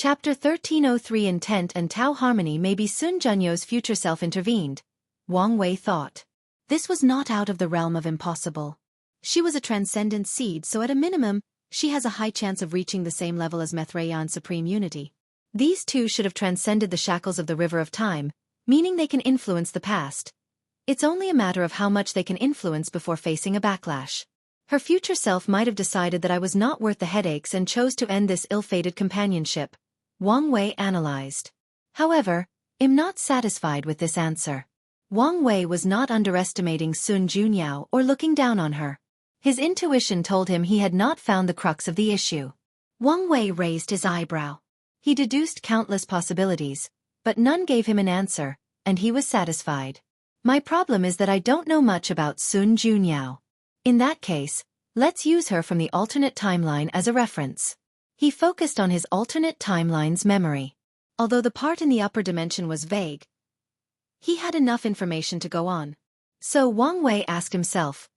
Chapter 1303 Intent and Tao Harmony. Maybe Sun Junyo's future self intervened, Wang Wei thought. This was not out of the realm of impossible. She was a transcendent seed, so at a minimum, she has a high chance of reaching the same level as Maitreya and Supreme Unity. These two should have transcended the shackles of the river of time, meaning they can influence the past. It's only a matter of how much they can influence before facing a backlash. Her future self might have decided that I was not worth the headaches and chose to end this ill-fated companionship, Wang Wei analyzed. However, I'm not satisfied with this answer. Wang Wei was not underestimating Sun Junyao or looking down on her. His intuition told him he had not found the crux of the issue. Wang Wei raised his eyebrow. He deduced countless possibilities, but none gave him an answer, and he was satisfied. My problem is that I don't know much about Sun Junyao. In that case, let's use her from the alternate timeline as a reference. He focused on his alternate timeline's memory. Although the part in the upper dimension was vague, he had enough information to go on. So Wang Wei asked himself,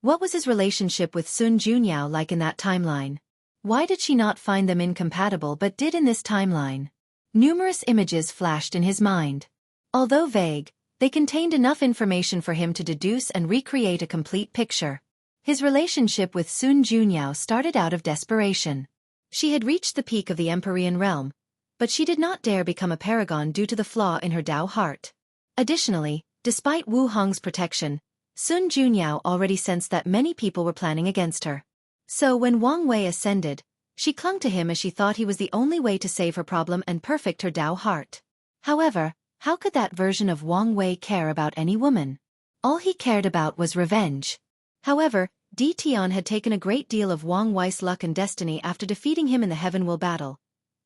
what was his relationship with Sun Junyao like in that timeline? Why did she not find them incompatible but did in this timeline? Numerous images flashed in his mind. Although vague, they contained enough information for him to deduce and recreate a complete picture. His relationship with Sun Junyao started out of desperation. She had reached the peak of the Empyrean realm, but she did not dare become a paragon due to the flaw in her Tao heart. Additionally, despite Wu Hong's protection, Sun Junyao already sensed that many people were planning against her. So when Wang Wei ascended, she clung to him as she thought he was the only way to save her problem and perfect her Tao heart. However, how could that version of Wang Wei care about any woman? All he cared about was revenge. However, Di Tian had taken a great deal of Wang Wei's luck and destiny after defeating him in the Heaven Will battle,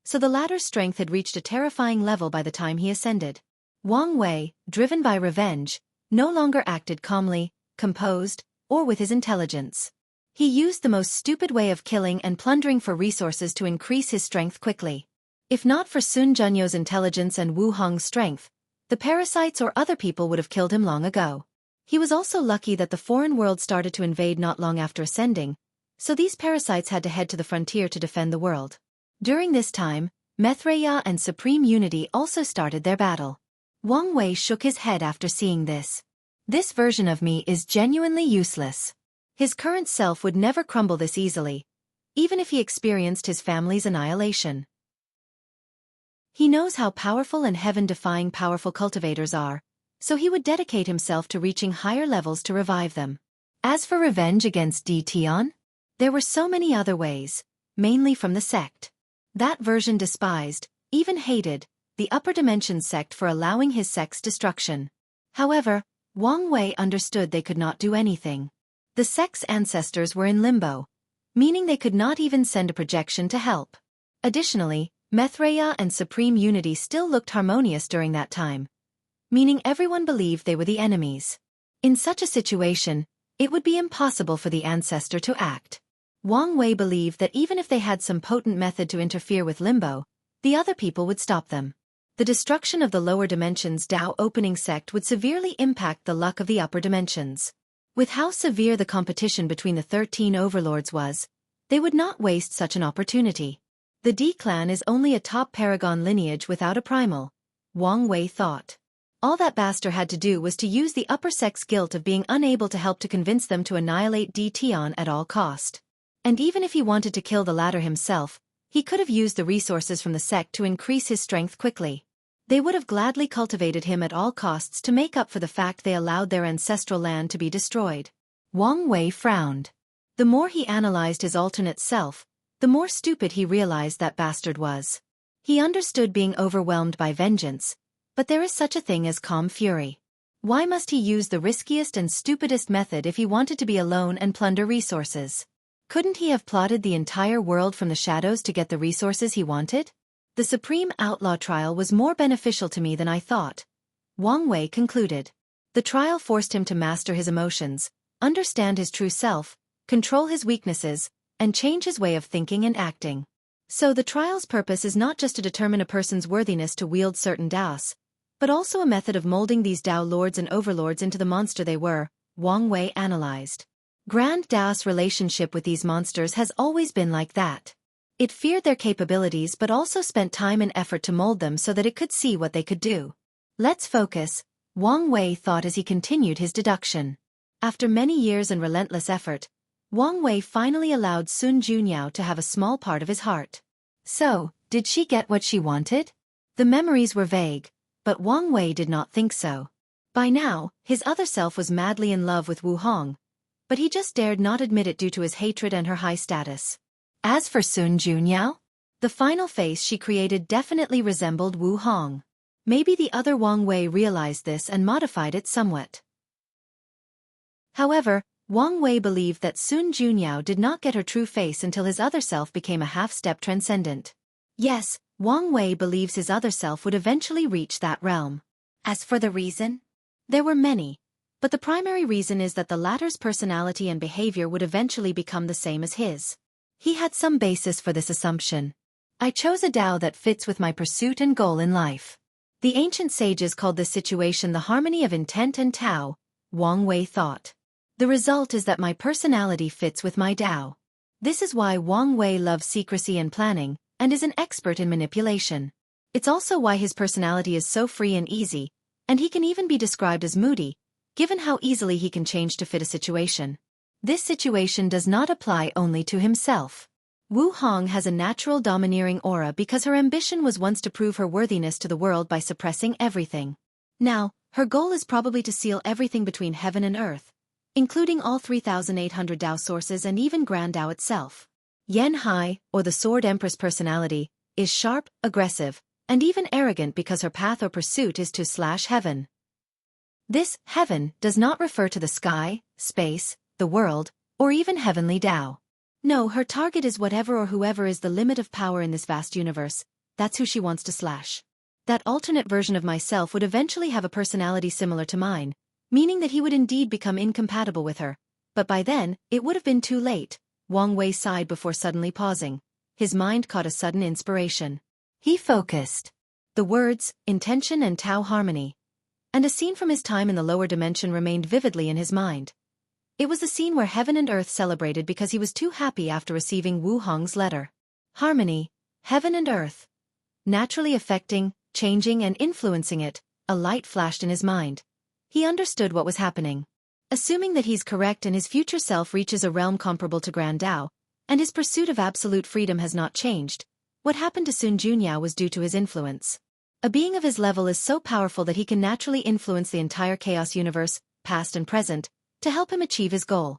so the latter's strength had reached a terrifying level by the time he ascended. Wang Wei, driven by revenge, no longer acted calmly, composed, or with his intelligence. He used the most stupid way of killing and plundering for resources to increase his strength quickly. If not for Sun Junyo's intelligence and Wu Hong's strength, the parasites or other people would have killed him long ago. He was also lucky that the foreign world started to invade not long after ascending, so these parasites had to head to the frontier to defend the world. During this time, Maitreya and Supreme Unity also started their battle. Wang Wei shook his head after seeing this. This version of me is genuinely useless. His current self would never crumble this easily, even if he experienced his family's annihilation. He knows how powerful and heaven-defying powerful cultivators are, so he would dedicate himself to reaching higher levels to revive them. As for revenge against Di Tian, there were so many other ways, mainly from the sect. That version despised, even hated, the upper dimension sect for allowing his sect's destruction. However, Wang Wei understood they could not do anything. The sect's ancestors were in limbo, meaning they could not even send a projection to help. Additionally, Maitreya and Supreme Unity still looked harmonious during that time, meaning everyone believed they were the enemies. In such a situation, it would be impossible for the ancestor to act. Wang Wei believed that even if they had some potent method to interfere with Limbo, the other people would stop them. The destruction of the lower dimensions Tao opening sect would severely impact the luck of the upper dimensions. With how severe the competition between the 13 overlords was, they would not waste such an opportunity. The D clan is only a top paragon lineage without a primal, Wang Wei thought. All that bastard had to do was to use the upper sect's guilt of being unable to help to convince them to annihilate Di Tian at all cost. And even if he wanted to kill the latter himself, he could have used the resources from the sect to increase his strength quickly. They would have gladly cultivated him at all costs to make up for the fact they allowed their ancestral land to be destroyed. Wang Wei frowned. The more he analyzed his alternate self, the more stupid he realized that bastard was. He understood being overwhelmed by vengeance, but there is such a thing as calm fury. Why must he use the riskiest and stupidest method if he wanted to be alone and plunder resources? Couldn't he have plotted the entire world from the shadows to get the resources he wanted? The Supreme Outlaw trial was more beneficial to me than I thought, Wang Wei concluded. The trial forced him to master his emotions, understand his true self, control his weaknesses, and change his way of thinking and acting. So the trial's purpose is not just to determine a person's worthiness to wield certain Daos, but also a method of molding these Dao lords and overlords into the monster they were, Wang Wei analyzed. Grand Daos relationship with these monsters has always been like that. It feared their capabilities but also spent time and effort to mold them so that it could see what they could do. Let's focus, Wang Wei thought as he continued his deduction. After many years and relentless effort, Wang Wei finally allowed Sun Junyao to have a small part of his heart. So, did she get what she wanted? The memories were vague, but Wang Wei did not think so. By now, his other self was madly in love with Wu Hong, but he just dared not admit it due to his hatred and her high status. As for Sun Junyao, the final face she created definitely resembled Wu Hong. Maybe the other Wang Wei realized this and modified it somewhat. However, Wang Wei believed that Sun Junyao did not get her true face until his other self became a half-step transcendent. Yes, Wang Wei believes his other self would eventually reach that realm. As for the reason? There were many, but the primary reason is that the latter's personality and behavior would eventually become the same as his. He had some basis for this assumption. I chose a Tao that fits with my pursuit and goal in life. The ancient sages called this situation the harmony of intent and Tao, Wang Wei thought. The result is that my personality fits with my Tao. This is why Wang Wei loves secrecy and planning, and is an expert in manipulation. It's also why his personality is so free and easy, and he can even be described as moody, given how easily he can change to fit a situation. This situation does not apply only to himself. Wu Hong has a natural domineering aura because her ambition was once to prove her worthiness to the world by suppressing everything. Now, her goal is probably to seal everything between heaven and earth, including all 3,800 Tao sources and even Grand Tao itself. Yan Hai, or the Sword Empress personality, is sharp, aggressive, and even arrogant because her path or pursuit is to /heaven. This heaven does not refer to the sky, space, the world, or even heavenly Tao. No, her target is whatever or whoever is the limit of power in this vast universe. That's who she wants to /. That alternate version of myself would eventually have a personality similar to mine, meaning that he would indeed become incompatible with her. But by then, it would have been too late. Wang Wei sighed before suddenly pausing. His mind caught a sudden inspiration. He focused. The words, intention and Tao harmony. And a scene from his time in the lower dimension remained vividly in his mind. It was the scene where heaven and earth celebrated because he was too happy after receiving Wu Hong's letter. Harmony, heaven and earth. Naturally affecting, changing and influencing it, a light flashed in his mind. He understood what was happening. Assuming that he's correct and his future self reaches a realm comparable to Grand Tao, and his pursuit of absolute freedom has not changed, what happened to Sun Junyao was due to his influence. A being of his level is so powerful that he can naturally influence the entire chaos universe, past and present, to help him achieve his goal.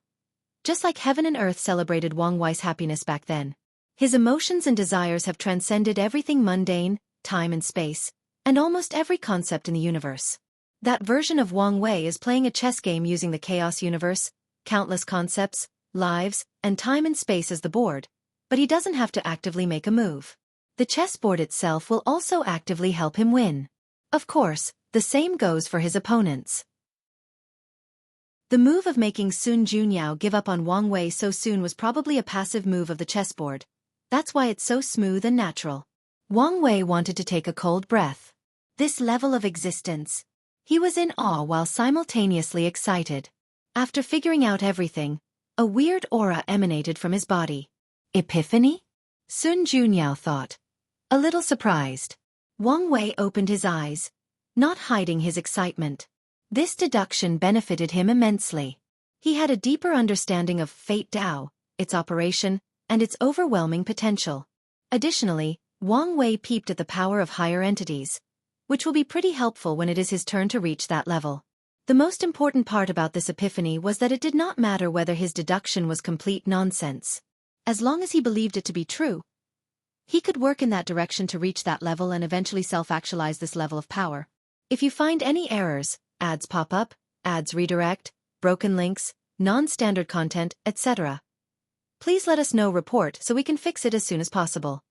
Just like heaven and earth celebrated Wang Wei's happiness back then. His emotions and desires have transcended everything mundane, time and space, and almost every concept in the universe. That version of Wang Wei is playing a chess game using the chaos universe, countless concepts, lives, and time and space as the board, but he doesn't have to actively make a move. The chessboard itself will also actively help him win. Of course, the same goes for his opponents. The move of making Sun Junyao give up on Wang Wei so soon was probably a passive move of the chessboard. That's why it's so smooth and natural. Wang Wei wanted to take a cold breath. This level of existence. He was in awe while simultaneously excited. After figuring out everything, a weird aura emanated from his body. Epiphany? Sun Junyao thought. A little surprised. Wang Wei opened his eyes, not hiding his excitement. This deduction benefited him immensely. He had a deeper understanding of Fate Tao, its operation, and its overwhelming potential. Additionally, Wang Wei peeped at the power of higher entities, which will be pretty helpful when it is his turn to reach that level. The most important part about this epiphany was that it did not matter whether his deduction was complete nonsense. As long as he believed it to be true, he could work in that direction to reach that level and eventually self-actualize this level of power. If you find any errors, ads pop up, ads redirect, broken links, non-standard content, etc., please let us know. Report so we can fix it as soon as possible.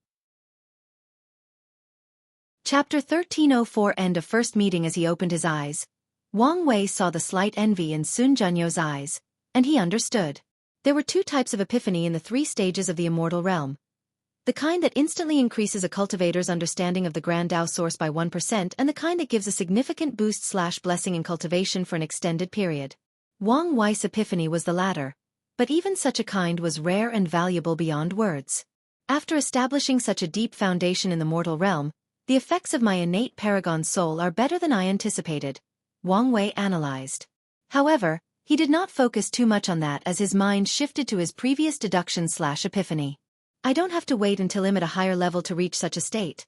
Chapter 1304. End of first meeting. As he opened his eyes, Wang Wei saw the slight envy in Sun Junyau's eyes, and he understood. There were two types of epiphany in the 3 stages of the immortal realm. The kind that instantly increases a cultivator's understanding of the Grand Tao source by 1%, and the kind that gives a significant boost/blessing in cultivation for an extended period. Wang Wei's epiphany was the latter, but even such a kind was rare and valuable beyond words. After establishing such a deep foundation in the mortal realm, the effects of my innate paragon soul are better than I anticipated, Wang Wei analyzed. However, he did not focus too much on that as his mind shifted to his previous deduction/epiphany. I don't have to wait until I'm at a higher level to reach such a state.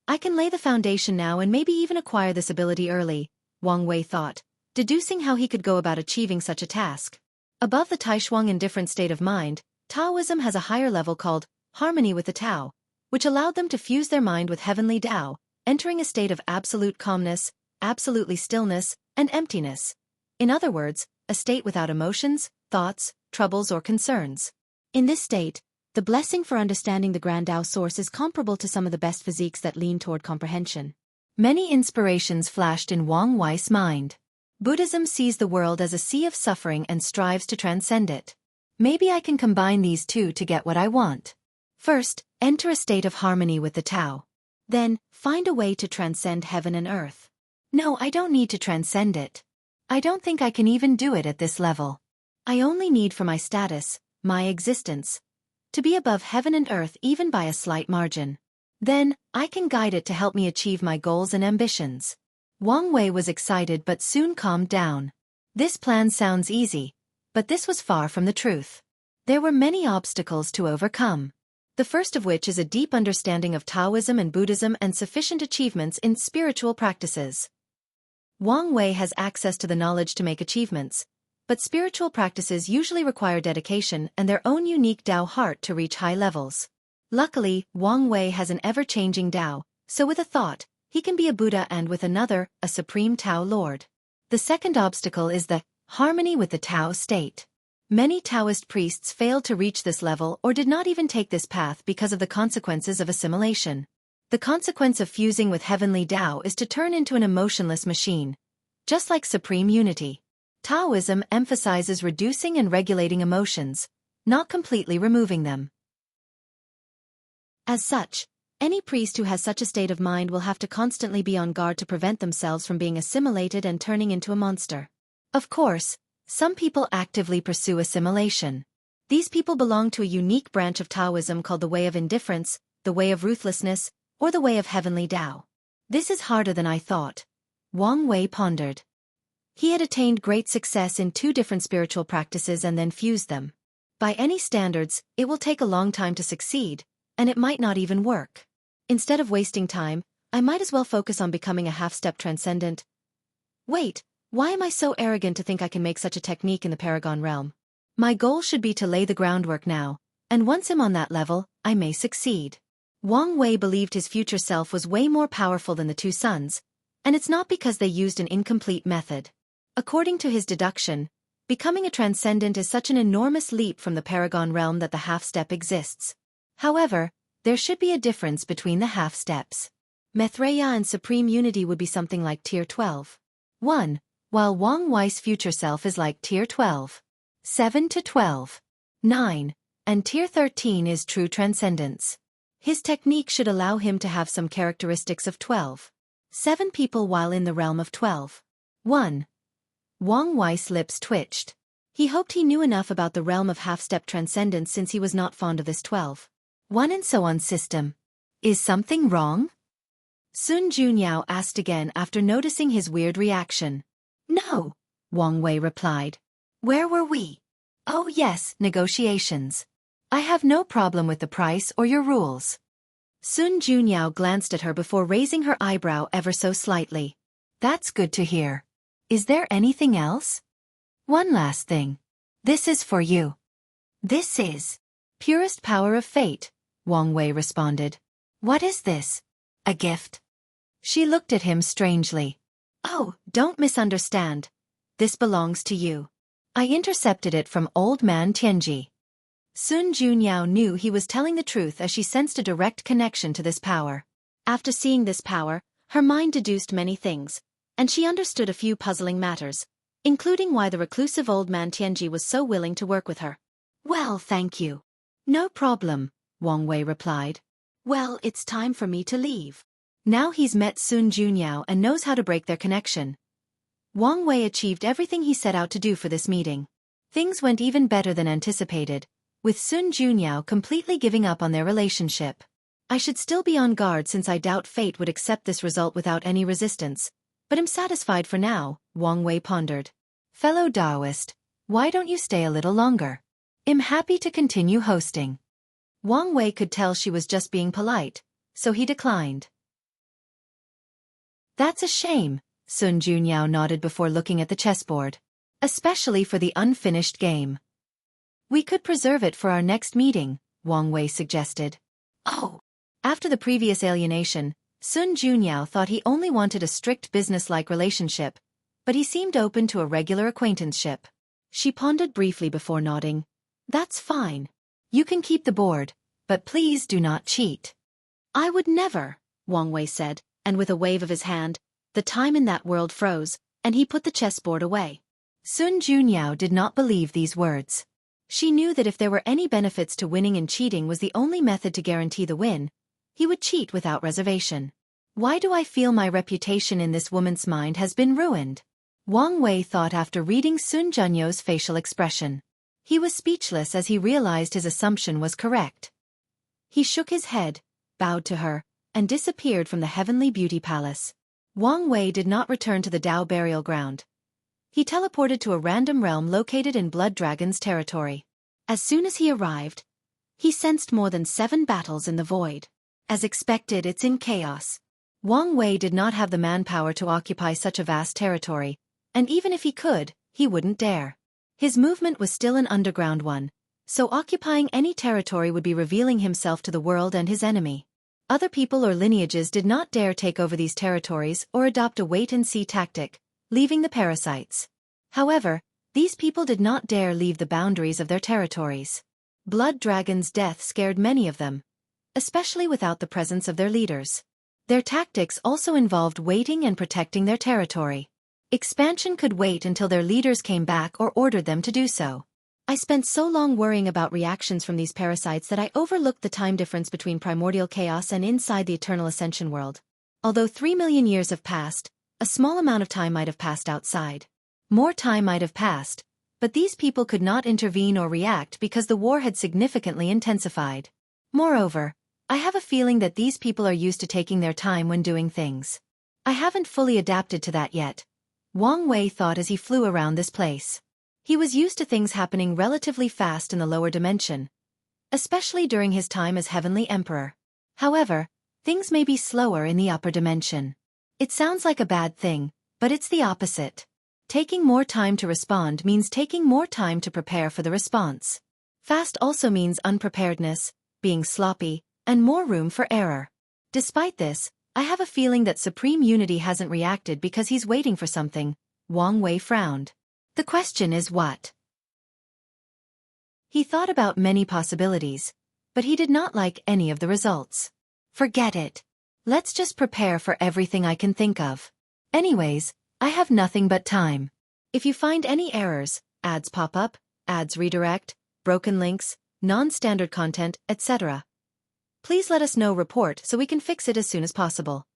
I can lay the foundation now and maybe even acquire this ability early, Wang Wei thought, deducing how he could go about achieving such a task. Above the Taishuang indifferent state of mind, Taoism has a higher level called harmony with the Tao, which allowed them to fuse their mind with heavenly Tao, entering a state of absolute calmness, absolutely stillness, and emptiness. In other words, a state without emotions, thoughts, troubles or concerns. In this state, the blessing for understanding the Grand Tao source is comparable to some of the best physiques that lean toward comprehension. Many inspirations flashed in Wang Wei's mind. Buddhism sees the world as a sea of suffering and strives to transcend it. Maybe I can combine these two to get what I want. First, enter a state of harmony with the Tao. Then, find a way to transcend heaven and earth. No, I don't need to transcend it. I don't think I can even do it at this level. I only need for my status, my existence, to be above heaven and earth even by a slight margin. Then, I can guide it to help me achieve my goals and ambitions. Wang Wei was excited but soon calmed down. This plan sounds easy, but this was far from the truth. There were many obstacles to overcome. The first of which is a deep understanding of Taoism and Buddhism and sufficient achievements in spiritual practices. Wang Wei has access to the knowledge to make achievements, but spiritual practices usually require dedication and their own unique Tao heart to reach high levels. Luckily, Wang Wei has an ever-changing Tao, so with a thought, he can be a Buddha and with another, a supreme Tao Lord. The second obstacle is the harmony with the Tao state. Many Taoist priests failed to reach this level or did not even take this path because of the consequences of assimilation. The consequence of fusing with heavenly Tao is to turn into an emotionless machine. Just like supreme unity, Taoism emphasizes reducing and regulating emotions, not completely removing them. As such, any priest who has such a state of mind will have to constantly be on guard to prevent themselves from being assimilated and turning into a monster. Of course, some people actively pursue assimilation. These people belong to a unique branch of Taoism called the Way of Indifference, the Way of Ruthlessness, or the Way of Heavenly Tao. This is harder than I thought, Wang Wei pondered. He had attained great success in 2 different spiritual practices and then fused them. By any standards, it will take a long time to succeed, and it might not even work. Instead of wasting time, I might as well focus on becoming a half-step transcendent. Wait, why am I so arrogant to think I can make such a technique in the Paragon realm? My goal should be to lay the groundwork now, and once I'm on that level, I may succeed. Wang Wei believed his future self was way more powerful than the 2 sons, and it's not because they used an incomplete method. According to his deduction, becoming a transcendent is such an enormous leap from the Paragon realm that the half-step exists. However, there should be a difference between the half-steps. Maitreya and Supreme Unity would be something like Tier 12. 1, while Wang Wei's future self is like Tier 12. 7 to 12. 9, and Tier 13 is true transcendence. His technique should allow him to have some characteristics of 12. 7 people while in the realm of 12. 1. Wang Wei's lips twitched. He hoped he knew enough about the realm of half-step transcendence since he was not fond of this 12. 1 and so on system. Is something wrong? Sun Junyao asked again after noticing his weird reaction. No, Wang Wei replied. Where were we? Oh yes, negotiations. I have no problem with the price or your rules. Sun Junyao glanced at her before raising her eyebrow ever so slightly. That's good to hear. Is there anything else? One last thing. This is for you. This is purest power of fate, Wang Wei responded. What is this? A gift? She looked at him strangely. Oh, don't misunderstand. This belongs to you. I intercepted it from old man Tianji. Sun Junyao knew he was telling the truth as she sensed a direct connection to this power. After seeing this power, her mind deduced many things, and she understood a few puzzling matters, including why the reclusive old man Tianji was so willing to work with her. Well, thank you. No problem, Wang Wei replied. Well, it's time for me to leave. Now he's met Sun Junyao and knows how to break their connection. Wang Wei achieved everything he set out to do for this meeting. Things went even better than anticipated. with Sun Junyao completely giving up on their relationship. I should still be on guard since I doubt fate would accept this result without any resistance, but am satisfied for now, Wang Wei pondered. Fellow Taoist, why don't you stay a little longer? I'm happy to continue hosting. Wang Wei could tell she was just being polite, so he declined. That's a shame, Sun Junyao nodded before looking at the chessboard. Especially for the unfinished game. We could preserve it for our next meeting, Wang Wei suggested. Oh. After the previous alienation, Sun Junyao thought he only wanted a strict business-like relationship, but he seemed open to a regular acquaintanceship. She pondered briefly before nodding. That's fine. You can keep the board, but please do not cheat. I would never, Wang Wei said, and with a wave of his hand, the time in that world froze, and he put the chessboard away. Sun Junyao did not believe these words. She knew that if there were any benefits to winning and cheating was the only method to guarantee the win, he would cheat without reservation. Why do I feel my reputation in this woman's mind has been ruined? Wang Wei thought after reading Sun Junyau's facial expression. He was speechless as he realized his assumption was correct. He shook his head, bowed to her, and disappeared from the heavenly beauty palace. Wang Wei did not return to the Dao burial ground. He teleported to a random realm located in Blood Dragon's territory. As soon as he arrived, he sensed more than 7 battles in the void. As expected, it's in chaos. Wang Wei did not have the manpower to occupy such a vast territory, and even if he could, he wouldn't dare. His movement was still an underground one, so occupying any territory would be revealing himself to the world and his enemy. Other people or lineages did not dare take over these territories or adopt a wait-and-see tactic, leaving the parasites. However, these people did not dare leave the boundaries of their territories. Blood Dragon's death scared many of them, especially without the presence of their leaders. Their tactics also involved waiting and protecting their territory. Expansion could wait until their leaders came back or ordered them to do so. I spent so long worrying about reactions from these parasites that I overlooked the time difference between primordial chaos and inside the eternal Ascension world. Although 3 million years have passed, a small amount of time might have passed outside. More time might have passed, but these people could not intervene or react because the war had significantly intensified. Moreover, I have a feeling that these people are used to taking their time when doing things. I haven't fully adapted to that yet, Wang Wei thought as he flew around this place. He was used to things happening relatively fast in the lower dimension, especially during his time as Heavenly Emperor. However, things may be slower in the upper dimension. It sounds like a bad thing, but it's the opposite. Taking more time to respond means taking more time to prepare for the response. Fast also means unpreparedness, being sloppy, and more room for error. Despite this, I have a feeling that Supreme Unity hasn't reacted because he's waiting for something. Wang Wei frowned. The question is what? He thought about many possibilities, but he did not like any of the results. Forget it. Let's just prepare for everything I can think of. Anyways, I have nothing but time. If you find any errors, ads pop up, ads redirect, broken links, non-standard content, etc., please let us know. Report so we can fix it as soon as possible.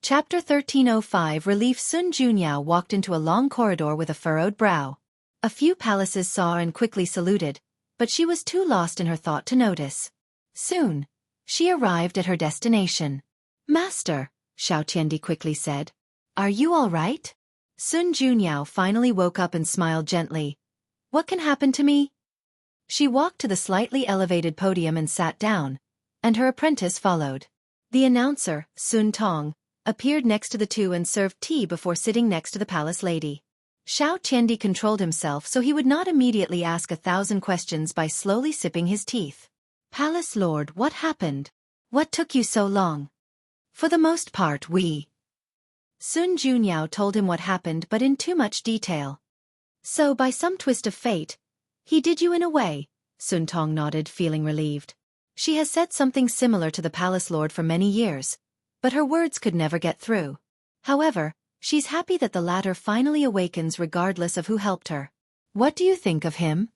Chapter 1305 Relief. Sun Junyao walked into a long corridor with a furrowed brow. A few palaces saw and quickly saluted, but she was too lost in her thought to notice. Soon, she arrived at her destination. Master, Xianxia quickly said. Are you all right? Sun Junyao finally woke up and smiled gently. What can happen to me? She walked to the slightly elevated podium and sat down, and her apprentice followed. The announcer, Sun Tong, appeared next to the two and served tea before sitting next to the palace lady. Xianxia controlled himself so he would not immediately ask 1,000 questions by slowly sipping his teeth. Palace Lord, what happened? What took you so long? For the most part we. Sun Junyao told him what happened but in too much detail. So by some twist of fate, he did you in a way, Sun Tong nodded, feeling relieved. She has said something similar to the Palace Lord for many years, but her words could never get through. However, she's happy that the latter finally awakens regardless of who helped her. What do you think of him?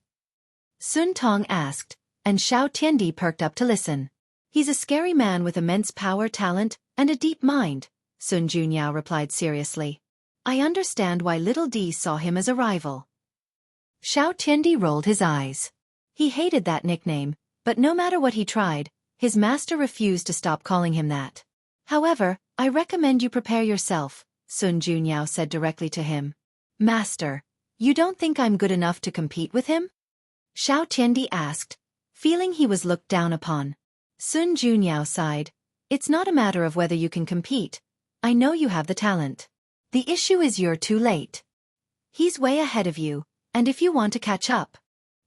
Sun Tong asked, and Xianxia perked up to listen. He's a scary man with immense power, talent, and a deep mind, Sun Junyao replied seriously. I understand why little D saw him as a rival. Xiao Tiandi rolled his eyes. He hated that nickname, but no matter what he tried, his master refused to stop calling him that. However, I recommend you prepare yourself, Sun Junyao said directly to him. Master, you don't think I'm good enough to compete with him? Xiao Tiandi asked, feeling he was looked down upon. Sun Junyao sighed. It's not a matter of whether you can compete. I know you have the talent. The issue is you're too late. He's way ahead of you, and if you want to catch up.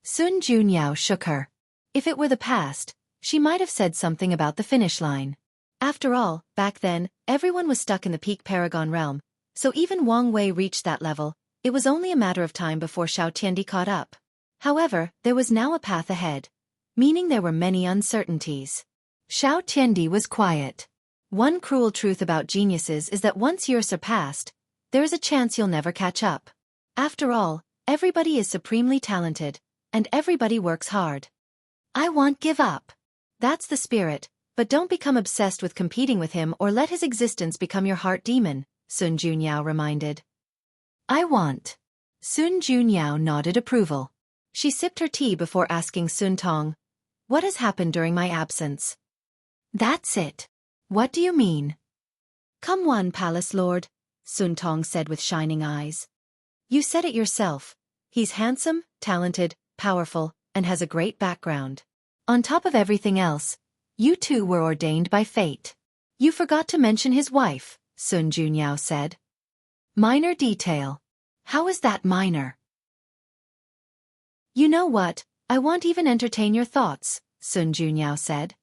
Sun Junyao shook her. If it were the past, she might have said something about the finish line. After all, back then, everyone was stuck in the peak Paragon realm, so even Wang Wei reached that level. It was only a matter of time before Xiao Tiandi caught up. However, there was now a path ahead, meaning there were many uncertainties. Xiao Tiandi was quiet. One cruel truth about geniuses is that once you're surpassed, there is a chance you'll never catch up. After all, everybody is supremely talented, and everybody works hard. I won't give up. That's the spirit, but don't become obsessed with competing with him or let his existence become your heart demon, Sun Junyao reminded. I want. Sun Junyao nodded approval. She sipped her tea before asking Sun Tong, what has happened during my absence? That's it. What do you mean? Come one palace lord, Sun Tong said with shining eyes. You said it yourself. He's handsome, talented, powerful, and has a great background. On top of everything else, you two were ordained by fate. You forgot to mention his wife, Sun Junyao said. Minor detail. How is that minor? You know what, I won't even entertain your thoughts, Sun Junyao said.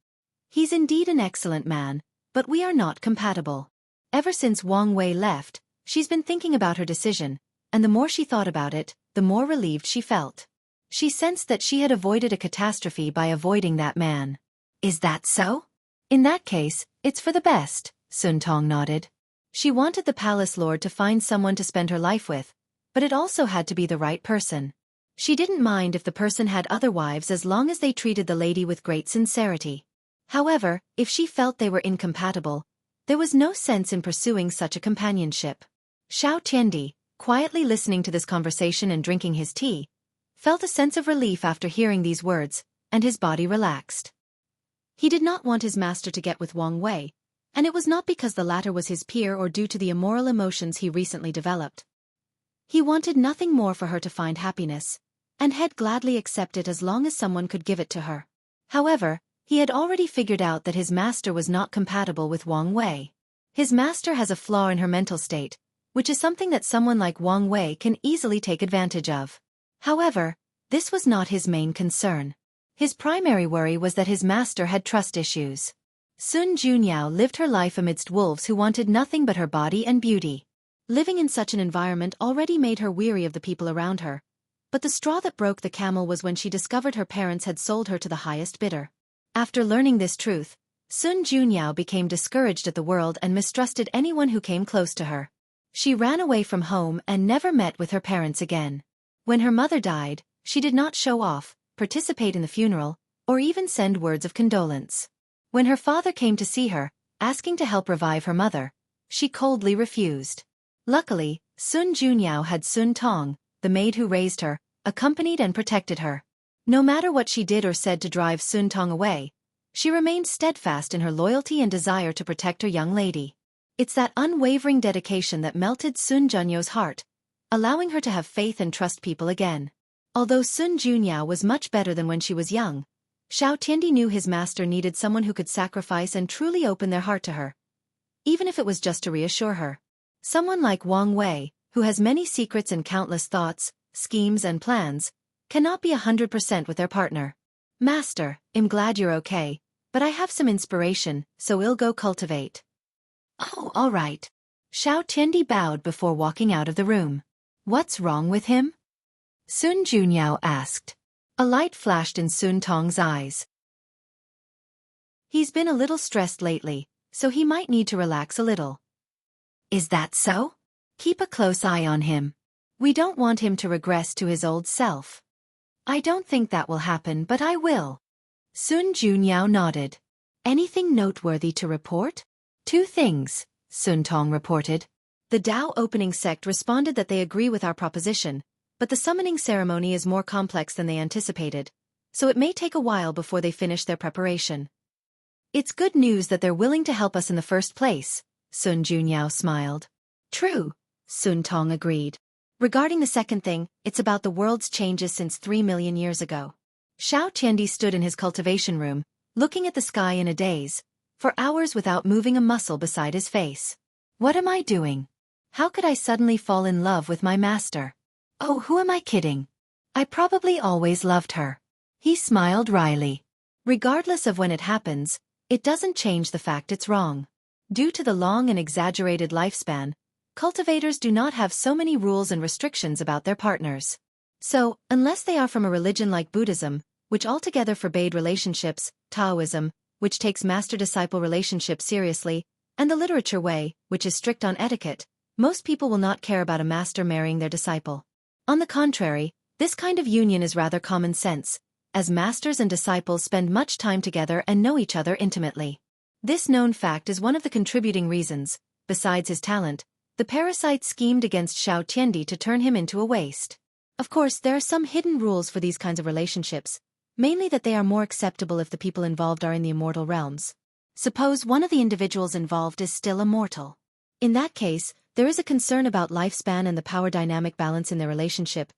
He's indeed an excellent man, but we are not compatible. Ever since Wang Wei left, she's been thinking about her decision, and the more she thought about it, the more relieved she felt. She sensed that she had avoided a catastrophe by avoiding that man. Is that so? In that case, it's for the best, Sun Tong nodded. She wanted the palace lord to find someone to spend her life with, but it also had to be the right person. She didn't mind if the person had other wives as long as they treated the lady with great sincerity. However, if she felt they were incompatible, there was no sense in pursuing such a companionship. Xiao Tiandi, quietly listening to this conversation and drinking his tea, felt a sense of relief after hearing these words, and his body relaxed. He did not want his master to get with Wang Wei, and it was not because the latter was his peer or due to the immoral emotions he recently developed. He wanted nothing more for her to find happiness, and had gladly accept it as long as someone could give it to her. However, he had already figured out that his master was not compatible with Wang Wei. His master has a flaw in her mental state, which is something that someone like Wang Wei can easily take advantage of. However, this was not his main concern. His primary worry was that his master had trust issues. Sun Junyao lived her life amidst wolves who wanted nothing but her body and beauty. Living in such an environment already made her weary of the people around her, but the straw that broke the camel was when she discovered her parents had sold her to the highest bidder. After learning this truth, Sun Junyao became discouraged at the world and mistrusted anyone who came close to her. She ran away from home and never met with her parents again. When her mother died, she did not show off, participate in the funeral, or even send words of condolence. When her father came to see her, asking to help revive her mother, she coldly refused. Luckily, Sun Junyao had Sun Tong, the maid who raised her, accompanied and protected her. No matter what she did or said to drive Sun Tong away, she remained steadfast in her loyalty and desire to protect her young lady. It's that unwavering dedication that melted Sun Junyo's heart, allowing her to have faith and trust people again. Although Sun Junyao was much better than when she was young, Xiao Tiandi knew his master needed someone who could sacrifice and truly open their heart to her, even if it was just to reassure her. Someone like Wang Wei, who has many secrets and countless thoughts, schemes and plans, cannot be 100% with their partner. Master, I'm glad you're okay, but I have some inspiration, so I'll go cultivate. Oh, all right. Xiao Tiandi bowed before walking out of the room. What's wrong with him? Sun Junyao asked. A light flashed in Sun Tong's eyes. He's been a little stressed lately, so he might need to relax a little. Is that so? Keep a close eye on him. We don't want him to regress to his old self. I don't think that will happen, but I will. Sun Junyao nodded. Anything noteworthy to report? 2 things, Sun Tong reported. The Tao opening sect responded that they agree with our proposition, but the summoning ceremony is more complex than they anticipated, so it may take a while before they finish their preparation. It's good news that they're willing to help us in the first place, Sun Junyao smiled. True, Sun Tong agreed. Regarding the second thing, it's about the world's changes since 3 million years ago. Xiao Tiandi stood in his cultivation room, looking at the sky in a daze, for hours without moving a muscle beside his face. What am I doing? How could I suddenly fall in love with my master? Oh, who am I kidding? I probably always loved her. He smiled wryly. Regardless of when it happens, it doesn't change the fact it's wrong. Due to the long and exaggerated lifespan, cultivators do not have so many rules and restrictions about their partners. So, unless they are from a religion like Buddhism, which altogether forbade relationships, Taoism, which takes master-disciple relationships seriously, and the literature way, which is strict on etiquette, most people will not care about a master marrying their disciple. On the contrary, this kind of union is rather common sense, as masters and disciples spend much time together and know each other intimately. This known fact is one of the contributing reasons, besides his talent, the parasite schemed against Xiao Tiandi to turn him into a waste. Of course, there are some hidden rules for these kinds of relationships, mainly that they are more acceptable if the people involved are in the immortal realms. Suppose one of the individuals involved is still immortal. In that case, there is a concern about lifespan and the power dynamic balance in their relationship.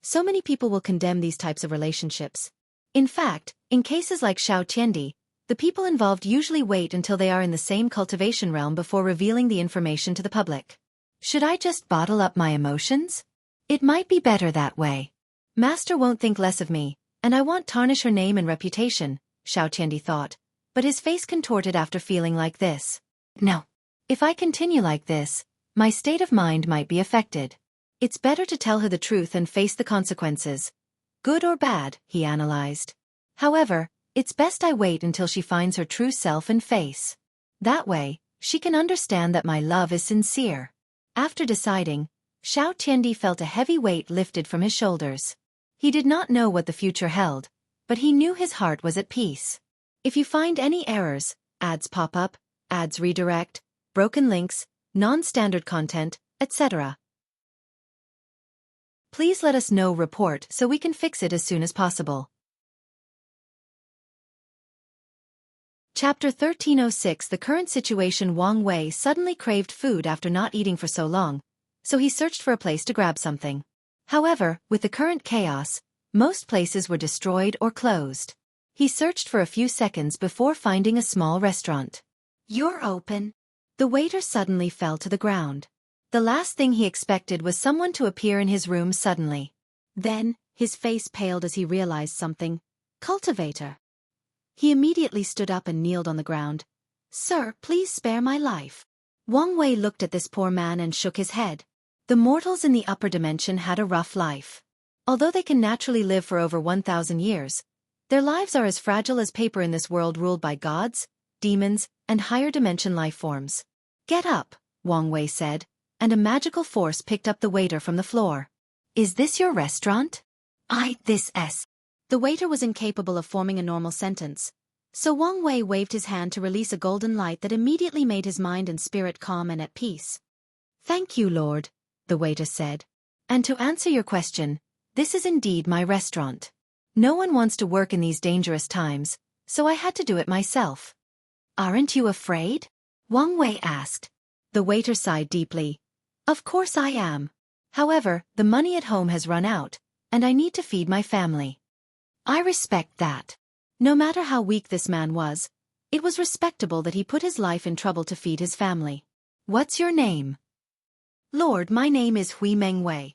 So many people will condemn these types of relationships. In fact, in cases like Xiao Tiandi, the people involved usually wait until they are in the same cultivation realm before revealing the information to the public. Should I just bottle up my emotions? It might be better that way. Master won't think less of me, and I won't tarnish her name and reputation, Xiao Tiandi thought, but his face contorted after feeling like this. No. If I continue like this, my state of mind might be affected. It's better to tell her the truth and face the consequences. Good or bad, he analyzed. However, it's best I wait until she finds her true self and face. That way, she can understand that my love is sincere. After deciding, Xiao Tiandi felt a heavy weight lifted from his shoulders. He did not know what the future held, but he knew his heart was at peace. If you find any errors, ads pop up, ads redirect, broken links, non-standard content, etc., please let us know. Report so we can fix it as soon as possible. Chapter 1306. The current situation. Wang Wei suddenly craved food after not eating for so long, so he searched for a place to grab something. However, with the current chaos, most places were destroyed or closed. He searched for a few seconds before finding a small restaurant. You're open. The waiter suddenly fell to the ground. The last thing he expected was someone to appear in his room suddenly. Then, his face paled as he realized something. Cultivator. He immediately stood up and kneeled on the ground. Sir, please spare my life. Wang Wei looked at this poor man and shook his head. The mortals in the upper dimension had a rough life. Although they can naturally live for over 1,000 years, their lives are as fragile as paper in this world ruled by gods, demons, and higher dimension life forms. Get up, Wang Wei said, and a magical force picked up the waiter from the floor. Is this your restaurant? This is. The waiter was incapable of forming a normal sentence, so Wang Wei waved his hand to release a golden light that immediately made his mind and spirit calm and at peace. Thank you, Lord, the waiter said. And to answer your question, this is indeed my restaurant. No one wants to work in these dangerous times, so I had to do it myself. Aren't you afraid? Wang Wei asked. The waiter sighed deeply. Of course I am. However, the money at home has run out, and I need to feed my family. I respect that. No matter how weak this man was, it was respectable that he put his life in trouble to feed his family. What's your name? Lord, my name is Hui Meng Wei.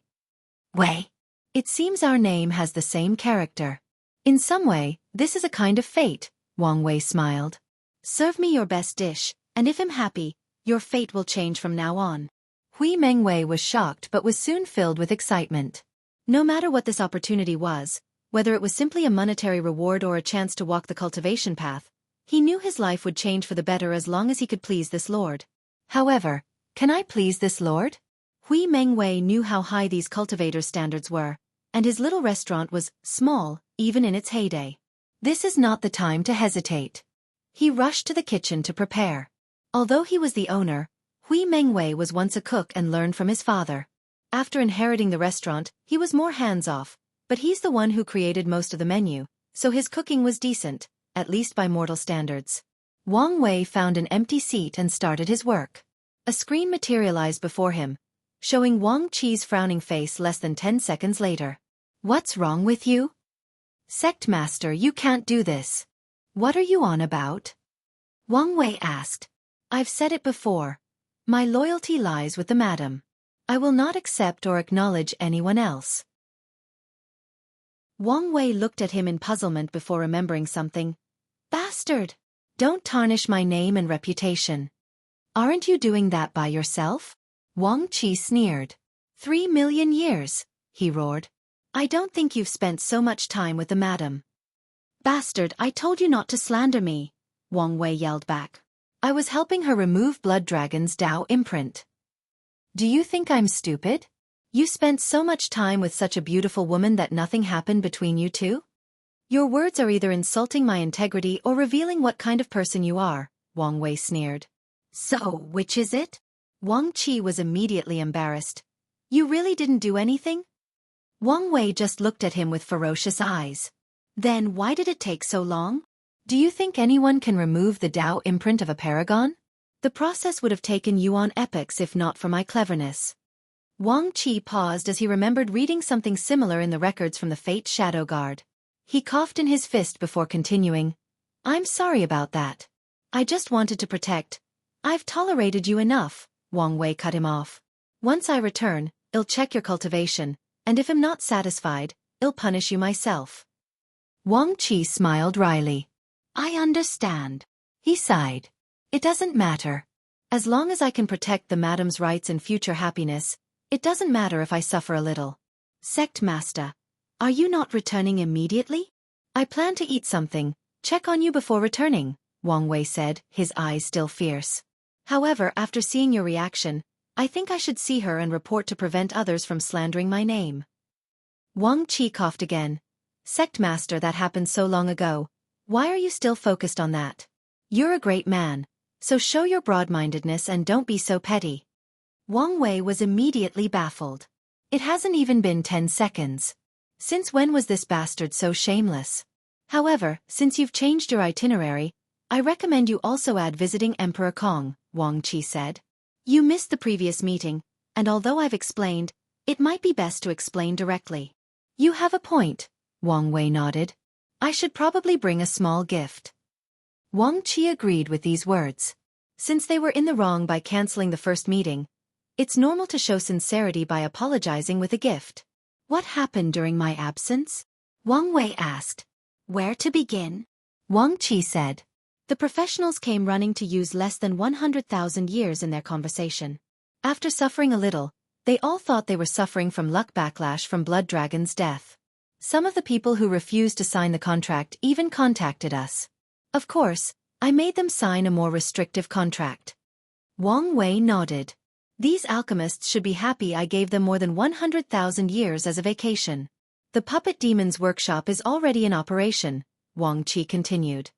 Wei? It seems our name has the same character. In some way, this is a kind of fate, Wang Wei smiled. Serve me your best dish, and if I'm happy, your fate will change from now on. Hui Meng Wei was shocked but was soon filled with excitement. No matter what this opportunity was, whether it was simply a monetary reward or a chance to walk the cultivation path, he knew his life would change for the better as long as he could please this lord. However, can I please this lord? Hui Meng Wei knew how high these cultivators' standards were, and his little restaurant was small, even in its heyday. This is not the time to hesitate. He rushed to the kitchen to prepare. Although he was the owner, Hui Meng Wei was once a cook and learned from his father. After inheriting the restaurant, he was more hands-off, but he's the one who created most of the menu, so his cooking was decent, at least by mortal standards. Wang Wei found an empty seat and started his work. A screen materialized before him, showing Wang Qi's frowning face less than 10 seconds later. What's wrong with you? Sect Master, you can't do this. What are you on about? Wang Wei asked. I've said it before. My loyalty lies with the madam. I will not accept or acknowledge anyone else. Wang Wei looked at him in puzzlement before remembering something. Bastard! Don't tarnish my name and reputation. Aren't you doing that by yourself? Wang Qi sneered. 3 million years, he roared. I don't think you've spent so much time with the madam. Bastard, I told you not to slander me, Wang Wei yelled back. I was helping her remove Blood Dragon's Dao imprint. Do you think I'm stupid? You spent so much time with such a beautiful woman that nothing happened between you two? Your words are either insulting my integrity or revealing what kind of person you are, Wang Wei sneered. So, which is it? Wang Qi was immediately embarrassed. You really didn't do anything? Wang Wei just looked at him with ferocious eyes. Then why did it take so long? Do you think anyone can remove the Dao imprint of a paragon? The process would have taken yuan epochs if not for my cleverness. Wang Qi paused as he remembered reading something similar in the records from the Fate Shadow Guard. He coughed in his fist before continuing. I'm sorry about that. I just wanted to protect. I've tolerated you enough, Wang Wei cut him off. Once I return, I'll check your cultivation, and if I'm not satisfied, I'll punish you myself. Wang Qi smiled wryly. I understand. He sighed. It doesn't matter. As long as I can protect the madam's rights and future happiness, it doesn't matter if I suffer a little. Sect Master, are you not returning immediately? I plan to eat something, check on you before returning, Wang Wei said, his eyes still fierce. However, after seeing your reaction, I think I should see her and report to prevent others from slandering my name. Wang Qi coughed again. Sect Master, that happened so long ago. Why are you still focused on that? You're a great man, so show your broad-mindedness and don't be so petty. Wang Wei was immediately baffled. It hasn't even been 10 seconds. Since when was this bastard so shameless? However, since you've changed your itinerary, I recommend you also add visiting Emperor Kong, Wang Qi said. You missed the previous meeting, and although I've explained, it might be best to explain directly. You have a point, Wang Wei nodded. I should probably bring a small gift. Wang Qi agreed with these words. Since they were in the wrong by canceling the first meeting, it's normal to show sincerity by apologizing with a gift. What happened during my absence? Wang Wei asked. Where to begin? Wang Qi said. The professionals came running to use less than 100,000 years in their conversation. After suffering a little, they all thought they were suffering from luck backlash from Blood Dragon's death. Some of the people who refused to sign the contract even contacted us. Of course, I made them sign a more restrictive contract. Wang Wei nodded. These alchemists should be happy I gave them more than 100,000 years as a vacation. The Puppet Demon's workshop is already in operation, Wang Qi continued.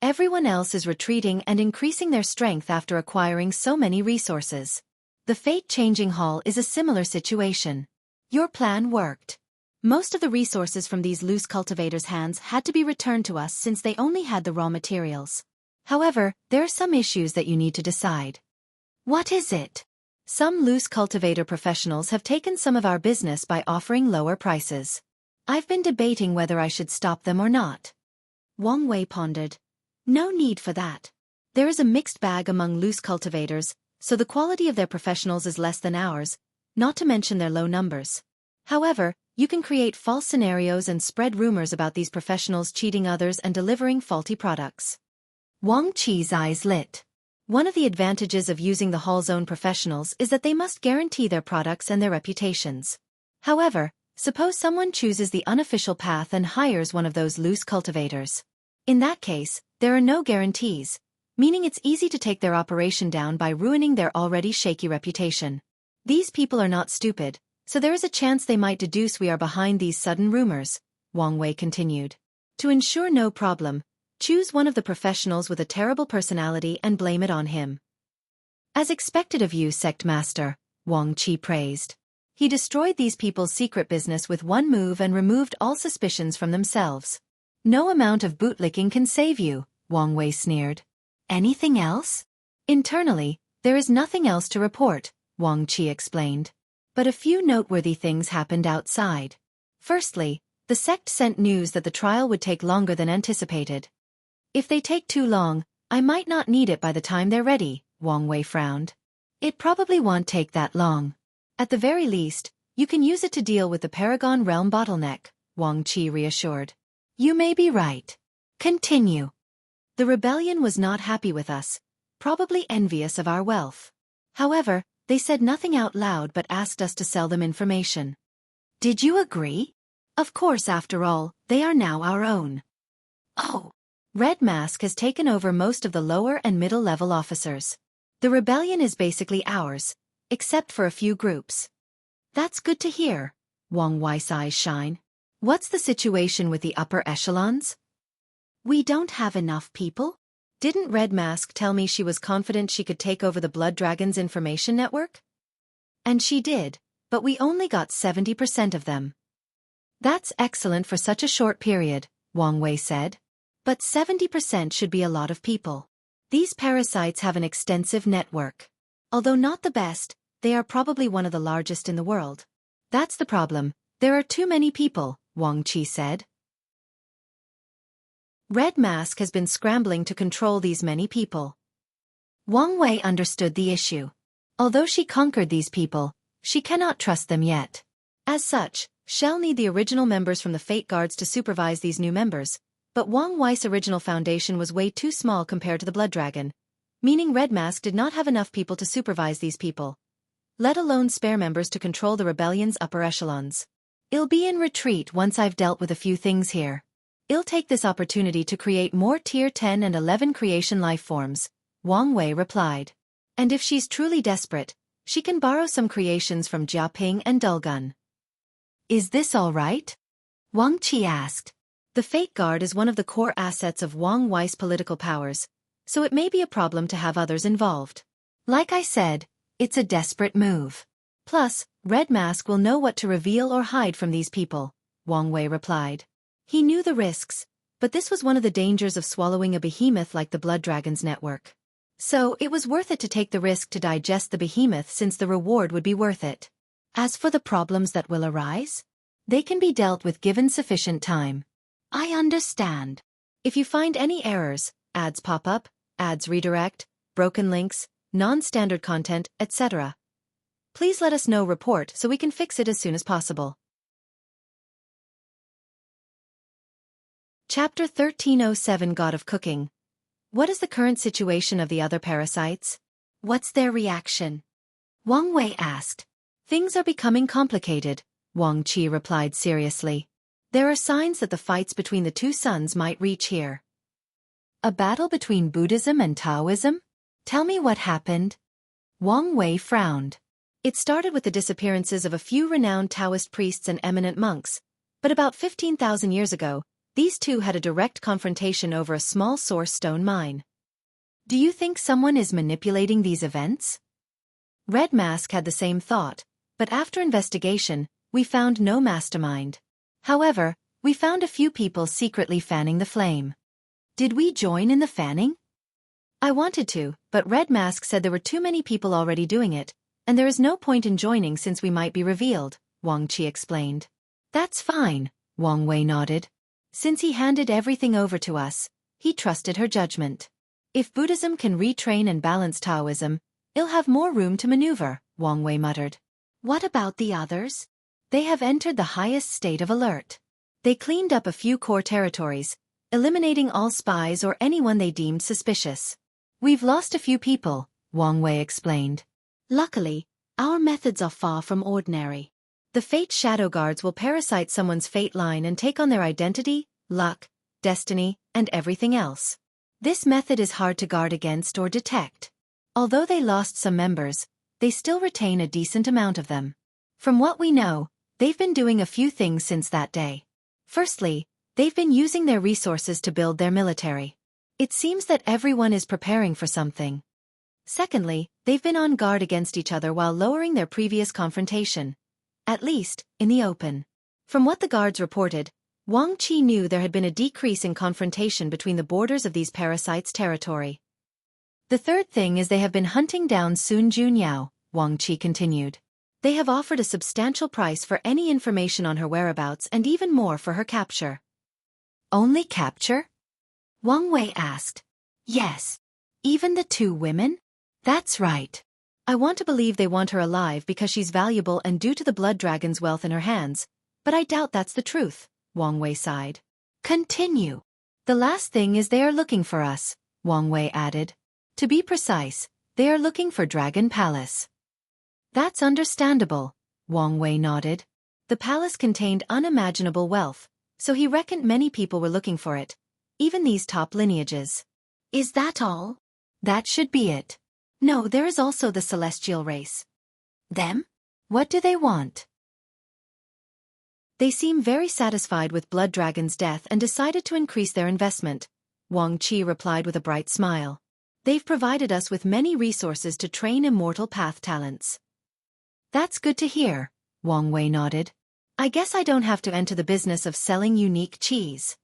Everyone else is retreating and increasing their strength after acquiring so many resources. The Fate-Changing Hall is a similar situation. Your plan worked. Most of the resources from these loose cultivators' hands had to be returned to us since they only had the raw materials. However, there are some issues that you need to decide. What is it? Some loose cultivator professionals have taken some of our business by offering lower prices. I've been debating whether I should stop them or not. Wang Wei pondered. No need for that. There is a mixed bag among loose cultivators, so the quality of their professionals is less than ours, not to mention their low numbers. However, you can create false scenarios and spread rumors about these professionals cheating others and delivering faulty products. Wang Qi's eyes lit. One of the advantages of using the hall's own professionals is that they must guarantee their products and their reputations. However, suppose someone chooses the unofficial path and hires one of those loose cultivators. In that case, there are no guarantees, meaning it's easy to take their operation down by ruining their already shaky reputation. These people are not stupid, so there is a chance they might deduce we are behind these sudden rumors, Wang Wei continued. To ensure no problem, choose one of the professionals with a terrible personality and blame it on him. As expected of you, Sect Master, Wang Qi praised. He destroyed these people's secret business with one move and removed all suspicions from themselves. No amount of bootlicking can save you, Wang Wei sneered. Anything else? Internally, there is nothing else to report, Wang Qi explained. But a few noteworthy things happened outside. Firstly, the sect sent news that the trial would take longer than anticipated. If they take too long, I might not need it by the time they're ready, Wang Wei frowned. It probably won't take that long. At the very least, you can use it to deal with the Paragon Realm bottleneck, Wang Qi reassured. You may be right. Continue. The rebellion was not happy with us, probably envious of our wealth. However, they said nothing out loud but asked us to sell them information. Did you agree? Of course, after all, they are now our own. Oh. Red Mask has taken over most of the lower and middle level officers. The rebellion is basically ours, except for a few groups. That's good to hear, Wang Wei's eyes shine. What's the situation with the upper echelons? We don't have enough people? Didn't Red Mask tell me she was confident she could take over the Blood Dragon's information network? And she did, but we only got 70% of them. That's excellent for such a short period, Wang Wei said. But 70% should be a lot of people. These parasites have an extensive network. Although not the best, they are probably one of the largest in the world. That's the problem, there are too many people, Wang Qi said. Red Mask has been scrambling to control these many people. Wang Wei understood the issue. Although she conquered these people, she cannot trust them yet. As such, she'll need the original members from the Fate Guards to supervise these new members, but Wang Wei's original foundation was way too small compared to the Blood Dragon, meaning Red Mask did not have enough people to supervise these people, let alone spare members to control the rebellion's upper echelons. I'll be in retreat once I've dealt with a few things here. I'll take this opportunity to create more Tier 10 and 11 creation life forms, Wang Wei replied. And if she's truly desperate, she can borrow some creations from Jiaping and Dulgun. Is this all right? Wang Qi asked. The Fate Guard is one of the core assets of Wang Wei's political powers, so it may be a problem to have others involved. Like I said, it's a desperate move. Plus, Red Mask will know what to reveal or hide from these people, Wang Wei replied. He knew the risks, but this was one of the dangers of swallowing a behemoth like the Blood Dragon's network. So it was worth it to take the risk to digest the behemoth since the reward would be worth it. As for the problems that will arise, they can be dealt with given sufficient time. I understand. If you find any errors, ads pop up, ads redirect, broken links, non-standard content, etc., please let us know report so we can fix it as soon as possible. Chapter 1307 God of Cooking. What is the current situation of the other parasites? What's their reaction? Wang Wei asked. Things are becoming complicated, Wang Qi replied seriously. There are signs that the fights between the two suns might reach here. A battle between Buddhism and Taoism? Tell me what happened. Wang Wei frowned. It started with the disappearances of a few renowned Taoist priests and eminent monks, but about 15,000 years ago, these two had a direct confrontation over a small source stone mine. Do you think someone is manipulating these events? Red Mask had the same thought, but after investigation, we found no mastermind. However, we found a few people secretly fanning the flame. Did we join in the fanning? I wanted to, but Red Mask said there were too many people already doing it, and there is no point in joining since we might be revealed, Wang Qi explained. That's fine, Wang Wei nodded. Since he handed everything over to us, he trusted her judgment. If Buddhism can retrain and balance Taoism, it'll have more room to maneuver, Wang Wei muttered. What about the others? They have entered the highest state of alert. They cleaned up a few core territories, eliminating all spies or anyone they deemed suspicious. We've lost a few people, Wang Wei explained. Luckily, our methods are far from ordinary. The Fate Shadow Guards will parasite someone's fate line and take on their identity, luck, destiny, and everything else. This method is hard to guard against or detect. Although they lost some members, they still retain a decent amount of them. From what we know, they've been doing a few things since that day. Firstly, they've been using their resources to build their military. It seems that everyone is preparing for something. Secondly, they've been on guard against each other while lowering their previous confrontation. At least, in the open. From what the guards reported, Wang Qi knew there had been a decrease in confrontation between the borders of these parasites' territory. The third thing is they have been hunting down Sun Junyao, Wang Qi continued. They have offered a substantial price for any information on her whereabouts and even more for her capture. Only capture? Wang Wei asked. Yes. Even the two women? That's right. I want to believe they want her alive because she's valuable and due to the blood dragon's wealth in her hands, but I doubt that's the truth, Wang Wei sighed. Continue. The last thing is they are looking for us, Wang Wei added. To be precise, they are looking for Dragon Palace. That's understandable, Wang Wei nodded. The palace contained unimaginable wealth, so he reckoned many people were looking for it, even these top lineages. Is that all? That should be it. No, there is also the celestial race. Them? What do they want? They seem very satisfied with Blood Dragon's death and decided to increase their investment, Wang Qi replied with a bright smile. They've provided us with many resources to train immortal path talents. That's good to hear, Wang Wei nodded. I guess I don't have to enter the business of selling unique cheese.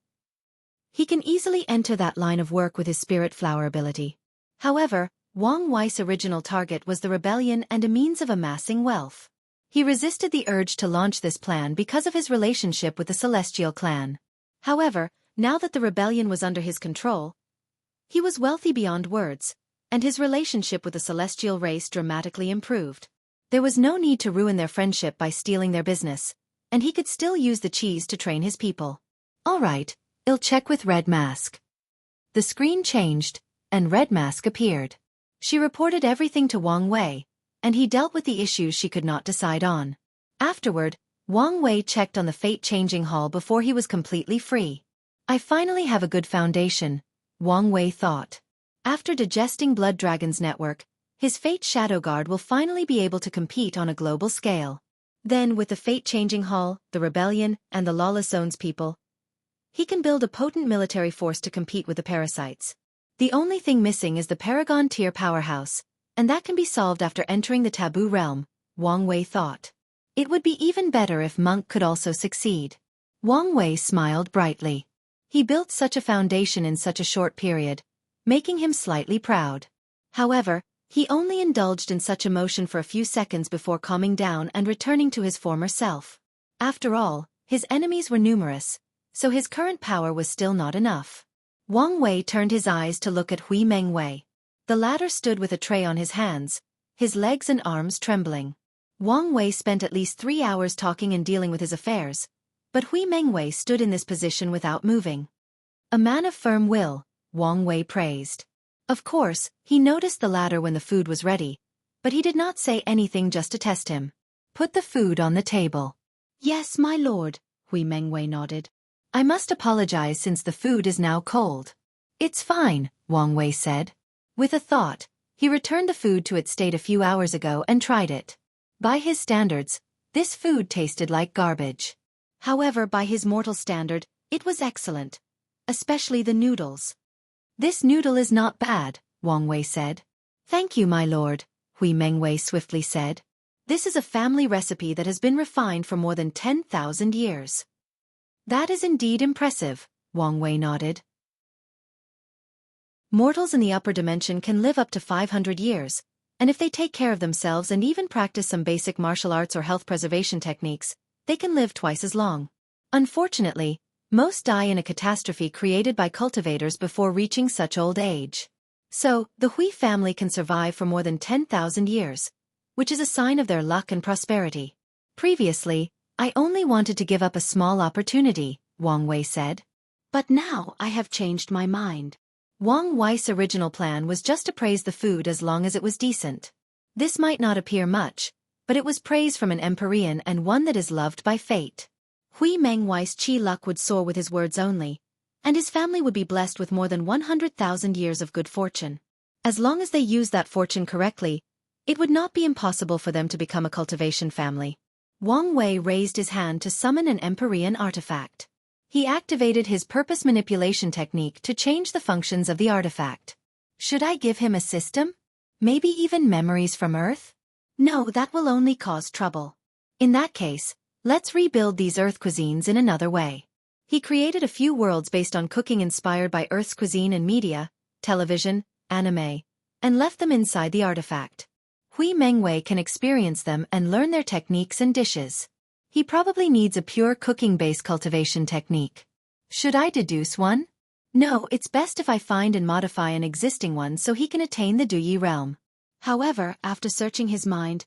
He can easily enter that line of work with his spirit flower ability. However, Wang Wei's original target was the rebellion and a means of amassing wealth. He resisted the urge to launch this plan because of his relationship with the Celestial clan. However, now that the rebellion was under his control, he was wealthy beyond words, and his relationship with the Celestial race dramatically improved. There was no need to ruin their friendship by stealing their business, and he could still use the cheese to train his people. All right, I'll check with Red Mask. The screen changed, and Red Mask appeared. She reported everything to Wang Wei, and he dealt with the issues she could not decide on. Afterward, Wang Wei checked on the fate-changing hall before he was completely free. I finally have a good foundation, Wang Wei thought. After digesting Blood Dragon's network, his Fate Shadow Guard will finally be able to compete on a global scale. Then, with the fate-changing hall, the rebellion, and the Lawless Zone's people, he can build a potent military force to compete with the parasites. The only thing missing is the Paragon tier powerhouse, and that can be solved after entering the Taboo Realm, Wang Wei thought. It would be even better if Monk could also succeed. Wang Wei smiled brightly. He built such a foundation in such a short period, making him slightly proud. However, he only indulged in such emotion for a few seconds before calming down and returning to his former self. After all, his enemies were numerous, so his current power was still not enough. Wang Wei turned his eyes to look at Hui Mengwei. The latter stood with a tray on his hands, his legs and arms trembling. Wang Wei spent at least 3 hours talking and dealing with his affairs, but Hui Mengwei stood in this position without moving. A man of firm will, Wang Wei praised. Of course, he noticed the latter when the food was ready, but he did not say anything just to test him. Put the food on the table. Yes, my lord, Hui Mengwei nodded. I must apologize since the food is now cold. It's fine, Wang Wei said. With a thought, he returned the food to its state a few hours ago and tried it. By his standards, this food tasted like garbage. However, by his mortal standard, it was excellent. Especially the noodles. This noodle is not bad, Wang Wei said. Thank you, my lord, Hui Mengwei swiftly said. This is a family recipe that has been refined for more than 10,000 years. That is indeed impressive, Wang Wei nodded. Mortals in the upper dimension can live up to 500 years, and if they take care of themselves and even practice some basic martial arts or health preservation techniques, they can live twice as long. Unfortunately, most die in a catastrophe created by cultivators before reaching such old age. So, the Hui family can survive for more than 10,000 years, which is a sign of their luck and prosperity. Previously, I only wanted to give up a small opportunity, Wang Wei said. But now I have changed my mind. Wang Wei's original plan was just to praise the food as long as it was decent. This might not appear much, but it was praise from an Empyrean and one that is loved by fate. Hui Mengwei's chi luck would soar with his words only, and his family would be blessed with more than 100,000 years of good fortune. As long as they used that fortune correctly, it would not be impossible for them to become a cultivation family. Wang Wei raised his hand to summon an Empyrean artifact. He activated his purpose manipulation technique to change the functions of the artifact. Should I give him a system? Maybe even memories from Earth? No, that will only cause trouble. In that case, let's rebuild these Earth cuisines in another way. He created a few worlds based on cooking inspired by Earth's cuisine and media, television, anime, and left them inside the artifact. Hui Mengwei can experience them and learn their techniques and dishes. He probably needs a pure cooking-based cultivation technique. Should I deduce one? No, it's best if I find and modify an existing one so he can attain the Duyi realm. However, after searching his mind,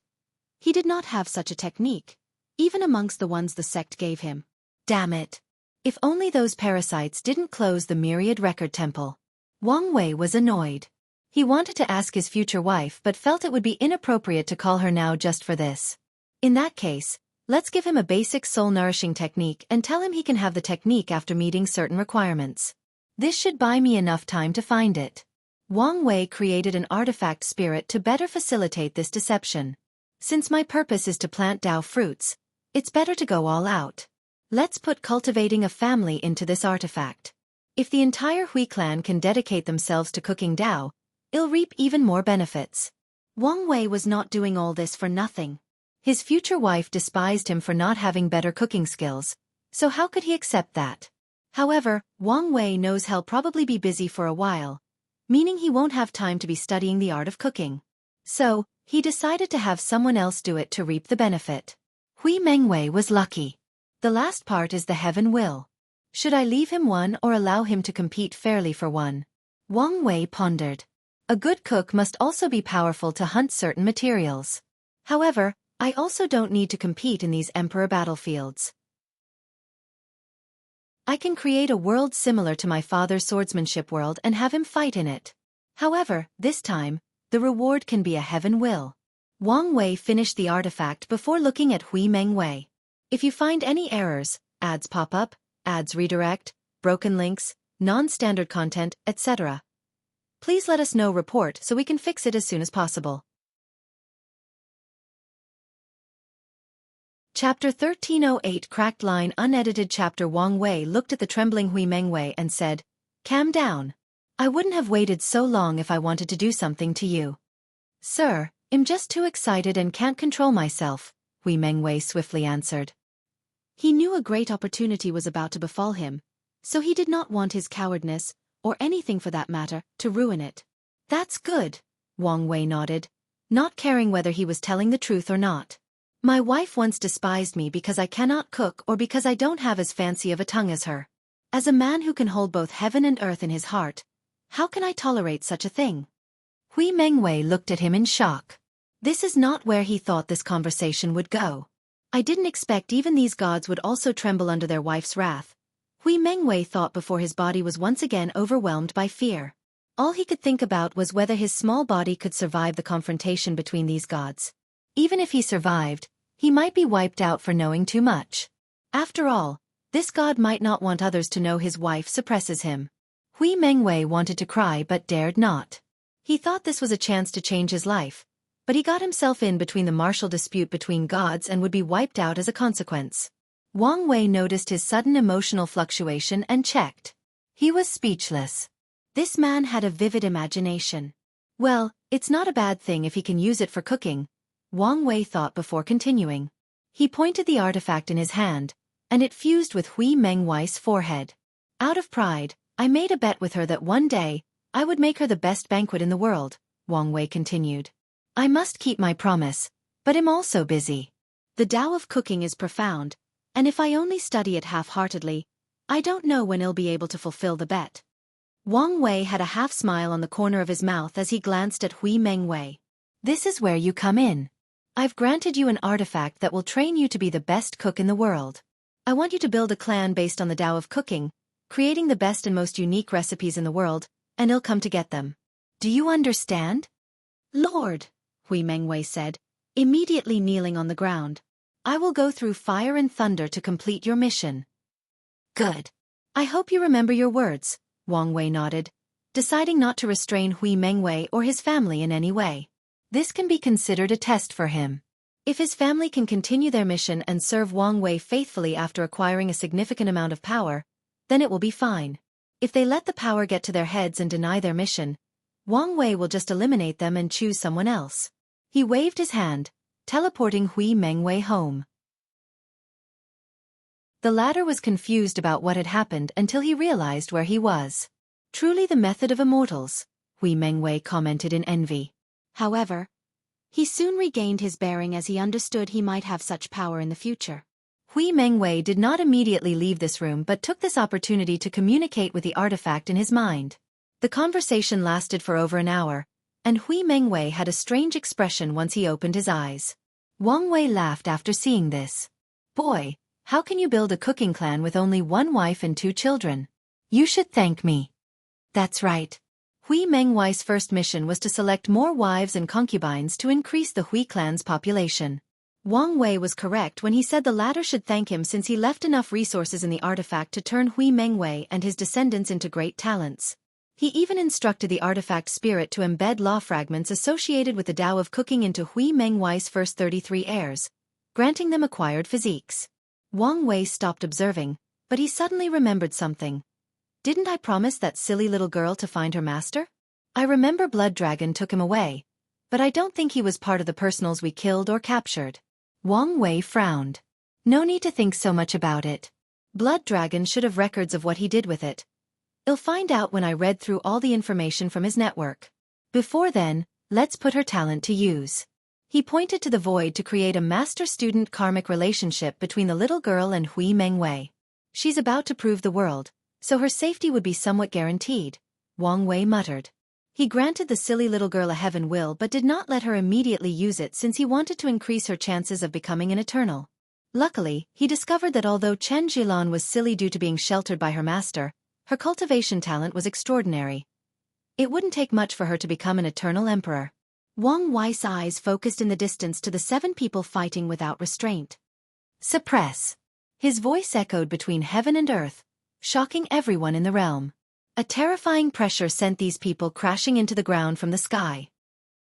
he did not have such a technique, even amongst the ones the sect gave him. Damn it! If only those parasites didn't close the myriad record temple. Wang Wei was annoyed. He wanted to ask his future wife but felt it would be inappropriate to call her now just for this. In that case, let's give him a basic soul-nourishing technique and tell him he can have the technique after meeting certain requirements. This should buy me enough time to find it. Wang Wei created an artifact spirit to better facilitate this deception. Since my purpose is to plant Dao fruits, it's better to go all out. Let's put cultivating a family into this artifact. If the entire Hui clan can dedicate themselves to cooking Dao, it'll reap even more benefits. Wang Wei was not doing all this for nothing. His future wife despised him for not having better cooking skills, so how could he accept that? However, Wang Wei knows he'll probably be busy for a while, meaning he won't have time to be studying the art of cooking. So, he decided to have someone else do it to reap the benefit. Hui Mengwei was lucky. The last part is the heaven will. Should I leave him one or allow him to compete fairly for one? Wang Wei pondered. A good cook must also be powerful to hunt certain materials. However, I also don't need to compete in these emperor battlefields. I can create a world similar to my father's swordsmanship world and have him fight in it. However, this time, the reward can be a heaven will. Wang Wei finished the artifact before looking at Hui Mengwei. If you find any errors, ads pop up, ads redirect, broken links, non-standard content, etc., please let us know report so we can fix it as soon as possible. Chapter 1308 Cracked Line Unedited Chapter Wang Wei looked at the trembling Hui Mengwei and said, "Calm down. I wouldn't have waited so long if I wanted to do something to you." "Sir, I'm just too excited and can't control myself," Hui Mengwei swiftly answered. He knew a great opportunity was about to befall him, so he did not want his cowardness, or anything for that matter, to ruin it. "That's good," Wang Wei nodded, not caring whether he was telling the truth or not. "My wife once despised me because I cannot cook or because I don't have as fancy of a tongue as her. As a man who can hold both heaven and earth in his heart, how can I tolerate such a thing?" Hui Mengwei looked at him in shock. This is not where he thought this conversation would go. I didn't expect even these gods would also tremble under their wife's wrath. Hui Mengwei thought before his body was once again overwhelmed by fear. All he could think about was whether his small body could survive the confrontation between these gods. Even if he survived, he might be wiped out for knowing too much. After all, this god might not want others to know his wife suppresses him. Hui Mengwei wanted to cry but dared not. He thought this was a chance to change his life, but he got himself in between the martial dispute between gods and would be wiped out as a consequence. Wang Wei noticed his sudden emotional fluctuation and checked. He was speechless. This man had a vivid imagination. Well, it's not a bad thing if he can use it for cooking, Wang Wei thought before continuing. He pointed the artifact in his hand, and it fused with Hui Mengwei's forehead. "Out of pride, I made a bet with her that one day, I would make her the best banquet in the world," Wang Wei continued. "I must keep my promise, but am also busy. The Tao of cooking is profound, and if I only study it half-heartedly, I don't know when I'll be able to fulfill the bet." Wang Wei had a half-smile on the corner of his mouth as he glanced at Hui Mengwei. "This is where you come in. I've granted you an artifact that will train you to be the best cook in the world. I want you to build a clan based on the Tao of cooking, creating the best and most unique recipes in the world, and I'll come to get them. Do you understand?" "Lord," Hui Mengwei said, immediately kneeling on the ground, "I will go through fire and thunder to complete your mission." "Good. I hope you remember your words," Wang Wei nodded, deciding not to restrain Hui Mengwei or his family in any way. This can be considered a test for him. If his family can continue their mission and serve Wang Wei faithfully after acquiring a significant amount of power, then it will be fine. If they let the power get to their heads and deny their mission, Wang Wei will just eliminate them and choose someone else. He waved his hand, teleporting Hui Mengwei home. The latter was confused about what had happened until he realized where he was. Truly the method of immortals, Hui Mengwei commented in envy. However, he soon regained his bearing as he understood he might have such power in the future. Hui Mengwei did not immediately leave this room but took this opportunity to communicate with the artifact in his mind. The conversation lasted for over an hour, and Hui Mengwei had a strange expression once he opened his eyes. Wang Wei laughed after seeing this. Boy, how can you build a cooking clan with only one wife and 2 children? You should thank me. That's right. Hui Mengwei's first mission was to select more wives and concubines to increase the Hui clan's population. Wang Wei was correct when he said the latter should thank him since he left enough resources in the artifact to turn Hui Mengwei and his descendants into great talents. He even instructed the artifact spirit to embed law fragments associated with the Tao of cooking into Hui Mengwei's first 33 heirs, granting them acquired physiques. Wang Wei stopped observing, but he suddenly remembered something. Didn't I promise that silly little girl to find her master? I remember Blood Dragon took him away, but I don't think he was part of the personals we killed or captured. Wang Wei frowned. No need to think so much about it. Blood Dragon should have records of what he did with it. I'll find out when I read through all the information from his network. Before then, let's put her talent to use. He pointed to the void to create a master-student karmic relationship between the little girl and Hui Mengwei. She's about to prove the world, so her safety would be somewhat guaranteed, Wang Wei muttered. He granted the silly little girl a heaven will but did not let her immediately use it since he wanted to increase her chances of becoming an eternal. Luckily, he discovered that although Chen Jilan was silly due to being sheltered by her master, her cultivation talent was extraordinary. It wouldn't take much for her to become an eternal emperor. Wang Wei's eyes focused in the distance to the 7 people fighting without restraint. Suppress. His voice echoed between heaven and earth, shocking everyone in the realm. A terrifying pressure sent these people crashing into the ground from the sky.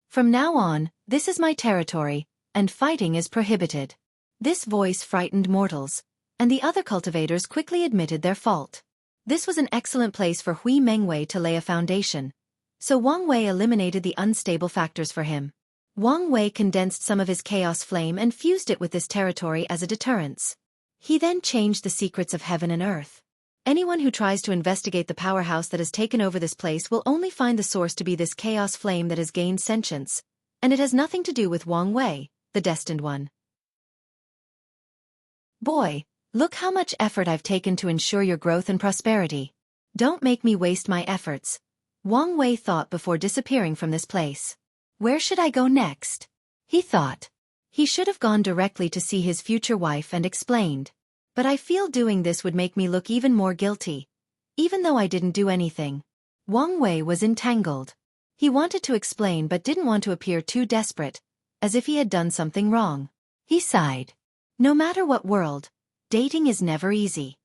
From now on, this is my territory, and fighting is prohibited. This voice frightened mortals, and the other cultivators quickly admitted their fault. This was an excellent place for Hui Mengwei to lay a foundation, so Wang Wei eliminated the unstable factors for him. Wang Wei condensed some of his chaos flame and fused it with this territory as a deterrence. He then changed the secrets of heaven and earth. Anyone who tries to investigate the powerhouse that has taken over this place will only find the source to be this chaos flame that has gained sentience, and it has nothing to do with Wang Wei, the destined one. Boy, look how much effort I've taken to ensure your growth and prosperity. Don't make me waste my efforts, Wang Wei thought before disappearing from this place. Where should I go next? He thought. He should have gone directly to see his future wife and explained. But I feel doing this would make me look even more guilty, even though I didn't do anything. Wang Wei was entangled. He wanted to explain but didn't want to appear too desperate, as if he had done something wrong. He sighed. No matter what world, dating is never easy.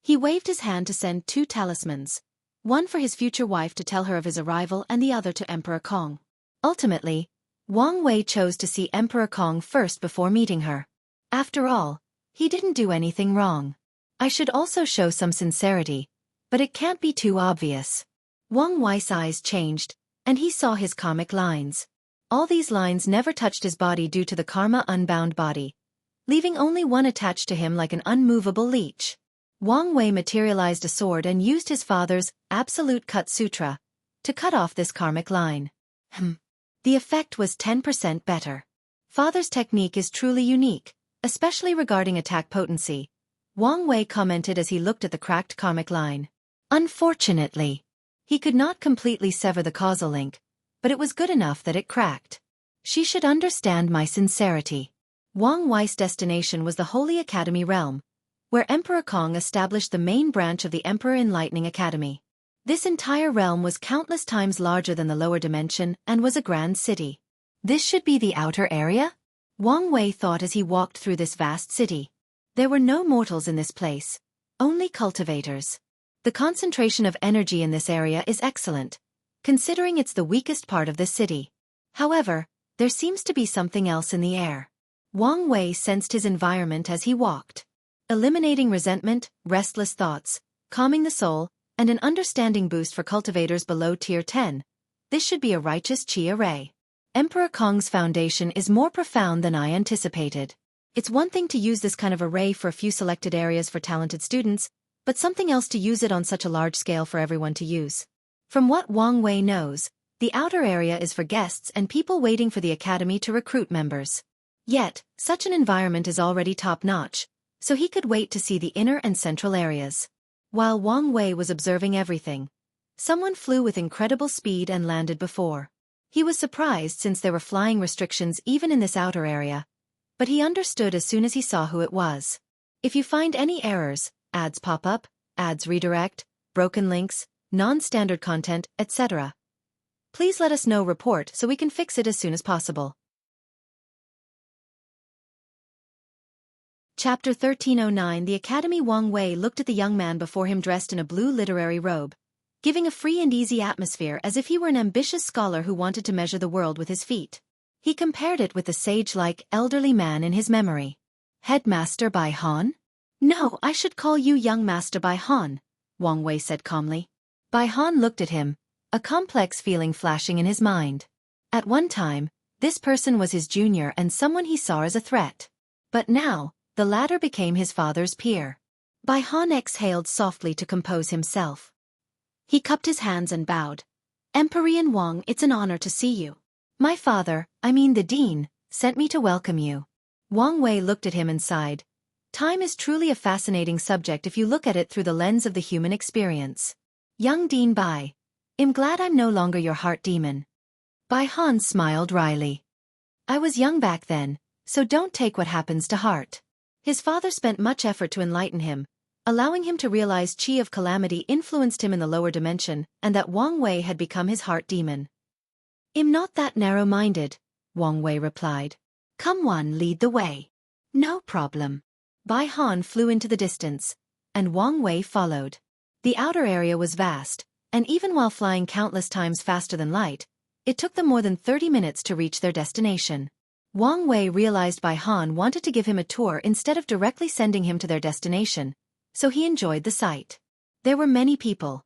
He waved his hand to send 2 talismans, one for his future wife to tell her of his arrival and the other to Emperor Kong. Ultimately, Wang Wei chose to see Emperor Kong first before meeting her. After all, he didn't do anything wrong. I should also show some sincerity, but it can't be too obvious. Wang Wei's eyes changed, and he saw his karmic lines. All these lines never touched his body due to the karma unbound body, leaving only one attached to him like an unmovable leech. Wang Wei materialized a sword and used his father's Absolute Cut Sutra to cut off this karmic line. The effect was 10% better. Father's technique is truly unique, especially regarding attack potency, Wang Wei commented as he looked at the cracked karmic line. Unfortunately, he could not completely sever the causal link, but it was good enough that it cracked. She should understand my sincerity. Wang Wei's destination was the Holy Academy realm, where Emperor Kong established the main branch of the Emperor Enlightening Academy. This entire realm was countless times larger than the lower dimension and was a grand city. This should be the outer area? Wang Wei thought as he walked through this vast city. There were no mortals in this place, only cultivators. The concentration of energy in this area is excellent, considering it's the weakest part of the city. However, there seems to be something else in the air. Wang Wei sensed his environment as he walked. Eliminating resentment, restless thoughts, calming the soul, and an understanding boost for cultivators below Tier 10. This should be a righteous chi array. Emperor Kong's foundation is more profound than I anticipated. It's one thing to use this kind of array for a few selected areas for talented students, but something else to use it on such a large scale for everyone to use. From what Wang Wei knows, the outer area is for guests and people waiting for the academy to recruit members. Yet, such an environment is already top-notch, so he could wait to see the inner and central areas. While Wang Wei was observing everything, someone flew with incredible speed and landed before. He was surprised since there were flying restrictions even in this outer area, but he understood as soon as he saw who it was. If you find any errors, ads pop up, ads redirect, broken links, non-standard content, etc., please let us know. Report so we can fix it as soon as possible. Chapter 1309. The Academy. Wang Wei looked at the young man before him dressed in a blue literary robe, giving a free and easy atmosphere as if he were an ambitious scholar who wanted to measure the world with his feet. He compared it with the sage-like, elderly man in his memory. Headmaster Bai Han? No, I should call you young Master Bai Han, Wang Wei said calmly. Bai Han looked at him, a complex feeling flashing in his mind. At one time, this person was his junior and someone he saw as a threat. But now, the latter became his father's peer. Bai Han exhaled softly to compose himself. He cupped his hands and bowed. Emperor Wang, it's an honor to see you. My father, the dean, sent me to welcome you. Wang Wei looked at him and sighed. Time is truly a fascinating subject if you look at it through the lens of the human experience. Young Dean Bai, I'm glad I'm no longer your heart demon. Bai Han smiled wryly. I was young back then, so don't take what happens to heart. His father spent much effort to enlighten him, allowing him to realize Qi of Calamity influenced him in the lower dimension and that Wang Wei had become his heart demon. I'm not that narrow-minded, Wang Wei replied. Come on, lead the way. No problem. Bai Han flew into the distance, and Wang Wei followed. The outer area was vast, and even while flying countless times faster than light, it took them more than 30 minutes to reach their destination. Wang Wei realized Bai Han wanted to give him a tour instead of directly sending him to their destination, so he enjoyed the sight. There were many people.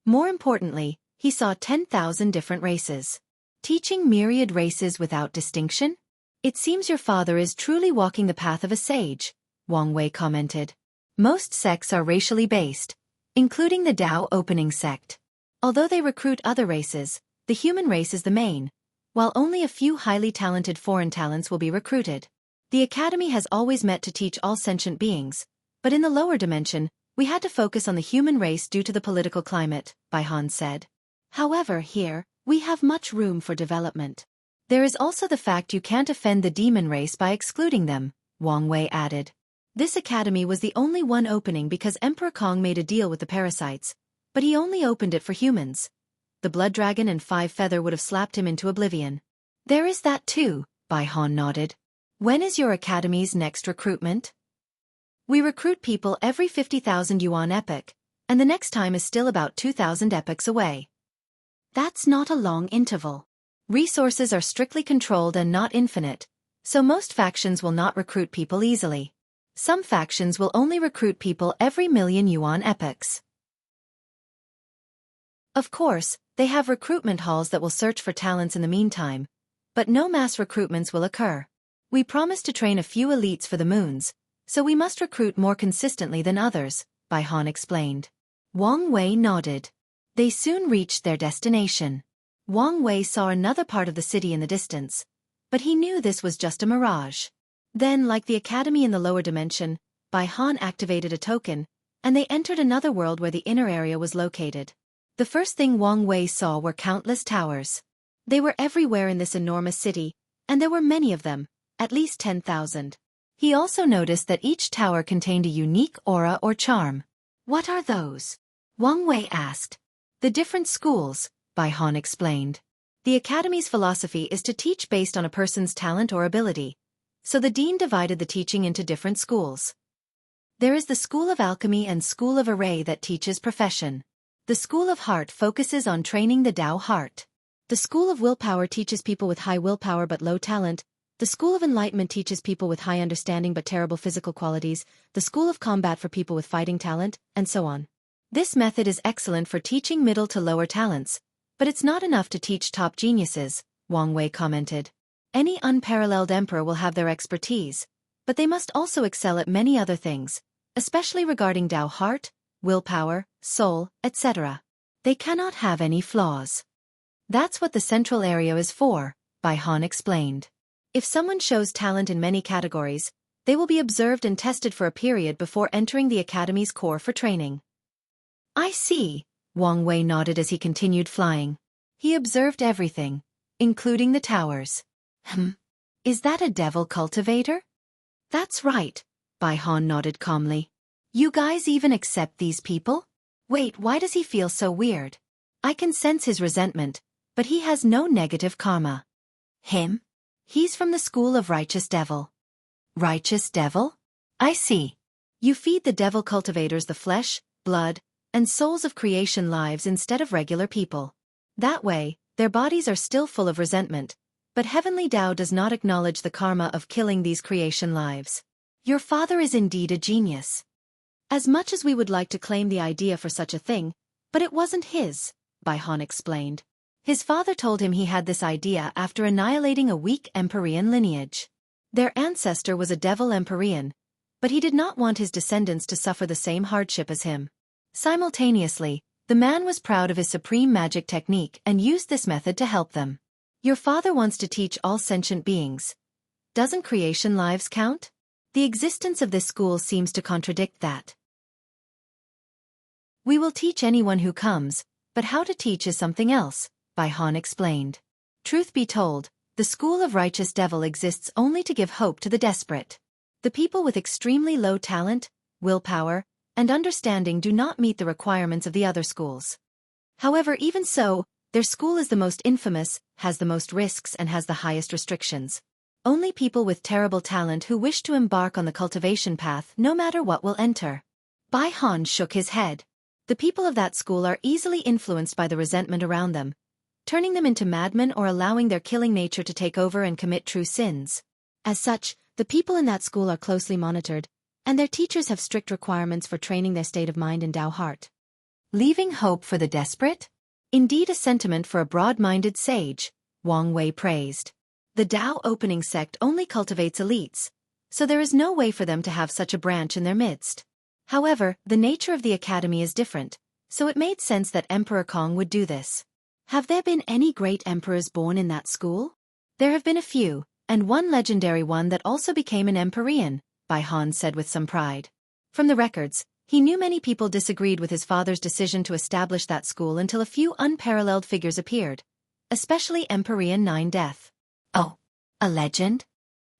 More importantly, he saw 10,000 different races. Teaching myriad races without distinction? It seems your father is truly walking the path of a sage, Wang Wei commented. Most sects are racially based, including the Dao opening sect. Although they recruit other races, the human race is the main, while only a few highly talented foreign talents will be recruited. The Academy has always met to teach all sentient beings, but in the lower dimension, we had to focus on the human race due to the political climate, Bai Han said. However, here, we have much room for development. There is also the fact you can't offend the demon race by excluding them, Wang Wei added. This academy was the only one opening because Emperor Kong made a deal with the parasites, but he only opened it for humans. The Blood Dragon and Five Feather would have slapped him into oblivion. There is that too, Bai Han nodded. When is your academy's next recruitment? We recruit people every 50,000 yuan epoch, and the next time is still about 2,000 epochs away. That's not a long interval. Resources are strictly controlled and not infinite, so most factions will not recruit people easily. Some factions will only recruit people every million yuan epochs. Of course, they have recruitment halls that will search for talents in the meantime, but no mass recruitments will occur. We promise to train a few elites for the moons, so we must recruit more consistently than others, Bai Han explained. Wang Wei nodded. They soon reached their destination. Wang Wei saw another part of the city in the distance, but he knew this was just a mirage. Then, like the academy in the lower dimension, Bai Han activated a token, and they entered another world where the inner area was located. The first thing Wang Wei saw were countless towers. They were everywhere in this enormous city, and there were many of them, at least 10,000. He also noticed that each tower contained a unique aura or charm. What are those? Wang Wei asked. The different schools, Bai Han explained. The academy's philosophy is to teach based on a person's talent or ability, so the dean divided the teaching into different schools. There is the School of Alchemy and School of Array that teaches profession. The School of Heart focuses on training the Dao heart. The School of Willpower teaches people with high willpower but low talent. The School of Enlightenment teaches people with high understanding but terrible physical qualities. The School of Combat for people with fighting talent, and so on. This method is excellent for teaching middle to lower talents, But it's not enough to teach top geniuses, Wang Wei commented. Any unparalleled emperor will have their expertise, but they must also excel at many other things, especially regarding Dao heart, willpower, soul, etc. They cannot have any flaws. That's what the central area is for, Bai Han explained. If someone shows talent in many categories, they will be observed and tested for a period before entering the academy's core for training. I see, Wang Wei nodded as he continued flying. He observed everything, including the towers. Is that a devil cultivator? That's right, Bai Han nodded calmly. You guys even accept these people? Wait, why does he feel so weird? I can sense his resentment, but he has no negative karma. Him? He's from the school of Righteous Devil. Righteous Devil? I see. You feed the devil cultivators the flesh, blood, and souls of creation lives instead of regular people. That way, their bodies are still full of resentment, but heavenly Tao does not acknowledge the karma of killing these creation lives. Your father is indeed a genius. As much as we would like to claim the idea for such a thing, but it wasn't his, Bai Han explained. His father told him he had this idea after annihilating a weak Empyrean lineage. Their ancestor was a devil Empyrean, but he did not want his descendants to suffer the same hardship as him. Simultaneously, the man was proud of his supreme magic technique and used this method to help them. Your father wants to teach all sentient beings. Doesn't creation lives count? The existence of this school seems to contradict that. We will teach anyone who comes, but how to teach is something else, Bai Han explained. Truth be told, the school of Righteous Devil exists only to give hope to the desperate. The people with extremely low talent, willpower, and understanding do not meet the requirements of the other schools. However, even so, their school is the most infamous, has the most risks and has the highest restrictions. Only people with terrible talent who wish to embark on the cultivation path no matter what will enter. Bai Han shook his head. The people of that school are easily influenced by the resentment around them, turning them into madmen or allowing their killing nature to take over and commit true sins. As such, the people in that school are closely monitored, and their teachers have strict requirements for training their state of mind and Tao heart. Leaving hope for the desperate? Indeed a sentiment for a broad-minded sage, Wang Wei praised. The Tao opening sect only cultivates elites, so there is no way for them to have such a branch in their midst. However, the nature of the academy is different, so it made sense that Emperor Kong would do this. Have there been any great emperors born in that school? There have been a few, and one legendary one that also became an Empyrean, Bai Han said with some pride. From the records, he knew many people disagreed with his father's decision to establish that school until a few unparalleled figures appeared, especially Empyrean 9 Death. Oh, a legend?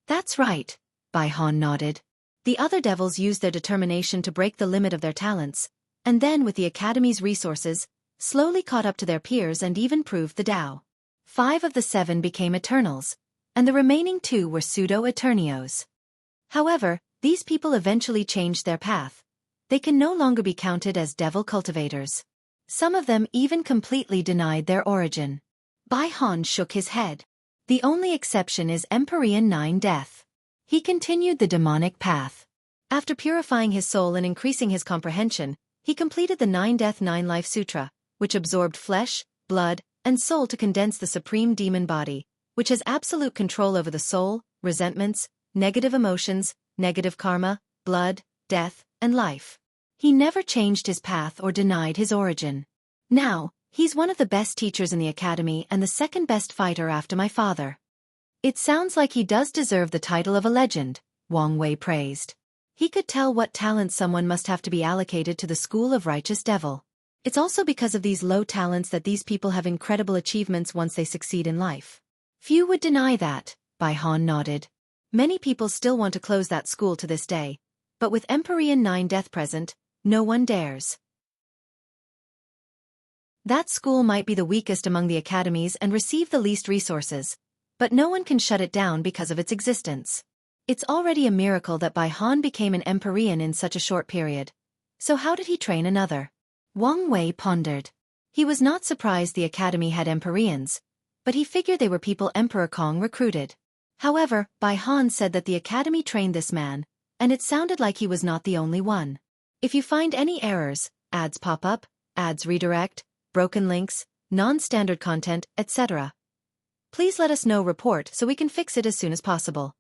That's right, Bai Han nodded. The other devils used their determination to break the limit of their talents, and then with the Academy's resources, slowly caught up to their peers and even proved the Tao. 5 of the 7 became Eternals, and the remaining 2 were pseudo-Eternios. However, these people eventually changed their path. They can no longer be counted as devil cultivators. Some of them even completely denied their origin. Bai Han shook his head. The only exception is Empyrean 9 Death. He continued the demonic path. After purifying his soul and increasing his comprehension, he completed the 9 Death 9 Life Sutra, which absorbed flesh, blood, and soul to condense the supreme demon body, which has absolute control over the soul, resentments, negative emotions, negative karma, blood, death, and life. He never changed his path or denied his origin. Now, he's one of the best teachers in the academy and the second best fighter after my father. It sounds like he does deserve the title of a legend, Wang Wei praised. He could tell what talent someone must have to be allocated to the school of Righteous Devil. It's also because of these low talents that these people have incredible achievements once they succeed in life. Few would deny that, Bai Han nodded. Many people still want to close that school to this day, but with Empyrean 9 Death present, no one dares. That school might be the weakest among the academies and receive the least resources, but no one can shut it down because of its existence. It's already a miracle that Bai Han became an Empyrean in such a short period. So how did he train another? Wang Wei pondered. He was not surprised the academy had Empyreans, but he figured they were people Emperor Kong recruited. However, Bai Han said that the academy trained this man, and it sounded like he was not the only one. If you find any errors, ads pop up, ads redirect, broken links, non-standard content, etc. Please let us know report so we can fix it as soon as possible.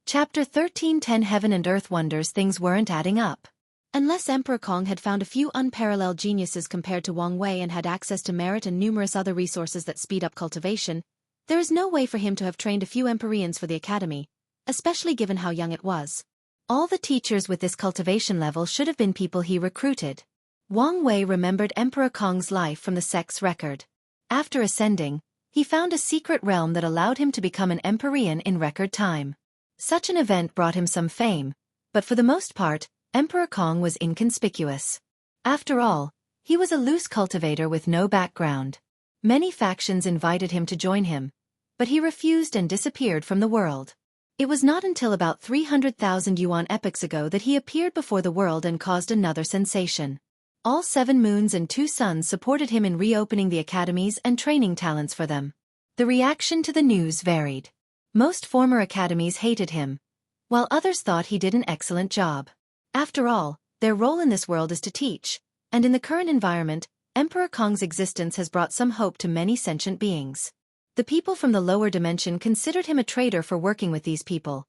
Chapter 13:10 Heaven and Earth Wonders. Things weren't adding up. Unless Emperor Kong had found a few unparalleled geniuses compared to Wang Wei and had access to merit and numerous other resources that speed up cultivation, there is no way for him to have trained a few Empyreans for the academy, especially given how young it was. All the teachers with this cultivation level should have been people he recruited. Wang Wei remembered Emperor Kong's life from the sect's record. After ascending, he found a secret realm that allowed him to become an Empyrean in record time. Such an event brought him some fame, but for the most part, Emperor Kong was inconspicuous. After all, he was a loose cultivator with no background. Many factions invited him to join him, but he refused and disappeared from the world. It was not until about 300,000 yuan epochs ago that he appeared before the world and caused another sensation. All 7 moons and 2 suns supported him in reopening the academies and training talents for them. The reaction to the news varied. Most former academies hated him, while others thought he did an excellent job. After all, their role in this world is to teach, and in the current environment, Emperor Kong's existence has brought some hope to many sentient beings. The people from the lower dimension considered him a traitor for working with these people,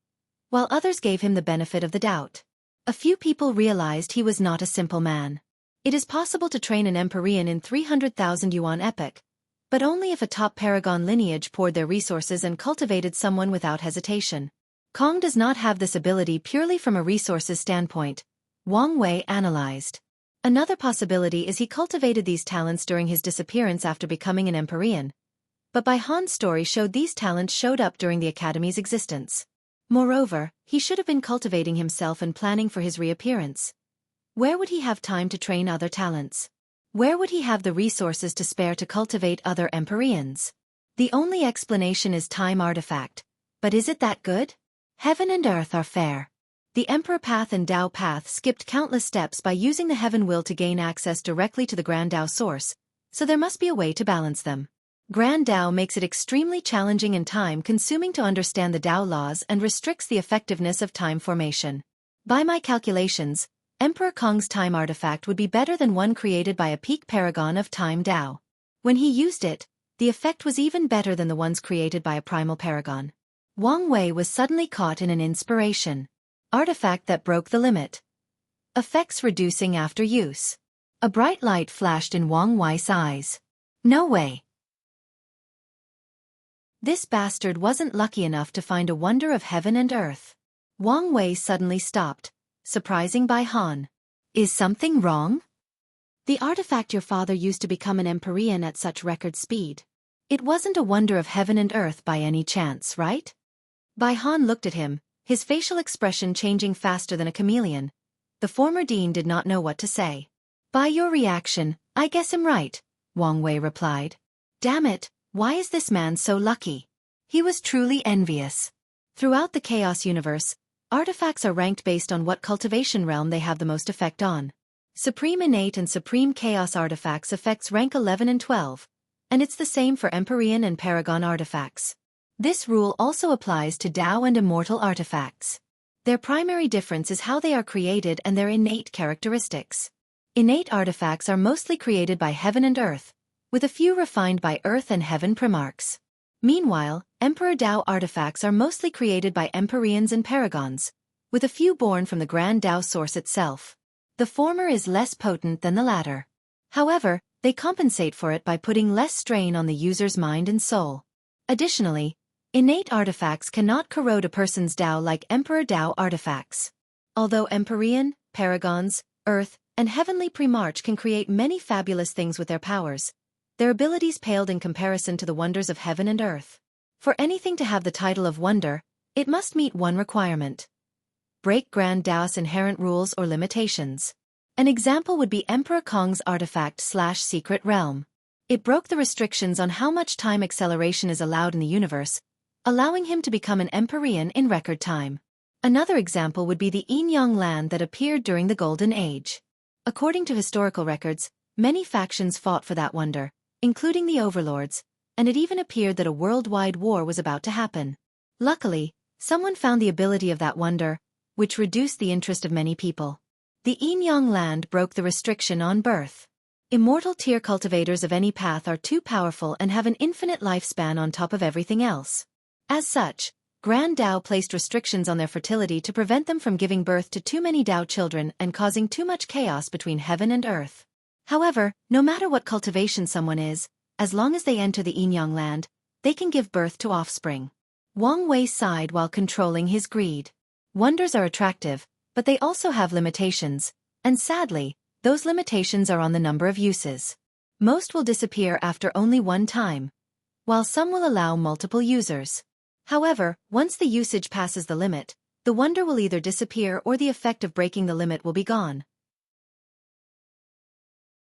while others gave him the benefit of the doubt. A few people realized he was not a simple man. It is possible to train an Empyrean in 300,000 yuan epoch, but only if a top paragon lineage poured their resources and cultivated someone without hesitation. Kong does not have this ability purely from a resources standpoint, Wang Wei analyzed. Another possibility is he cultivated these talents during his disappearance after becoming an Empyrean, but Bai Han's story showed these talents showed up during the academy's existence. Moreover, he should have been cultivating himself and planning for his reappearance. Where would he have time to train other talents? Where would he have the resources to spare to cultivate other Empyreans? The only explanation is time artifact, but is it that good? Heaven and earth are fair. The Emperor Path and Tao Path skipped countless steps by using the Heaven Will to gain access directly to the Grand Tao source, so there must be a way to balance them. Grand Tao makes it extremely challenging and time-consuming to understand the Tao laws and restricts the effectiveness of time formation. By my calculations, Emperor Kong's time artifact would be better than one created by a peak paragon of time Tao. When he used it, the effect was even better than the ones created by a primal paragon. Wang Wei was suddenly caught in an inspiration. Artifact that broke the limit. Effects reducing after use. A bright light flashed in Wang Wei's eyes. No way. This bastard wasn't lucky enough to find a wonder of heaven and earth. Wang Wei suddenly stopped, surprising Bai Han. Is something wrong? The artifact your father used to become an Empyrean at such record speed. It wasn't a wonder of heaven and earth by any chance, right? Bai Han looked at him, his facial expression changing faster than a chameleon. The former dean did not know what to say. By your reaction, I guess I'm right, Wang Wei replied. Damn it, why is this man so lucky? He was truly envious. Throughout the Chaos universe, artifacts are ranked based on what cultivation realm they have the most effect on. Supreme Innate and Supreme Chaos artifacts affects rank 11 and 12, and it's the same for Empyrean and Paragon artifacts. This rule also applies to Tao and Immortal artifacts. Their primary difference is how they are created and their innate characteristics. Innate artifacts are mostly created by heaven and earth, with a few refined by earth and heaven primarchs. Meanwhile, Emperor Tao artifacts are mostly created by Empyreans and Paragons, with a few born from the Grand Tao source itself. The former is less potent than the latter. However, they compensate for it by putting less strain on the user's mind and soul. Additionally, innate artifacts cannot corrode a person's Tao like Emperor Tao artifacts. Although Empyrean, Paragons, Earth, and Heavenly Primarch can create many fabulous things with their powers, their abilities paled in comparison to the wonders of heaven and earth. For anything to have the title of wonder, it must meet one requirement. Break Grand Tao's inherent rules or limitations. An example would be Emperor Kong's artifact/secret realm. It broke the restrictions on how much time acceleration is allowed in the universe, allowing him to become an Empyrean in record time. Another example would be the Yin-Yang land that appeared during the Golden Age. According to historical records, many factions fought for that wonder, including the overlords, and it even appeared that a worldwide war was about to happen. Luckily, someone found the ability of that wonder, which reduced the interest of many people. The Yin-Yang land broke the restriction on birth. Immortal tier cultivators of any path are too powerful and have an infinite lifespan on top of everything else. As such, Grand Dao placed restrictions on their fertility to prevent them from giving birth to too many Dao children and causing too much chaos between heaven and earth. However, no matter what cultivation someone is, as long as they enter the Yin-Yang land, they can give birth to offspring. Wang Wei sighed while controlling his greed. Wonders are attractive, but they also have limitations, and sadly, those limitations are on the number of uses. Most will disappear after only one time, while some will allow multiple users. However, once the usage passes the limit, the wonder will either disappear or the effect of breaking the limit will be gone.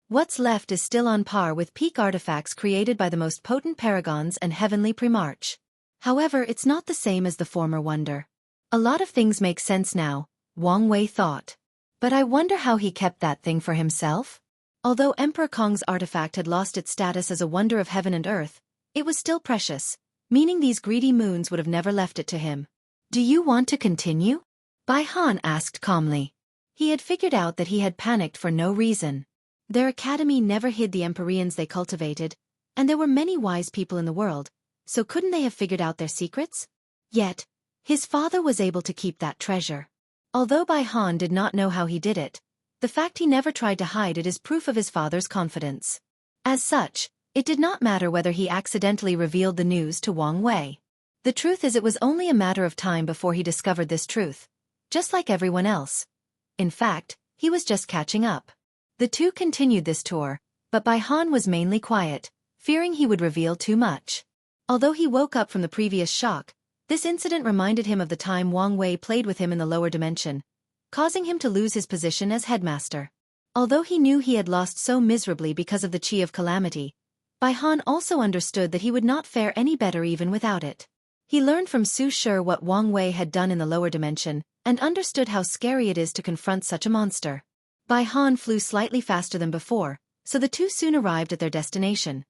What's left is still on par with peak artifacts created by the most potent paragons and heavenly primarch. However, it's not the same as the former wonder. A lot of things make sense now, Wang Wei thought. But I wonder how he kept that thing for himself? Although Emperor Kong's artifact had lost its status as a wonder of heaven and earth, it was still precious, meaning these greedy moons would have never left it to him. Do you want to continue? Bai Han asked calmly. He had figured out that he had panicked for no reason. Their academy never hid the Empyreans they cultivated, and there were many wise people in the world, so couldn't they have figured out their secrets? Yet, his father was able to keep that treasure. Although Bai Han did not know how he did it, the fact he never tried to hide it is proof of his father's confidence. As such, it did not matter whether he accidentally revealed the news to Wang Wei. The truth is it was only a matter of time before he discovered this truth, just like everyone else. In fact, he was just catching up. The two continued this tour, but Bai Han was mainly quiet, fearing he would reveal too much. Although he woke up from the previous shock, this incident reminded him of the time Wang Wei played with him in the lower dimension, causing him to lose his position as headmaster. Although he knew he had lost so miserably because of the Chi of Calamity, Bai Han also understood that he would not fare any better even without it. He learned from Su Shi what Wang Wei had done in the lower dimension, and understood how scary it is to confront such a monster. Bai Han flew slightly faster than before, so the two soon arrived at their destination.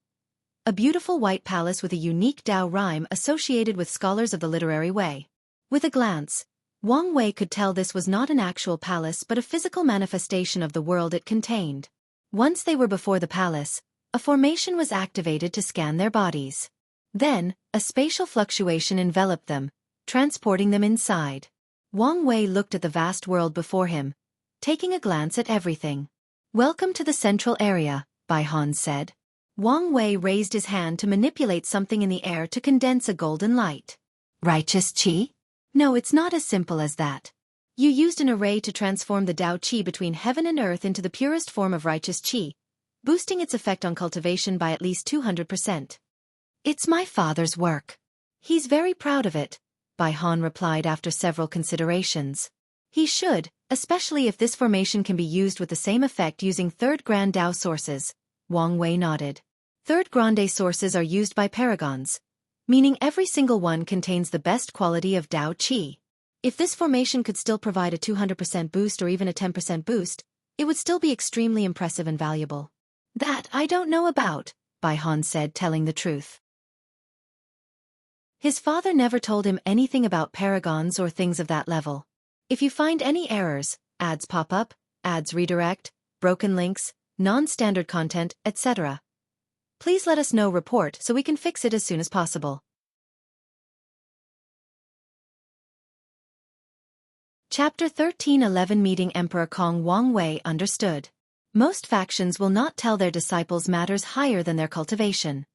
A beautiful white palace with a unique Dao rhyme associated with scholars of the literary way. With a glance, Wang Wei could tell this was not an actual palace but a physical manifestation of the world it contained. Once they were before the palace, a formation was activated to scan their bodies. Then, a spatial fluctuation enveloped them, transporting them inside. Wang Wei looked at the vast world before him, taking a glance at everything. Welcome to the central area, Bai Han said. Wang Wei raised his hand to manipulate something in the air to condense a golden light. Righteous Qi? No, it's not as simple as that. You used an array to transform the Dao Qi between heaven and earth into the purest form of righteous Qi, boosting its effect on cultivation by at least 200%. It's my father's work. He's very proud of it, Bai Han replied after several considerations. He should, especially if this formation can be used with the same effect using third Grand Dao sources. Wang Wei nodded. Third Grande sources are used by paragons, meaning every single one contains the best quality of Dao Qi. If this formation could still provide a 200% boost or even a 10% boost, it would still be extremely impressive and valuable. That I don't know about, Bai Han said, telling the truth. His father never told him anything about paragons or things of that level. If you find any errors, ads pop up, ads redirect, broken links, non-standard content, etc., please let us know. Report so we can fix it as soon as possible. Chapter 13:11 Meeting Emperor Kong. Wang Wei understood. Most factions will not tell their disciples matters higher than their cultivation.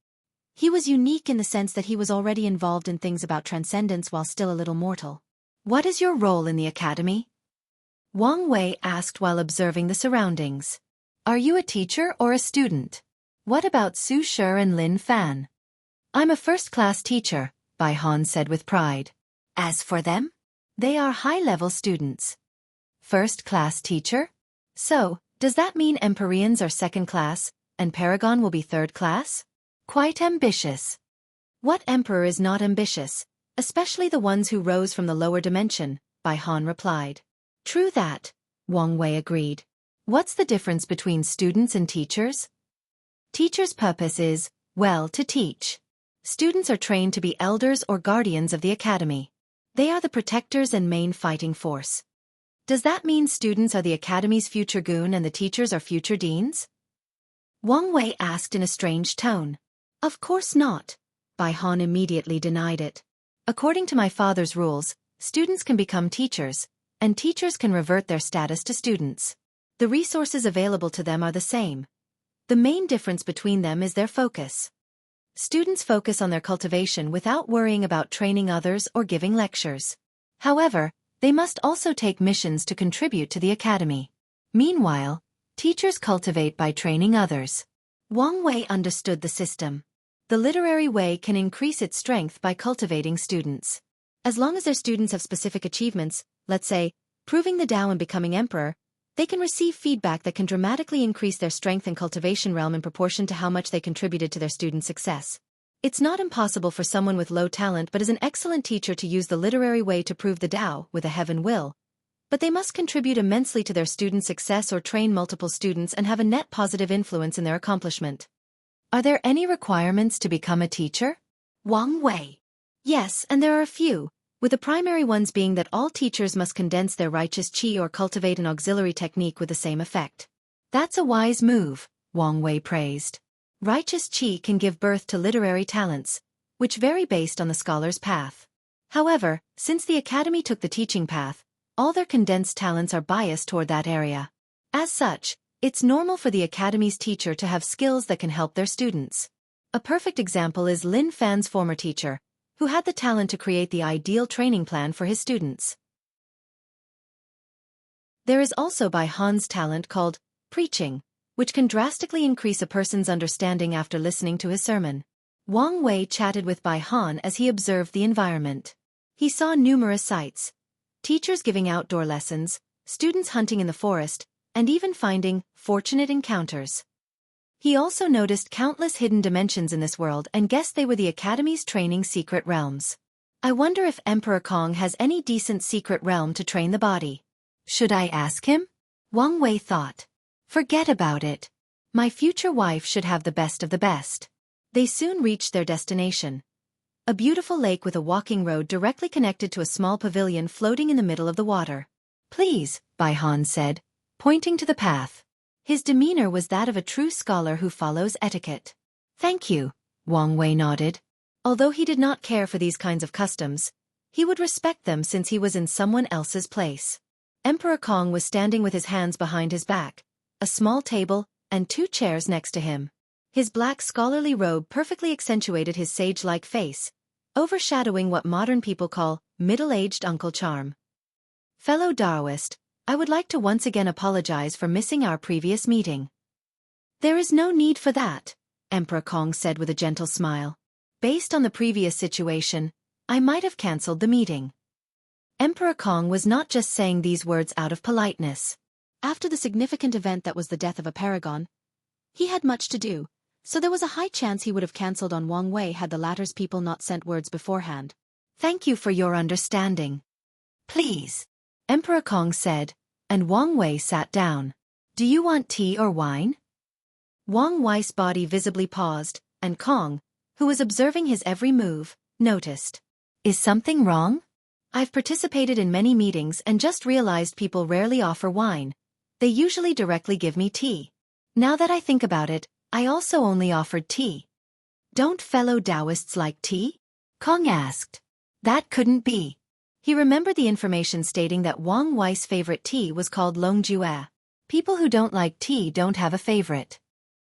He was unique in the sense that he was already involved in things about transcendence while still a little mortal. What is your role in the academy? Wang Wei asked while observing the surroundings. Are you a teacher or a student? What about Su Shi and Lin Fan? I'm a first-class teacher, Bai Han said with pride. As for them? They are high-level students. First-class teacher? So, does that mean Empyreans are second-class, and Paragon will be third-class? Quite ambitious. What emperor is not ambitious, especially the ones who rose from the lower dimension, Bai Han replied. True that, Wang Wei agreed. What's the difference between students and teachers? Teachers' purpose is, well, to teach. Students are trained to be elders or guardians of the academy. They are the protectors and main fighting force. Does that mean students are the academy's future goon and the teachers are future deans? Wang Wei asked in a strange tone. Of course not. Bai Han immediately denied it. According to my father's rules, students can become teachers, and teachers can revert their status to students. The resources available to them are the same. The main difference between them is their focus. Students focus on their cultivation without worrying about training others or giving lectures. However, they must also take missions to contribute to the academy. Meanwhile, teachers cultivate by training others. Wang Wei understood the system. The literary way can increase its strength by cultivating students. As long as their students have specific achievements, let's say, proving the Tao and becoming emperor, they can receive feedback that can dramatically increase their strength and cultivation realm in proportion to how much they contributed to their student success. It's not impossible for someone with low talent but is an excellent teacher to use the literary way to prove the Tao with a heaven will, but they must contribute immensely to their student success or train multiple students and have a net positive influence in their accomplishment. Are there any requirements to become a teacher? Wang Wei. Yes, and there are a few, with the primary ones being that all teachers must condense their righteous qi or cultivate an auxiliary technique with the same effect. That's a wise move, Wang Wei praised. Righteous qi can give birth to literary talents, which vary based on the scholar's path. However, since the academy took the teaching path, all their condensed talents are biased toward that area. As such, it's normal for the academy's teacher to have skills that can help their students. A perfect example is Lin Fan's former teacher, who had the talent to create the ideal training plan for his students. There is also Bai Han's talent called preaching, which can drastically increase a person's understanding after listening to his sermon. Wang Wei chatted with Bai Han as he observed the environment. He saw numerous sights: teachers giving outdoor lessons, students hunting in the forest, and even finding fortunate encounters. He also noticed countless hidden dimensions in this world and guessed they were the Academy's training secret realms. I wonder if Emperor Kong has any decent secret realm to train the body. Should I ask him? Wang Wei thought. Forget about it. My future wife should have the best of the best. They soon reached their destination. A beautiful lake with a walking road directly connected to a small pavilion floating in the middle of the water. Please, Bai Han said, pointing to the path. His demeanor was that of a true scholar who follows etiquette. Thank you, Wang Wei nodded. Although he did not care for these kinds of customs, he would respect them since he was in someone else's place. Emperor Kong was standing with his hands behind his back, a small table, and 2 chairs next to him. His black scholarly robe perfectly accentuated his sage-like face, overshadowing what modern people call middle-aged uncle charm. Fellow Taoist, I would like to once again apologize for missing our previous meeting. There is no need for that, Emperor Kong said with a gentle smile. Based on the previous situation, I might have cancelled the meeting. Emperor Kong was not just saying these words out of politeness. After the significant event that was the death of a paragon, he had much to do, so there was a high chance he would have cancelled on Wang Wei had the latter's people not sent words beforehand. Thank you for your understanding. Please, Emperor Kong said, and Wang Wei sat down. Do you want tea or wine? Wang Wei's body visibly paused, and Kong, who was observing his every move, noticed. Is something wrong? I've participated in many meetings and just realized people rarely offer wine. They usually directly give me tea. Now that I think about it, I also only offered tea. Don't fellow Taoists like tea? Kong asked. That couldn't be. He remembered the information stating that Wang Wei's favorite tea was called Longjue. People who don't like tea don't have a favorite.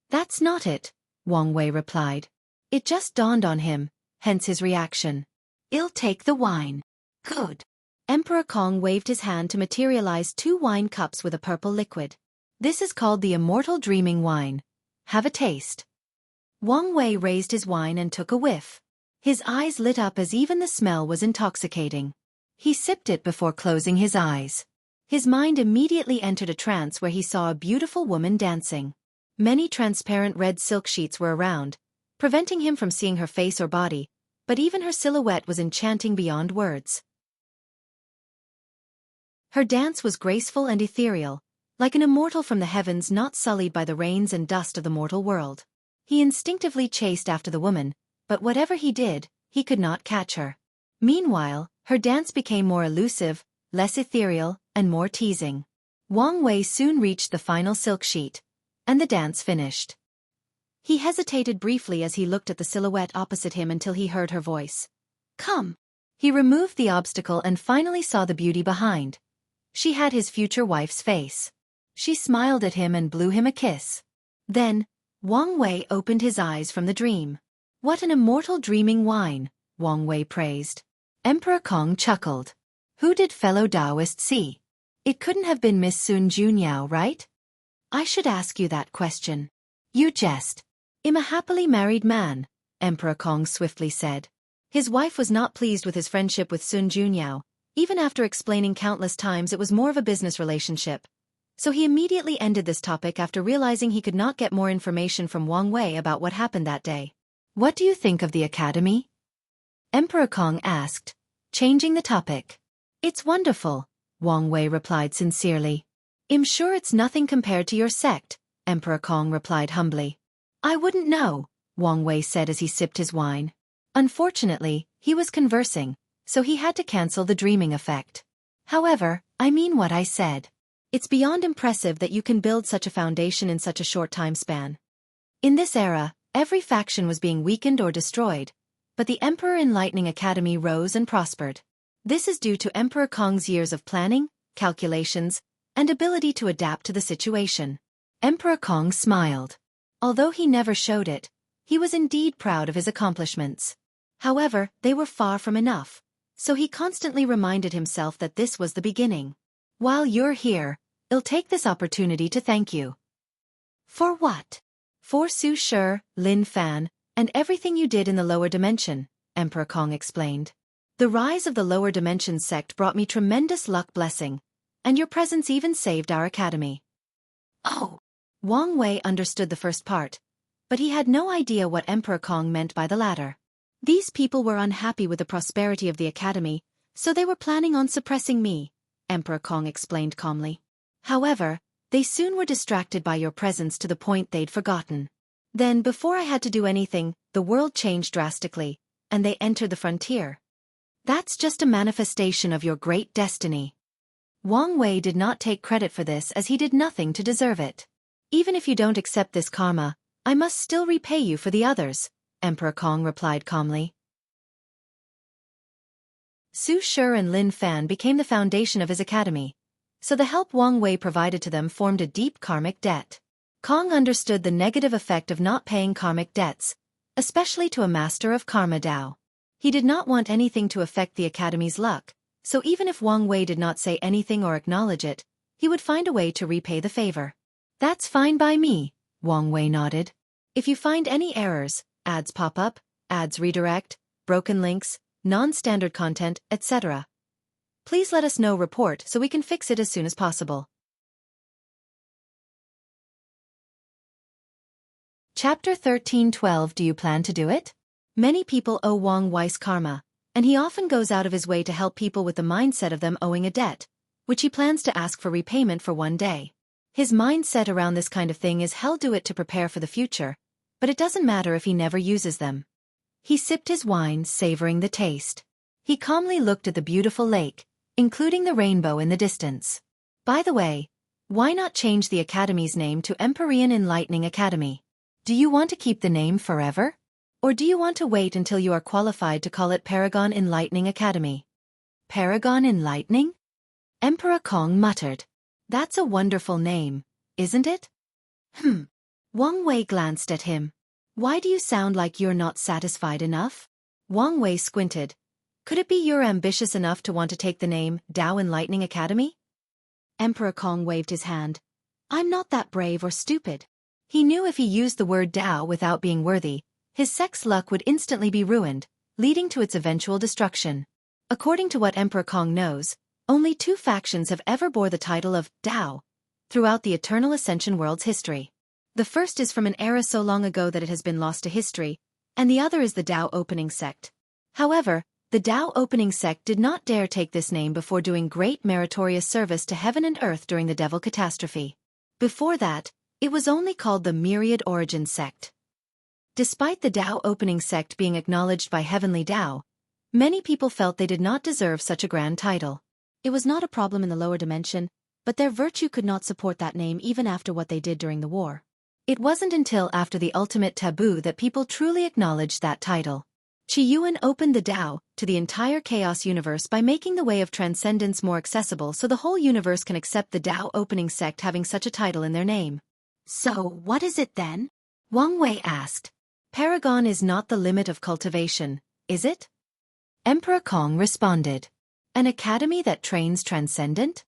That's not it, Wang Wei replied. It just dawned on him, hence his reaction. I'll take the wine. Good. Emperor Kong waved his hand to materialize 2 wine cups with a purple liquid. This is called the Immortal Dreaming Wine. Have a taste. Wang Wei raised his wine and took a whiff. His eyes lit up as even the smell was intoxicating. He sipped it before closing his eyes. His mind immediately entered a trance where he saw a beautiful woman dancing. Many transparent red silk sheets were around, preventing him from seeing her face or body, but even her silhouette was enchanting beyond words. Her dance was graceful and ethereal, like an immortal from the heavens not sullied by the rains and dust of the mortal world. He instinctively chased after the woman, but whatever he did, he could not catch her. Meanwhile, her dance became more elusive, less ethereal, and more teasing. Wang Wei soon reached the final silk sheet, and the dance finished. He hesitated briefly as he looked at the silhouette opposite him until he heard her voice. Come. He removed the obstacle and finally saw the beauty behind. She had his future wife's face. She smiled at him and blew him a kiss. Then, Wang Wei opened his eyes from the dream. What an immortal dreaming wine, Wang Wei praised. Emperor Kong chuckled. Who did fellow Taoist see? It couldn't have been Miss Sun Junyao, right? I should ask you that question. You jest. I'm a happily married man, Emperor Kong swiftly said. His wife was not pleased with his friendship with Sun Junyao, even after explaining countless times it was more of a business relationship. So he immediately ended this topic after realizing he could not get more information from Wang Wei about what happened that day. What do you think of the academy? Emperor Kong asked, changing the topic. It's wonderful, Wang Wei replied sincerely. I'm sure it's nothing compared to your sect, Emperor Kong replied humbly. I wouldn't know, Wang Wei said as he sipped his wine. Unfortunately, he was conversing, so he had to cancel the dreaming effect. However, I mean what I said. It's beyond impressive that you can build such a foundation in such a short time span. In this era, every faction was being weakened or destroyed, but the Emperor Enlightening Academy rose and prospered. This is due to Emperor Kong's years of planning, calculations, and ability to adapt to the situation. Emperor Kong smiled. Although he never showed it, he was indeed proud of his accomplishments. However, they were far from enough, so he constantly reminded himself that this was the beginning. While you're here, I'll take this opportunity to thank you. For what? For Su Shi, Lin Fan, and everything you did in the lower dimension, Emperor Kong explained. The rise of the lower dimension sect brought me tremendous luck blessing, and your presence even saved our academy. Oh! Wang Wei understood the first part, but he had no idea what Emperor Kong meant by the latter. These people were unhappy with the prosperity of the academy, so they were planning on suppressing me, Emperor Kong explained calmly. However, they soon were distracted by your presence to the point they'd forgotten. Then, before I had to do anything, the world changed drastically, and they entered the frontier. That's just a manifestation of your great destiny. Wang Wei did not take credit for this as he did nothing to deserve it. Even if you don't accept this karma, I must still repay you for the others, Emperor Kong replied calmly. Su Shi and Lin Fan became the foundation of his academy, so the help Wang Wei provided to them formed a deep karmic debt. Kong understood the negative effect of not paying karmic debts, especially to a master of karma Dao. He did not want anything to affect the academy's luck, so even if Wang Wei did not say anything or acknowledge it, he would find a way to repay the favor. That's fine by me, Wang Wei nodded. If you find any errors, ads pop up, ads redirect, broken links, non-standard content, etc., please let us know report so we can fix it as soon as possible. Chapter 13:12 Do you plan to do it? Many people owe Wang Wei's karma, and he often goes out of his way to help people with the mindset of them owing a debt, which he plans to ask for repayment for one day. His mindset around this kind of thing is he'll do it to prepare for the future, but it doesn't matter if he never uses them. He sipped his wine, savoring the taste. He calmly looked at the beautiful lake, including the rainbow in the distance. By the way, why not change the academy's name to Empyrean Enlightening Academy? Do you want to keep the name forever? Or do you want to wait until you are qualified to call it Paragon Enlightening Academy? Paragon Enlightening? Emperor Kong muttered. That's a wonderful name, isn't it? Wang Wei glanced at him. Why do you sound like you're not satisfied enough? Wang Wei squinted. Could it be you're ambitious enough to want to take the name Dao Enlightening Academy? Emperor Kong waved his hand. I'm not that brave or stupid. He knew if he used the word Dao without being worthy, his sect's luck would instantly be ruined, leading to its eventual destruction. According to what Emperor Kong knows, only 2 factions have ever bore the title of Dao throughout the eternal Ascension world's history. The first is from an era so long ago that it has been lost to history, and the other is the Dao Opening Sect. However, the Dao Opening Sect did not dare take this name before doing great meritorious service to heaven and earth during the Devil Catastrophe. Before that, it was only called the Myriad Origin Sect. Despite the Dao Opening Sect being acknowledged by Heavenly Dao, many people felt they did not deserve such a grand title. It was not a problem in the lower dimension, but their virtue could not support that name even after what they did during the war. It wasn't until after the ultimate taboo that people truly acknowledged that title. Qi Yuan opened the Tao to the entire chaos universe by making the way of transcendence more accessible so the whole universe can accept the Tao opening sect having such a title in their name. So, what is it then? Wang Wei asked. Paragon is not the limit of cultivation, is it? Emperor Kong responded. An academy that trains transcendent?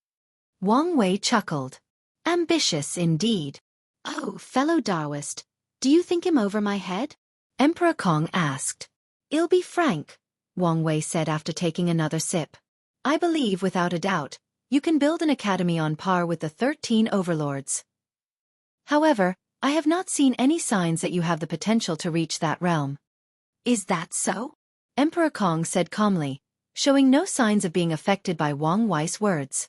Wang Wei chuckled. Ambitious indeed. Oh, fellow Taoist, do you think him over my head? Emperor Kong asked. I'll be frank, Wang Wei said after taking another sip. I believe without a doubt, you can build an academy on par with the 13 overlords. However, I have not seen any signs that you have the potential to reach that realm. Is that so? Emperor Kong said calmly, showing no signs of being affected by Wang Wei's words.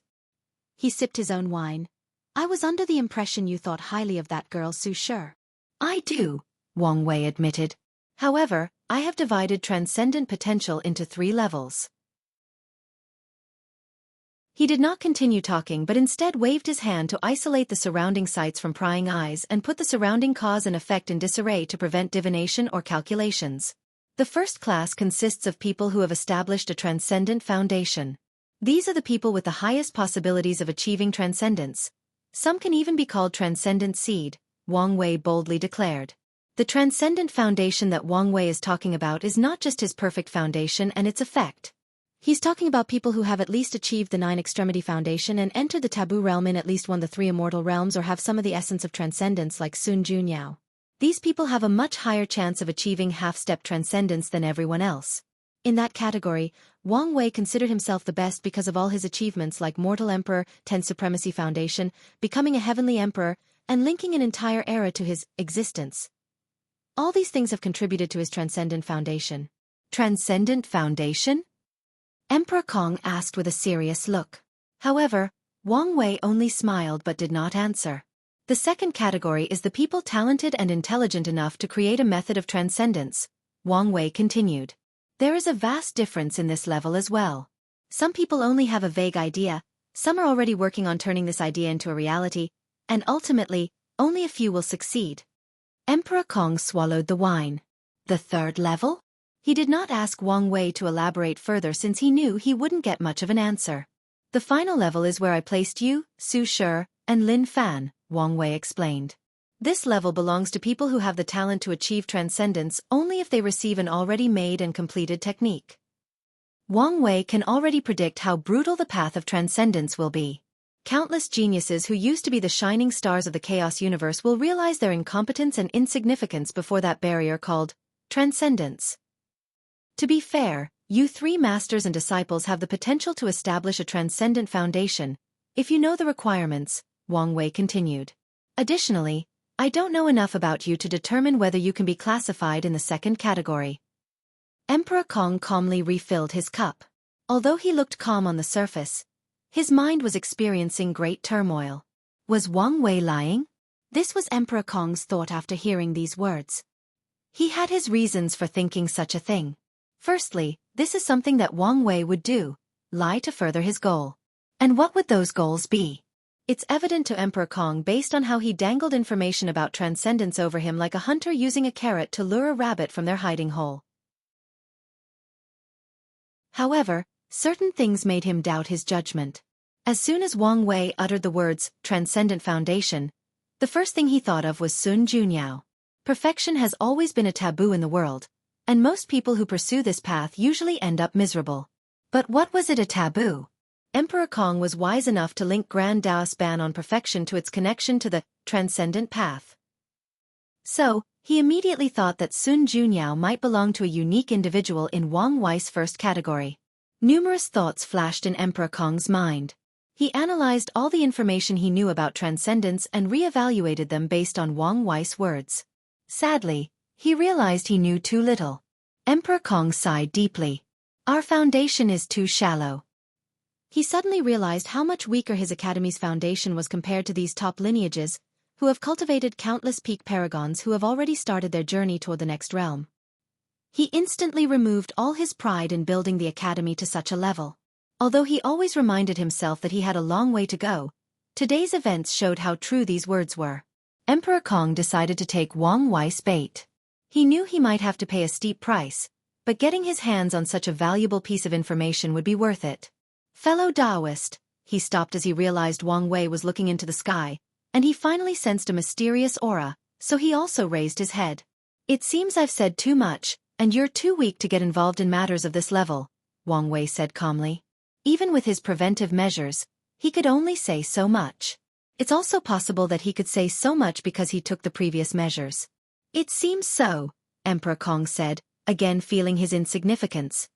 He sipped his own wine. I was under the impression you thought highly of that girl Su Shi. I do, Wang Wei admitted. However, I have divided transcendent potential into 3 levels. He did not continue talking but instead waved his hand to isolate the surrounding sights from prying eyes and put the surrounding cause and effect in disarray to prevent divination or calculations. The first class consists of people who have established a transcendent foundation. These are the people with the highest possibilities of achieving transcendence. Some can even be called transcendent seed, Wang Wei boldly declared. The transcendent foundation that Wang Wei is talking about is not just his perfect foundation and its effect. He's talking about people who have at least achieved the 9-extremity foundation and entered the taboo realm in at least one of the 3 immortal realms or have some of the essence of transcendence like Sun Junyao. These people have a much higher chance of achieving half-step transcendence than everyone else. In that category, Wang Wei considered himself the best because of all his achievements like Mortal Emperor, 10th Supremacy Foundation, becoming a Heavenly Emperor, and linking an entire era to his existence. All these things have contributed to his transcendent foundation. Transcendent foundation? Emperor Kong asked with a serious look. However, Wang Wei only smiled but did not answer. The second category is the people talented and intelligent enough to create a method of transcendence, Wang Wei continued. There is a vast difference in this level as well. Some people only have a vague idea, some are already working on turning this idea into a reality, and ultimately, only a few will succeed. Emperor Kong swallowed the wine. The third level? He did not ask Wang Wei to elaborate further since he knew he wouldn't get much of an answer. The final level is where I placed you, Su Shi, and Lin Fan, Wang Wei explained. This level belongs to people who have the talent to achieve transcendence only if they receive an already made and completed technique. Wang Wei can already predict how brutal the path of transcendence will be. Countless geniuses who used to be the shining stars of the chaos universe will realize their incompetence and insignificance before that barrier called transcendence. To be fair, you 3 masters and disciples have the potential to establish a transcendent foundation, if you know the requirements, Wang Wei continued. Additionally, I don't know enough about you to determine whether you can be classified in the second category. Emperor Kong calmly refilled his cup. Although he looked calm on the surface, his mind was experiencing great turmoil. Was Wang Wei lying? This was Emperor Kong's thought after hearing these words. He had his reasons for thinking such a thing. Firstly, this is something that Wang Wei would do, lie to further his goal. And what would those goals be? It's evident to Emperor Kong based on how he dangled information about transcendence over him like a hunter using a carrot to lure a rabbit from their hiding hole. However, certain things made him doubt his judgment. As soon as Wang Wei uttered the words, transcendent foundation, the first thing he thought of was Sun Junyao. Perfection has always been a taboo in the world, and most people who pursue this path usually end up miserable. But what was it a taboo? Emperor Kong was wise enough to link Grand Taoist ban on perfection to its connection to the transcendent path. So, he immediately thought that Sun Junyao might belong to a unique individual in Wang Wei's first category. Numerous thoughts flashed in Emperor Kong's mind. He analyzed all the information he knew about transcendence and re-evaluated them based on Wang Wei's words. Sadly, he realized he knew too little. Emperor Kong sighed deeply. Our foundation is too shallow. He suddenly realized how much weaker his academy's foundation was compared to these top lineages, who have cultivated countless peak paragons who have already started their journey toward the next realm. He instantly removed all his pride in building the academy to such a level. Although he always reminded himself that he had a long way to go, today's events showed how true these words were. Emperor Kong decided to take Wang Wei's bait. He knew he might have to pay a steep price, but getting his hands on such a valuable piece of information would be worth it. Fellow Taoist, he stopped as he realized Wang Wei was looking into the sky, and he finally sensed a mysterious aura, so he also raised his head. It seems I've said too much, and you're too weak to get involved in matters of this level, Wang Wei said calmly. Even with his preventive measures, he could only say so much. It's also possible that he could say so much because he took the previous measures. It seems so, Emperor Kong said, again feeling his insignificance.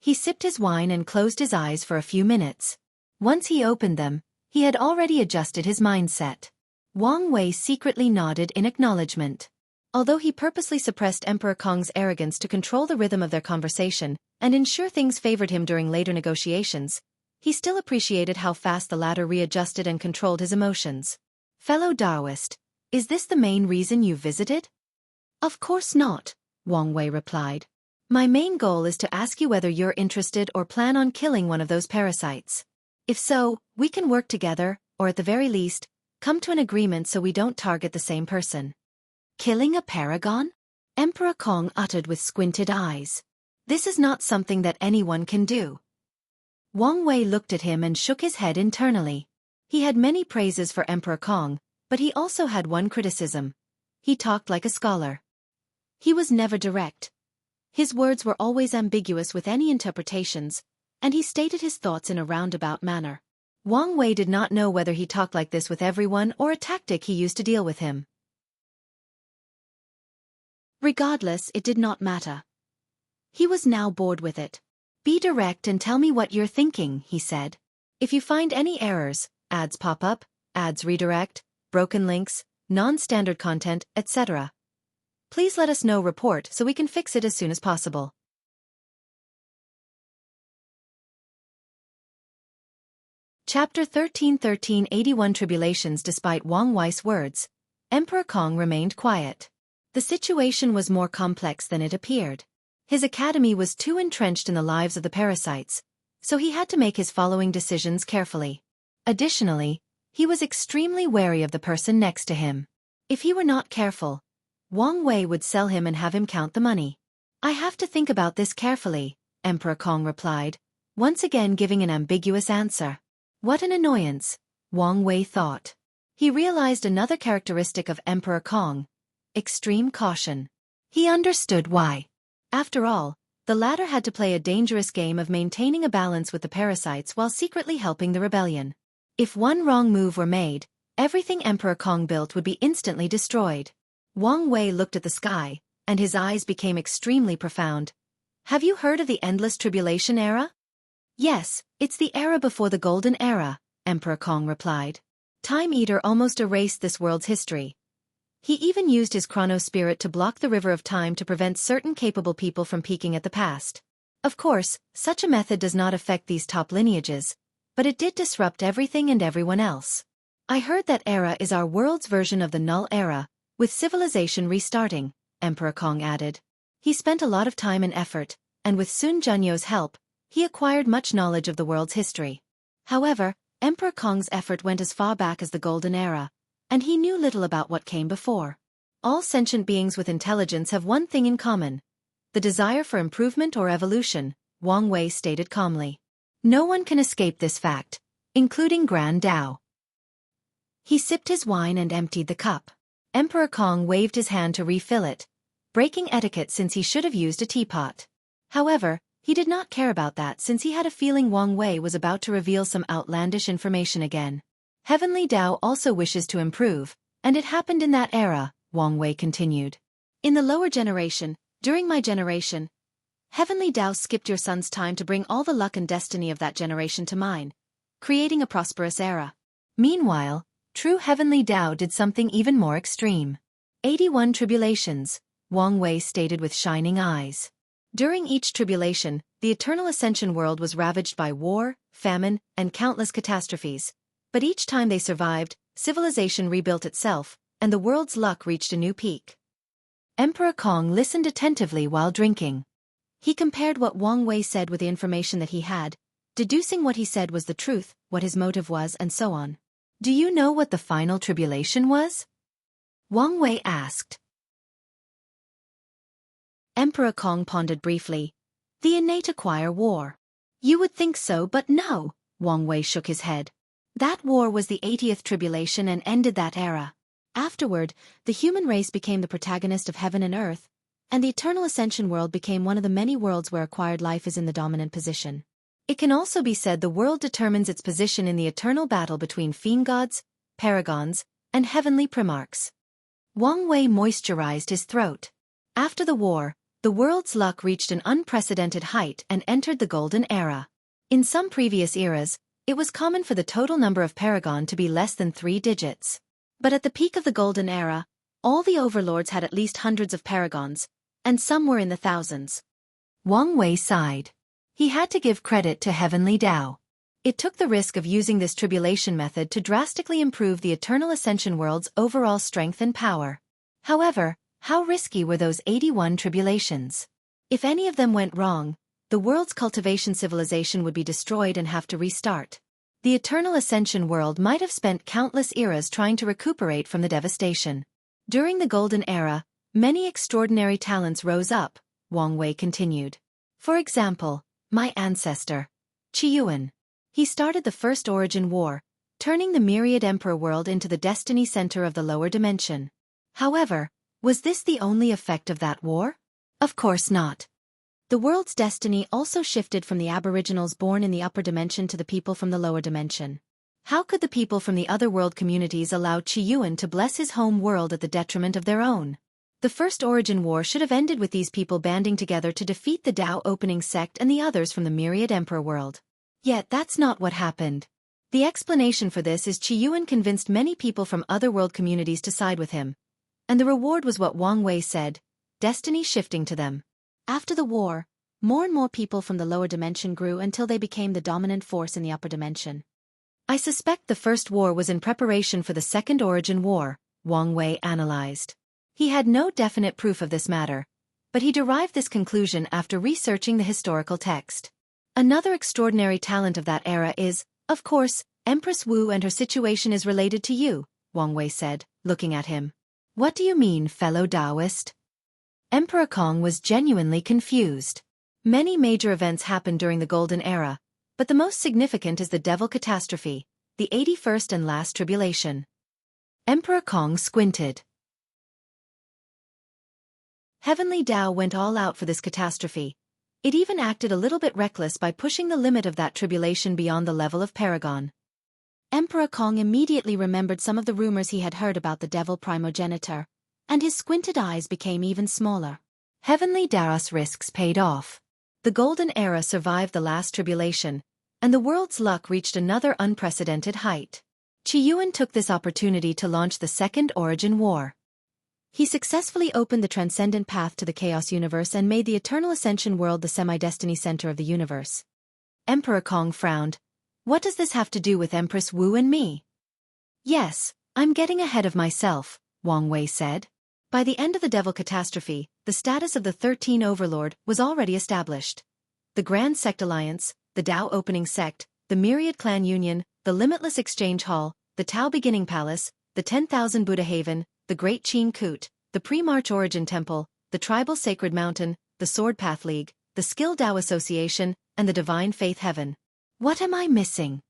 He sipped his wine and closed his eyes for a few minutes. Once he opened them, he had already adjusted his mindset. Wang Wei secretly nodded in acknowledgement. Although he purposely suppressed Emperor Kong's arrogance to control the rhythm of their conversation and ensure things favored him during later negotiations, he still appreciated how fast the latter readjusted and controlled his emotions. Fellow Taoist, is this the main reason you visited? Of course not, Wang Wei replied. My main goal is to ask you whether you're interested or plan on killing one of those parasites. If so, we can work together, or at the very least, come to an agreement so we don't target the same person. Killing a paragon? Emperor Kong uttered with squinted eyes. This is not something that anyone can do. Wang Wei looked at him and shook his head internally. He had many praises for Emperor Kong, but he also had one criticism. He talked like a scholar. He was never direct. His words were always ambiguous with any interpretations, and he stated his thoughts in a roundabout manner. Wang Wei did not know whether he talked like this with everyone or a tactic he used to deal with him. Regardless, it did not matter. He was now bored with it. Be direct and tell me what you're thinking, he said. If you find any errors, ads pop up, ads redirect, broken links, non-standard content, etc., please let us know. Report so we can fix it as soon as possible. Chapter 13 81 Tribulations. Despite Wang Wei's words, Emperor Kong remained quiet. The situation was more complex than it appeared. His academy was too entrenched in the lives of the parasites, so he had to make his following decisions carefully. Additionally, he was extremely wary of the person next to him. If he were not careful, Wang Wei would sell him and have him count the money. I have to think about this carefully, Emperor Kong replied, once again giving an ambiguous answer. What an annoyance, Wang Wei thought. He realized another characteristic of Emperor Kong: extreme caution. He understood why. After all, the latter had to play a dangerous game of maintaining a balance with the parasites while secretly helping the rebellion. If one wrong move were made, everything Emperor Kong built would be instantly destroyed. Wang Wei looked at the sky, and his eyes became extremely profound. Have you heard of the endless tribulation era? Yes, it's the era before the golden era, Emperor Kong replied. Time Eater almost erased this world's history. He even used his chronospirit to block the river of time to prevent certain capable people from peeking at the past. Of course, such a method does not affect these top lineages, but it did disrupt everything and everyone else. I heard that era is our world's version of the Null Era, with civilization restarting, Emperor Kong added. He spent a lot of time and effort, and with Sun Jianyo's help, he acquired much knowledge of the world's history. However, Emperor Kong's effort went as far back as the Golden Era, and he knew little about what came before. All sentient beings with intelligence have one thing in common: the desire for improvement or evolution, Wang Wei stated calmly. No one can escape this fact, including Grand Dao. He sipped his wine and emptied the cup. Emperor Kong waved his hand to refill it, breaking etiquette since he should have used a teapot. However, he did not care about that since he had a feeling Wang Wei was about to reveal some outlandish information again. Heavenly Dao also wishes to improve, and it happened in that era, Wang Wei continued. In the lower generation, during my generation, Heavenly Dao skipped your son's time to bring all the luck and destiny of that generation to mine, creating a prosperous era. Meanwhile, true Heavenly Dao did something even more extreme. 81 Tribulations, Wang Wei stated with shining eyes. During each tribulation, the eternal Ascension world was ravaged by war, famine, and countless catastrophes. But each time they survived, civilization rebuilt itself, and the world's luck reached a new peak. Emperor Kong listened attentively while drinking. He compared what Wang Wei said with the information that he had, deducing what he said was the truth, what his motive was, and so on. Do you know what the final tribulation was? Wang Wei asked. Emperor Kong pondered briefly. The innate acquire war. You would think so, but no, Wang Wei shook his head. That war was the 80th tribulation and ended that era. Afterward, the human race became the protagonist of heaven and earth, and the eternal Ascension world became one of the many worlds where acquired life is in the dominant position. It can also be said the world determines its position in the eternal battle between fiend gods, paragons, and heavenly primarchs. Wang Wei moisturized his throat. After the war, the world's luck reached an unprecedented height and entered the Golden Era. In some previous eras, it was common for the total number of paragon to be less than 3 digits. But at the peak of the Golden Era, all the overlords had at least hundreds of paragons, and some were in the thousands. Wang Wei sighed. He had to give credit to Heavenly Tao. It took the risk of using this tribulation method to drastically improve the Eternal Ascension world's overall strength and power. However, how risky were those 81 tribulations? If any of them went wrong, the world's cultivation civilization would be destroyed and have to restart. The Eternal Ascension world might have spent countless eras trying to recuperate from the devastation. During the Golden Era, many extraordinary talents rose up, Wang Wei continued. For example, my ancestor, Qiyuan. He started the First Origin War, turning the myriad emperor world into the destiny center of the lower dimension. However, was this the only effect of that war? Of course not. The world's destiny also shifted from the aboriginals born in the upper dimension to the people from the lower dimension. How could the people from the other world communities allow Qiyuan to bless his home world at the detriment of their own? The First Origin War should have ended with these people banding together to defeat the Tao Opening Sect and the others from the myriad emperor world. Yet that's not what happened. The explanation for this is Qiyuan convinced many people from other world communities to side with him. And the reward was what Wang Wei said, destiny shifting to them. After the war, more and more people from the lower dimension grew until they became the dominant force in the upper dimension. I suspect the first war was in preparation for the Second Origin War, Wang Wei analyzed. He had no definite proof of this matter, but he derived this conclusion after researching the historical text. Another extraordinary talent of that era is, of course, Empress Wu, and her situation is related to you, Wang Wei said, looking at him. What do you mean, fellow Taoist? Emperor Kong was genuinely confused. Many major events happened during the Golden Era, but the most significant is the Devil Catastrophe, the 81st and last tribulation. Emperor Kong squinted. Heavenly Tao went all out for this catastrophe. It even acted a little bit reckless by pushing the limit of that tribulation beyond the level of paragon. Emperor Kong immediately remembered some of the rumors he had heard about the devil primogenitor, and his squinted eyes became even smaller. Heavenly Tao's risks paid off. The Golden Era survived the last tribulation, and the world's luck reached another unprecedented height. Qiyuan took this opportunity to launch the Second Origin War. He successfully opened the transcendent path to the Chaos Universe and made the Eternal Ascension world the semi-destiny center of the universe. Emperor Kong frowned. What does this have to do with Empress Wu and me? Yes, I'm getting ahead of myself, Wang Wei said. By the end of the Devil Catastrophe, the status of the 13 Overlord was already established. The Grand Sect Alliance, the Tao Opening Sect, the Myriad Clan Union, the Limitless Exchange Hall, the Tao Beginning Palace, the 10,000 Buddha Haven, the Great Qing Kut, the Pre-March Origin Temple, the Tribal Sacred Mountain, the Sword Path League, the Skill Tao Association, and the Divine Faith Heaven. What am I missing?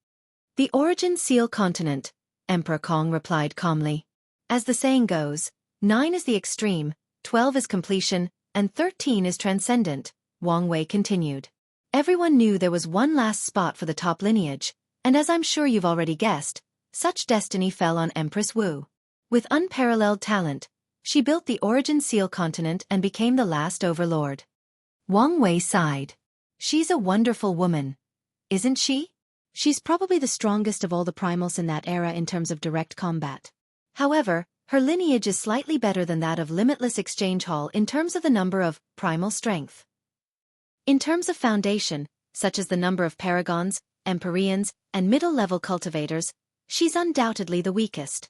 The Origin Seal Continent, Emperor Kong replied calmly. As the saying goes, 9 is the extreme, 12 is completion, and 13 is transcendent, Wang Wei continued. Everyone knew there was one last spot for the top lineage, and as I'm sure you've already guessed, such destiny fell on Empress Wu. With unparalleled talent, she built the Origin Seal Continent and became the last overlord. Wang Wei sighed. She's a wonderful woman, isn't she? She's probably the strongest of all the primals in that era in terms of direct combat. However, her lineage is slightly better than that of Limitless Exchange Hall in terms of the number of primal strength. In terms of foundation, such as the number of paragons, empyreans, and middle-level cultivators, she's undoubtedly the weakest.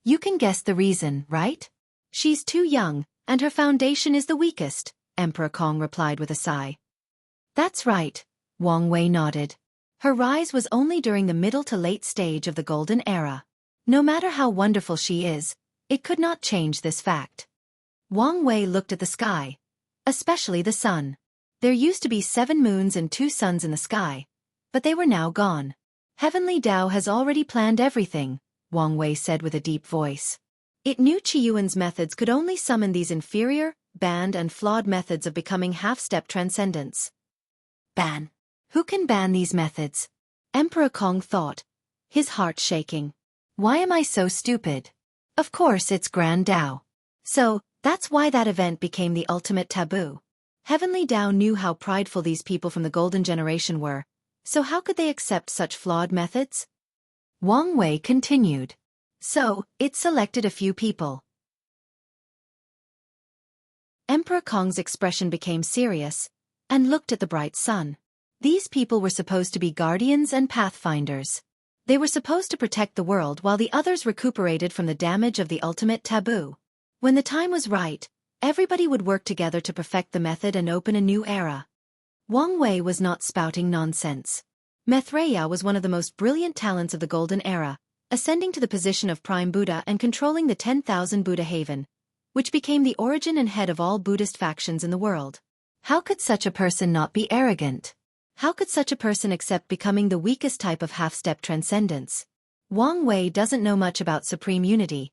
You can guess the reason, right? She's too young, and her foundation is the weakest, Emperor Kong replied with a sigh. That's right, Wang Wei nodded. Her rise was only during the middle to late stage of the Golden Era. No matter how wonderful she is, it could not change this fact. Wang Wei looked at the sky, especially the sun. There used to be 7 moons and 2 suns in the sky, but they were now gone. Heavenly Tao has already planned everything, Wang Wei said with a deep voice. It knew Qiyuan's methods could only summon these inferior, banned and flawed methods of becoming half-step transcendence. Ban? Who can ban these methods? Emperor Kong thought, his heart shaking. Why am I so stupid? Of course it's Grand Tao. So, that's why that event became the ultimate taboo. Heavenly Tao knew how prideful these people from the Golden Generation were, so how could they accept such flawed methods? Wang Wei continued. So, it selected a few people. Emperor Kong's expression became serious, and looked at the bright sun. These people were supposed to be guardians and pathfinders. They were supposed to protect the world while the others recuperated from the damage of the ultimate taboo. When the time was right, everybody would work together to perfect the method and open a new era. Wang Wei was not spouting nonsense. Maitreya was one of the most brilliant talents of the Golden Era, ascending to the position of Prime Buddha and controlling the 10,000 Buddha Haven, which became the origin and head of all Buddhist factions in the world. How could such a person not be arrogant? How could such a person accept becoming the weakest type of half-step transcendence? Wang Wei doesn't know much about supreme unity,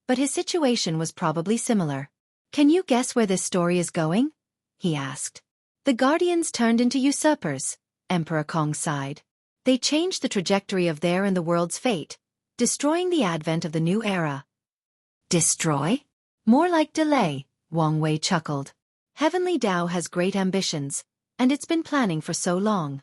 but his situation was probably similar. Can you guess where this story is going? He asked. The Guardians turned into usurpers, Emperor Kong sighed. They changed the trajectory of their and the world's fate, destroying the advent of the new era. Destroy? More like delay, Wang Wei chuckled. Heavenly Tao has great ambitions, and it's been planning for so long.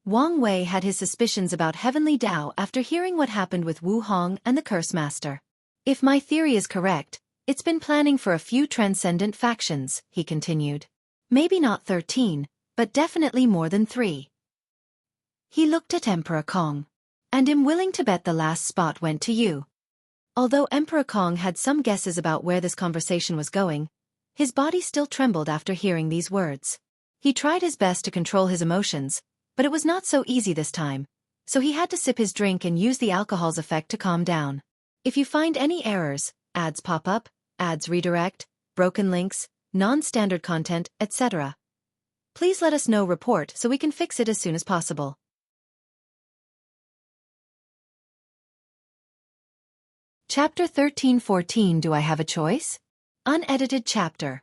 Wang Wei had his suspicions about Heavenly Tao after hearing what happened with Wu Hong and the Curse Master. If my theory is correct, it's been planning for a few transcendent factions, he continued. Maybe not 13, but definitely more than 3. He looked at Emperor Kong. And am willing to bet the last spot went to you. Although Emperor Kong had some guesses about where this conversation was going, his body still trembled after hearing these words. He tried his best to control his emotions, but it was not so easy this time, so he had to sip his drink and use the alcohol's effect to calm down. If you find any errors, ads pop up, ads redirect, broken links, non-standard content, etc., please let us know. Report so we can fix it as soon as possible. Chapter 13-14 Do I Have a Choice? Unedited chapter.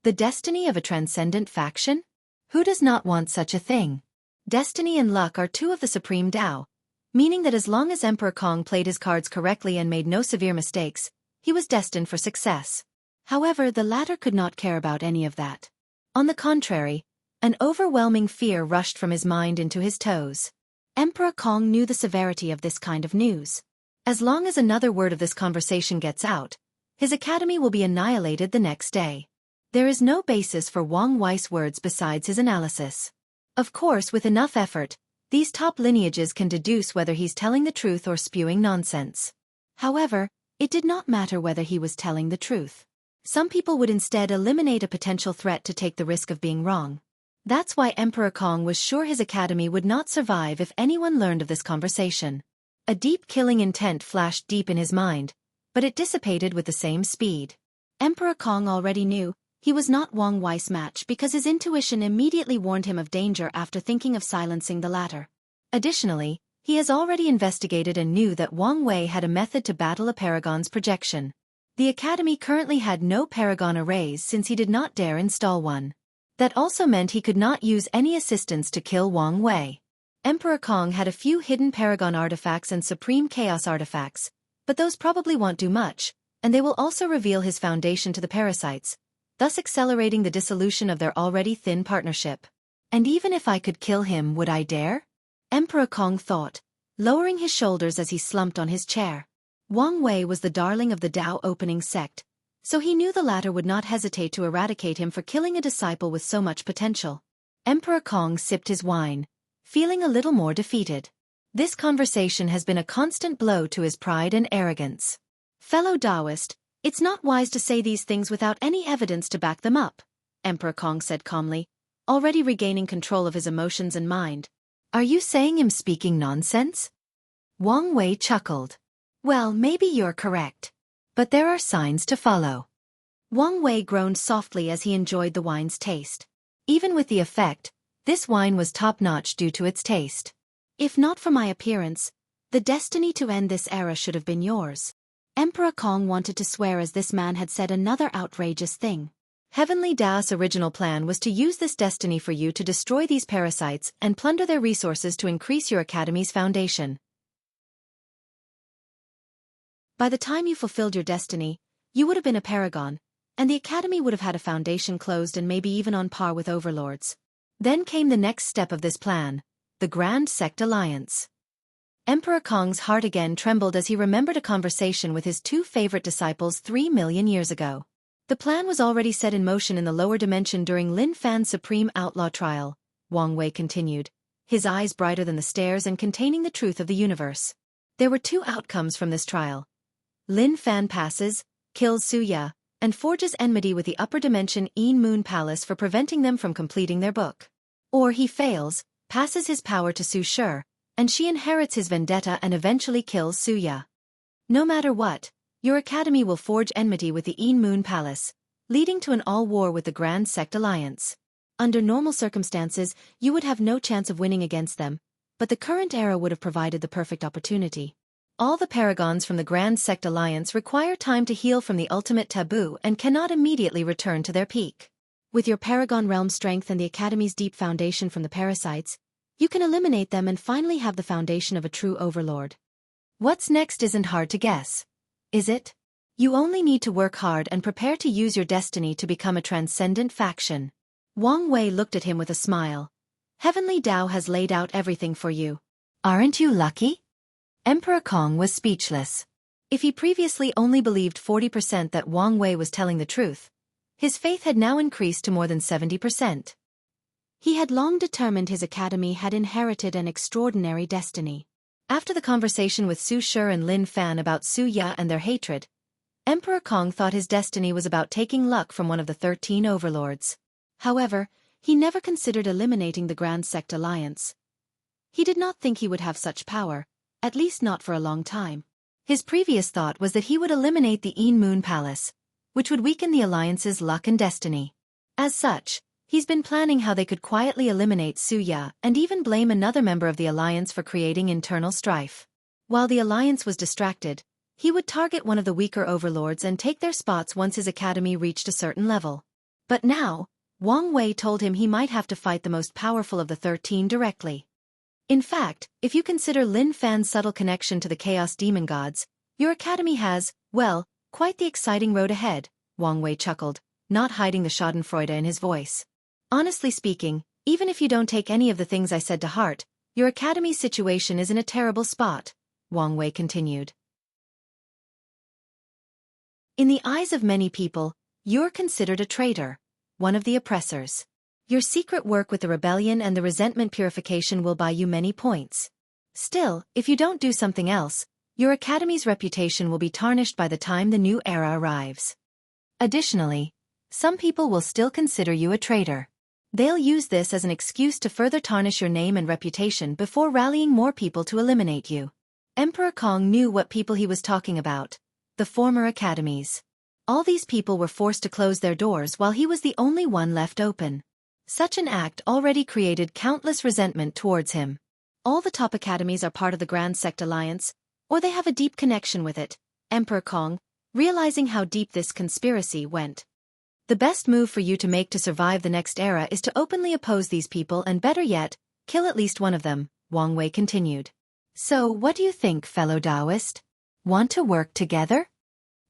The destiny of a transcendent faction? Who does not want such a thing? Destiny and luck are 2 of the supreme Tao, meaning that as long as Emperor Kong played his cards correctly and made no severe mistakes, he was destined for success. However, the latter could not care about any of that. On the contrary, an overwhelming fear rushed from his mind into his toes. Emperor Kong knew the severity of this kind of news. As long as another word of this conversation gets out, his academy will be annihilated the next day. There is no basis for Wang Wei's words besides his analysis. Of course, with enough effort, these top lineages can deduce whether he's telling the truth or spewing nonsense. However, it did not matter whether he was telling the truth. Some people would instead eliminate a potential threat to take the risk of being wrong. That's why Emperor Kong was sure his academy would not survive if anyone learned of this conversation. A deep killing intent flashed deep in his mind, but it dissipated with the same speed. Emperor Kong already knew he was not Wang Wei's match because his intuition immediately warned him of danger after thinking of silencing the latter. Additionally, he has already investigated and knew that Wang Wei had a method to battle a paragon's projection. The academy currently had no paragon arrays since he did not dare install one. That also meant he could not use any assistance to kill Wang Wei. Emperor Kong had a few hidden paragon artifacts and supreme chaos artifacts, but those probably won't do much, and they will also reveal his foundation to the parasites, thus accelerating the dissolution of their already thin partnership. And even if I could kill him, would I dare? Emperor Kong thought, lowering his shoulders as he slumped on his chair. Wang Wei was the darling of the Tao opening sect, so he knew the latter would not hesitate to eradicate him for killing a disciple with so much potential. Emperor Kong sipped his wine, feeling a little more defeated. This conversation has been a constant blow to his pride and arrogance. Fellow Taoist, it's not wise to say these things without any evidence to back them up, Emperor Kong said calmly, already regaining control of his emotions and mind. Are you saying I'm speaking nonsense? Wang Wei chuckled. Well, maybe you're correct. But there are signs to follow. Wang Wei groaned softly as he enjoyed the wine's taste. Even with the effect, this wine was top-notch due to its taste. If not for my appearance, the destiny to end this era should have been yours. Emperor Kong wanted to swear as this man had said another outrageous thing. Heavenly Dao's original plan was to use this destiny for you to destroy these parasites and plunder their resources to increase your academy's foundation. By the time you fulfilled your destiny, you would have been a paragon, and the academy would have had a foundation closed and maybe even on par with overlords. Then came the next step of this plan, the Grand Sect Alliance. Emperor Kong's heart again trembled as he remembered a conversation with his two favorite disciples 3 million years ago. The plan was already set in motion in the lower dimension during Lin Fan's Supreme Outlaw trial, Wang Wei continued, his eyes brighter than the stars and containing the truth of the universe. There were two outcomes from this trial. Lin Fan passes, kills Xuya, and forges enmity with the upper dimension Yin Moon Palace for preventing them from completing their book. Or he fails, passes his power to Su Shi, and she inherits his vendetta and eventually kills Xuya. No matter what, your academy will forge enmity with the Yin Moon Palace, leading to an all-war with the Grand Sect Alliance. Under normal circumstances, you would have no chance of winning against them, but the current era would have provided the perfect opportunity. All the paragons from the Grand Sect Alliance require time to heal from the ultimate taboo and cannot immediately return to their peak. With your paragon realm strength and the academy's deep foundation from the parasites, you can eliminate them and finally have the foundation of a true overlord. What's next isn't hard to guess, is it? You only need to work hard and prepare to use your destiny to become a transcendent faction. Wang Wei looked at him with a smile. Heavenly Dao has laid out everything for you. Aren't you lucky? Emperor Kong was speechless. If he previously only believed 40% that Wang Wei was telling the truth, his faith had now increased to more than 70%. He had long determined his academy had inherited an extraordinary destiny. After the conversation with Su Shi and Lin Fan about Xuya and their hatred, Emperor Kong thought his destiny was about taking luck from one of the 13 overlords. However, he never considered eliminating the Grand Sect Alliance. He did not think he would have such power, at least not for a long time. His previous thought was that he would eliminate the Yin Moon Palace, which would weaken the Alliance's luck and destiny. As such, he's been planning how they could quietly eliminate Xuya and even blame another member of the Alliance for creating internal strife. While the Alliance was distracted, he would target one of the weaker overlords and take their spots once his academy reached a certain level. But now, Wang Wei told him he might have to fight the most powerful of the 13 directly. In fact, if you consider Lin Fan's subtle connection to the Chaos Demon Gods, your academy has, well, quite the exciting road ahead, Wang Wei chuckled, not hiding the schadenfreude in his voice. Honestly speaking, even if you don't take any of the things I said to heart, your academy's situation is in a terrible spot, Wang Wei continued. In the eyes of many people, you're considered a traitor, one of the oppressors. Your secret work with the rebellion and the resentment purification will buy you many points. Still, if you don't do something else, your academy's reputation will be tarnished by the time the new era arrives. Additionally, some people will still consider you a traitor. They'll use this as an excuse to further tarnish your name and reputation before rallying more people to eliminate you. Emperor Kong knew what people he was talking about, the former academies. All these people were forced to close their doors while he was the only one left open. Such an act already created countless resentment towards him. All the top academies are part of the Grand Sect Alliance, or they have a deep connection with it, Emperor Kong, realizing how deep this conspiracy went. The best move for you to make to survive the next era is to openly oppose these people and better yet, kill at least one of them, Wang Wei continued. So what do you think, fellow Taoist? Want to work together?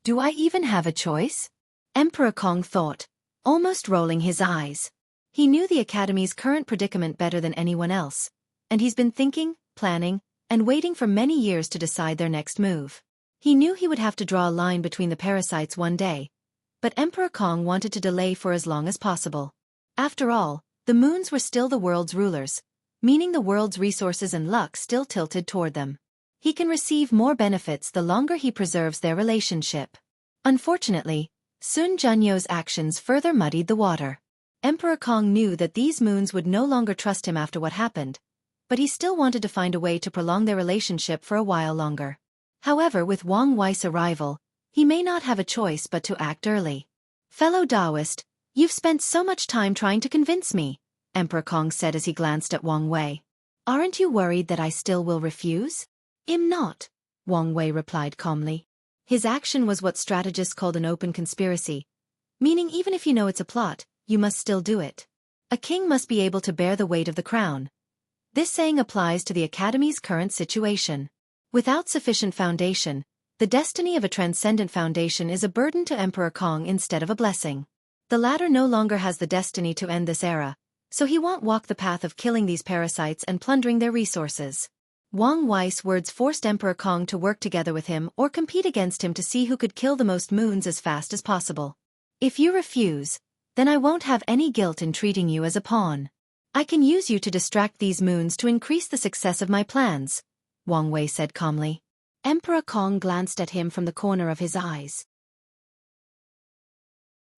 Do I even have a choice? Emperor Kong thought, almost rolling his eyes. He knew the Academy's current predicament better than anyone else, and he's been thinking, planning, and waiting for many years to decide their next move. He knew he would have to draw a line between the parasites one day, but Emperor Kong wanted to delay for as long as possible. After all, the moons were still the world's rulers, meaning the world's resources and luck still tilted toward them. He can receive more benefits the longer he preserves their relationship. Unfortunately, Sun Jianghu's actions further muddied the water. Emperor Kong knew that these moons would no longer trust him after what happened, but he still wanted to find a way to prolong their relationship for a while longer. However, with Wang Wei's arrival, he may not have a choice but to act early. "Fellow Taoist, you've spent so much time trying to convince me," Emperor Kong said as he glanced at Wang Wei. "Aren't you worried that I still will refuse?" "I'm not," Wang Wei replied calmly. His action was what strategists called an open conspiracy, meaning even if you know it's a plot, you must still do it. A king must be able to bear the weight of the crown. This saying applies to the Academy's current situation. Without sufficient foundation, the destiny of a transcendent foundation is a burden to Emperor Kong instead of a blessing. The latter no longer has the destiny to end this era, so he won't walk the path of killing these parasites and plundering their resources. Wang Wei's words forced Emperor Kong to work together with him or compete against him to see who could kill the most moons as fast as possible. "If you refuse, then I won't have any guilt in treating you as a pawn. I can use you to distract these moons to increase the success of my plans," Wang Wei said calmly. Emperor Kong glanced at him from the corner of his eyes.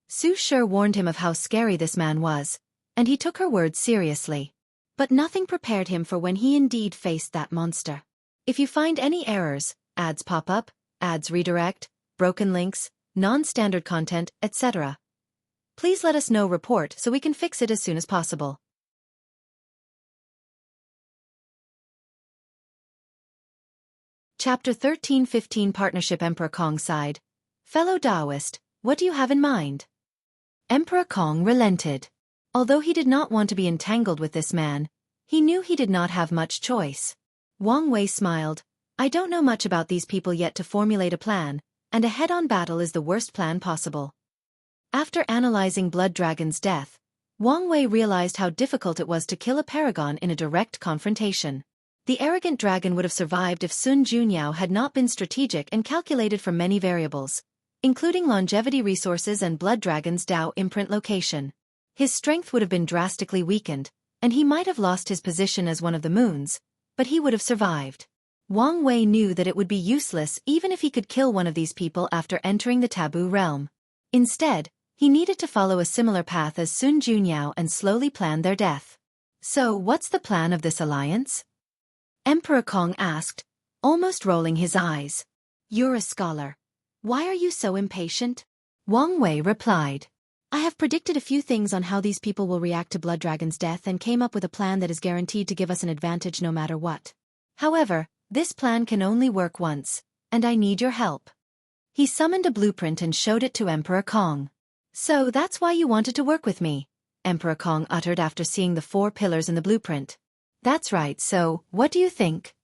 Su Shi warned him of how scary this man was, and he took her words seriously. But nothing prepared him for when he indeed faced that monster. "If you find any errors, ads pop up, ads redirect, broken links, non-standard content, etc., please let us know report so we can fix it as soon as possible." Chapter 13-15 Partnership. Emperor Kong sighed. "Fellow Taoist, what do you have in mind?" Emperor Kong relented. Although he did not want to be entangled with this man, he knew he did not have much choice. Wang Wei smiled. "I don't know much about these people yet to formulate a plan, and a head-on battle is the worst plan possible." After analyzing Blood Dragon's death, Wang Wei realized how difficult it was to kill a paragon in a direct confrontation. The arrogant dragon would have survived if Sun Junyao had not been strategic and calculated for many variables, including longevity resources and Blood Dragon's Dao imprint location. His strength would have been drastically weakened, and he might have lost his position as one of the moons, but he would have survived. Wang Wei knew that it would be useless even if he could kill one of these people after entering the taboo realm. Instead, he needed to follow a similar path as Sun Junyao and slowly plan their death. "So what's the plan of this alliance?" Emperor Kong asked, almost rolling his eyes. "You're a scholar. Why are you so impatient?" Wang Wei replied. "I have predicted a few things on how these people will react to Blood Dragon's death and came up with a plan that is guaranteed to give us an advantage no matter what. However, this plan can only work once, and I need your help." He summoned a blueprint and showed it to Emperor Kong. "So that's why you wanted to work with me," Emperor Kong uttered after seeing the 4 pillars in the blueprint. "That's right, so what do you think?"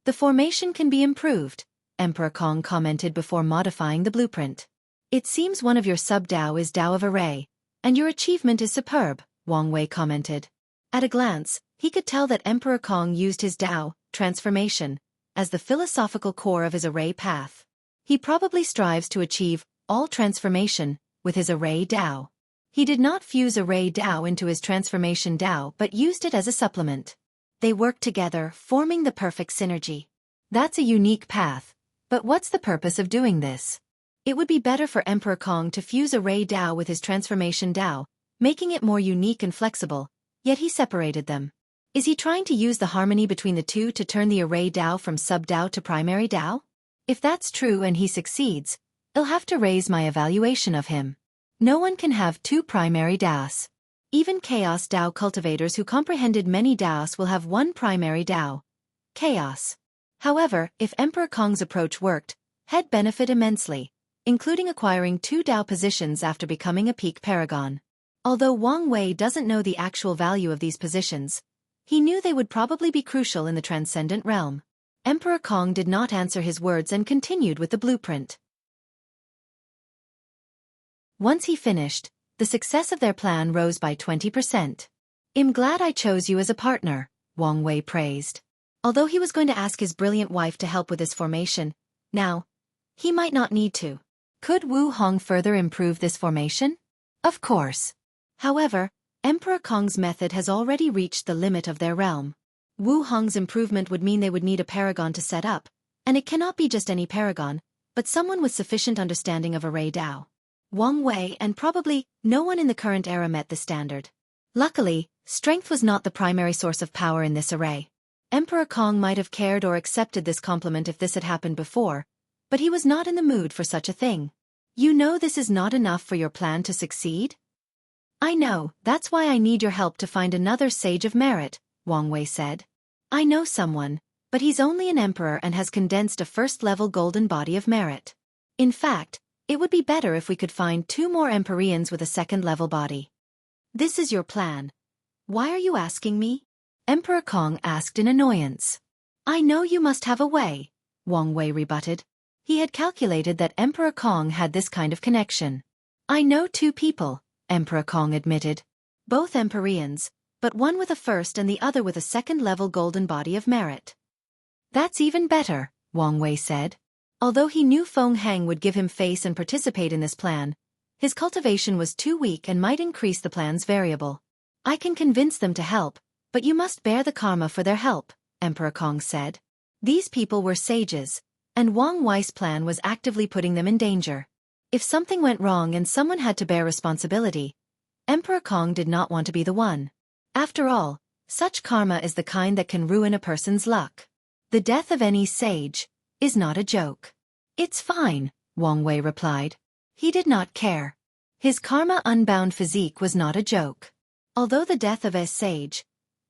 "The formation can be improved," Emperor Kong commented before modifying the blueprint. "It seems one of your sub-Dao is Dao of Array, and your achievement is superb," Wang Wei commented. At a glance, he could tell that Emperor Kong used his Dao, transformation, as the philosophical core of his array path. He probably strives to achieve all transformation with his array Dao. He did not fuse array Dao into his transformation Dao but used it as a supplement. They worked together, forming the perfect synergy. That's a unique path, but what's the purpose of doing this? It would be better for Emperor Kong to fuse array Dao with his transformation Dao, making it more unique and flexible, yet he separated them. Is he trying to use the harmony between the two to turn the array Dao from sub-Dao to primary Dao? If that's true and he succeeds, I'll have to raise my evaluation of him. No one can have 2 primary Daos. Even Chaos Dao cultivators who comprehended many Daos will have 1 primary Dao. Chaos. However, if Emperor Kong's approach worked, he'd benefit immensely, including acquiring 2 Dao positions after becoming a peak paragon. Although Wang Wei doesn't know the actual value of these positions, he knew they would probably be crucial in the transcendent realm. Emperor Kong did not answer his words and continued with the blueprint. Once he finished, the success of their plan rose by 20%. "I'm glad I chose you as a partner," Wang Wei praised. Although he was going to ask his brilliant wife to help with his formation, now, he might not need to. Could Wu Hong further improve this formation? Of course. However, Emperor Kong's method has already reached the limit of their realm. Wu Hong's improvement would mean they would need a paragon to set up, and it cannot be just any paragon, but someone with sufficient understanding of array Dao. Wang Wei and probably no one in the current era met the standard. Luckily, strength was not the primary source of power in this array. Emperor Kong might have cared or accepted this compliment if this had happened before, but he was not in the mood for such a thing. You know this is not enough for your plan to succeed? I know, that's why I need your help to find another sage of merit, Wang Wei said. I know someone, but he's only an emperor and has condensed a first-level golden body of merit. In fact, it would be better if we could find 2 more Empyreans with a second-level body. This is your plan. Why are you asking me? Emperor Kong asked in annoyance. I know you must have a way, Wang Wei rebutted. He had calculated that Emperor Kong had this kind of connection. I know 2 people, Emperor Kong admitted. Both Empyreans, but one with a first and the other with a second-level golden body of merit. That's even better, Wang Wei said. Although he knew Feng Heng would give him face and participate in this plan, his cultivation was too weak and might increase the plan's variable. I can convince them to help, but you must bear the karma for their help, Emperor Kong said. These people were sages, and Wang Wei's plan was actively putting them in danger. If something went wrong and someone had to bear responsibility, Emperor Kong did not want to be the one. After all, such karma is the kind that can ruin a person's luck. The death of any sage is not a joke. It's fine, Wang Wei replied. He did not care. His karma-unbound physique was not a joke. Although the death of a sage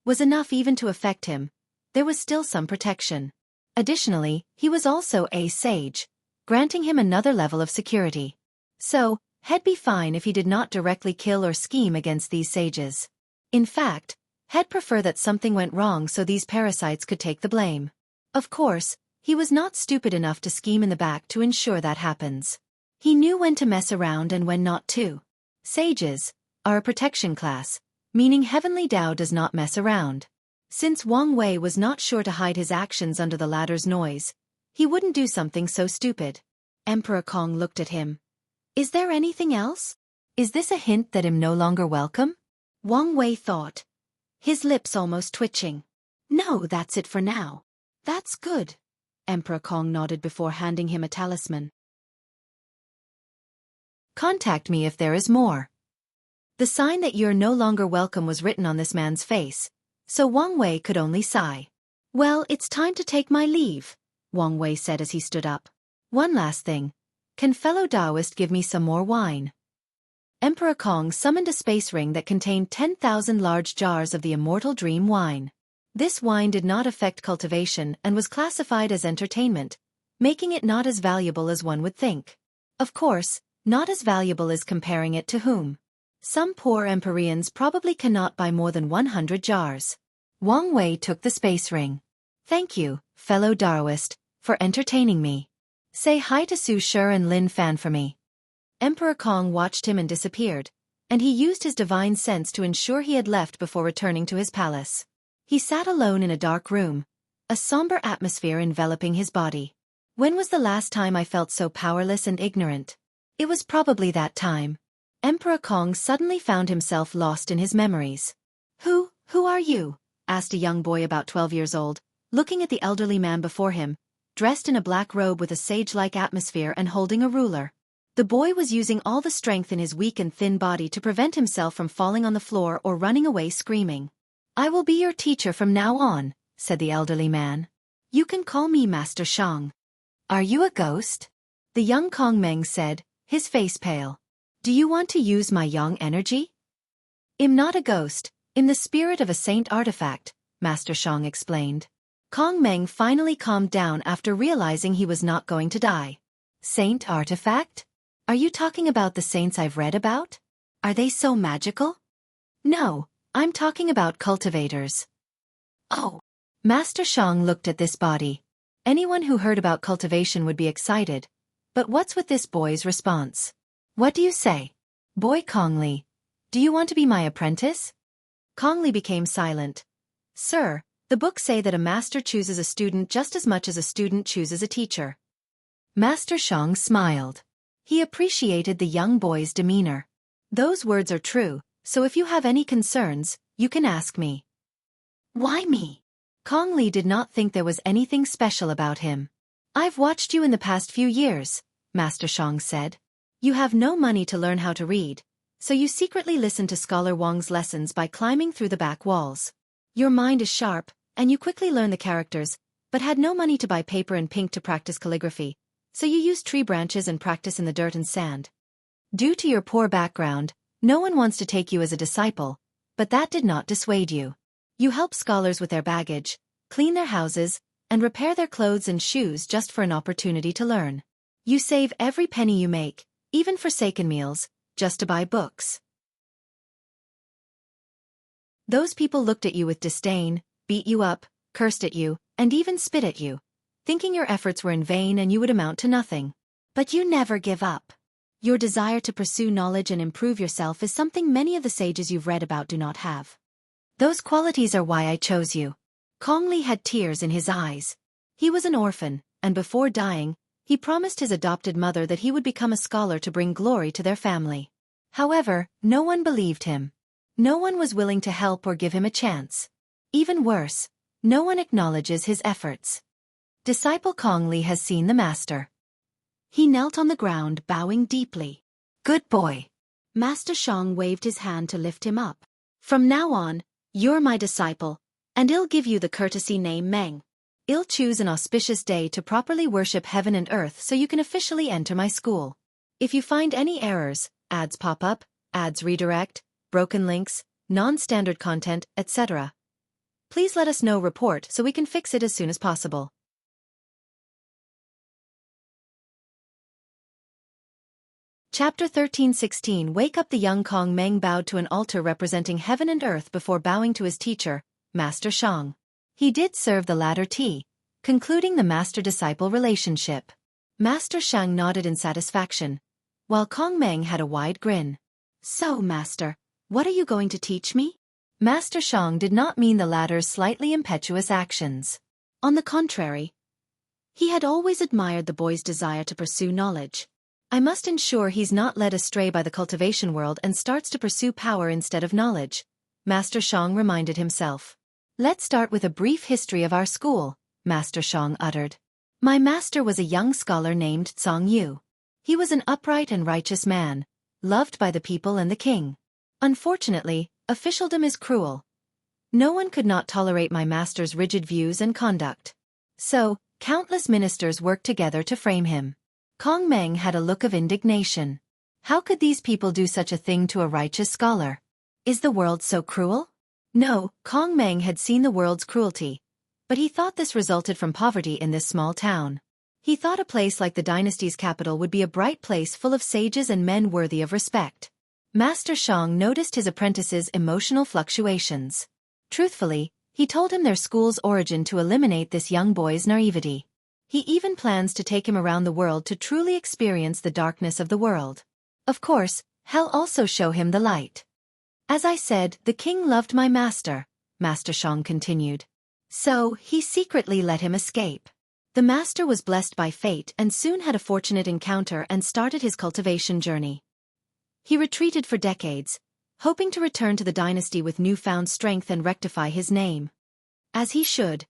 was enough even to affect him, there was still some protection. Additionally, he was also a sage, granting him another level of security. So, he'd be fine if he did not directly kill or scheme against these sages. In fact, he'd prefer that something went wrong so these parasites could take the blame. Of course, he was not stupid enough to scheme in the back to ensure that happens. He knew when to mess around and when not to. Sages are a protection class, meaning Heavenly Tao does not mess around. Since Wang Wei was not sure to hide his actions under the latter's noise, he wouldn't do something so stupid. Emperor Kong looked at him. Is there anything else? Is this a hint that I'm no longer welcome? Wang Wei thought, his lips almost twitching. No, that's it for now. That's good. Emperor Kong nodded before handing him a talisman. Contact me if there is more. The sign that you're no longer welcome was written on this man's face, so Wang Wei could only sigh. Well, it's time to take my leave, Wang Wei said as he stood up. One last thing. Can fellow Taoist give me some more wine? Emperor Kong summoned a space ring that contained 10,000 large jars of the immortal dream wine. This wine did not affect cultivation and was classified as entertainment, making it not as valuable as one would think. Of course, not as valuable as comparing it to whom. Some poor Empyreans probably cannot buy more than 100 jars. Wang Wei took the space ring. Thank you, fellow Taoist, for entertaining me. Say hi to Su Shi and Lin Fan for me. Emperor Kong watched him and disappeared, and he used his divine sense to ensure he had left before returning to his palace. He sat alone in a dark room, a somber atmosphere enveloping his body. When was the last time I felt so powerless and ignorant? It was probably that time. Emperor Kong suddenly found himself lost in his memories. Who are you? Asked a young boy about 12 years old, looking at the elderly man before him, dressed in a black robe with a sage-like atmosphere and holding a ruler. The boy was using all the strength in his weak and thin body to prevent himself from falling on the floor or running away screaming. I will be your teacher from now on, said the elderly man. You can call me Master Shang. Are you a ghost? The young Kong Meng said, his face pale. Do you want to use my yang energy? I'm not a ghost, I'm the spirit of a saint artifact, Master Shang explained. Kong Meng finally calmed down after realizing he was not going to die. Saint artifact? Are you talking about the saints I've read about? Are they so magical? No, I'm talking about cultivators. Oh. Master Shang looked at this body. Anyone who heard about cultivation would be excited. But what's with this boy's response? What do you say? Boy Kongli, do you want to be my apprentice? Kongli became silent. Sir, the books say that a master chooses a student just as much as a student chooses a teacher. Master Shang smiled. He appreciated the young boy's demeanor. Those words are true, so if you have any concerns, you can ask me. Why me? Kongli did not think there was anything special about him. I've watched you in the past few years, Master Shang said. You have no money to learn how to read, so you secretly listen to Scholar Wang's lessons by climbing through the back walls. Your mind is sharp, and you quickly learn the characters, but had no money to buy paper and ink to practice calligraphy, so you used tree branches and practice in the dirt and sand. Due to your poor background, no one wants to take you as a disciple, but that did not dissuade you. You help scholars with their baggage, clean their houses, and repair their clothes and shoes just for an opportunity to learn. You save every penny you make, even forsaken meals, just to buy books. Those people looked at you with disdain, beat you up, cursed at you, and even spit at you, thinking your efforts were in vain and you would amount to nothing. But you never give up. Your desire to pursue knowledge and improve yourself is something many of the sages you've read about do not have. Those qualities are why I chose you. Kong Li had tears in his eyes. He was an orphan, and before dying, he promised his adopted mother that he would become a scholar to bring glory to their family. However, no one believed him. No one was willing to help or give him a chance. Even worse, no one acknowledges his efforts. Disciple Kong Li has seen the master. He knelt on the ground, bowing deeply. Good boy. Master Xiang waved his hand to lift him up. From now on, you're my disciple, and I'll give you the courtesy name Meng. I'll choose an auspicious day to properly worship heaven and earth so you can officially enter my school. If you find any errors, ads pop up, ads redirect, broken links, non-standard content, etc., please let us know report so we can fix it as soon as possible. Chapter 13:16 Wake up. The young Kong Meng bowed to an altar representing heaven and earth before bowing to his teacher, Master Xiang. He did serve the latter tea, concluding the master-disciple relationship. Master Xiang nodded in satisfaction, while Kong Meng had a wide grin. So, Master, what are you going to teach me? Master Xiang did not mean the latter's slightly impetuous actions. On the contrary, he had always admired the boy's desire to pursue knowledge. I must ensure he's not led astray by the cultivation world and starts to pursue power instead of knowledge, Master Xiang reminded himself. Let's start with a brief history of our school, Master Xiang uttered. My master was a young scholar named Xianxia. He was an upright and righteous man, loved by the people and the king. Unfortunately, officialdom is cruel. No one could not tolerate my master's rigid views and conduct. So, countless ministers worked together to frame him. Kong Meng had a look of indignation. How could these people do such a thing to a righteous scholar? Is the world so cruel? No, Kong Meng had seen the world's cruelty, but he thought this resulted from poverty in this small town. He thought a place like the dynasty's capital would be a bright place full of sages and men worthy of respect. Master Xiang noticed his apprentice's emotional fluctuations. Truthfully, he told him their school's origin to eliminate this young boy's naivety. He even plans to take him around the world to truly experience the darkness of the world. Of course, hell also show him the light. As I said, the king loved my master, Master Xiang continued. So, he secretly let him escape. The master was blessed by fate and soon had a fortunate encounter and started his cultivation journey. He retreated for decades, hoping to return to the dynasty with newfound strength and rectify his name. As he should.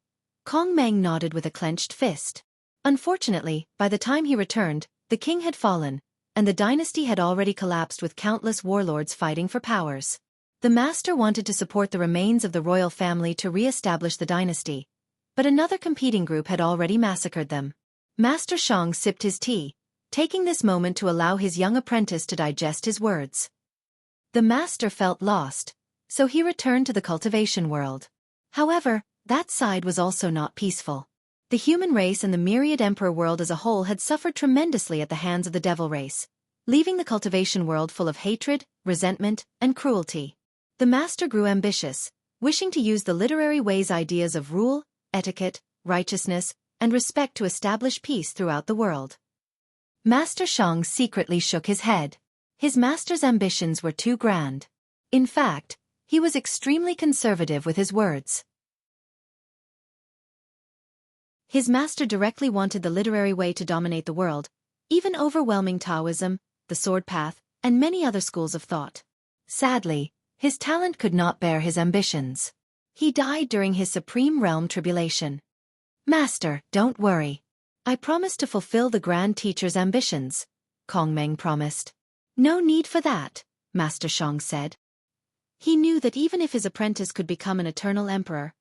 Kong Meng nodded with a clenched fist. Unfortunately, by the time he returned, the king had fallen, and the dynasty had already collapsed with countless warlords fighting for powers. The master wanted to support the remains of the royal family to re-establish the dynasty, but another competing group had already massacred them. Master Xiang sipped his tea, taking this moment to allow his young apprentice to digest his words. The master felt lost, so he returned to the cultivation world. However, that side was also not peaceful. The human race and the myriad emperor world as a whole had suffered tremendously at the hands of the devil race, leaving the cultivation world full of hatred, resentment, and cruelty. The master grew ambitious, wishing to use the literary way's ideas of rule, etiquette, righteousness, and respect to establish peace throughout the world. Master Xiang secretly shook his head. His master's ambitions were too grand. In fact, he was extremely conservative with his words. His master directly wanted the literary way to dominate the world, even overwhelming Taoism, the sword path, and many other schools of thought. Sadly, his talent could not bear his ambitions. He died during his supreme realm tribulation. Master, don't worry. I promise to fulfill the Grand Teacher's ambitions, Kong Meng promised. No need for that, Master Xiang said. He knew that even if his apprentice could become an eternal emperor,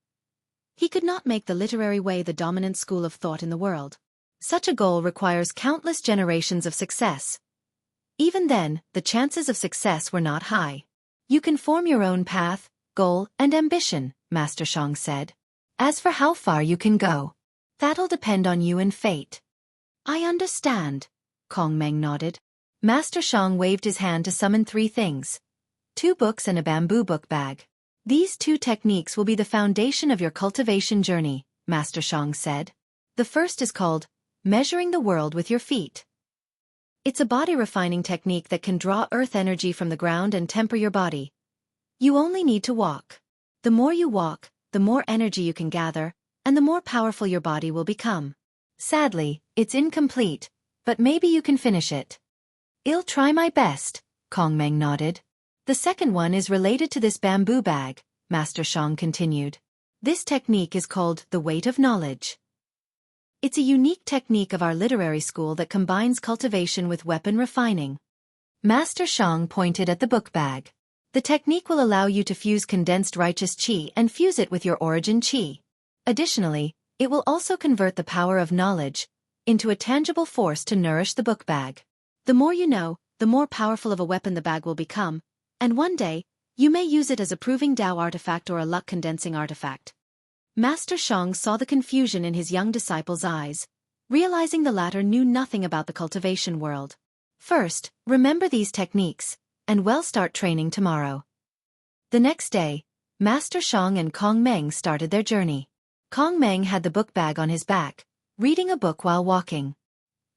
He could not make the literary way the dominant school of thought in the world. Such a goal requires countless generations of success. Even then, the chances of success were not high. You can form your own path, goal, and ambition, Master Xiang said. As for how far you can go, that'll depend on you and fate. I understand, Kong Meng nodded. Master Xiang waved his hand to summon 3 things. 2 books and a bamboo book bag. These 2 techniques will be the foundation of your cultivation journey, Master Xiang said. The first is called measuring the world with your feet. It's a body-refining technique that can draw earth energy from the ground and temper your body. You only need to walk. The more you walk, the more energy you can gather, and the more powerful your body will become. Sadly, it's incomplete, but maybe you can finish it. I'll try my best, Kong Meng nodded. The second one is related to this bamboo bag, Master Xiang continued. This technique is called the weight of knowledge. It's a unique technique of our literary school that combines cultivation with weapon refining. Master Xiang pointed at the book bag. The technique will allow you to fuse condensed righteous qi and fuse it with your origin qi. Additionally, it will also convert the power of knowledge into a tangible force to nourish the book bag. The more you know, the more powerful of a weapon the bag will become, and one day, you may use it as a proving Dao artifact or a luck-condensing artifact. Master Xiang saw the confusion in his young disciple's eyes, realizing the latter knew nothing about the cultivation world. First, remember these techniques, and we'll start training tomorrow. The next day, Master Xiang and Kong Meng started their journey. Kong Meng had the book bag on his back, reading a book while walking.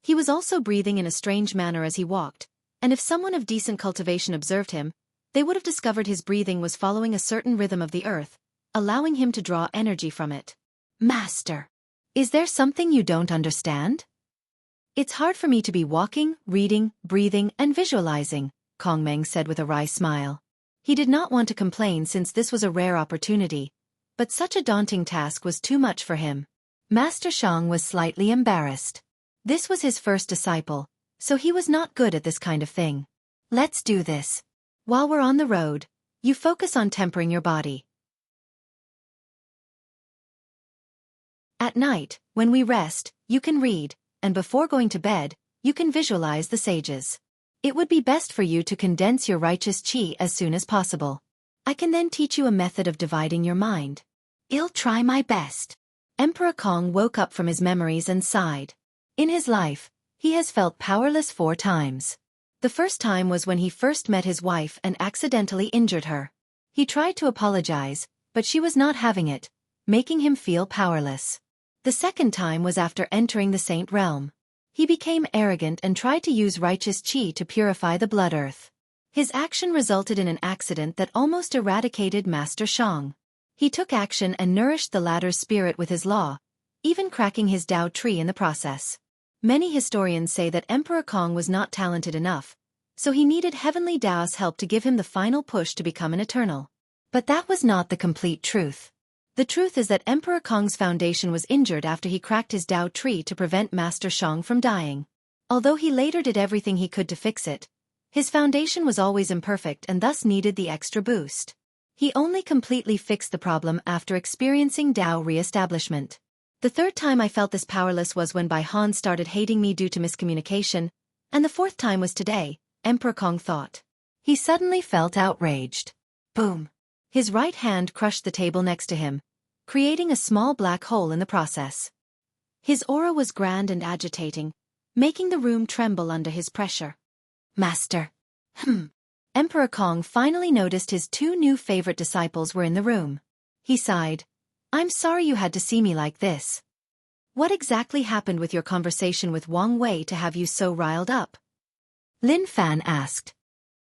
He was also breathing in a strange manner as he walked, and if someone of decent cultivation observed him, they would have discovered his breathing was following a certain rhythm of the earth, allowing him to draw energy from it. Master, is there something you don't understand? It's hard for me to be walking, reading, breathing, and visualizing, Kong Meng said with a wry smile. He did not want to complain since this was a rare opportunity, but such a daunting task was too much for him. Master Xiang was slightly embarrassed. This was his first disciple, so he was not good at this kind of thing. Let's do this. While we're on the road, you focus on tempering your body. At night, when we rest, you can read, and before going to bed, you can visualize the sages. It would be best for you to condense your righteous qi as soon as possible. I can then teach you a method of dividing your mind. I'll try my best. Emperor Kong woke up from his memories and sighed. In his life, he has felt powerless 4 times. The first time was when he first met his wife and accidentally injured her. He tried to apologize, but she was not having it, making him feel powerless. The second time was after entering the Saint Realm. He became arrogant and tried to use righteous qi to purify the blood earth. His action resulted in an accident that almost eradicated Master Xiang. He took action and nourished the latter's spirit with his law, even cracking his Dao tree in the process. Many historians say that Emperor Kong was not talented enough, so he needed Heavenly Dao's help to give him the final push to become an eternal. But that was not the complete truth. The truth is that Emperor Kong's foundation was injured after he cracked his Dao tree to prevent Master Xiang from dying. Although he later did everything he could to fix it, his foundation was always imperfect and thus needed the extra boost. He only completely fixed the problem after experiencing Dao re-establishment. The third time I felt this powerless was when Bai Han started hating me due to miscommunication, and the fourth time was today, Emperor Kong thought. He suddenly felt outraged. Boom! His right hand crushed the table next to him, creating a small black hole in the process. His aura was grand and agitating, making the room tremble under his pressure. Master. Emperor Kong finally noticed his 2 new favorite disciples were in the room. He sighed. I'm sorry you had to see me like this. What exactly happened with your conversation with Wang Wei to have you so riled up? Lin Fan asked.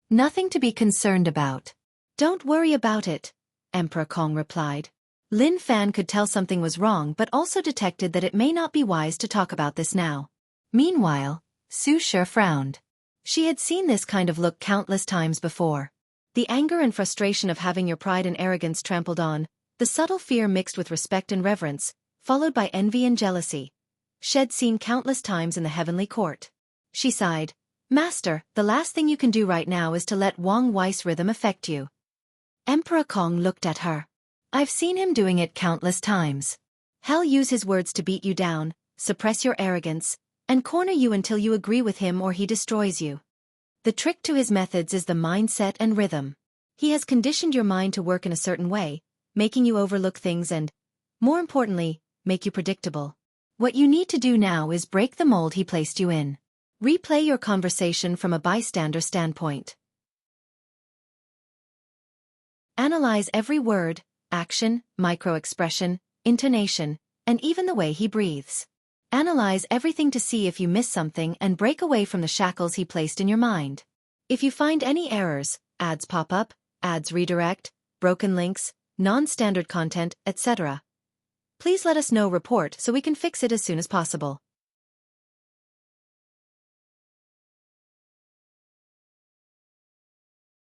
Nothing to be concerned about. Don't worry about it, Emperor Kong replied. Lin Fan could tell something was wrong but also detected that it may not be wise to talk about this now. Meanwhile, Su Shi frowned. She had seen this kind of look countless times before. The anger and frustration of having your pride and arrogance trampled on, the subtle fear mixed with respect and reverence, followed by envy and jealousy. She'd seen countless times in the heavenly court. She sighed. Master, the last thing you can do right now is to let Wang Wei's rhythm affect you. Emperor Kong looked at her. I've seen him doing it countless times. He'll use his words to beat you down, suppress your arrogance, and corner you until you agree with him or he destroys you. The trick to his methods is the mindset and rhythm. He has conditioned your mind to work in a certain way, making you overlook things and, more importantly, make you predictable. What you need to do now is break the mold he placed you in. Replay your conversation from a bystander standpoint. Analyze every word, action, micro-expression, intonation, and even the way he breathes. Analyze everything to see if you miss something and break away from the shackles he placed in your mind. If you find any errors, ads pop up, ads redirect, broken links, non-standard content, etc., please let us know. Report so we can fix it as soon as possible.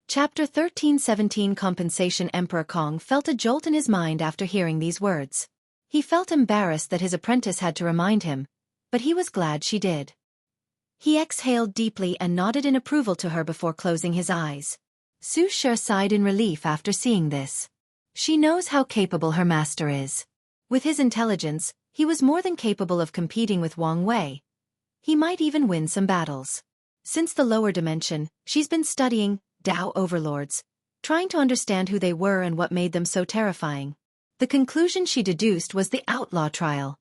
Chapter 13:17 Compensation. Emperor Kong felt a jolt in his mind after hearing these words. He felt embarrassed that his apprentice had to remind him, but he was glad she did. He exhaled deeply and nodded in approval to her before closing his eyes. Su Shi sighed in relief after seeing this. She knows how capable her master is. With his intelligence, he was more than capable of competing with Wang Wei. He might even win some battles. Since the lower dimension, she's been studying Tao overlords, trying to understand who they were and what made them so terrifying. The conclusion she deduced was the outlaw trial.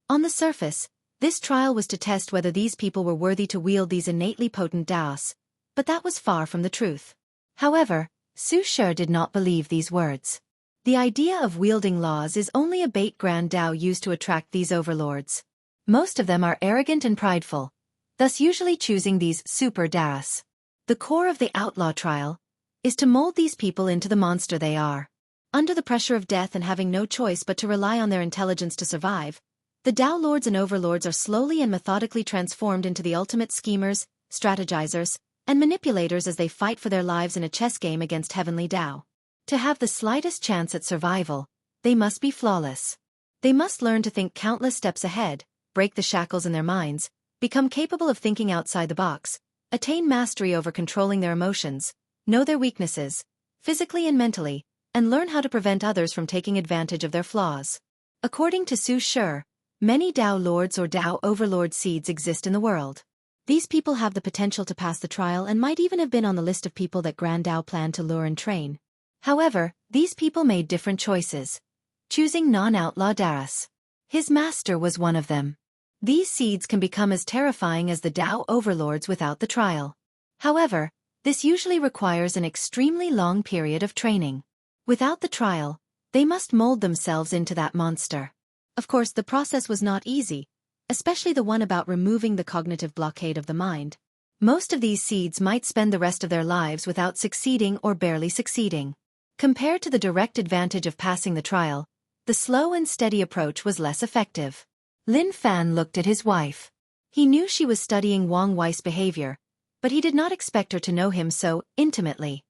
On the surface, this trial was to test whether these people were worthy to wield these innately potent Daos, but that was far from the truth. However, Su Shi did not believe these words. The idea of wielding laws is only a bait grand Tao used to attract these overlords. Most of them are arrogant and prideful, thus usually choosing these super Daos. The core of the outlaw trial is to mold these people into the monster they are. Under the pressure of death and having no choice but to rely on their intelligence to survive, the Tao lords and overlords are slowly and methodically transformed into the ultimate schemers, strategizers, and manipulators as they fight for their lives in a chess game against heavenly Tao. To have the slightest chance at survival, they must be flawless. They must learn to think countless steps ahead, break the shackles in their minds, become capable of thinking outside the box, attain mastery over controlling their emotions, know their weaknesses, physically and mentally, and learn how to prevent others from taking advantage of their flaws. According to Su Shi, many Tao lords or Tao overlord seeds exist in the world. These people have the potential to pass the trial and might even have been on the list of people that Grand Tao planned to lure and train. However, these people made different choices, choosing non-outlaw Daos. His master was one of them. These seeds can become as terrifying as the Tao overlords without the trial. However, this usually requires an extremely long period of training. Without the trial, they must mold themselves into that monster. Of course, the process was not easy, especially the one about removing the cognitive blockade of the mind. Most of these seeds might spend the rest of their lives without succeeding or barely succeeding. Compared to the direct advantage of passing the trial, the slow and steady approach was less effective. Lin Fan looked at his wife. He knew she was studying Wang Wei's behavior, but he did not expect her to know him so intimately.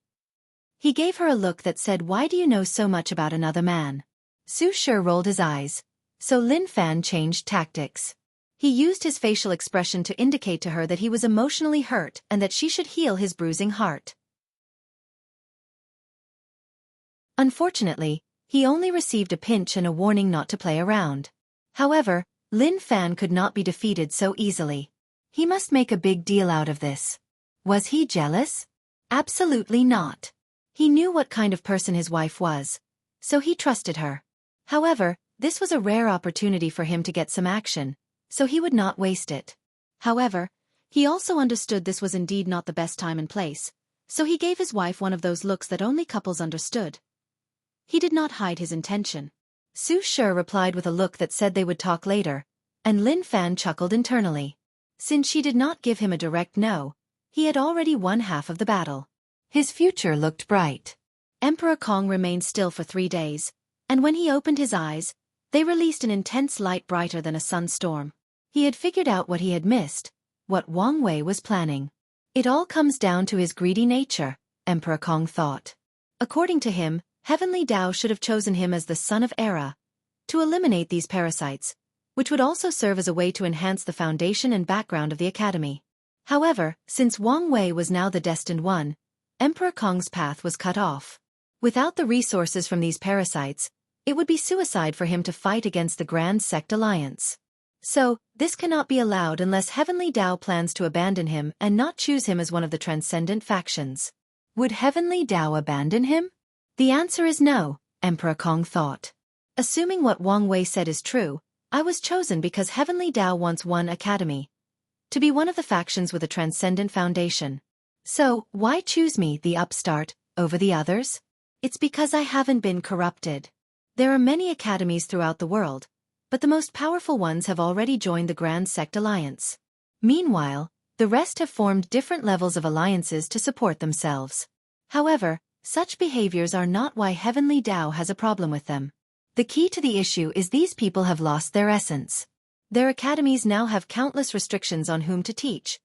He gave her a look that said, "Why do you know so much about another man?" Su Shi rolled his eyes, so Lin Fan changed tactics. He used his facial expression to indicate to her that he was emotionally hurt and that she should heal his bruising heart. Unfortunately, he only received a pinch and a warning not to play around. However, Lin Fan could not be defeated so easily. He must make a big deal out of this. Was he jealous? Absolutely not. He knew what kind of person his wife was, so he trusted her. However, this was a rare opportunity for him to get some action, so he would not waste it. However, he also understood this was indeed not the best time and place, so he gave his wife one of those looks that only couples understood. He did not hide his intention. Su Shi replied with a look that said they would talk later, and Lin Fan chuckled internally. Since she did not give him a direct no, he had already won half of the battle. His future looked bright. Emperor Kong remained still for 3 days, and when he opened his eyes, they released an intense light brighter than a sunstorm. He had figured out what he had missed, what Wang Wei was planning. It all comes down to his greedy nature, Emperor Kong thought. According to him, Heavenly Tao should have chosen him as the son of Era, to eliminate these parasites, which would also serve as a way to enhance the foundation and background of the academy. However, since Wang Wei was now the destined one, Emperor Kong's path was cut off. Without the resources from these parasites, it would be suicide for him to fight against the Grand Sect Alliance. So, this cannot be allowed unless Heavenly Tao plans to abandon him and not choose him as one of the transcendent factions. Would Heavenly Tao abandon him? The answer is no, Emperor Kong thought. Assuming what Wang Wei said is true, I was chosen because Heavenly Tao wants one academy, to be one of the factions with a transcendent foundation. So, why choose me, the upstart, over the others? It's because I haven't been corrupted. There are many academies throughout the world, but the most powerful ones have already joined the Grand Sect Alliance. Meanwhile, the rest have formed different levels of alliances to support themselves. However, such behaviors are not why Heavenly Tao has a problem with them. The key to the issue is these people have lost their essence. Their academies now have countless restrictions on whom to teach,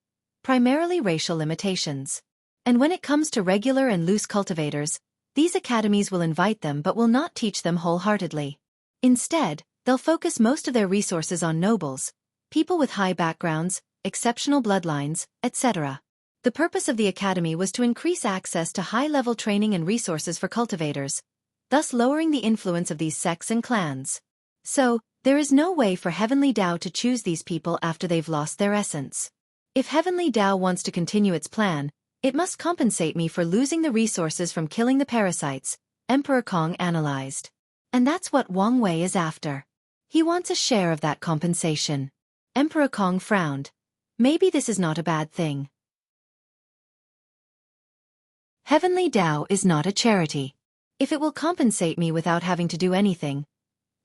primarily racial limitations. And when it comes to regular and loose cultivators, these academies will invite them but will not teach them wholeheartedly. Instead, they'll focus most of their resources on nobles, people with high backgrounds, exceptional bloodlines, etc. The purpose of the academy was to increase access to high-level training and resources for cultivators, thus lowering the influence of these sects and clans. So, there is no way for Heavenly Tao to choose these people after they've lost their essence. If Heavenly Tao wants to continue its plan, it must compensate me for losing the resources from killing the parasites, Emperor Kong analyzed. And that's what Wang Wei is after. He wants a share of that compensation. Emperor Kong frowned. Maybe this is not a bad thing. Heavenly Tao is not a charity. If it will compensate me without having to do anything,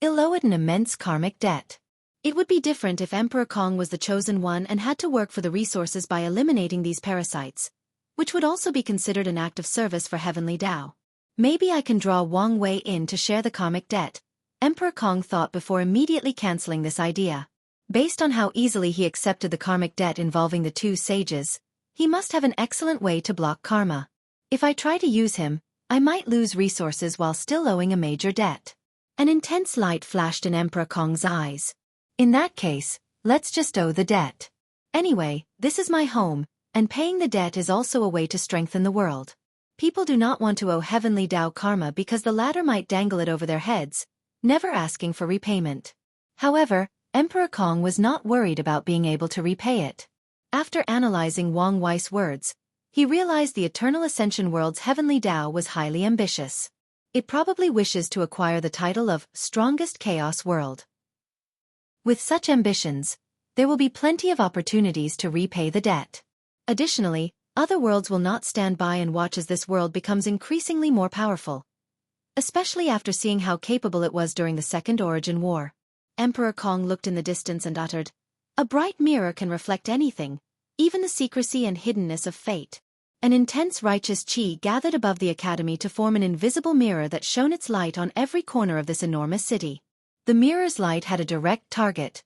it'll owe it an immense karmic debt. It would be different if Emperor Kong was the chosen one and had to work for the resources by eliminating these parasites, which would also be considered an act of service for Heavenly Tao. Maybe I can draw Wang Wei in to share the karmic debt, Emperor Kong thought before immediately canceling this idea. Based on how easily he accepted the karmic debt involving the two sages, he must have an excellent way to block karma. If I try to use him, I might lose resources while still owing a major debt. An intense light flashed in Emperor Kong's eyes. In that case, let's just owe the debt. Anyway, this is my home, and paying the debt is also a way to strengthen the world. People do not want to owe Heavenly Tao karma because the latter might dangle it over their heads, never asking for repayment. However, Emperor Kong was not worried about being able to repay it. After analyzing Wang Wei's words, he realized the Eternal Ascension world's Heavenly Tao was highly ambitious. It probably wishes to acquire the title of Strongest Chaos World. With such ambitions, there will be plenty of opportunities to repay the debt. Additionally, other worlds will not stand by and watch as this world becomes increasingly more powerful, especially after seeing how capable it was during the Second Origin War. Emperor Kong looked in the distance and uttered, "A bright mirror can reflect anything, even the secrecy and hiddenness of fate." An intense righteous chi gathered above the academy to form an invisible mirror that shone its light on every corner of this enormous city. The mirror's light had a direct target,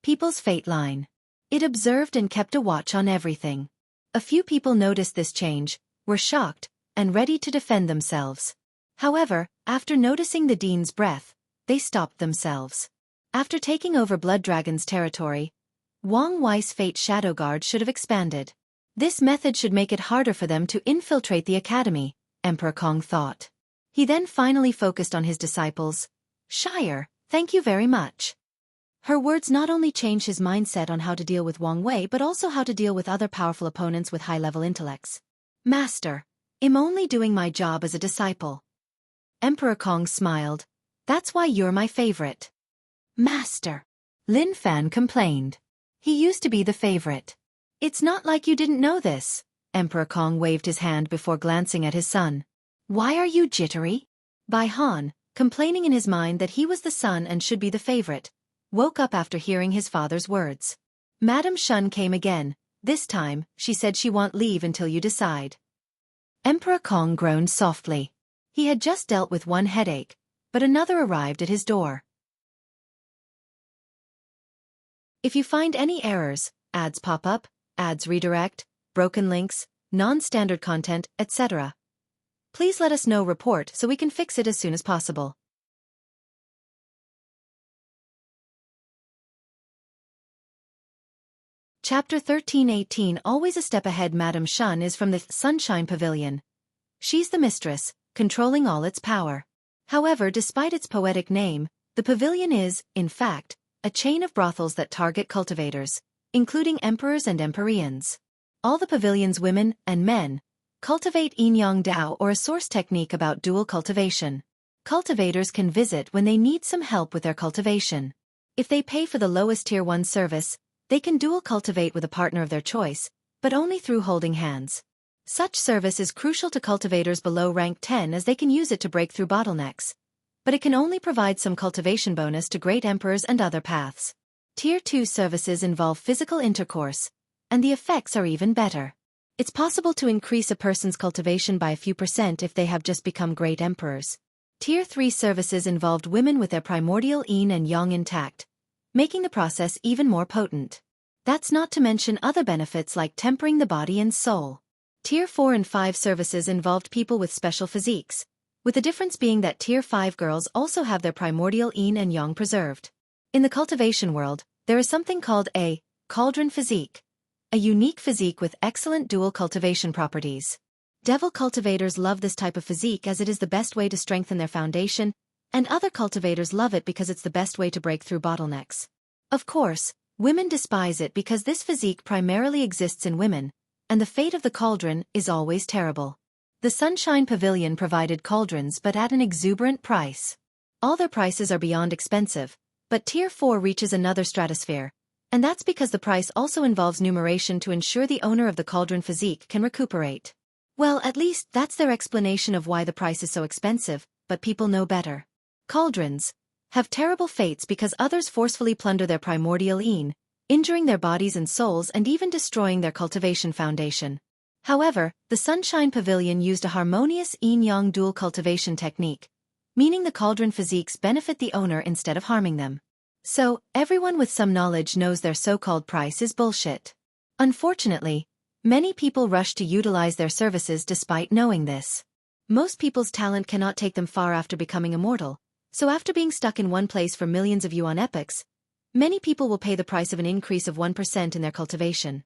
people's fate line. It observed and kept a watch on everything. A few people noticed this change, were shocked, and ready to defend themselves. However, after noticing the Dean's breath, they stopped themselves. After taking over Blood Dragon's territory, Wang Wei's Fate Shadow Guard should have expanded. This method should make it harder for them to infiltrate the academy, Emperor Kong thought. He then finally focused on his disciples. "Shire, thank you very much." Her words not only changed his mindset on how to deal with Wang Wei but also how to deal with other powerful opponents with high-level intellects. "Master, I'm only doing my job as a disciple." Emperor Kong smiled. "That's why you're my favorite." "Master," Lin Fan complained. "He used to be the favorite." "It's not like you didn't know this." Emperor Kong waved his hand before glancing at his son. "Why are you jittery?" Bai Han, complaining in his mind that he was the son and should be the favorite, woke up after hearing his father's words. Madame Shun came again. This time, she said she won't leave until you decide. Emperor Kong groaned softly. He had just dealt with one headache, but another arrived at his door. If you find any errors, ads pop up, ads redirect, broken links, non-standard content, etc., please let us know. Report so we can fix it as soon as possible. Chapter 1318. Always a step ahead. Madame Shun is from the Sunshine Pavilion. She's the mistress, controlling all its power. However, despite its poetic name, the pavilion is, in fact, a chain of brothels that target cultivators, including emperors and empyreans. All the pavilion's women and men cultivate Yin-Yang Dao, or a source technique about dual cultivation. Cultivators can visit when they need some help with their cultivation. If they pay for the lowest Tier 1 service, they can dual cultivate with a partner of their choice, but only through holding hands. Such service is crucial to cultivators below rank 10 as they can use it to break through bottlenecks. But it can only provide some cultivation bonus to great emperors and other paths. Tier 2 services involve physical intercourse, and the effects are even better. It's possible to increase a person's cultivation by a few % if they have just become great emperors. Tier 3 services involved women with their primordial yin and yang intact, making the process even more potent. That's not to mention other benefits like tempering the body and soul. Tier 4 and 5 services involved people with special physiques, with the difference being that Tier 5 girls also have their primordial yin and yang preserved. In the cultivation world, there is something called a cauldron physique, a unique physique with excellent dual cultivation properties. Devil cultivators love this type of physique as it is the best way to strengthen their foundation, and other cultivators love it because it's the best way to break through bottlenecks. Of course, women despise it because this physique primarily exists in women, and the fate of the cauldron is always terrible. The Sunshine Pavilion provided cauldrons but at an exuberant price. All their prices are beyond expensive, but Tier 4 reaches another stratosphere, and that's because the price also involves numeration to ensure the owner of the cauldron physique can recuperate. Well, at least that's their explanation of why the price is so expensive, but people know better. Cauldrons have terrible fates because others forcefully plunder their primordial yin, injuring their bodies and souls and even destroying their cultivation foundation. However, the Sunshine Pavilion used a harmonious yin-yang dual cultivation technique, meaning the cauldron physiques benefit the owner instead of harming them. So, everyone with some knowledge knows their so-called price is bullshit. Unfortunately, many people rush to utilize their services despite knowing this. Most people's talent cannot take them far after becoming immortal, so after being stuck in one place for millions of yuan epochs, many people will pay the price of an increase of 1% in their cultivation.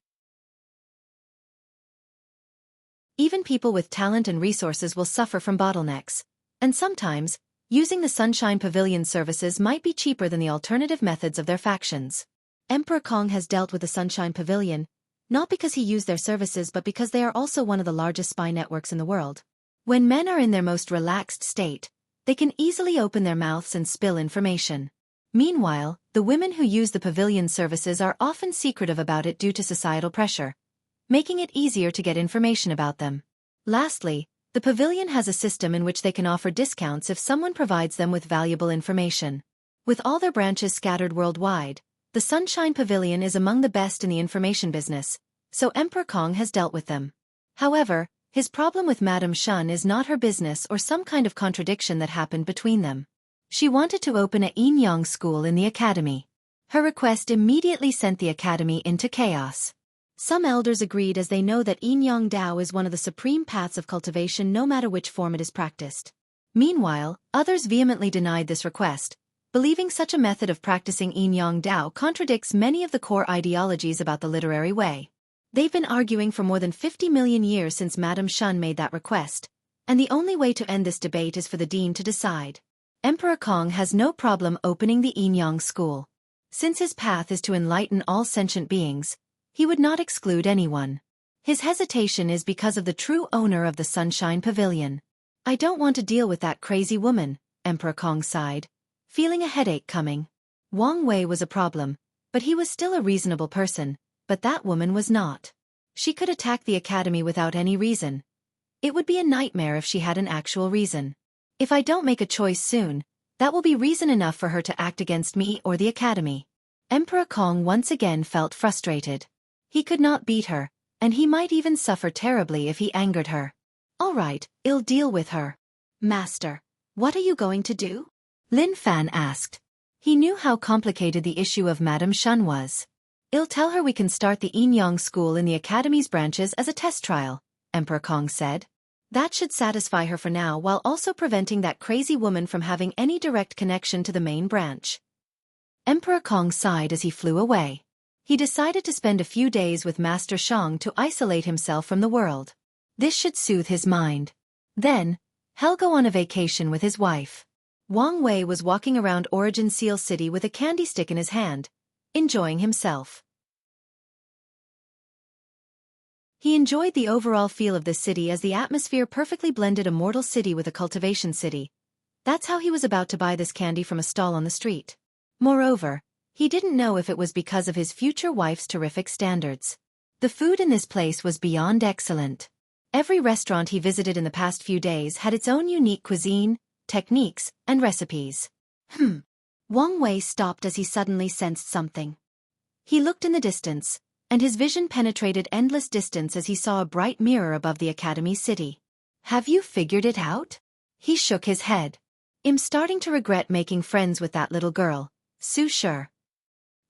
Even people with talent and resources will suffer from bottlenecks, and sometimes, using the Sunshine Pavilion services might be cheaper than the alternative methods of their factions. Emperor Kong has dealt with the Sunshine Pavilion, not because he used their services but because they are also one of the largest spy networks in the world. When men are in their most relaxed state, they can easily open their mouths and spill information. Meanwhile, the women who use the pavilion services are often secretive about it due to societal pressure, making it easier to get information about them. Lastly, the pavilion has a system in which they can offer discounts if someone provides them with valuable information. With all their branches scattered worldwide, the Sunshine Pavilion is among the best in the information business, so Emperor Kong has dealt with them. However, his problem with Madame Shun is not her business or some kind of contradiction that happened between them. She wanted to open a yin-yang school in the academy. Her request immediately sent the academy into chaos. Some elders agreed as they know that yin-yang Dao is one of the supreme paths of cultivation no matter which form it is practiced. Meanwhile, others vehemently denied this request, believing such a method of practicing yin-yang Dao contradicts many of the core ideologies about the literary way. They've been arguing for more than 50 million years since Madame Shun made that request, and the only way to end this debate is for the dean to decide. Emperor Kong has no problem opening the yin-yang school. Since his path is to enlighten all sentient beings, he would not exclude anyone. His hesitation is because of the true owner of the Sunshine Pavilion. I don't want to deal with that crazy woman, Emperor Kong sighed, feeling a headache coming. Wang Wei was a problem, but he was still a reasonable person, but that woman was not. She could attack the academy without any reason. It would be a nightmare if she had an actual reason. If I don't make a choice soon, that will be reason enough for her to act against me or the academy. Emperor Kong once again felt frustrated. He could not beat her, and he might even suffer terribly if he angered her. All right, I'll deal with her. Master, what are you going to do? Lin Fan asked. He knew how complicated the issue of Madame Shun was. I'll tell her we can start the yin-yang school in the academy's branches as a test trial, Emperor Kong said. That should satisfy her for now while also preventing that crazy woman from having any direct connection to the main branch. Emperor Kong sighed as he flew away. He decided to spend a few days with Master Shang to isolate himself from the world. This should soothe his mind. Then, Hell go on a vacation with his wife. Wang Wei was walking around Origin Seal City with a candy stick in his hand, enjoying himself. He enjoyed the overall feel of the city as the atmosphere perfectly blended a mortal city with a cultivation city. That's how he was about to buy this candy from a stall on the street. Moreover, he didn't know if it was because of his future wife's terrific standards. The food in this place was beyond excellent. Every restaurant he visited in the past few days had its own unique cuisine, techniques, and recipes. Wang Wei stopped as he suddenly sensed something. He looked in the distance, and his vision penetrated endless distance as he saw a bright mirror above the academy city. Have you figured it out? He shook his head. I'm starting to regret making friends with that little girl, Su Shi.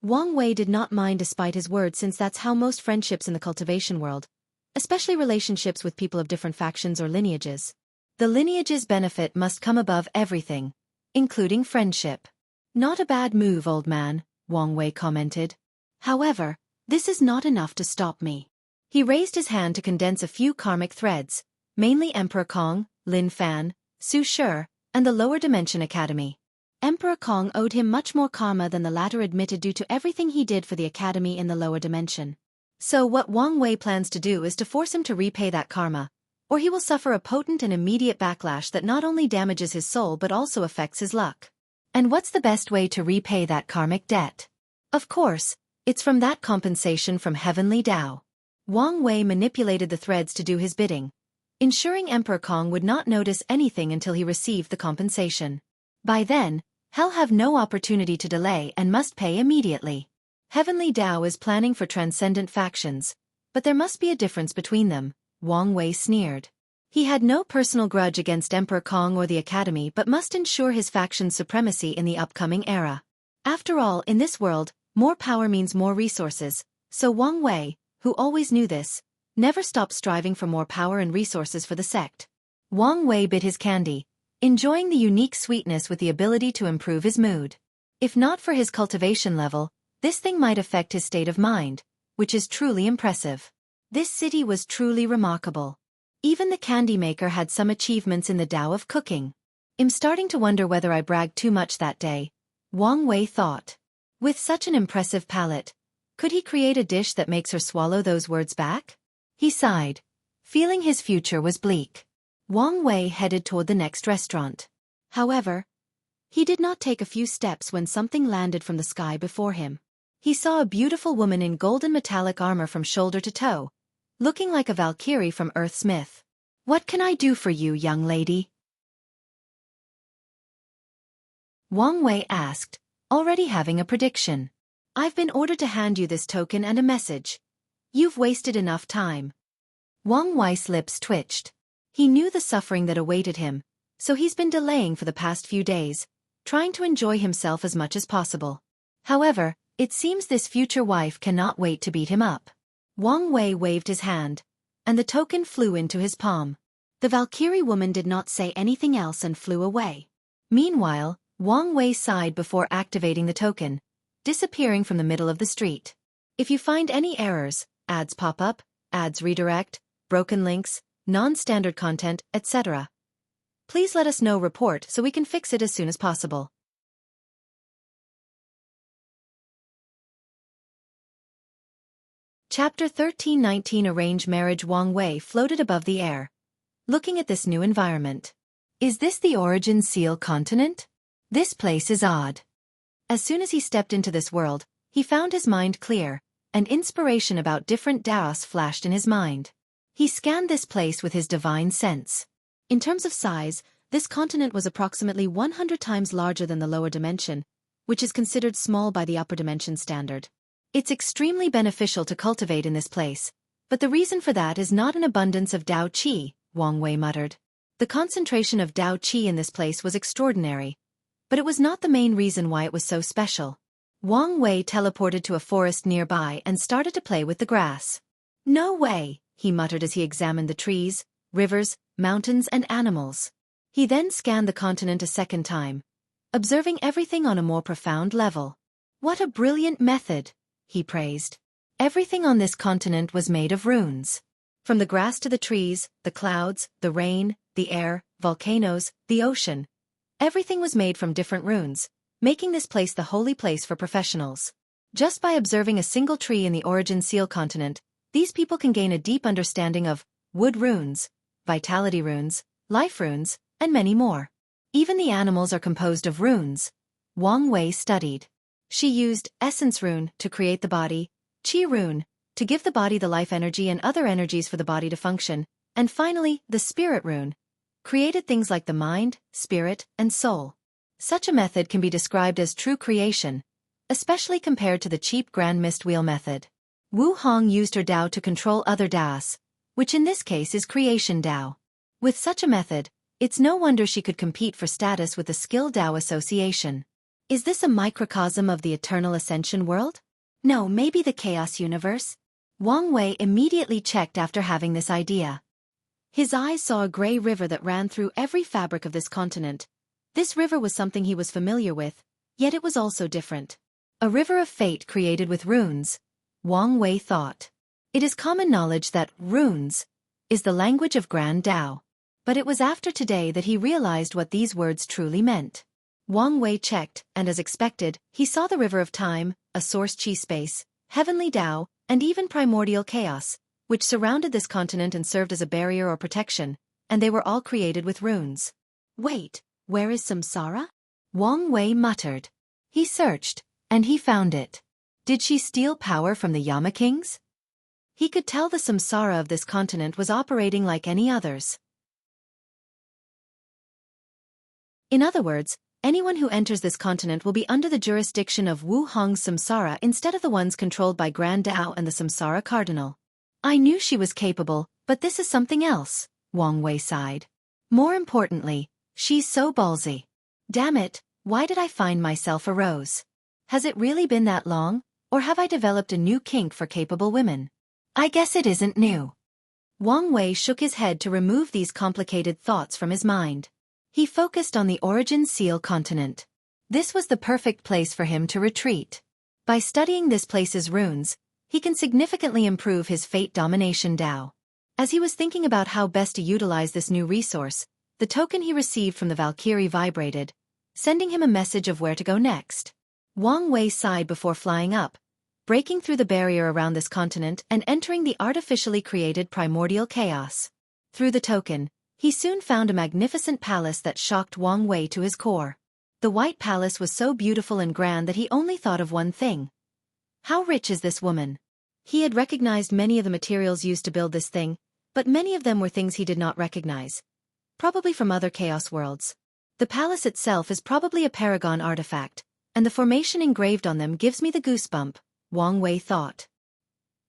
Wang Wei did not mind despite his words since that's how most friendships in the cultivation world, especially relationships with people of different factions or lineages. The lineage's benefit must come above everything, including friendship. Not a bad move, old man, Wang Wei commented. However, this is not enough to stop me. He raised his hand to condense a few karmic threads, mainly Emperor Kong, Lin Fan, Su Shi, and the Lower Dimension Academy. Emperor Kong owed him much more karma than the latter admitted due to everything he did for the academy in the lower dimension. So what Wang Wei plans to do is to force him to repay that karma, or he will suffer a potent and immediate backlash that not only damages his soul but also affects his luck. And what's the best way to repay that karmic debt? Of course, it's from that compensation from heavenly Tao. Wang Wei manipulated the threads to do his bidding, ensuring Emperor Kong would not notice anything until he received the compensation. By then, Hell have no opportunity to delay and must pay immediately. Heavenly Tao is planning for transcendent factions, but there must be a difference between them, Wang Wei sneered. He had no personal grudge against Emperor Kong or the Academy but must ensure his faction's supremacy in the upcoming era. After all, in this world, more power means more resources, so Wang Wei, who always knew this, never stopped striving for more power and resources for the sect. Wang Wei bit his candy, enjoying the unique sweetness with the ability to improve his mood. If not for his cultivation level, this thing might affect his state of mind, which is truly impressive. This city was truly remarkable. Even the candy maker had some achievements in the Tao of cooking. I'm starting to wonder whether I bragged too much that day, Wang Wei thought. With such an impressive palate, could he create a dish that makes her swallow those words back? He sighed, feeling his future was bleak. Wang Wei headed toward the next restaurant. However, he did not take a few steps when something landed from the sky before him. He saw a beautiful woman in golden metallic armor from shoulder to toe, looking like a Valkyrie from Earth's myth. What can I do for you, young lady? Wang Wei asked, already having a prediction. I've been ordered to hand you this token and a message. You've wasted enough time. Wang Wei's lips twitched. He knew the suffering that awaited him, so he's been delaying for the past few days, trying to enjoy himself as much as possible. However, it seems this future wife cannot wait to beat him up. Wang Wei waved his hand, and the token flew into his palm. The Valkyrie woman did not say anything else and flew away. Meanwhile, Wang Wei sighed before activating the token, disappearing from the middle of the street. If you find any errors, ads pop up, ads redirect, broken links, non-standard content, etc., please let us know report so we can fix it as soon as possible. Chapter 1319 Arrange Marriage. Wang Wei floated above the air, looking at this new environment. Is this the Origin Seal continent? This place is odd. As soon as he stepped into this world, he found his mind clear, and inspiration about different Daos flashed in his mind. He scanned this place with his divine sense. In terms of size, this continent was approximately 100 times larger than the lower dimension, which is considered small by the upper dimension standard. It's extremely beneficial to cultivate in this place, but the reason for that is not an abundance of Dao Qi, Wang Wei muttered. The concentration of Dao Qi in this place was extraordinary, but it was not the main reason why it was so special. Wang Wei teleported to a forest nearby and started to play with the grass. No way, he muttered as he examined the trees, rivers, mountains, and animals. He then scanned the continent a second time, observing everything on a more profound level. What a brilliant method, he praised. Everything on this continent was made of runes. From the grass to the trees, the clouds, the rain, the air, volcanoes, the ocean. Everything was made from different runes, making this place the holy place for professionals. Just by observing a single tree in the Origin Seal continent, these people can gain a deep understanding of wood runes, vitality runes, life runes, and many more. Even the animals are composed of runes. Wang Wei studied. She used essence rune to create the body, qi rune to give the body the life energy and other energies for the body to function, and finally, the spirit rune created things like the mind, spirit, and soul. Such a method can be described as true creation, especially compared to the cheap grand mist wheel method. Wu Hong used her Dao to control other Daos, which in this case is creation Dao. With such a method, it's no wonder she could compete for status with the Skill Dao Association. Is this a microcosm of the eternal Ascension world? No, maybe the Chaos Universe? Wang Wei immediately checked after having this idea. His eyes saw a gray river that ran through every fabric of this continent. This river was something he was familiar with, yet it was also different. A river of fate created with runes, Wang Wei thought. It is common knowledge that runes is the language of Grand Dao. But it was after today that he realized what these words truly meant. Wang Wei checked, and as expected, he saw the river of time, a source chi space, heavenly Dao, and even primordial chaos, which surrounded this continent and served as a barrier or protection, and they were all created with runes. Wait, where is Samsara? Wang Wei muttered. He searched, and he found it. Did she steal power from the Yama kings? He could tell the Samsara of this continent was operating like any others. In other words, anyone who enters this continent will be under the jurisdiction of Wu Hong's Samsara instead of the ones controlled by Grand Dao and the Samsara Cardinal. I knew she was capable, but this is something else, Wang Wei sighed. More importantly, she's so ballsy. Damn it, why did I find myself a rose? Has it really been that long, or have I developed a new kink for capable women? I guess it isn't new. Wang Wei shook his head to remove these complicated thoughts from his mind. He focused on the Origin Seal continent. This was the perfect place for him to retreat. By studying this place's runes, he can significantly improve his fate domination Dao. As he was thinking about how best to utilize this new resource, the token he received from the Valkyrie vibrated, sending him a message of where to go next. Wang Wei sighed before flying up, breaking through the barrier around this continent and entering the artificially created primordial chaos. Through the token, he soon found a magnificent palace that shocked Wang Wei to his core. The White Palace was so beautiful and grand that he only thought of one thing. How rich is this woman? He had recognized many of the materials used to build this thing, but many of them were things he did not recognize. Probably from other chaos worlds. The palace itself is probably a paragon artifact, and the formation engraved on them gives me the goosebump, Wang Wei thought.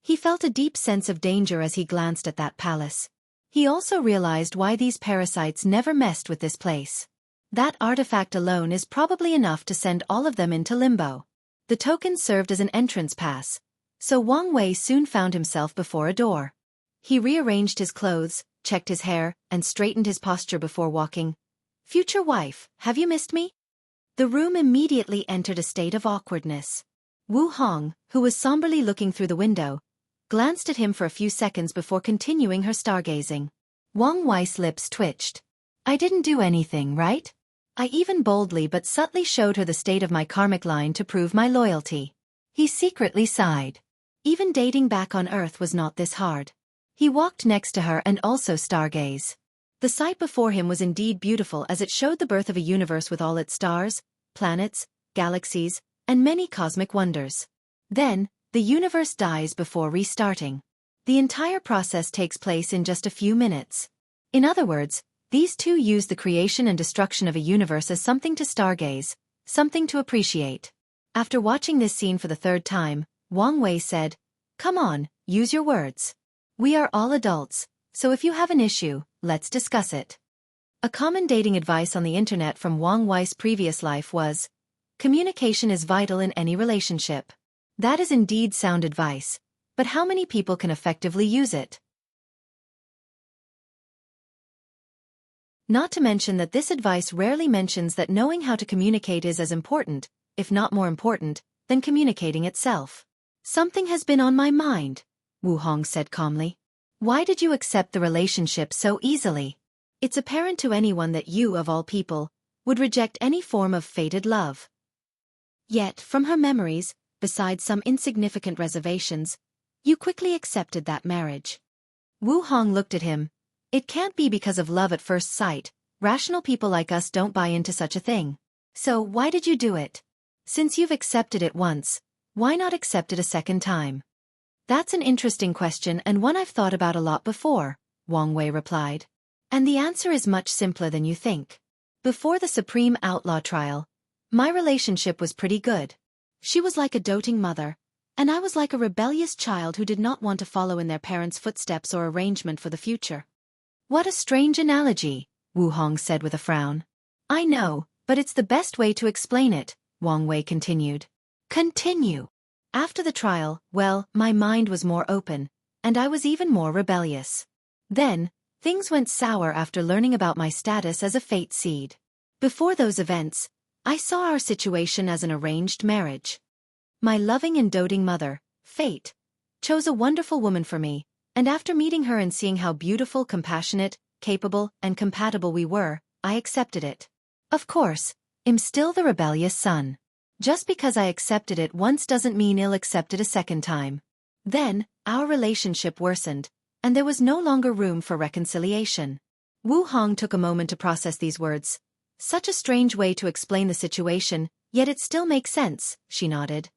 He felt a deep sense of danger as he glanced at that palace. He also realized why these parasites never messed with this place. That artifact alone is probably enough to send all of them into limbo. The token served as an entrance pass, so Wang Wei soon found himself before a door. He rearranged his clothes, checked his hair, and straightened his posture before walking. Future wife, have you missed me? The room immediately entered a state of awkwardness. Wu Hong, who was somberly looking through the window, glanced at him for a few seconds before continuing her stargazing. Wang Wei's lips twitched. I didn't do anything, right? I even boldly but subtly showed her the state of my karmic line to prove my loyalty. He secretly sighed. Even dating back on Earth was not this hard. He walked next to her and also stargaze. The sight before him was indeed beautiful as it showed the birth of a universe with all its stars, planets, galaxies, and many cosmic wonders. Then, the universe dies before restarting. The entire process takes place in just a few minutes. In other words, these two use the creation and destruction of a universe as something to stargaze, something to appreciate. After watching this scene for the third time, Wang Wei said, "Come on, use your words. We are all adults, so if you have an issue, let's discuss it." A common dating advice on the internet from Wang Wei's previous life was, communication is vital in any relationship. That is indeed sound advice, but how many people can effectively use it? Not to mention that this advice rarely mentions that knowing how to communicate is as important, if not more important, than communicating itself. Something has been on my mind, Wu Hong said calmly. Why did you accept the relationship so easily? It's apparent to anyone that you, of all people, would reject any form of fated love. Yet, from her memories, besides some insignificant reservations, you quickly accepted that marriage. Wu Hong looked at him. It can't be because of love at first sight. Rational people like us don't buy into such a thing. So why did you do it? Since you've accepted it once, why not accept it a second time? That's an interesting question and one I've thought about a lot before, Wang Wei replied. And the answer is much simpler than you think. Before the Supreme Outlaw trial, my relationship was pretty good. She was like a doting mother, and I was like a rebellious child who did not want to follow in their parents' footsteps or arrangement for the future. What a strange analogy, Wu Hong said with a frown. I know, but it's the best way to explain it, Wang Wei continued. Continue. After the trial, well, my mind was more open, and I was even more rebellious. Then, things went sour after learning about my status as a fate seed. Before those events, I saw our situation as an arranged marriage. My loving and doting mother, Fate, chose a wonderful woman for me, and after meeting her and seeing how beautiful, compassionate, capable, and compatible we were, I accepted it. Of course, I'm still the rebellious son. Just because I accepted it once doesn't mean I'll accept it a second time. Then, our relationship worsened, and there was no longer room for reconciliation. Wu Hong took a moment to process these words. Such a strange way to explain the situation, yet it still makes sense, she nodded.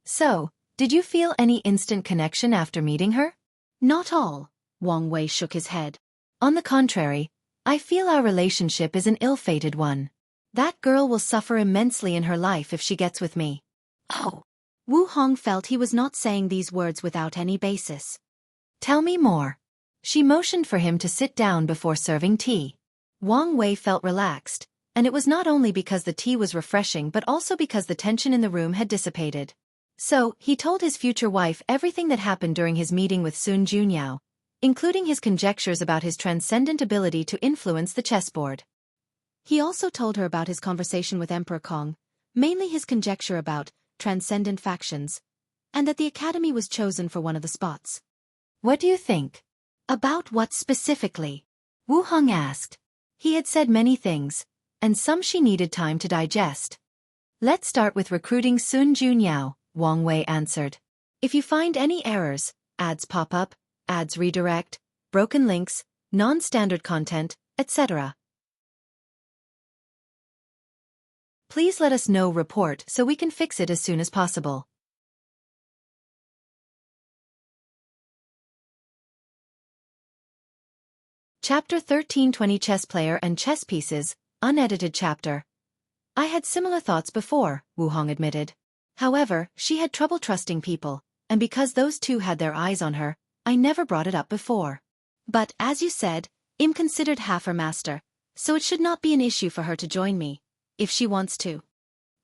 So, did you feel any instant connection after meeting her? Not all, Wang Wei shook his head. On the contrary, I feel our relationship is an ill-fated one. That girl will suffer immensely in her life if she gets with me. Oh. Wu Hong felt he was not saying these words without any basis. Tell me more. She motioned for him to sit down before serving tea. Wang Wei felt relaxed, and it was not only because the tea was refreshing but also because the tension in the room had dissipated. So, he told his future wife everything that happened during his meeting with Sun Junyao, including his conjectures about his transcendent ability to influence the chessboard. He also told her about his conversation with Emperor Kong, mainly his conjecture about transcendent factions, and that the academy was chosen for one of the spots. What do you think? About what specifically? Wu Hong asked. He had said many things, and some she needed time to digest. Let's start with recruiting Sun Junyao, Wang Wei answered. If you find any errors, ads pop up, ads redirect, broken links, non-standard content, etc. Please let us know. Report so we can fix it as soon as possible. Chapter 1320 Chess Player and Chess Pieces, unedited chapter. I had similar thoughts before, Wu Hong admitted. However, she had trouble trusting people, and because those two had their eyes on her, I never brought it up before. But, as you said, I'm considered half her master, so it should not be an issue for her to join me, if she wants to.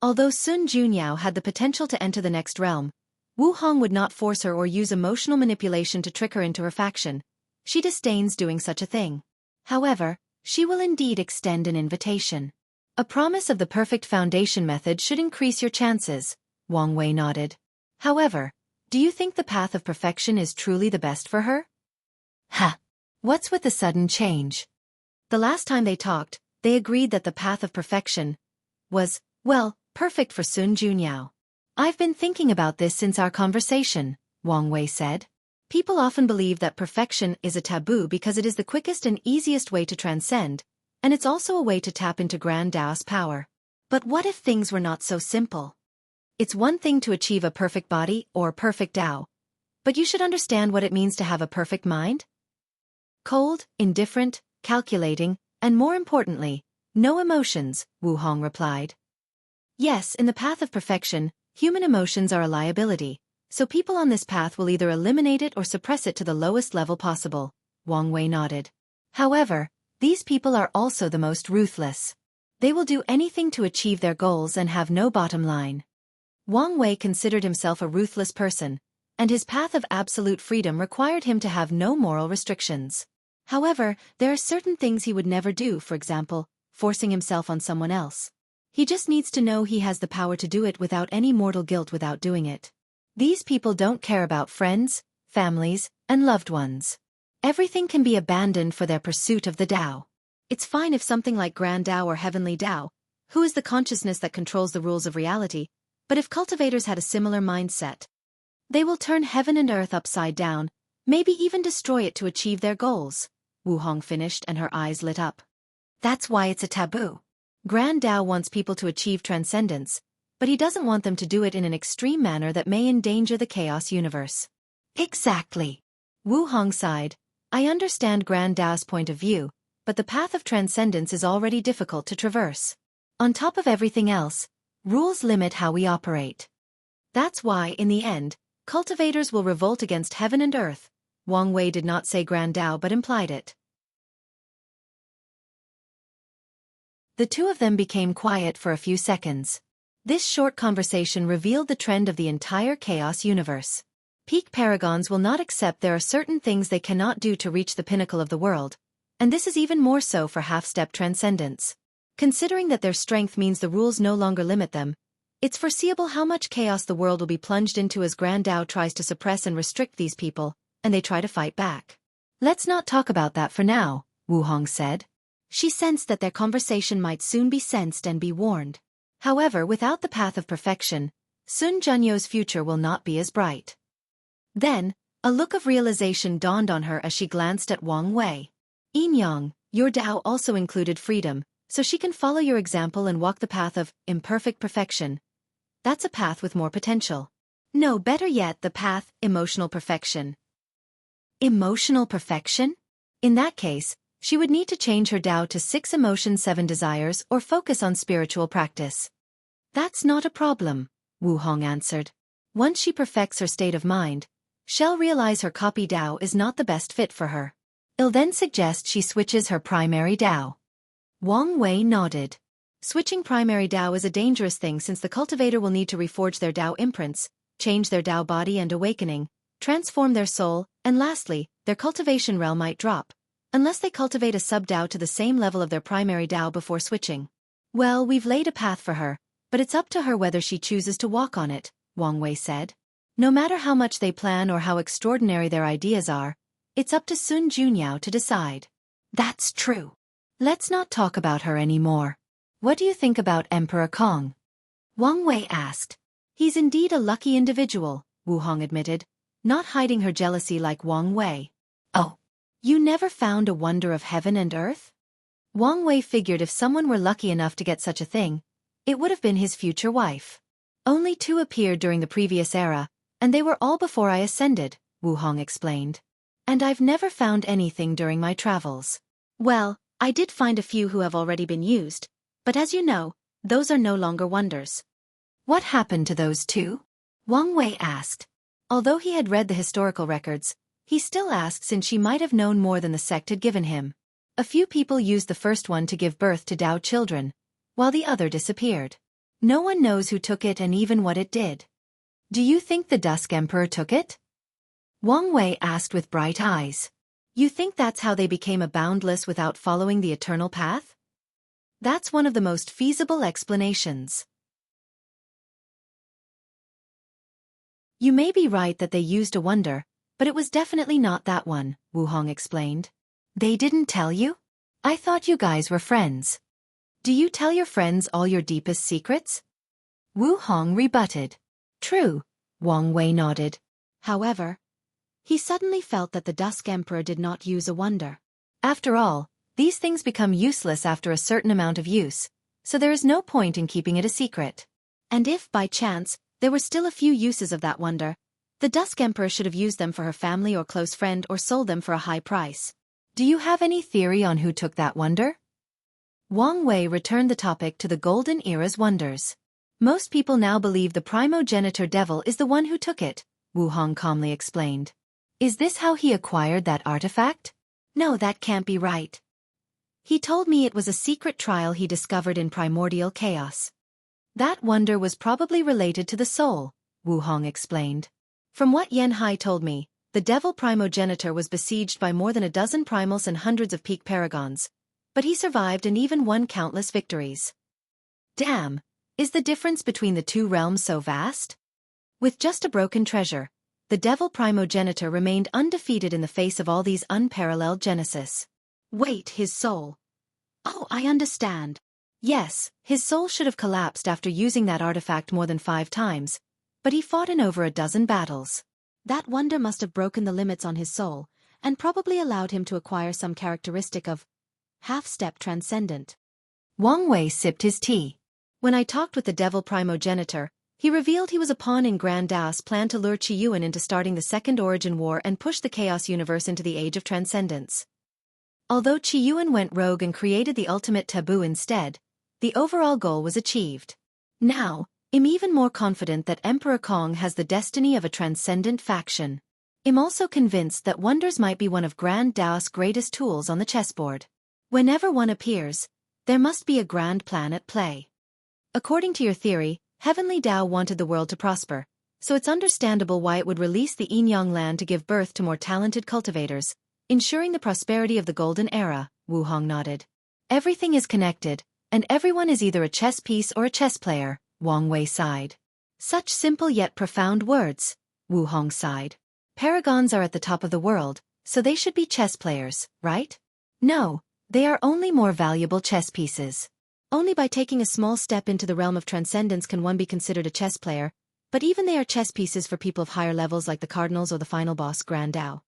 Although Sun Junyao had the potential to enter the next realm, Wu Hong would not force her or use emotional manipulation to trick her into her faction. She disdains doing such a thing. However, she will indeed extend an invitation. A promise of the perfect foundation method should increase your chances, Wang Wei nodded. However, do you think the path of perfection is truly the best for her? Ha! What's with the sudden change? The last time they talked, they agreed that the path of perfection was, well, perfect for Sun Junyao. I've been thinking about this since our conversation, Wang Wei said. People often believe that perfection is a taboo because it is the quickest and easiest way to transcend, and it's also a way to tap into grand Taoist power. But what if things were not so simple? It's one thing to achieve a perfect body or perfect Tao, but you should understand what it means to have a perfect mind. Cold, indifferent, calculating, and more importantly, no emotions, Wu Hong replied. Yes, in the path of perfection, human emotions are a liability, so people on this path will either eliminate it or suppress it to the lowest level possible, Wang Wei nodded. However, these people are also the most ruthless. They will do anything to achieve their goals and have no bottom line. Wang Wei considered himself a ruthless person, and his path of absolute freedom required him to have no moral restrictions. However, there are certain things he would never do, for example, forcing himself on someone else. He just needs to know he has the power to do it without any mortal guilt without doing it. These people don't care about friends, families, and loved ones. Everything can be abandoned for their pursuit of the Tao. It's fine if something like Grand Tao or Heavenly Tao, who is the consciousness that controls the rules of reality, but if cultivators had a similar mindset, they will turn heaven and earth upside down, maybe even destroy it to achieve their goals. Wu Hong finished and her eyes lit up. That's why it's a taboo. Grand Tao wants people to achieve transcendence, but he doesn't want them to do it in an extreme manner that may endanger the chaos universe. Exactly. Wu Hong sighed. I understand Grand Tao's point of view, but the path of transcendence is already difficult to traverse. On top of everything else, rules limit how we operate. That's why, in the end, cultivators will revolt against heaven and earth. Wang Wei did not say Grand Tao but implied it. The two of them became quiet for a few seconds. This short conversation revealed the trend of the entire chaos universe. Peak paragons will not accept there are certain things they cannot do to reach the pinnacle of the world, and this is even more so for half-step transcendence. Considering that their strength means the rules no longer limit them, it's foreseeable how much chaos the world will be plunged into as Grand Tao tries to suppress and restrict these people, and they try to fight back. Let's not talk about that for now, Wu Hong said. She sensed that their conversation might soon be sensed and be warned. However, without the path of perfection, Sun Jianghu's future will not be as bright. Then, a look of realization dawned on her as she glanced at Wang Wei. Yin Yang, your Tao also included freedom, so she can follow your example and walk the path of imperfect perfection. That's a path with more potential. No, better yet, the path, emotional perfection. Emotional perfection? In that case, she would need to change her Tao to 6 emotions 7 desires or focus on spiritual practice. That's not a problem, Wu Hong answered. Once she perfects her state of mind, she'll realize her copy Tao is not the best fit for her. I'll then suggest she switches her primary Tao. Wang Wei nodded. Switching primary Tao is a dangerous thing since the cultivator will need to reforge their Tao imprints, change their Tao body and awakening, transform their soul, and lastly, their cultivation realm might drop, unless they cultivate a sub-Tao to the same level of their primary Tao before switching. Well, we've laid a path for her, but it's up to her whether she chooses to walk on it, Wang Wei said. No matter how much they plan or how extraordinary their ideas are, it's up to Sun Jianghu to decide. That's true. Let's not talk about her anymore. What do you think about Emperor Kong? Wang Wei asked. He's indeed a lucky individual, Wu Hong admitted, not hiding her jealousy like Wang Wei. Oh, you never found a wonder of heaven and earth? Wang Wei figured if someone were lucky enough to get such a thing, it would have been his future wife. Only 2 appeared during the previous era, and they were all before I ascended, Wu Hong explained. And I've never found anything during my travels. Well, I did find a few who have already been used, but as you know, those are no longer wonders. What happened to those 2? Wang Wei asked. Although he had read the historical records, he still asked since she might have known more than the sect had given him. A few people used the first one to give birth to Tao children, while the other disappeared. No one knows who took it and even what it did. Do you think the Dusk Emperor took it? Wang Wei asked with bright eyes. You think that's how they became a boundless without following the eternal path? That's one of the most feasible explanations. You may be right that they used a wonder, but it was definitely not that one, Wu Hong explained. They didn't tell you? I thought you guys were friends. Do you tell your friends all your deepest secrets? Wu Hong rebutted. True, Wang Wei nodded. However, he suddenly felt that the Dusk Emperor did not use a wonder. After all, these things become useless after a certain amount of use, so there is no point in keeping it a secret. And if, by chance, there were still a few uses of that wonder, the Dusk Emperor should have used them for her family or close friend or sold them for a high price. Do you have any theory on who took that wonder? Wang Wei returned the topic to the Golden Era's wonders. Most people now believe the primogenitor devil is the one who took it, Wu Hong calmly explained. Is this how he acquired that artifact? No, that can't be right. He told me it was a secret trial he discovered in primordial chaos. That wonder was probably related to the soul, Wu Hong explained. From what Yan Hai told me, the devil primogenitor was besieged by more than a dozen primals and hundreds of peak paragons, but he survived and even won countless victories. Damn, is the difference between the 2 realms so vast? With just a broken treasure, the devil primogenitor remained undefeated in the face of all these unparalleled genesis. Wait, his soul. Oh, I understand. Yes, his soul should have collapsed after using that artifact more than 5 times, but he fought in over a dozen battles. That wonder must have broken the limits on his soul, and probably allowed him to acquire some characteristic of half-step transcendent. Wang Wei sipped his tea. When I talked with the devil primogenitor, he revealed he was a pawn in Grand Dao's plan to lure Qiyuan into starting the Second Origin War and push the Chaos Universe into the Age of Transcendence. Although Qiyuan went rogue and created the ultimate taboo instead, the overall goal was achieved. Now, I'm even more confident that Emperor Kong has the destiny of a transcendent faction. I'm also convinced that wonders might be one of Grand Dao's greatest tools on the chessboard. Whenever one appears, there must be a grand plan at play. According to your theory, Heavenly Dao wanted the world to prosper, so it's understandable why it would release the Yin-Yang land to give birth to more talented cultivators, ensuring the prosperity of the Golden Era, Wu Hong nodded. Everything is connected, and everyone is either a chess piece or a chess player, Wang Wei sighed. Such simple yet profound words, Wu Hong sighed. Paragons are at the top of the world, so they should be chess players, right? No, they are only more valuable chess pieces. Only by taking a small step into the realm of transcendence can one be considered a chess player, but even they are chess pieces for people of higher levels like the Cardinals or the final boss Grand Dao.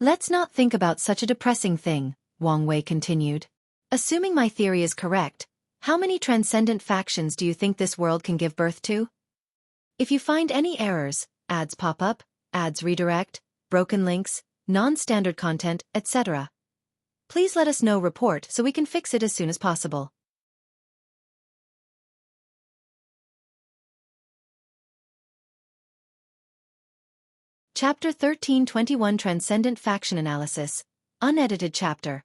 Let's not think about such a depressing thing, Wang Wei continued. Assuming my theory is correct, how many transcendent factions do you think this world can give birth to? If you find any errors, ads pop up, ads redirect, broken links, non-standard content, etc., please let us know. Report so we can fix it as soon as possible. Chapter 1321 Transcendent Faction Analysis, Unedited Chapter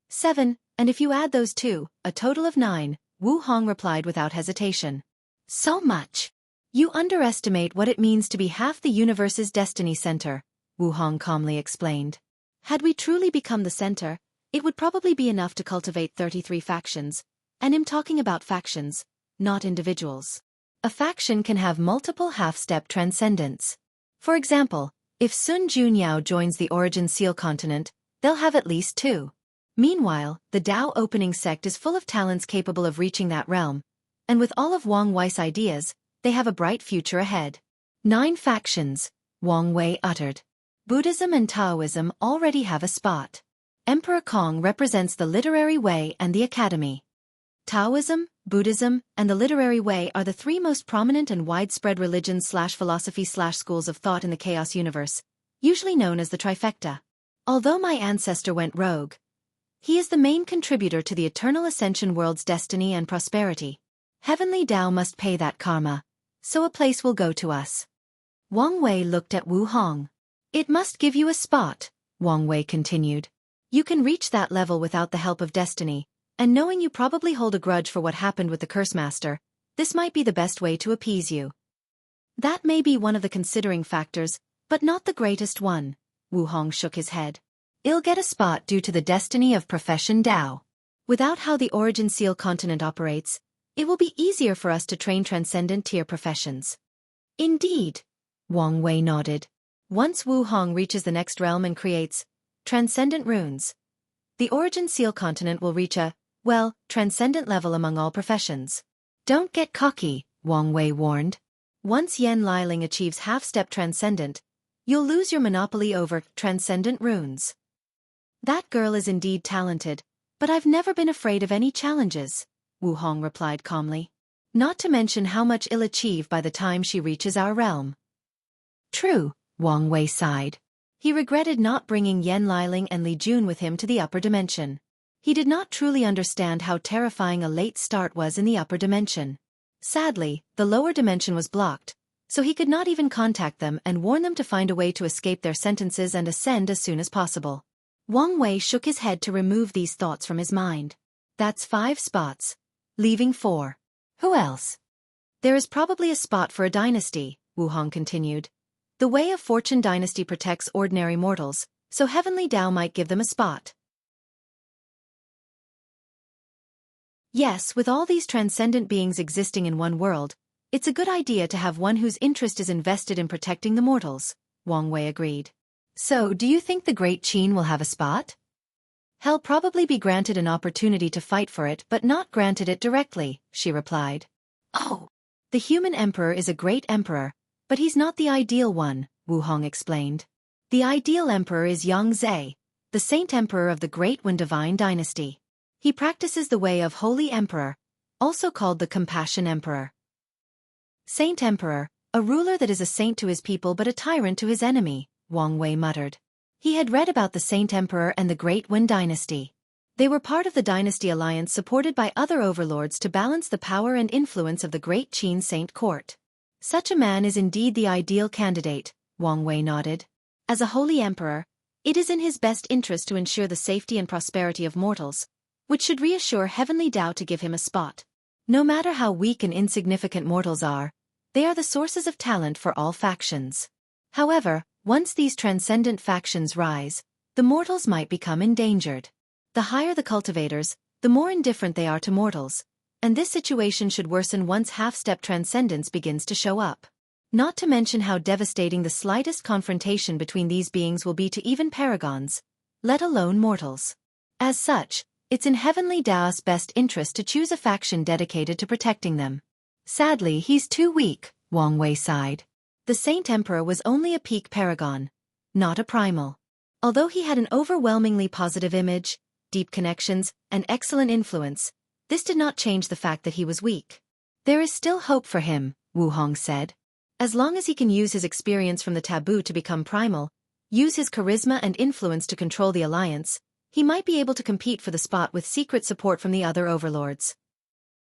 7, and if you add those two, a total of 9, Wu Hong replied without hesitation. So much. You underestimate what it means to be half the universe's destiny center, Wu Hong calmly explained. Had we truly become the center, it would probably be enough to cultivate 33 factions, and I'm talking about factions, not individuals. A faction can have multiple half-step transcendents. For example, if Sun Junyao joins the Origin Seal continent, they'll have at least 2. Meanwhile, the Dao opening sect is full of talents capable of reaching that realm, and with all of Wang Wei's ideas, they have a bright future ahead. 9 factions, Wang Wei uttered. Buddhism and Taoism already have a spot. Emperor Kong represents the literary way and the academy. Taoism, Buddhism, and the literary way are the 3 most prominent and widespread religions/philosophy/schools of thought in the Chaos Universe, usually known as the trifecta. Although my ancestor went rogue, he is the main contributor to the eternal Ascension world's destiny and prosperity. Heavenly Dao must pay that karma, so a place will go to us. Wang Wei looked at Wu Hong. It must give you a spot, Wang Wei continued. You can reach that level without the help of destiny, and knowing you probably hold a grudge for what happened with the Curse Master, this might be the best way to appease you. That may be one of the considering factors, but not the greatest one, Wu Hong shook his head. I'll get a spot due to the destiny of Profession Dao. Without how the Origin Seal continent operates, it will be easier for us to train transcendent tier professions. Indeed, Wang Wei nodded. Once Wu Hong reaches the next realm and creates transcendent runes, the Origin Seal continent will reach a, transcendent level among all professions. Don't get cocky, Wang Wei warned. Once Yan Liling achieves half-step transcendent, you'll lose your monopoly over transcendent runes. That girl is indeed talented, but I've never been afraid of any challenges, Wu Hong replied calmly. Not to mention how much I'll achieve by the time she reaches our realm. True, Wang Wei sighed. He regretted not bringing Yan Liling and Li Jun with him to the upper dimension. He did not truly understand how terrifying a late start was in the upper dimension. Sadly, the lower dimension was blocked, so he could not even contact them and warn them to find a way to escape their sentences and ascend as soon as possible. Wang Wei shook his head to remove these thoughts from his mind. That's 5 spots, leaving 4. Who else? There is probably a spot for a dynasty, Wu Hong continued. The Way of Fortune dynasty protects ordinary mortals, so Heavenly Dao might give them a spot. Yes, with all these transcendent beings existing in one world, it's a good idea to have one whose interest is invested in protecting the mortals, Wang Wei agreed. So, do you think the Great Qin will have a spot? He'll probably be granted an opportunity to fight for it but not granted it directly, she replied. Oh. The human emperor is a great emperor, but he's not the ideal one, Wu Hong explained. The ideal emperor is Xianxia, the saint emperor of the Great Wen Divine Dynasty. He practices the way of Holy Emperor, also called the Compassion Emperor. Saint Emperor, a ruler that is a saint to his people but a tyrant to his enemy, Wang Wei muttered. He had read about the Saint Emperor and the Great Wen Dynasty. They were part of the dynasty alliance supported by other overlords to balance the power and influence of the Great Qin Saint Court. Such a man is indeed the ideal candidate, Wang Wei nodded. As a holy emperor, it is in his best interest to ensure the safety and prosperity of mortals, which should reassure heavenly Tao to give him a spot. No matter how weak and insignificant mortals are, they are the sources of talent for all factions. However, once these transcendent factions rise, the mortals might become endangered. The higher the cultivators, the more indifferent they are to mortals, and this situation should worsen once half-step transcendence begins to show up. Not to mention how devastating the slightest confrontation between these beings will be to even paragons, let alone mortals. As such, it's in Heavenly Tao's best interest to choose a faction dedicated to protecting them. Sadly, he's too weak, Wang Wei sighed. The Saint Emperor was only a peak paragon, not a primal. Although he had an overwhelmingly positive image, deep connections, and excellent influence, this did not change the fact that he was weak. There is still hope for him, Wu Hong said. As long as he can use his experience from the taboo to become primal, use his charisma and influence to control the alliance, he might be able to compete for the spot with secret support from the other overlords.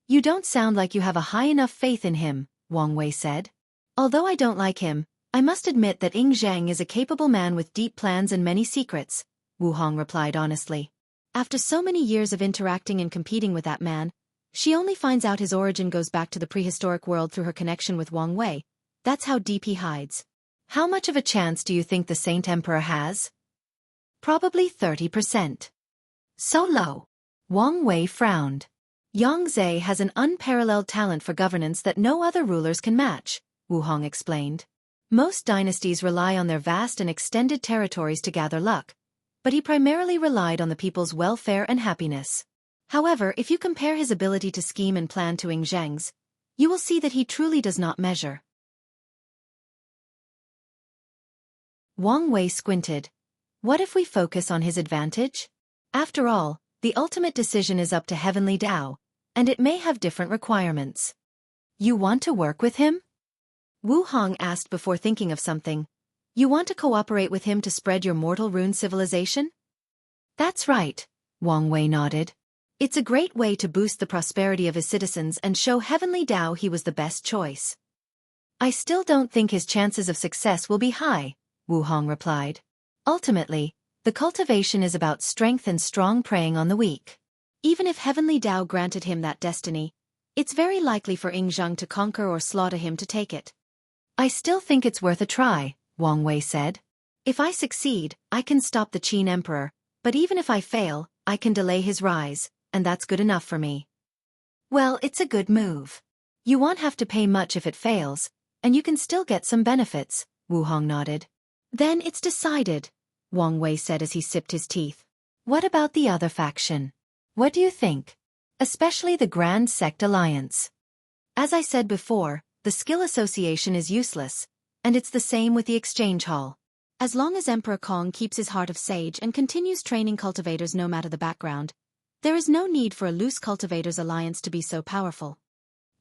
You don't sound like you have a high enough faith in him, Wang Wei said. Although I don't like him, I must admit that Zhang is a capable man with deep plans and many secrets, Wu Hong replied honestly. After so many years of interacting and competing with that man, she only finds out his origin goes back to the prehistoric world through her connection with Wang Wei. That's how deep he hides. How much of a chance do you think the Saint Emperor has? Probably 30%. So low. Wang Wei frowned. Yangzhe has an unparalleled talent for governance that no other rulers can match, Wu Hong explained. Most dynasties rely on their vast and extended territories to gather luck, but he primarily relied on the people's welfare and happiness. However, if you compare his ability to scheme and plan to Zhang's, you will see that he truly does not measure. Wang Wei squinted. What if we focus on his advantage? After all, the ultimate decision is up to Heavenly Tao, and it may have different requirements. You want to work with him? Wu Hong asked before thinking of something. You want to cooperate with him to spread your mortal rune civilization? That's right, Wang Wei nodded. It's a great way to boost the prosperity of his citizens and show Heavenly Tao he was the best choice. I still don't think his chances of success will be high, Wu Hong replied. Ultimately, the cultivation is about strength and strong preying on the weak. Even if Heavenly Tao granted him that destiny, it's very likely for Zhang to conquer or slaughter him to take it. I still think it's worth a try, Wang Wei said. If I succeed, I can stop the Qin Emperor, but even if I fail, I can delay his rise, and that's good enough for me. Well, it's a good move. You won't have to pay much if it fails, and you can still get some benefits, Wu Hong nodded. Then it's decided, Wang Wei said as he sipped his teeth. What about the other faction? What do you think? Especially the Grand Sect Alliance. As I said before, the skill association is useless, and it's the same with the exchange hall. As long as Emperor Kong keeps his heart of sage and continues training cultivators no matter the background, there is no need for a loose cultivators alliance to be so powerful.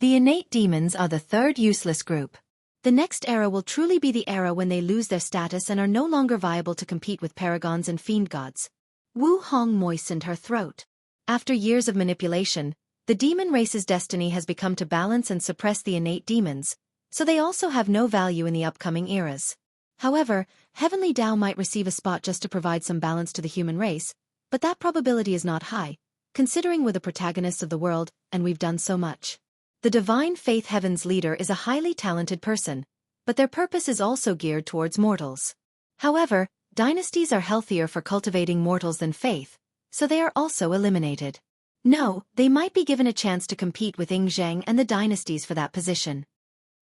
The innate demons are the third useless group. The next era will truly be the era when they lose their status and are no longer viable to compete with paragons and fiend gods. Wu Hong moistened her throat. After years of manipulation, the demon race's destiny has become to balance and suppress the innate demons, so they also have no value in the upcoming eras. However, Heavenly Tao might receive a spot just to provide some balance to the human race, but that probability is not high, considering we're the protagonists of the world and we've done so much. The Divine Faith Heaven's leader is a highly talented person, but their purpose is also geared towards mortals. However, dynasties are healthier for cultivating mortals than faith, so they are also eliminated. No, they might be given a chance to compete with Zhang and the dynasties for that position.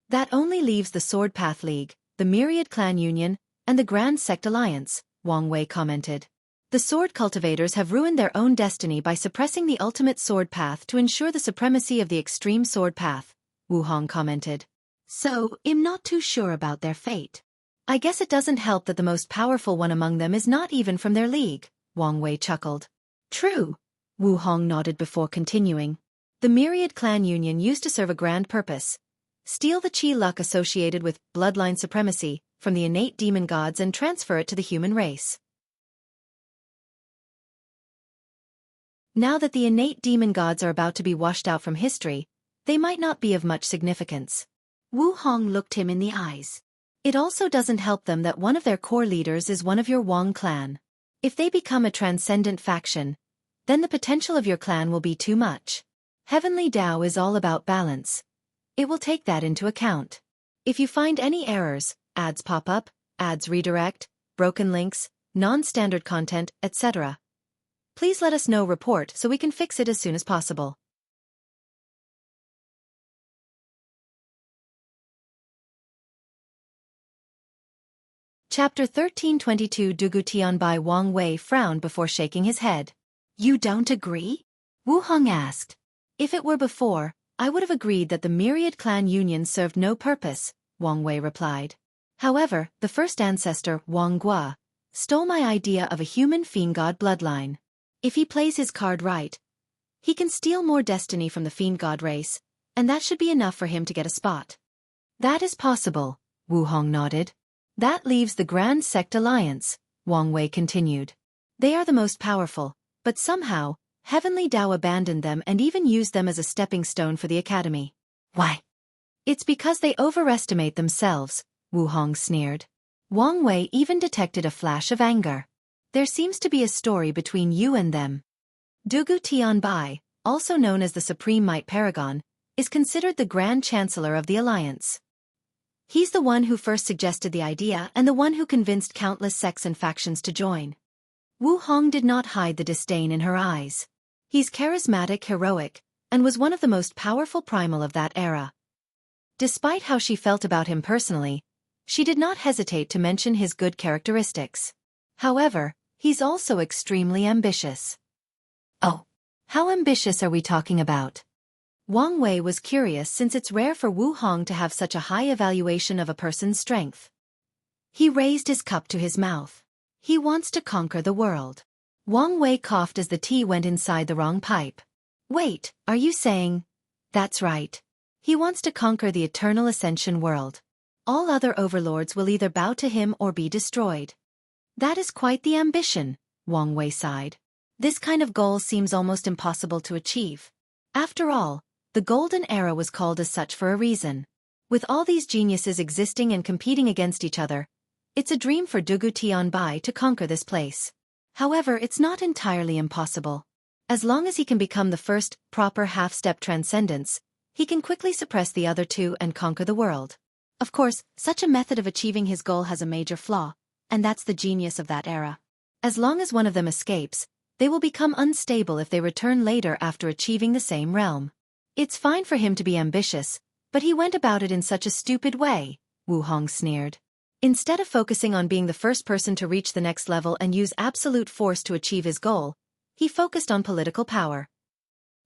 That only leaves the Sword Path League, the Myriad Clan Union, and the Grand Sect Alliance, Wang Wei commented. The sword cultivators have ruined their own destiny by suppressing the ultimate sword path to ensure the supremacy of the extreme sword path, Wu Hong commented. So, I'm not too sure about their fate. I guess it doesn't help that the most powerful one among them is not even from their league, Wang Wei chuckled. True, Wu Hong nodded before continuing. The myriad clan union used to serve a grand purpose. Steal the chi luck associated with bloodline supremacy from the innate demon gods and transfer it to the human race. Now that the innate demon gods are about to be washed out from history, they might not be of much significance. Wu Hong looked him in the eyes. It also doesn't help them that one of their core leaders is one of your Wang clan. If they become a transcendent faction, then the potential of your clan will be too much. Heavenly Tao is all about balance. It will take that into account. If you find any errors, ads pop up, ads redirect, broken links, non-standard content, etc., please let us know. Report so we can fix it as soon as possible. Chapter 1322 Dugu Tianbai. Wang Wei frowned before shaking his head. You don't agree? Wu Hong asked. If it were before, I would have agreed that the myriad clan union served no purpose, Wang Wei replied. However, the first ancestor, Wang Gua, stole my idea of a human fiend god bloodline. If he plays his card right, he can steal more destiny from the fiend god race, and that should be enough for him to get a spot. That is possible, Wu Hong nodded. That leaves the Grand Sect Alliance, Wang Wei continued. They are the most powerful, but somehow, Heavenly Tao abandoned them and even used them as a stepping stone for the academy. Why? It's because they overestimate themselves, Wu Hong sneered. Wang Wei even detected a flash of anger. There seems to be a story between you and them. Dugu Tianbai, also known as the Supreme Might Paragon, is considered the Grand Chancellor of the Alliance. He's the one who first suggested the idea and the one who convinced countless sects and factions to join. Wu Hong did not hide the disdain in her eyes. He's charismatic, heroic, and was one of the most powerful primal of that era. Despite how she felt about him personally, she did not hesitate to mention his good characteristics. However, he's also extremely ambitious. Oh, how ambitious are we talking about? Wang Wei was curious since it's rare for Wu Hong to have such a high evaluation of a person's strength. He raised his cup to his mouth. He wants to conquer the world. Wang Wei coughed as the tea went inside the wrong pipe. Wait, are you saying? That's right. He wants to conquer the eternal Ascension world. All other overlords will either bow to him or be destroyed. That is quite the ambition, Wang Wei sighed. This kind of goal seems almost impossible to achieve. After all, the Golden Era was called as such for a reason. With all these geniuses existing and competing against each other, it's a dream for Dugu Tianbai to conquer this place. However, it's not entirely impossible. As long as he can become the first, proper half-step transcendence, he can quickly suppress the other two and conquer the world. Of course, such a method of achieving his goal has a major flaw, and that's the genius of that era. As long as one of them escapes, they will become unstable if they return later after achieving the same realm. It's fine for him to be ambitious, but he went about it in such a stupid way, Wu Hong sneered. Instead of focusing on being the first person to reach the next level and use absolute force to achieve his goal, he focused on political power.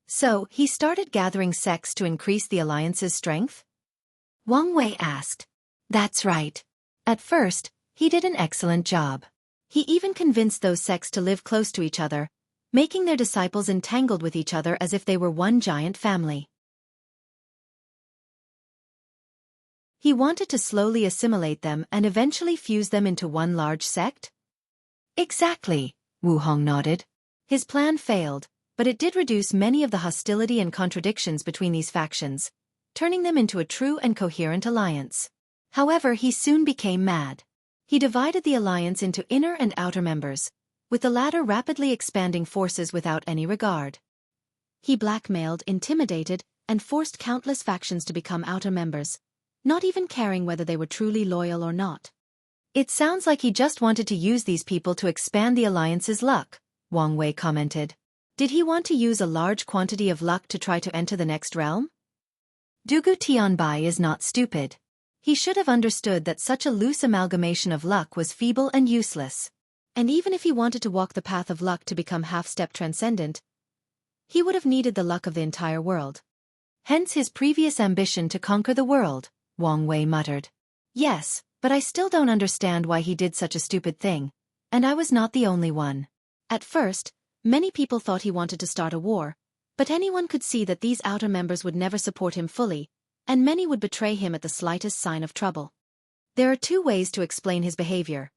So, he started gathering sects to increase the alliance's strength? Wang Wei asked. That's right. At first, he did an excellent job. He even convinced those sects to live close to each other, making their disciples entangled with each other as if they were one giant family. He wanted to slowly assimilate them and eventually fuse them into one large sect? Exactly, Wu Hong nodded. His plan failed, but it did reduce many of the hostility and contradictions between these factions, turning them into a true and coherent alliance. However, he soon became mad. He divided the alliance into inner and outer members, with the latter rapidly expanding forces without any regard. He blackmailed, intimidated, and forced countless factions to become outer members, not even caring whether they were truly loyal or not. It sounds like he just wanted to use these people to expand the alliance's luck, Wang Wei commented. Did he want to use a large quantity of luck to try to enter the next realm? Dugu Tianbai is not stupid. He should have understood that such a loose amalgamation of luck was feeble and useless. And even if he wanted to walk the path of luck to become half-step transcendent, he would have needed the luck of the entire world. Hence his previous ambition to conquer the world, Wang Wei muttered. Yes, but I still don't understand why he did such a stupid thing, and I was not the only one. At first, many people thought he wanted to start a war, but anyone could see that these outer members would never support him fully, and many would betray him at the slightest sign of trouble. There are two ways to explain his behavior.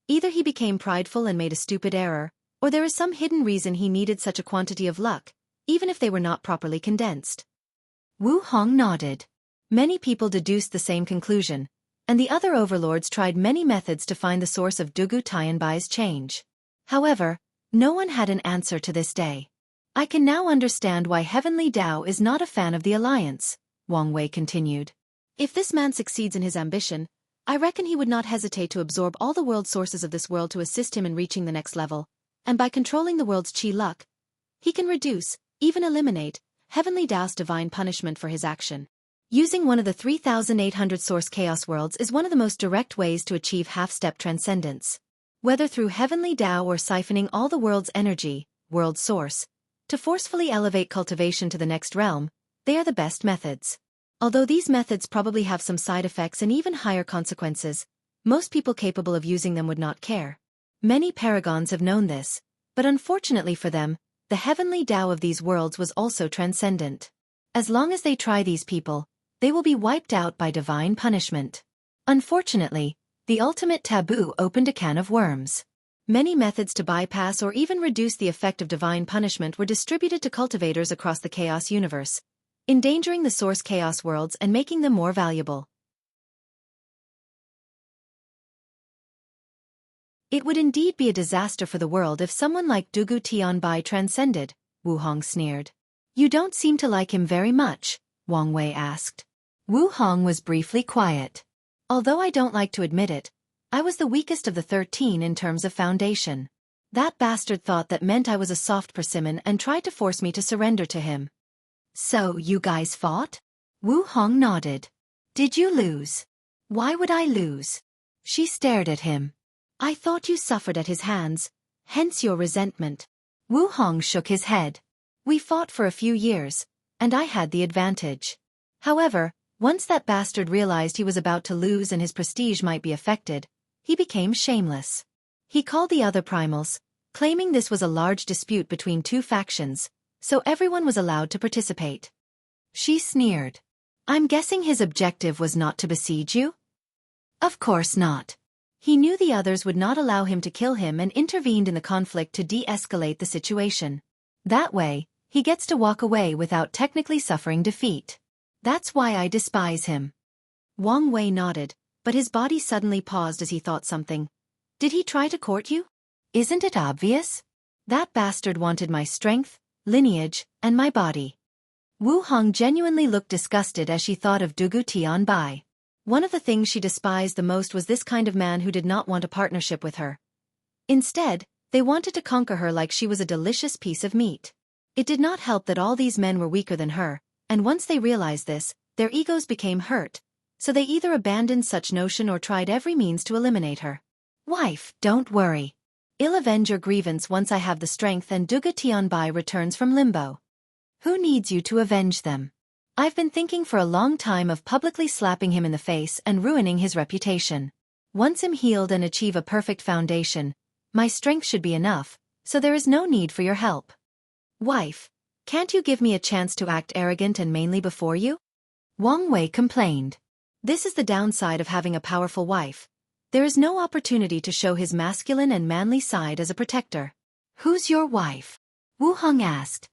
Either he became prideful and made a stupid error, or there is some hidden reason he needed such a quantity of luck, even if they were not properly condensed. Wu Hong nodded. Many people deduced the same conclusion, and the other overlords tried many methods to find the source of Dugu Tianbai's change. However, no one had an answer to this day. I can now understand why Heavenly Dao is not a fan of the alliance, Wang Wei continued. If this man succeeds in his ambition, I reckon he would not hesitate to absorb all the world sources of this world to assist him in reaching the next level, and by controlling the world's chi luck, he can reduce, even eliminate, Heavenly Dao's divine punishment for his action. Using one of the 3,800 source chaos worlds is one of the most direct ways to achieve half-step transcendence. Whether through Heavenly Dao or siphoning all the world's energy, world source, to forcefully elevate cultivation to the next realm, they are the best methods. Although these methods probably have some side effects and even higher consequences, most people capable of using them would not care. Many paragons have known this, but unfortunately for them, the Heavenly Dao of these worlds was also transcendent. As long as they try these people, they will be wiped out by divine punishment. Unfortunately, the ultimate taboo opened a can of worms. Many methods to bypass or even reduce the effect of divine punishment were distributed to cultivators across the chaos universe, endangering the source chaos worlds and making them more valuable. It would indeed be a disaster for the world if someone like Dugu Tianbai transcended, Wu Hong sneered. You don't seem to like him very much, Wang Wei asked. Wu Hong was briefly quiet. Although I don't like to admit it, I was the weakest of the 13 in terms of foundation. That bastard thought that meant I was a soft persimmon and tried to force me to surrender to him. So you guys fought? Wu Hong nodded. Did you lose? Why would I lose? She stared at him. I thought you suffered at his hands, hence your resentment. Wu Hong shook his head. We fought for a few years, and I had the advantage. However, once that bastard realized he was about to lose and his prestige might be affected, he became shameless. He called the other primals, claiming this was a large dispute between two factions, so everyone was allowed to participate. She sneered. I'm guessing his objective was not to besiege you? Of course not. He knew the others would not allow him to kill him and intervened in the conflict to de-escalate the situation. That way, he gets to walk away without technically suffering defeat. That's why I despise him. Wang Wei nodded, but his body suddenly paused as he thought something. Did he try to court you? Isn't it obvious? That bastard wanted my strength, lineage, and my body. Wu Hong genuinely looked disgusted as she thought of Dugu Tianbai. One of the things she despised the most was this kind of man who did not want a partnership with her. Instead, they wanted to conquer her like she was a delicious piece of meat. It did not help that all these men were weaker than her, and once they realized this, their egos became hurt, so they either abandoned such notion or tried every means to eliminate her. Wife, don't worry. I'll avenge your grievance once I have the strength and Dugu Tianbai returns from limbo. Who needs you to avenge them? I've been thinking for a long time of publicly slapping him in the face and ruining his reputation. Once I'm healed and achieve a perfect foundation, my strength should be enough, so there is no need for your help. Wife, can't you give me a chance to act arrogant and mainly before you? Wang Wei complained. This is the downside of having a powerful wife. There is no opportunity to show his masculine and manly side as a protector. Who's your wife? Wu Hong asked.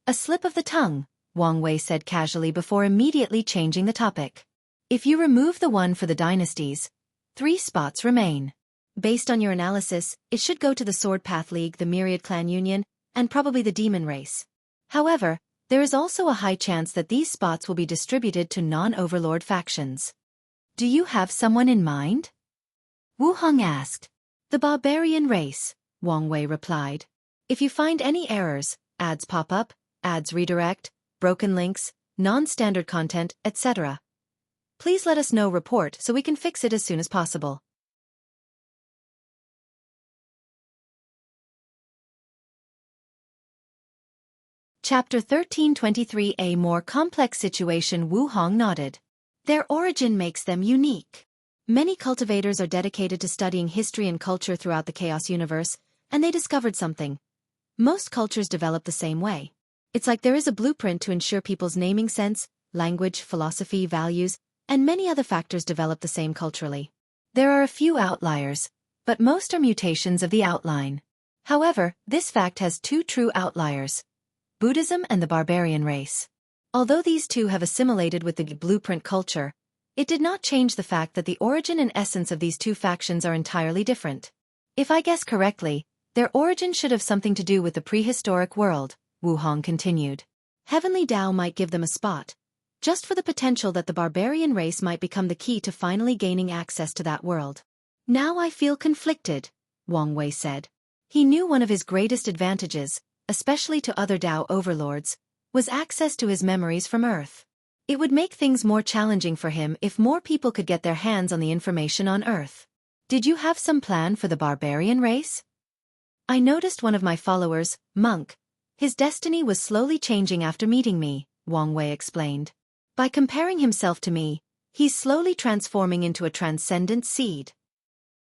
A slip of the tongue, Wang Wei said casually before immediately changing the topic. If you remove the one for the dynasties, 3 spots remain. Based on your analysis, it should go to the Sword Path League, the Myriad Clan Union, and probably the Demon Race. However, there is also a high chance that these spots will be distributed to non-overlord factions. Do you have someone in mind? Wu Hong asked. The Barbarian Race, Wang Wei replied. If you find any errors, ads pop up, ads redirect, broken links, non-standard content, etc. Please let us know report so we can fix it as soon as possible. Chapter 1323. A more complex situation. Wu Hong nodded. Their origin makes them unique. Many cultivators are dedicated to studying history and culture throughout the chaos universe, and they discovered something. Most cultures develop the same way. It's like there is a blueprint to ensure people's naming sense, language, philosophy, values, and many other factors develop the same culturally. There are a few outliers, but most are mutations of the outline. However, this fact has two true outliers: Buddhism and the barbarian race. Although these two have assimilated with the blueprint culture, it did not change the fact that the origin and essence of these two factions are entirely different. If I guess correctly, their origin should have something to do with the prehistoric world, Wu Hong continued. Heavenly Tao might give them a spot, just for the potential that the barbarian race might become the key to finally gaining access to that world. Now I feel conflicted, Wang Wei said. He knew one of his greatest advantages, especially to other Tao overlords, was access to his memories from Earth. It would make things more challenging for him if more people could get their hands on the information on Earth. Did you have some plan for the barbarian race? I noticed one of my followers, Monk. His destiny was slowly changing after meeting me, Wang Wei explained. By comparing himself to me, he's slowly transforming into a transcendent seed.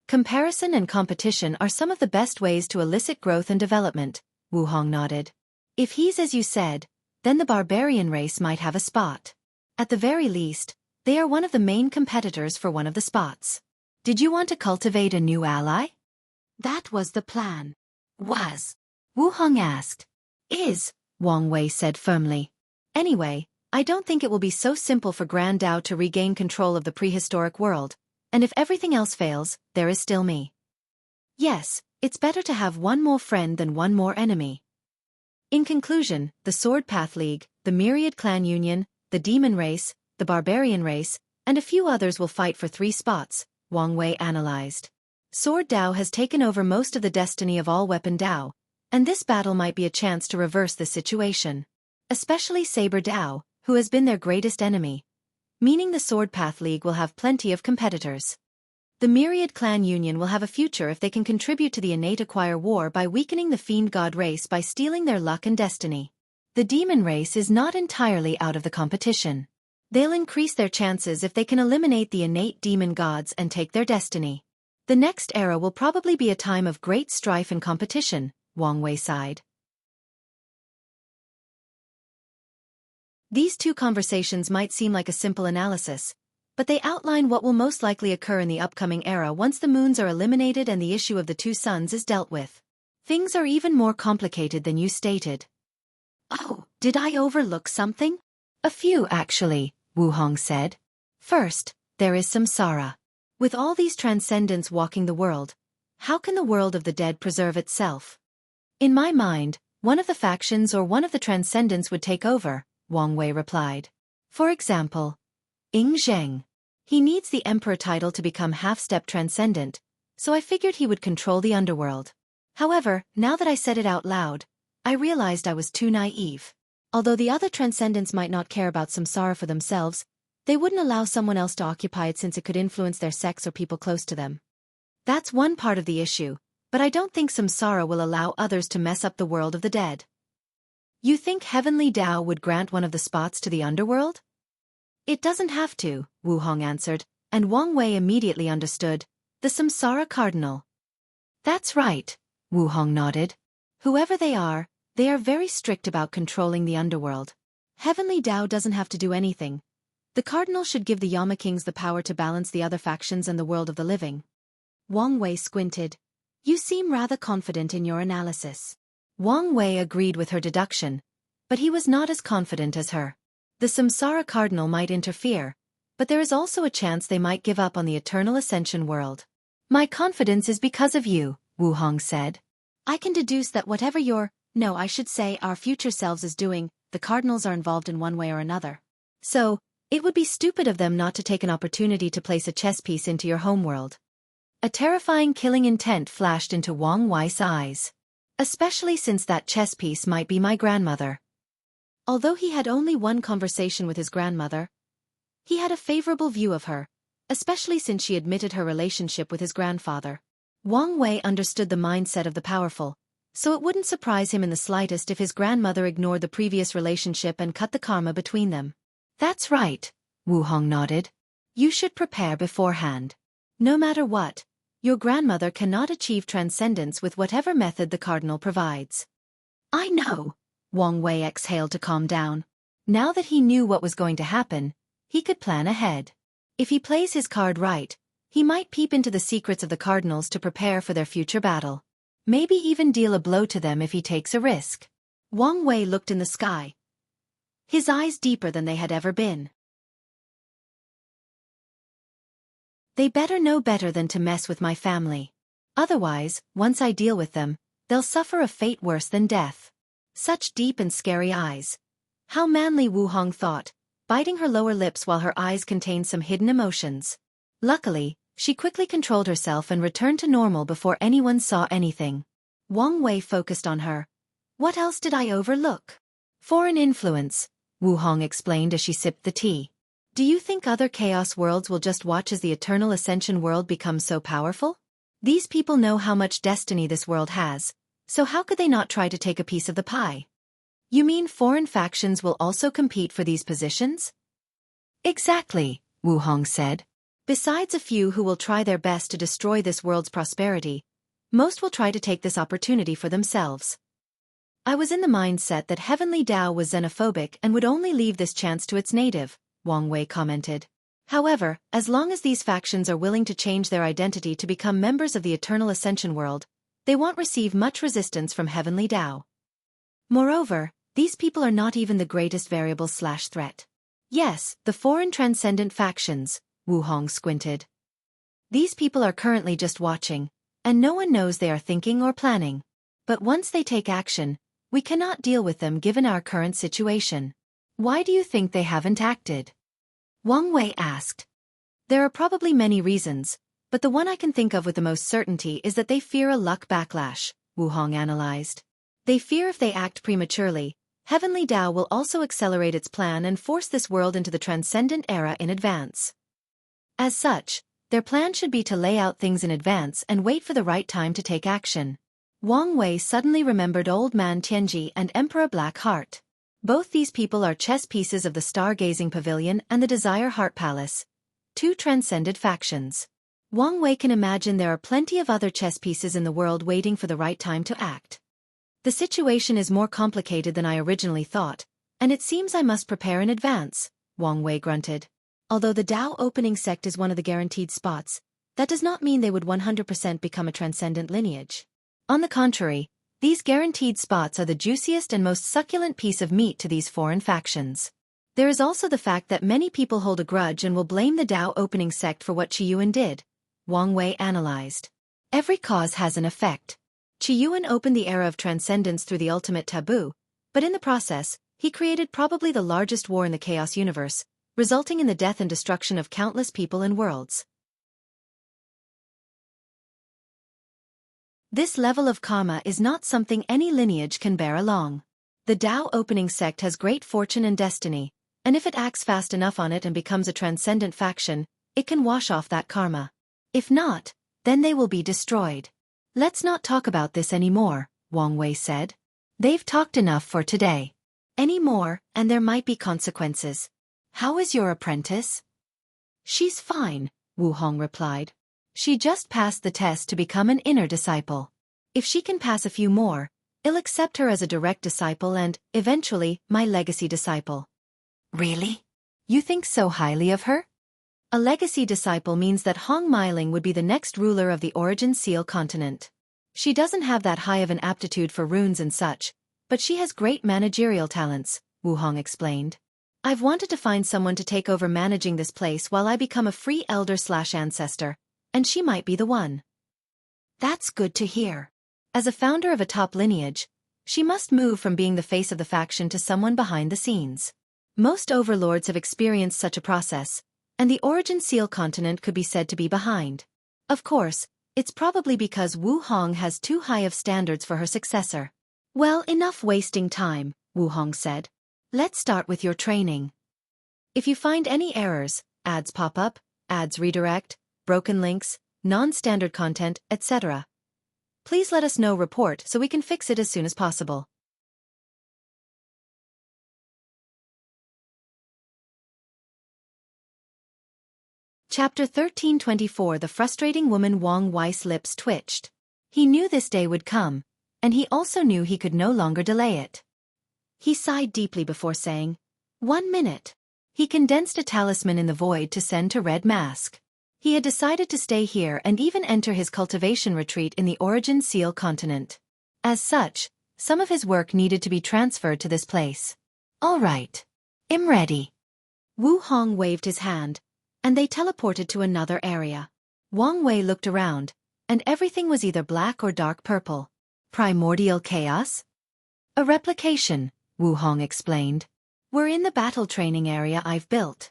Comparison and competition are some of the best ways to elicit growth and development, Wu Hong nodded. If he's as you said, then the barbarian race might have a spot. At the very least, they are one of the main competitors for one of the spots. Did you want to cultivate a new ally? That was the plan. Was? Wu Hong asked. Is, Wang Wei said firmly. Anyway, I don't think it will be so simple for Grand Dao to regain control of the prehistoric world, and if everything else fails, there is still me. Yes, it's better to have one more friend than one more enemy. In conclusion, the Sword Path League, the Myriad Clan Union, the Demon Race, the Barbarian Race, and a few others will fight for 3 spots, Wang Wei analyzed. Sword Dao has taken over most of the destiny of all Weapon Dao, and this battle might be a chance to reverse the situation. Especially Saber Dao, who has been their greatest enemy. Meaning the Sword Path League will have plenty of competitors. The Myriad Clan Union will have a future if they can contribute to the innate acquire war by weakening the Fiend God race by stealing their luck and destiny. The Demon race is not entirely out of the competition. They'll increase their chances if they can eliminate the innate demon gods and take their destiny. The next era will probably be a time of great strife and competition, Wang Wei sighed. These two conversations might seem like a simple analysis, but they outline what will most likely occur in the upcoming era once the moons are eliminated and the issue of the 2 suns is dealt with. Things are even more complicated than you stated. Oh, did I overlook something? A few actually, Wu Hong said. First, there is samsara. With all these transcendents walking the world, how can the world of the dead preserve itself? In my mind, one of the factions or one of the transcendents would take over, Wang Wei replied. For example, Ying Zheng. He needs the emperor title to become half-step transcendent, so I figured he would control the underworld. However, now that I said it out loud, I realized I was too naive. Although the other transcendents might not care about samsara for themselves, they wouldn't allow someone else to occupy it since it could influence their sex or people close to them. That's one part of the issue, but I don't think samsara will allow others to mess up the world of the dead. You think Heavenly Tao would grant one of the spots to the underworld? It doesn't have to, Wu Hong answered, and Wang Wei immediately understood. The Samsara Cardinal. That's right, Wu Hong nodded. Whoever they are very strict about controlling the underworld. Heavenly Tao doesn't have to do anything. The Cardinal should give the Yama Kings the power to balance the other factions and the world of the living. Wang Wei squinted. You seem rather confident in your analysis. Wang Wei agreed with her deduction, but he was not as confident as her. The Samsara Cardinal might interfere, but there is also a chance they might give up on the eternal Ascension world. My confidence is because of you, Wu Hong said. I can deduce that whatever our future selves is doing, the Cardinals are involved in one way or another. So, it would be stupid of them not to take an opportunity to place a chess piece into your homeworld. A terrifying killing intent flashed into Wang Wei's eyes. Especially since that chess piece might be my grandmother. Although he had only one conversation with his grandmother, he had a favorable view of her, especially since she admitted her relationship with his grandfather. Wang Wei understood the mindset of the powerful, so it wouldn't surprise him in the slightest if his grandmother ignored the previous relationship and cut the karma between them. That's right, Wu Hong nodded. You should prepare beforehand. No matter what, your grandmother cannot achieve transcendence with whatever method the cardinal provides. I know. Wang Wei exhaled to calm down. Now that he knew what was going to happen, he could plan ahead. If he plays his card right, he might peep into the secrets of the cardinals to prepare for their future battle. Maybe even deal a blow to them if he takes a risk. Wang Wei looked in the sky, his eyes deeper than they had ever been. They better know better than to mess with my family. Otherwise, once I deal with them, they'll suffer a fate worse than death. Such deep and scary eyes. How manly, Wu Hong thought, biting her lower lips while her eyes contained some hidden emotions. Luckily, she quickly controlled herself and returned to normal before anyone saw anything. Wang Wei focused on her. What else did I overlook? Foreign influence, Wu Hong explained as she sipped the tea. Do you think other chaos worlds will just watch as the eternal Ascension world becomes so powerful? These people know how much destiny this world has, so how could they not try to take a piece of the pie? You mean foreign factions will also compete for these positions? Exactly, Wu Hong said. Besides a few who will try their best to destroy this world's prosperity, most will try to take this opportunity for themselves. I was in the mindset that Heavenly Tao was xenophobic and would only leave this chance to its native, Wang Wei commented. However, as long as these factions are willing to change their identity to become members of the Eternal Ascension world, they won't receive much resistance from Heavenly Tao. Moreover, these people are not even the greatest variable/threat. Yes, the foreign transcendent factions, Wu Hong squinted. These people are currently just watching, and no one knows they are thinking or planning. But once they take action, we cannot deal with them given our current situation. Why do you think they haven't acted? Wang Wei asked. There are probably many reasons, but the one I can think of with the most certainty is that they fear a luck backlash, Wu Hong analyzed. They fear if they act prematurely, Heavenly Tao will also accelerate its plan and force this world into the transcendent era in advance. As such, their plan should be to lay out things in advance and wait for the right time to take action. Wang Wei suddenly remembered Old Man Tianji and Emperor Blackheart. Both these people are chess pieces of the Stargazing Pavilion and the Desire Heart Palace, two transcended factions. Wang Wei can imagine there are plenty of other chess pieces in the world waiting for the right time to act. The situation is more complicated than I originally thought, and it seems I must prepare in advance, Wang Wei grunted. Although the Tao opening sect is one of the guaranteed spots, that does not mean they would 100% become a transcendent lineage. On the contrary, these guaranteed spots are the juiciest and most succulent piece of meat to these foreign factions. There is also the fact that many people hold a grudge and will blame the Tao opening sect for what Qiyuan did, Wang Wei analyzed. Every cause has an effect. Qiyuan opened the era of transcendence through the ultimate taboo, but in the process, he created probably the largest war in the chaos universe, resulting in the death and destruction of countless people and worlds. This level of karma is not something any lineage can bear along. The Tao opening sect has great fortune and destiny, and if it acts fast enough on it and becomes a transcendent faction, it can wash off that karma. If not, then they will be destroyed. Let's not talk about this anymore, Wang Wei said. They've talked enough for today. Any more, and there might be consequences. How is your apprentice? She's fine, Wu Hong replied. She just passed the test to become an inner disciple. If she can pass a few more, I'll accept her as a direct disciple and, eventually, my legacy disciple. Really? You think so highly of her? A legacy disciple means that Hong Meiling would be the next ruler of the Origin Seal continent. She doesn't have that high of an aptitude for runes and such, but she has great managerial talents, Wu Hong explained. I've wanted to find someone to take over managing this place while I become a free elder/ancestor, and she might be the one. That's good to hear. As a founder of a top lineage, she must move from being the face of the faction to someone behind the scenes. Most overlords have experienced such a process, and the Origin Seal continent could be said to be behind. Of course, it's probably because Wu Hong has too high of standards for her successor. Well, enough wasting time, Wu Hong said. Let's start with your training. If you find any errors, ads pop up, ads redirect, broken links, non-standard content, etc., Please let us know report so we can fix it as soon as possible. Chapter 1324 The frustrating woman. Wang Wei's lips twitched. He knew this day would come, and he also knew he could no longer delay it. He sighed deeply before saying, 1 minute. He condensed a talisman in the void to send to Red Mask. He had decided to stay here and even enter his cultivation retreat in the Origin Seal continent. As such, some of his work needed to be transferred to this place. All right. I'm ready. Wu Hong waved his hand, and they teleported to another area. Wang Wei looked around, and everything was either black or dark purple. Primordial chaos? A replication, Wu Hong explained. We're in the battle training area I've built.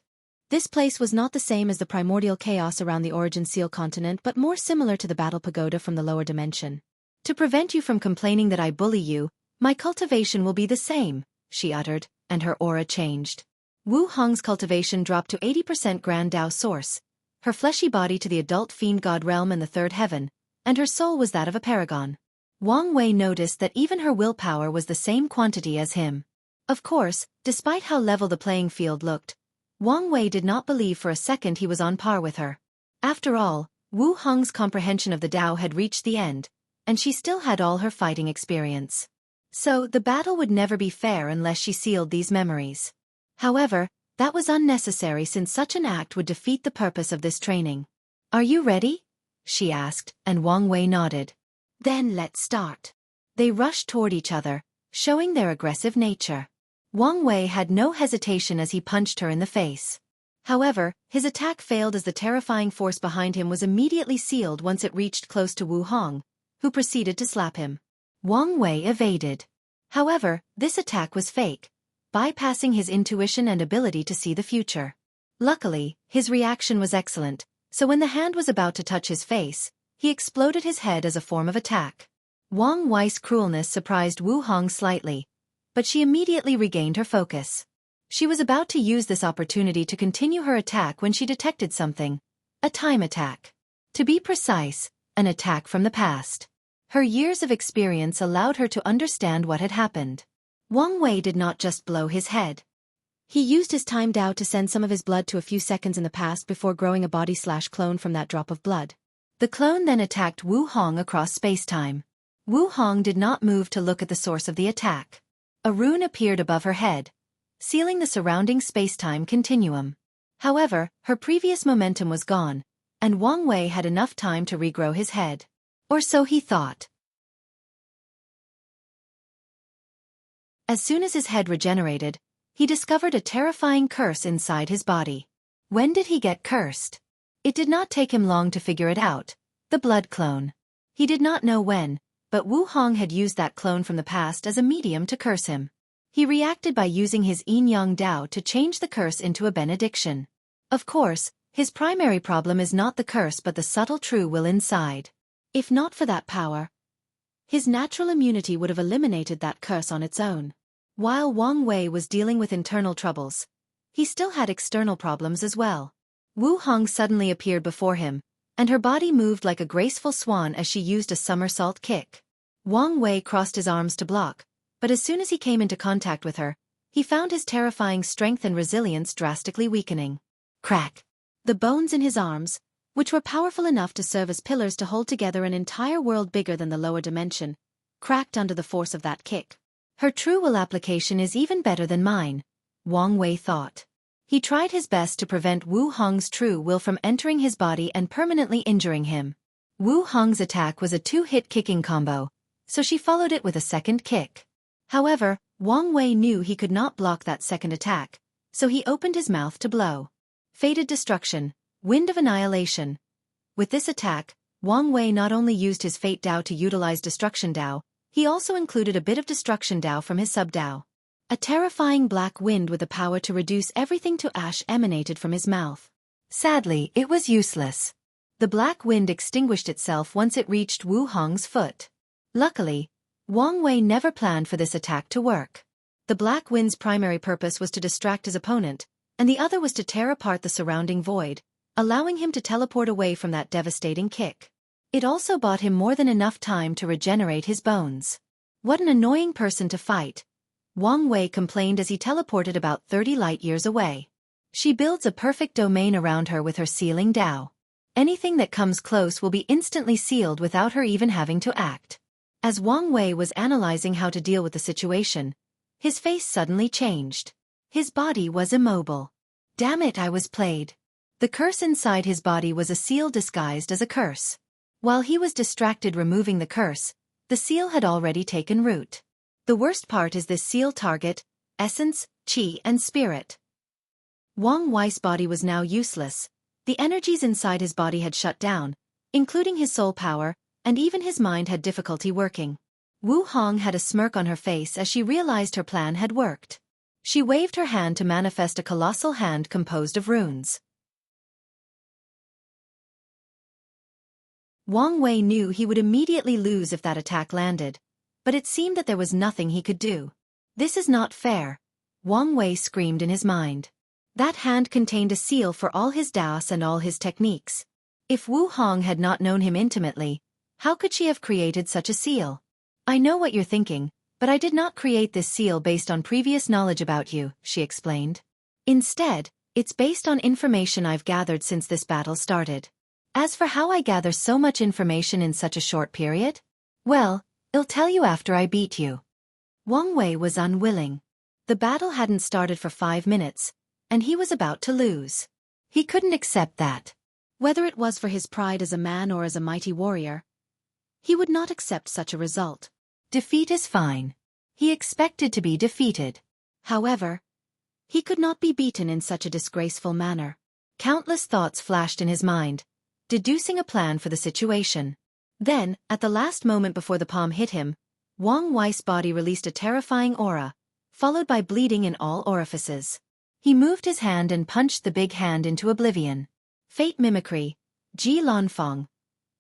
This place was not the same as the primordial chaos around the Origin Seal continent but more similar to the battle pagoda from the lower dimension. To prevent you from complaining that I bully you, my cultivation will be the same, she uttered, and her aura changed. Wu Hong's cultivation dropped to 80% Grand Dao Source, her fleshy body to the adult fiend god realm and the third heaven, and her soul was that of a paragon. Wang Wei noticed that even her willpower was the same quantity as him. Of course, despite how level the playing field looked, Wang Wei did not believe for a second he was on par with her. After all, Wu Hong's comprehension of the Dao had reached the end, and she still had all her fighting experience. So, the battle would never be fair unless she sealed these memories. However, that was unnecessary since such an act would defeat the purpose of this training. Are you ready? She asked, and Wang Wei nodded. Then let's start. They rushed toward each other, showing their aggressive nature. Wang Wei had no hesitation as he punched her in the face. However, his attack failed as the terrifying force behind him was immediately sealed once it reached close to Wu Hong, who proceeded to slap him. Wang Wei evaded. However, this attack was fake, bypassing his intuition and ability to see the future. Luckily, his reaction was excellent, so when the hand was about to touch his face, he exploded his head as a form of attack. Wang Wei's cruelness surprised Wu Hong slightly, but she immediately regained her focus. She was about to use this opportunity to continue her attack when she detected something. A time attack. To be precise, an attack from the past. Her years of experience allowed her to understand what had happened. Wang Wei did not just blow his head. He used his time Dao to send some of his blood to a few seconds in the past before growing a body/clone from that drop of blood. The clone then attacked Wu Hong across space-time. Wu Hong did not move to look at the source of the attack. A rune appeared above her head, sealing the surrounding space-time continuum. However, her previous momentum was gone, and Wang Wei had enough time to regrow his head. Or so he thought. As soon as his head regenerated, he discovered a terrifying curse inside his body. When did he get cursed? It did not take him long to figure it out. The blood clone. He did not know when, but Wu Hong had used that clone from the past as a medium to curse him. He reacted by using his yin-yang Dao to change the curse into a benediction. Of course, his primary problem is not the curse but the subtle true will inside. If not for that power, his natural immunity would have eliminated that curse on its own. While Wang Wei was dealing with internal troubles, he still had external problems as well. Wu Hong suddenly appeared before him, and her body moved like a graceful swan as she used a somersault kick. Wang Wei crossed his arms to block, but as soon as he came into contact with her, he found his terrifying strength and resilience drastically weakening. Crack! The bones in his arms, which were powerful enough to serve as pillars to hold together an entire world bigger than the lower dimension, cracked under the force of that kick. Her true will application is even better than mine, Wang Wei thought. He tried his best to prevent Wu Hong's true will from entering his body and permanently injuring him. Wu Hong's attack was a two-hit kicking combo, so she followed it with a second kick. However, Wang Wei knew he could not block that second attack, so he opened his mouth to blow. Fated destruction, wind of annihilation. With this attack, Wang Wei not only used his Fate Dao to utilize Destruction Dao, he also included a bit of Destruction Dao from his Sub-Dao. A terrifying black wind with the power to reduce everything to ash emanated from his mouth. Sadly, it was useless. The black wind extinguished itself once it reached Wu Hong's foot. Luckily, Wang Wei never planned for this attack to work. The black wind's primary purpose was to distract his opponent, and the other was to tear apart the surrounding void, allowing him to teleport away from that devastating kick. It also bought him more than enough time to regenerate his bones. What an annoying person to fight, Wang Wei complained as he teleported about 30 light-years away. She builds a perfect domain around her with her sealing Dao. Anything that comes close will be instantly sealed without her even having to act. As Wang Wei was analyzing how to deal with the situation, his face suddenly changed. His body was immobile. Damn it, I was played. The curse inside his body was a seal disguised as a curse. While he was distracted removing the curse, the seal had already taken root. The worst part is this seal target, essence, qi and spirit. Wang Wei's body was now useless. The energies inside his body had shut down, including his soul power, and even his mind had difficulty working. Wu Hong had a smirk on her face as she realized her plan had worked. She waved her hand to manifest a colossal hand composed of runes. Wang Wei knew he would immediately lose if that attack landed, but it seemed that there was nothing he could do. This is not fair, Wang Wei screamed in his mind. That hand contained a seal for all his daos and all his techniques. If Wu Hong had not known him intimately, how could she have created such a seal? I know what you're thinking, but I did not create this seal based on previous knowledge about you, she explained. Instead, it's based on information I've gathered since this battle started. As for how I gather so much information in such a short period? Well, I'll tell you after I beat you. Wang Wei was unwilling. The battle hadn't started for 5 minutes, and he was about to lose. He couldn't accept that. Whether it was for his pride as a man or as a mighty warrior, he would not accept such a result. Defeat is fine. He expected to be defeated. However, he could not be beaten in such a disgraceful manner. Countless thoughts flashed in his mind, deducing a plan for the situation. Then, at the last moment before the palm hit him, Wang Wei's body released a terrifying aura, followed by bleeding in all orifices. He moved his hand and punched the big hand into oblivion. Fate mimicry, Ji Lanfeng.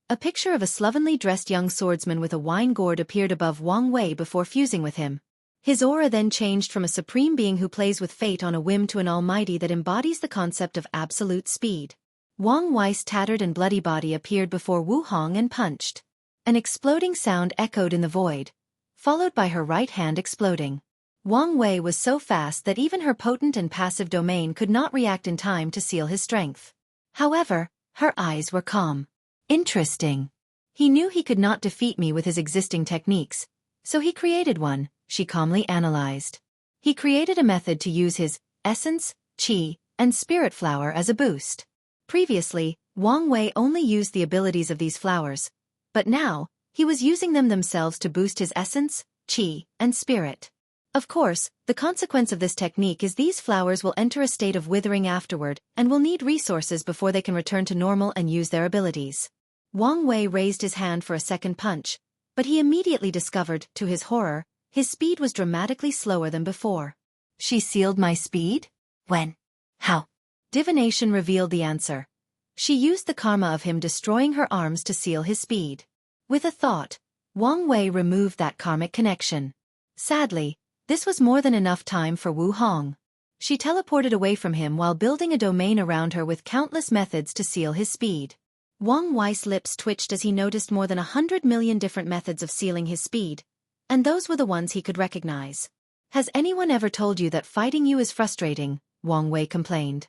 A picture of a slovenly dressed young swordsman with a wine gourd appeared above Wang Wei before fusing with him. His aura then changed from a supreme being who plays with fate on a whim to an almighty that embodies the concept of absolute speed. Wang Wei's tattered and bloody body appeared before Wu Hong and punched. An exploding sound echoed in the void, followed by her right hand exploding. Wang Wei was so fast that even her potent and passive domain could not react in time to seal his strength. However, her eyes were calm. Interesting. He knew he could not defeat me with his existing techniques, so he created one, she calmly analyzed. He created a method to use his essence, qi, and spirit flower as a boost. Previously, Wang Wei only used the abilities of these flowers, but now, he was using them themselves to boost his essence, qi, and spirit. Of course, the consequence of this technique is these flowers will enter a state of withering afterward and will need resources before they can return to normal and use their abilities. Wang Wei raised his hand for a second punch, but he immediately discovered, to his horror, his speed was dramatically slower than before. She sealed my speed? When? How? Divination revealed the answer. She used the karma of him destroying her arms to seal his speed. With a thought, Wang Wei removed that karmic connection. Sadly, this was more than enough time for Wu Hong. She teleported away from him while building a domain around her with countless methods to seal his speed. Wang Wei's lips twitched as he noticed more than 100 million different methods of sealing his speed, and those were the ones he could recognize. Has anyone ever told you that fighting you is frustrating? Wang Wei complained.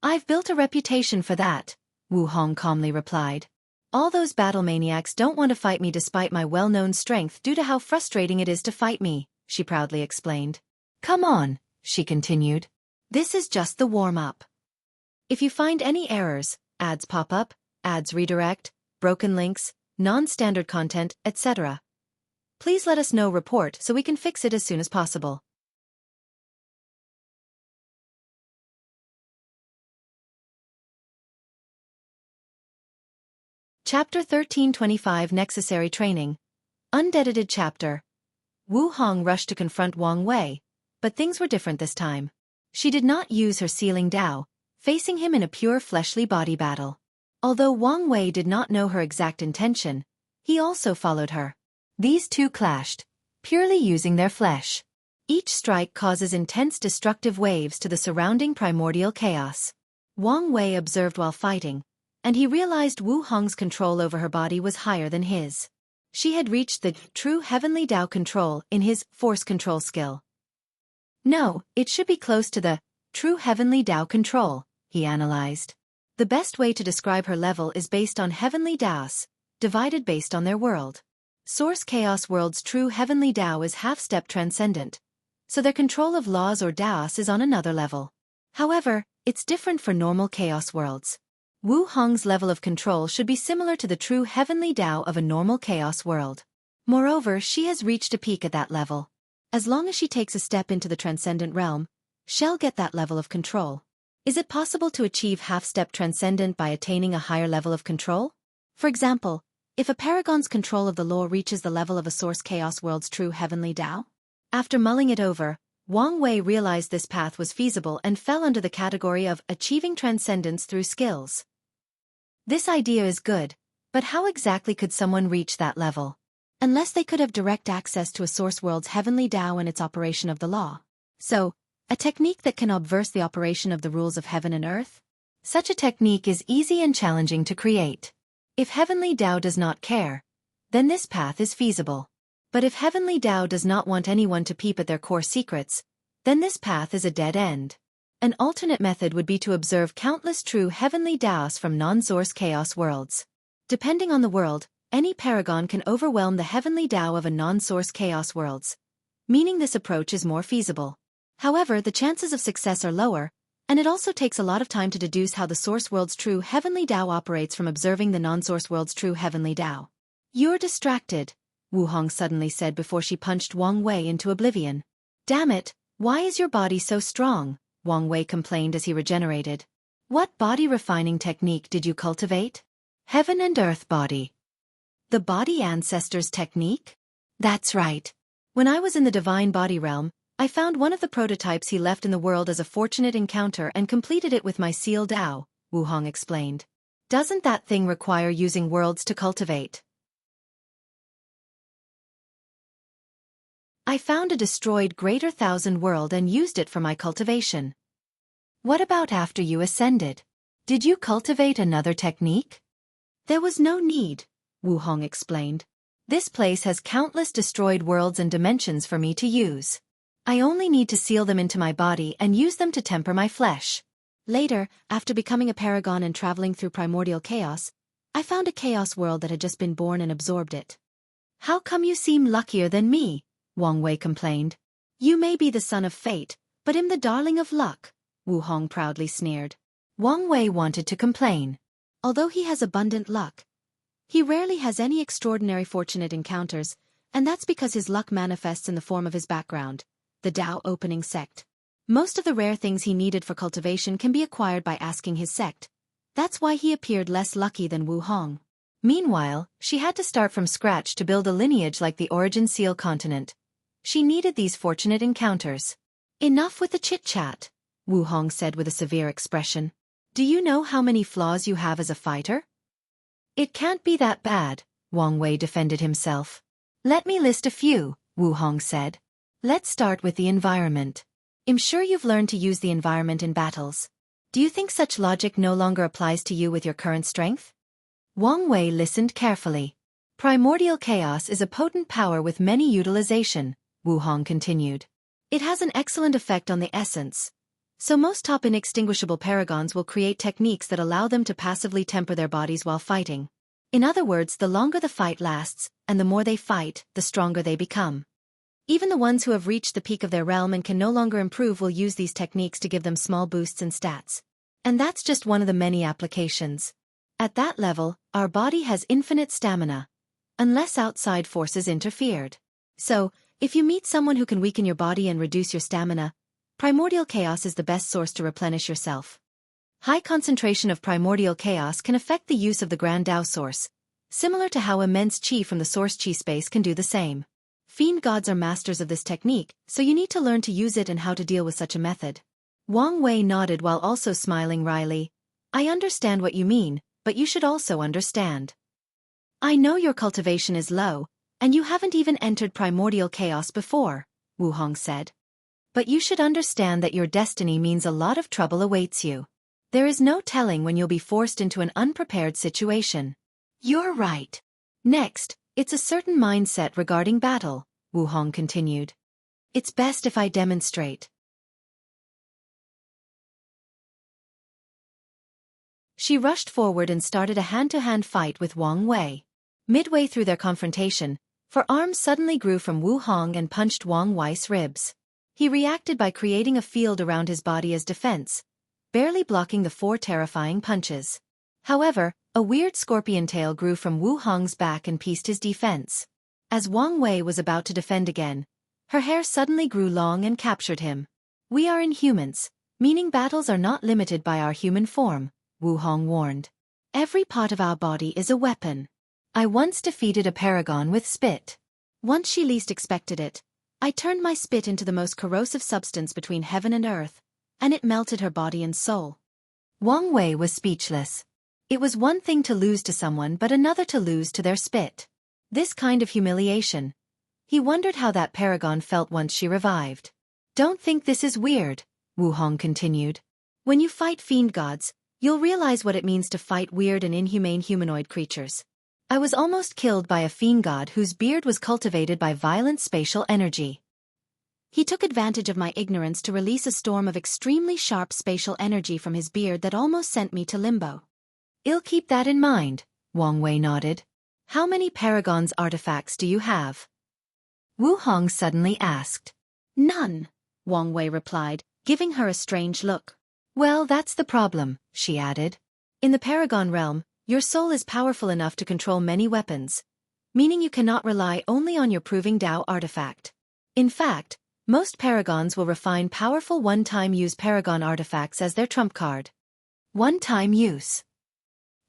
I've built a reputation for that, Wu Hong calmly replied. All those battle maniacs don't want to fight me despite my well-known strength due to how frustrating it is to fight me, she proudly explained. Come on, she continued. This is just the warm-up. If you find any errors, ads pop up, ads redirect, broken links, non-standard content, etc., please let us know report so we can fix it as soon as possible. Chapter 1325 Necessary Training. Unedited chapter. Wu Hong rushed to confront Wang Wei, but things were different this time. She did not use her sealing Dao, facing him in a pure fleshly body battle. Although Wang Wei did not know her exact intention, he also followed her. These two clashed, purely using their flesh. Each strike causes intense destructive waves to the surrounding primordial chaos. Wang Wei observed while fighting, and he realized Wu Hong's control over her body was higher than his. She had reached the true heavenly Tao control in his force control skill. No, it should be close to the true heavenly Tao control, he analyzed. The best way to describe her level is based on heavenly Taos, divided based on their world. Source Chaos World's true heavenly Tao is half-step transcendent, so their control of laws or Taos is on another level. However, it's different for normal Chaos Worlds. Wu Hong's level of control should be similar to the true heavenly Tao of a normal Chaos World. Moreover, she has reached a peak at that level. As long as she takes a step into the transcendent realm, she'll get that level of control. Is it possible to achieve half-step transcendent by attaining a higher level of control? For example, if a paragon's control of the law reaches the level of a Source Chaos World's true heavenly Tao? After mulling it over, Wang Wei realized this path was feasible and fell under the category of achieving transcendence through skills. This idea is good, but how exactly could someone reach that level? Unless they could have direct access to a Source World's heavenly Tao and its operation of the law. So, a technique that can obverse the operation of the rules of heaven and earth? Such a technique is easy and challenging to create. If heavenly Tao does not care, then this path is feasible. But if heavenly Tao does not want anyone to peep at their core secrets, then this path is a dead end. An alternate method would be to observe countless true heavenly Taos from non-source chaos worlds. Depending on the world, any paragon can overwhelm the heavenly Tao of a non-source chaos worlds, meaning this approach is more feasible. However, the chances of success are lower, and it also takes a lot of time to deduce how the source world's true heavenly Tao operates from observing the non-source world's true heavenly Tao. You're distracted, Wu Hong suddenly said before she punched Wang Wei into oblivion. Damn it, why is your body so strong? Wang Wei complained as he regenerated. What body refining technique did you cultivate? Heaven and Earth Body. The Body Ancestors technique? That's right. When I was in the Divine Body realm, I found one of the prototypes he left in the world as a fortunate encounter and completed it with my Seal Dao, Wu Hong explained. Doesn't that thing require using worlds to cultivate? I found a destroyed Greater Thousand World and used it for my cultivation. What about after you ascended? Did you cultivate another technique? There was no need, Wu Hong explained. This place has countless destroyed worlds and dimensions for me to use. I only need to seal them into my body and use them to temper my flesh. Later, after becoming a paragon and traveling through primordial chaos, I found a chaos world that had just been born and absorbed it. How come you seem luckier than me? Wang Wei complained. You may be the son of fate, but I'm the darling of luck, Wu Hong proudly sneered. Wang Wei wanted to complain. Although he has abundant luck, he rarely has any extraordinary fortunate encounters, and that's because his luck manifests in the form of his background, the Tao opening sect. Most of the rare things he needed for cultivation can be acquired by asking his sect. That's why he appeared less lucky than Wu Hong. Meanwhile, she had to start from scratch to build a lineage like the Origin Seal continent. She needed these fortunate encounters. Enough with the chit-chat, Wu Hong said with a severe expression. Do you know how many flaws you have as a fighter? It can't be that bad, Wang Wei defended himself. Let me list a few, Wu Hong said. Let's start with the environment. I'm sure you've learned to use the environment in battles. Do you think such logic no longer applies to you with your current strength? Wang Wei listened carefully. Primordial chaos is a potent power with many utilization, Wu Hong continued. It has an excellent effect on the essence. So most top inextinguishable paragons will create techniques that allow them to passively temper their bodies while fighting. In other words, the longer the fight lasts, and the more they fight, the stronger they become. Even the ones who have reached the peak of their realm and can no longer improve will use these techniques to give them small boosts in stats. And that's just one of the many applications. At that level, our body has infinite stamina, unless outside forces interfered. So, if you meet someone who can weaken your body and reduce your stamina, primordial chaos is the best source to replenish yourself. High concentration of primordial chaos can affect the use of the Grand Tao source, similar to how immense chi from the source chi space can do the same. Fiend gods are masters of this technique, so you need to learn to use it and how to deal with such a method. Wang Wei nodded while also smiling wryly. I understand what you mean, but you should also understand. I know your cultivation is low, and you haven't even entered primordial chaos before, Wu Hong said. But you should understand that your destiny means a lot of trouble awaits you. There is no telling when you'll be forced into an unprepared situation. You're right. Next, it's a certain mindset regarding battle, Wu Hong continued. It's best if I demonstrate. She rushed forward and started a hand-to-hand fight with Wang Wei. Midway through their confrontation, her arms suddenly grew from Wu Hong and punched Wang Wei's ribs. He reacted by creating a field around his body as defense, barely blocking the 4 terrifying punches. However, a weird scorpion tail grew from Wu Hong's back and pieced his defense. As Wang Wei was about to defend again, her hair suddenly grew long and captured him. We are inhumans, meaning battles are not limited by our human form, Wu Hong warned. Every part of our body is a weapon. I once defeated a paragon with spit. Once she least expected it, I turned my spit into the most corrosive substance between heaven and earth, and it melted her body and soul. Wang Wei was speechless. It was one thing to lose to someone but another to lose to their spit. This kind of humiliation. He wondered how that paragon felt once she revived. Don't think this is weird, Wu Hong continued. When you fight fiend gods, you'll realize what it means to fight weird and inhumane humanoid creatures. I was almost killed by a fiend god whose beard was cultivated by violent spatial energy. He took advantage of my ignorance to release a storm of extremely sharp spatial energy from his beard that almost sent me to limbo. I'll keep that in mind, Wang Wei nodded. How many Paragon's artifacts do you have? Wu Hong suddenly asked. None, Wang Wei replied, giving her a strange look. Well, that's the problem, she added. In the Paragon realm, your soul is powerful enough to control many weapons, meaning you cannot rely only on your proving Dao artifact. In fact, most Paragons will refine powerful one-time use Paragon artifacts as their trump card. One-time use.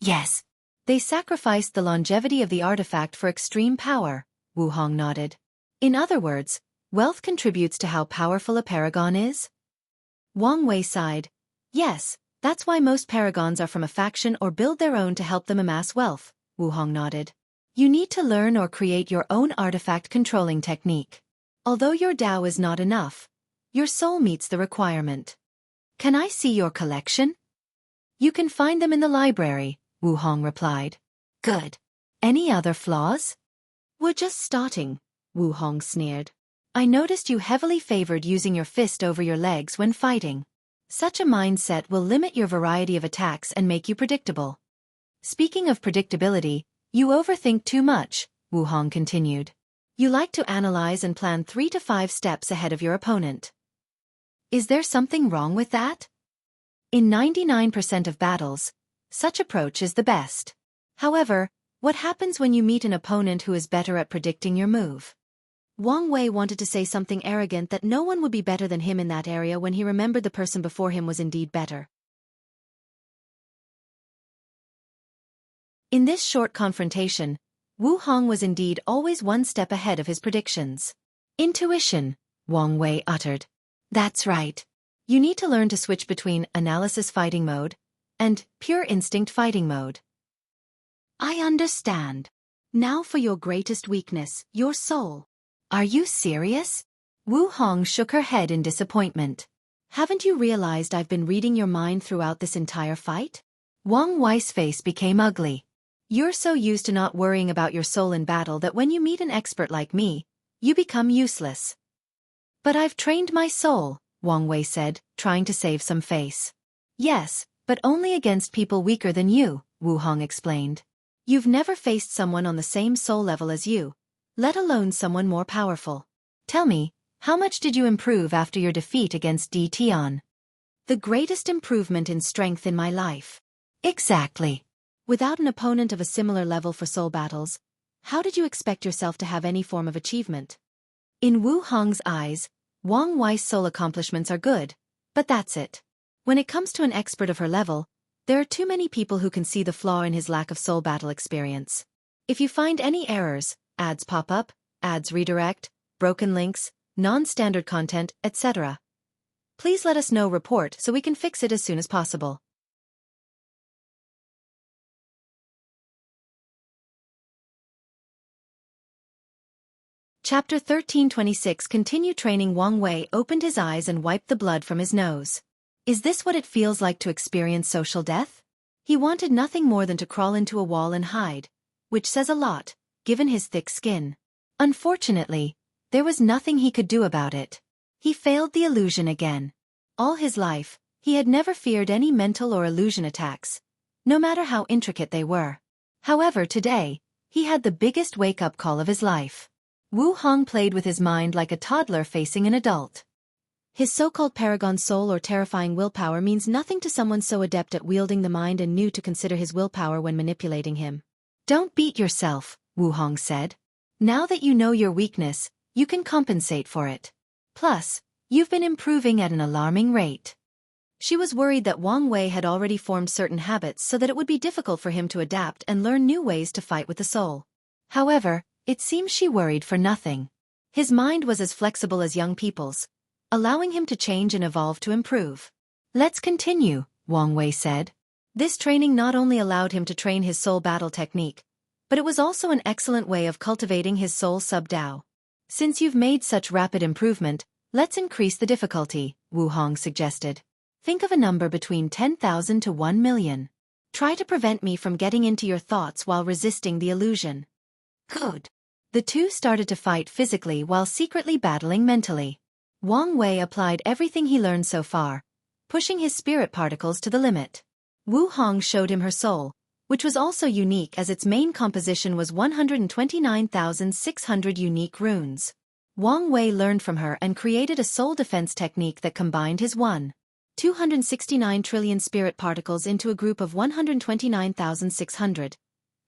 Yes. They sacrificed the longevity of the artifact for extreme power, Wu Hong nodded. In other words, wealth contributes to how powerful a Paragon is? Wang Wei sighed. Yes. That's why most Paragons are from a faction or build their own to help them amass wealth, Wu Hong nodded. You need to learn or create your own artifact controlling technique. Although your Dao is not enough, your soul meets the requirement. Can I see your collection? You can find them in the library, Wu Hong replied. Good. Any other flaws? We're just starting, Wu Hong sneered. I noticed you heavily favored using your fist over your legs when fighting. Such a mindset will limit your variety of attacks and make you predictable. Speaking of predictability, you overthink too much, Wu Hong continued. You like to analyze and plan 3 to 5 steps ahead of your opponent. Is there something wrong with that? In 99% of battles, such approach is the best. However, what happens when you meet an opponent who is better at predicting your move? Wang Wei wanted to say something arrogant that no one would be better than him in that area when he remembered the person before him was indeed better. In this short confrontation, Wu Hong was indeed always one step ahead of his predictions. Intuition, Wang Wei uttered. That's right. You need to learn to switch between analysis fighting mode and pure instinct fighting mode. I understand. Now for your greatest weakness, your soul. Are you serious? Wu Hong shook her head in disappointment. Haven't you realized I've been reading your mind throughout this entire fight? Wang Wei's face became ugly. You're so used to not worrying about your soul in battle that when you meet an expert like me, you become useless. But I've trained my soul, Wang Wei said, trying to save some face. Yes, but only against people weaker than you, Wu Hong explained. You've never faced someone on the same soul level as you, let alone someone more powerful. Tell me, how much did you improve after your defeat against Di Tian? The greatest improvement in strength in my life. Exactly. Without an opponent of a similar level for soul battles, how did you expect yourself to have any form of achievement? In Wu Hong's eyes, Wang Wei's soul accomplishments are good, but that's it. When it comes to an expert of her level, there are too many people who can see the flaw in his lack of soul battle experience. If you find any errors, ads pop up, ads redirect, broken links, non-standard content, etc. Please let us know report so we can fix it as soon as possible. Chapter 1326 Continue training. Wang Wei opened his eyes and wiped the blood from his nose. Is this what it feels like to experience social death? He wanted nothing more than to crawl into a wall and hide, which says a lot, given his thick skin. Unfortunately, there was nothing he could do about it. He failed the illusion again. All his life, he had never feared any mental or illusion attacks, no matter how intricate they were. However, today, he had the biggest wake-up call of his life. Wu Hong played with his mind like a toddler facing an adult. His so-called paragon soul or terrifying willpower means nothing to someone so adept at wielding the mind and new to consider his willpower when manipulating him. Don't beat yourself, Wu Hong said. Now that you know your weakness, you can compensate for it. Plus, you've been improving at an alarming rate. She was worried that Wang Wei had already formed certain habits so that it would be difficult for him to adapt and learn new ways to fight with the soul. However, it seems she worried for nothing. His mind was as flexible as young people's, allowing him to change and evolve to improve. Let's continue, Wang Wei said. This training not only allowed him to train his soul battle technique, but it was also an excellent way of cultivating his soul sub-Dao. Since you've made such rapid improvement, let's increase the difficulty, Wu Hong suggested. Think of a number between 10,000 to 1 million. Try to prevent me from getting into your thoughts while resisting the illusion. Good. The two started to fight physically while secretly battling mentally. Wang Wei applied everything he learned so far, pushing his spirit particles to the limit. Wu Hong showed him her soul, which was also unique as its main composition was 129,600 unique runes. Wang Wei learned from her and created a soul defense technique that combined his 269 trillion spirit particles into a group of 129,600,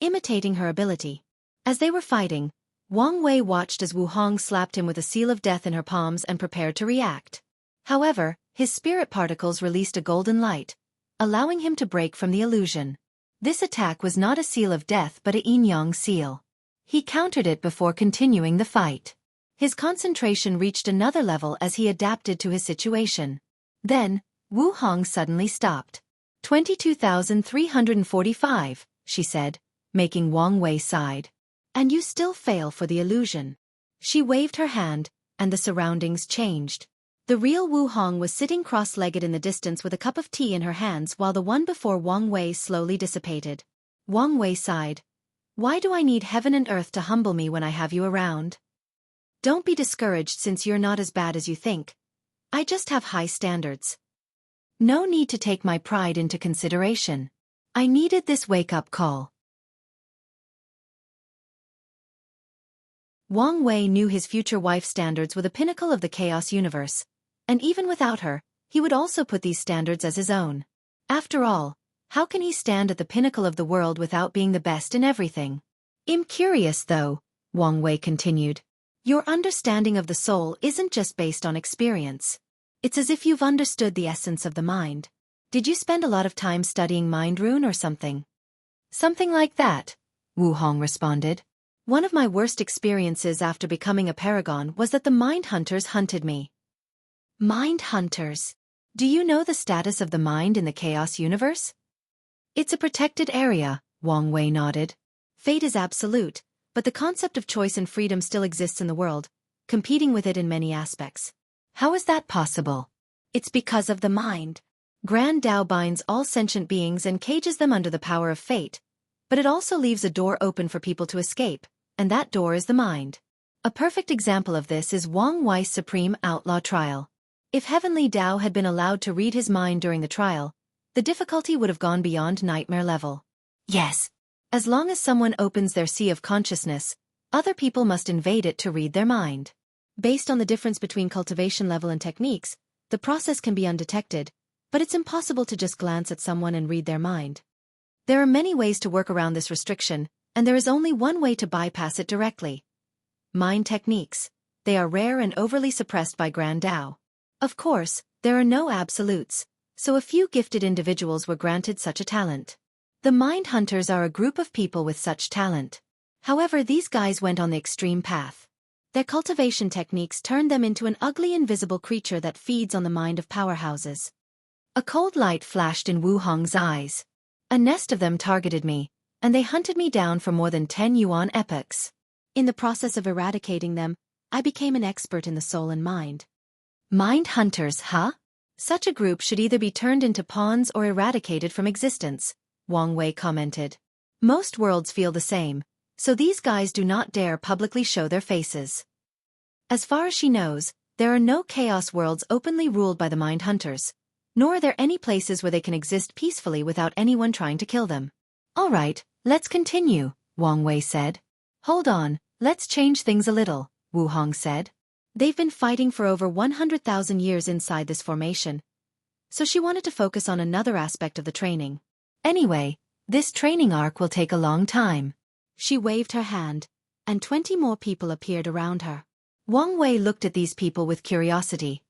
imitating her ability. As they were fighting, Wang Wei watched as Wu Hong slapped him with a seal of death in her palms and prepared to react. However, his spirit particles released a golden light, allowing him to break from the illusion. This attack was not a seal of death but a yin-yang seal. He countered it before continuing the fight. His concentration reached another level as he adapted to his situation. Then, Wu Hong suddenly stopped. 22,345, she said, making Wang Wei sigh. And you still fail for the illusion. She waved her hand, and the surroundings changed. The real Wu Hong was sitting cross-legged in the distance with a cup of tea in her hands while the one before Wang Wei slowly dissipated. Wang Wei sighed. Why do I need heaven and earth to humble me when I have you around? Don't be discouraged since you're not as bad as you think. I just have high standards. No need to take my pride into consideration. I needed this wake-up call. Wang Wei knew his future wife's standards were the pinnacle of the chaos universe, and even without her, he would also put these standards as his own. After all, how can he stand at the pinnacle of the world without being the best in everything? I'm curious though, Wang Wei continued. Your understanding of the soul isn't just based on experience. It's as if you've understood the essence of the mind. Did you spend a lot of time studying mind rune or something? Something like that, Wu Hong responded. One of my worst experiences after becoming a paragon was that the mind hunters hunted me. Mind hunters? Do you know the status of the mind in the chaos universe? It's a protected area, Wang Wei nodded. Fate is absolute, but the concept of choice and freedom still exists in the world, competing with it in many aspects. How is that possible? It's because of the mind. Grand Tao binds all sentient beings and cages them under the power of fate, but it also leaves a door open for people to escape, and that door is the mind. A perfect example of this is Wang Wei's Supreme Outlaw trial. If Heavenly Tao had been allowed to read his mind during the trial, the difficulty would have gone beyond nightmare level. Yes. As long as someone opens their sea of consciousness, other people must invade it to read their mind. Based on the difference between cultivation level and techniques, the process can be undetected, but it's impossible to just glance at someone and read their mind. There are many ways to work around this restriction, and there is only one way to bypass it directly. Mind techniques. They are rare and overly suppressed by Grand Tao. Of course, there are no absolutes, so a few gifted individuals were granted such a talent. The mind hunters are a group of people with such talent. However, these guys went on the extreme path. Their cultivation techniques turned them into an ugly invisible creature that feeds on the mind of powerhouses. A cold light flashed in Wu Hong's eyes. A nest of them targeted me, and they hunted me down for more than 10 yuan epochs. In the process of eradicating them, I became an expert in the soul and mind. Mind hunters, huh? Such a group should either be turned into pawns or eradicated from existence, Wang Wei commented. Most worlds feel the same, so these guys do not dare publicly show their faces. As far as she knows, there are no chaos worlds openly ruled by the mind hunters, nor are there any places where they can exist peacefully without anyone trying to kill them. All right, let's continue, Wang Wei said. Hold on, let's change things a little, Wu Hong said. They've been fighting for over 100,000 years inside this formation, so she wanted to focus on another aspect of the training. Anyway, this training arc will take a long time. She waved her hand, and 20 more people appeared around her. Wang Wei looked at these people with curiosity.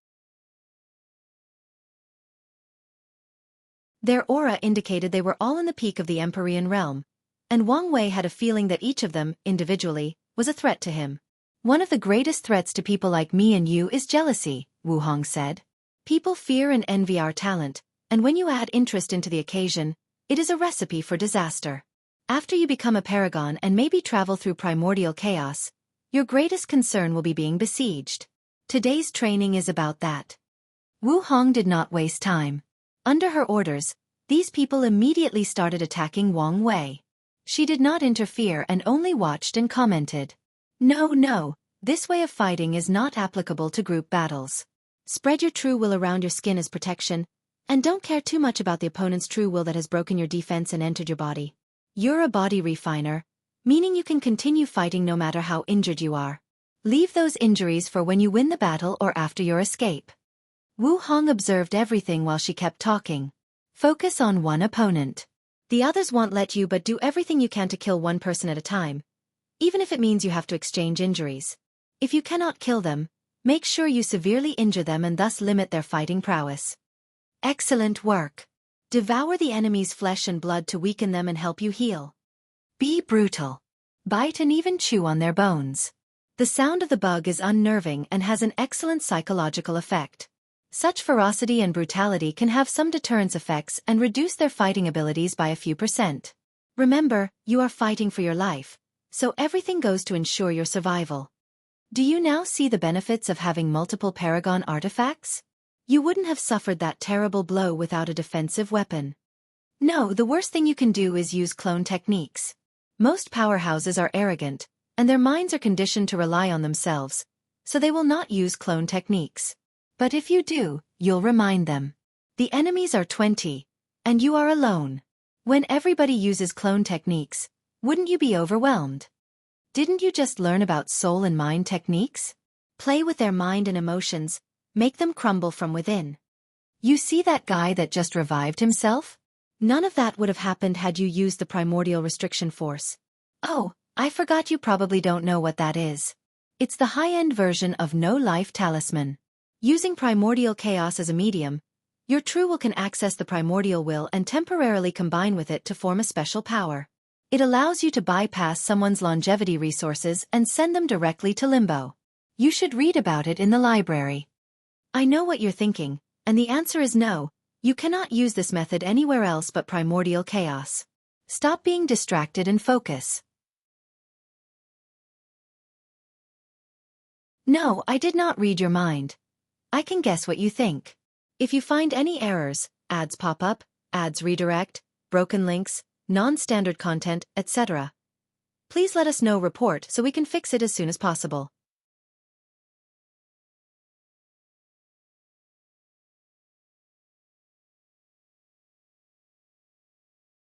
Their aura indicated they were all in the peak of the Empyrean realm, and Wang Wei had a feeling that each of them, individually, was a threat to him. One of the greatest threats to people like me and you is jealousy, Wu Hong said. People fear and envy our talent, and when you add interest into the occasion, it is a recipe for disaster. After you become a paragon and maybe travel through primordial chaos, your greatest concern will be being besieged. Today's training is about that. Wu Hong did not waste time. Under her orders, these people immediately started attacking Wang Wei. She did not interfere and only watched and commented. No, this way of fighting is not applicable to group battles. Spread your true will around your skin as protection, and don't care too much about the opponent's true will that has broken your defense and entered your body. You're a body refiner, meaning you can continue fighting no matter how injured you are. Leave those injuries for when you win the battle or after your escape. Wu Hong observed everything while she kept talking. Focus on one opponent. The others won't let you, but do everything you can to kill one person at a time, even if it means you have to exchange injuries. If you cannot kill them, make sure you severely injure them and thus limit their fighting prowess. Excellent work. Devour the enemy's flesh and blood to weaken them and help you heal. Be brutal. Bite and even chew on their bones. The sound of the bug is unnerving and has an excellent psychological effect. Such ferocity and brutality can have some deterrence effects and reduce their fighting abilities by a few %. Remember, you are fighting for your life, so everything goes to ensure your survival. Do you now see the benefits of having multiple Paragon artifacts? You wouldn't have suffered that terrible blow without a defensive weapon. No, the worst thing you can do is use clone techniques. Most powerhouses are arrogant, and their minds are conditioned to rely on themselves, so they will not use clone techniques. But if you do, you'll remind them. The enemies are 20, and you are alone. When everybody uses clone techniques, wouldn't you be overwhelmed? Didn't you just learn about soul and mind techniques? Play with their mind and emotions, make them crumble from within. You see that guy that just revived himself? None of that would have happened had you used the primordial restriction force. Oh, I forgot, you probably don't know what that is. It's the high-end version of no-life talisman. Using primordial chaos as a medium, your true will can access the primordial will and temporarily combine with it to form a special power. It allows you to bypass someone's longevity resources and send them directly to limbo. You should read about it in the library. I know what you're thinking, and the answer is no, you cannot use this method anywhere else but primordial chaos. Stop being distracted and focus. No, I did not read your mind. I can guess what you think. If you find any errors, ads pop up, ads redirect, broken links, non-standard content, etc., please let us know. Report so we can fix it as soon as possible.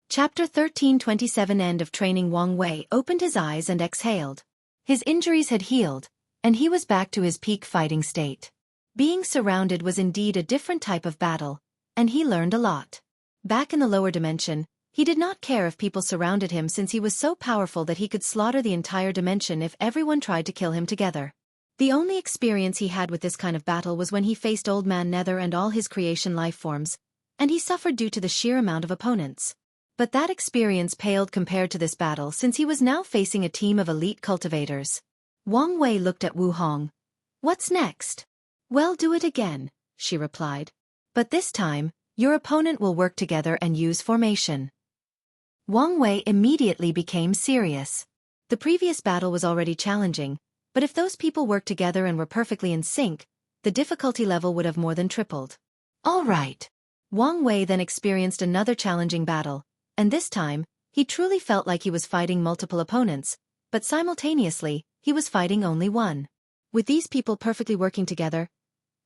Chapter 13:27 End of training. Wang Wei opened his eyes and exhaled. His injuries had healed, and he was back to his peak fighting state. Being surrounded was indeed a different type of battle, and he learned a lot. Back in the lower dimension, he did not care if people surrounded him since he was so powerful that he could slaughter the entire dimension if everyone tried to kill him together. The only experience he had with this kind of battle was when he faced Old Man Nether and all his creation life forms, and he suffered due to the sheer amount of opponents. But that experience paled compared to this battle since he was now facing a team of elite cultivators. Wang Wei looked at Wu Hong. What's next? Well, do it again, she replied. But this time, your opponent will work together and use formation. Wang Wei immediately became serious. The previous battle was already challenging, but if those people worked together and were perfectly in sync, the difficulty level would have more than tripled. All right. Wang Wei then experienced another challenging battle, and this time, he truly felt like he was fighting multiple opponents, but simultaneously, he was fighting only one. With these people perfectly working together,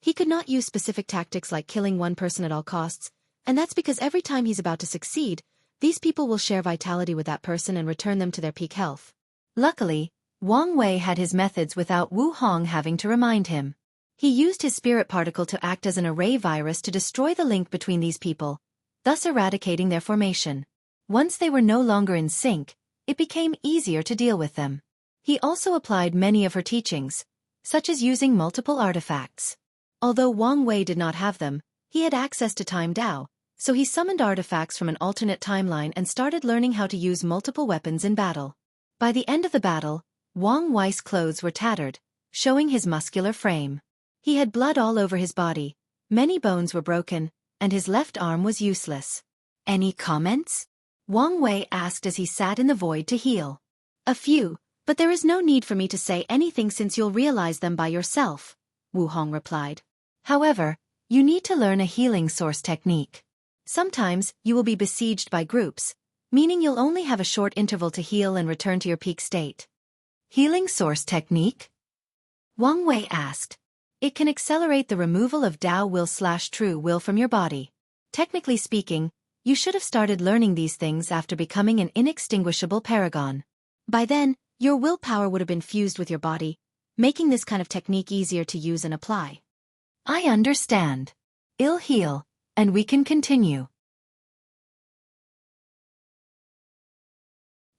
he could not use specific tactics like killing one person at all costs, and that's because every time he's about to succeed, these people will share vitality with that person and return them to their peak health. Luckily, Wang Wei had his methods without Wu Hong having to remind him. He used his spirit particle to act as an array virus to destroy the link between these people, thus eradicating their formation. Once they were no longer in sync, it became easier to deal with them. He also applied many of her teachings, such as using multiple artifacts. Although Wang Wei did not have them, he had access to Time Dao, so he summoned artifacts from an alternate timeline and started learning how to use multiple weapons in battle. By the end of the battle, Wang Wei's clothes were tattered, showing his muscular frame. He had blood all over his body, many bones were broken, and his left arm was useless. Any comments? Wang Wei asked as he sat in the void to heal. A few, but there is no need for me to say anything since you'll realize them by yourself, Wu Hong replied. However, you need to learn a healing source technique. Sometimes, you will be besieged by groups, meaning you'll only have a short interval to heal and return to your peak state. Healing source technique? Wang Wei asked. It can accelerate the removal of Dao will/true will from your body. Technically speaking, you should have started learning these things after becoming an inextinguishable paragon. By then, your willpower would have been fused with your body, making this kind of technique easier to use and apply. I understand. I'll heal, and we can continue.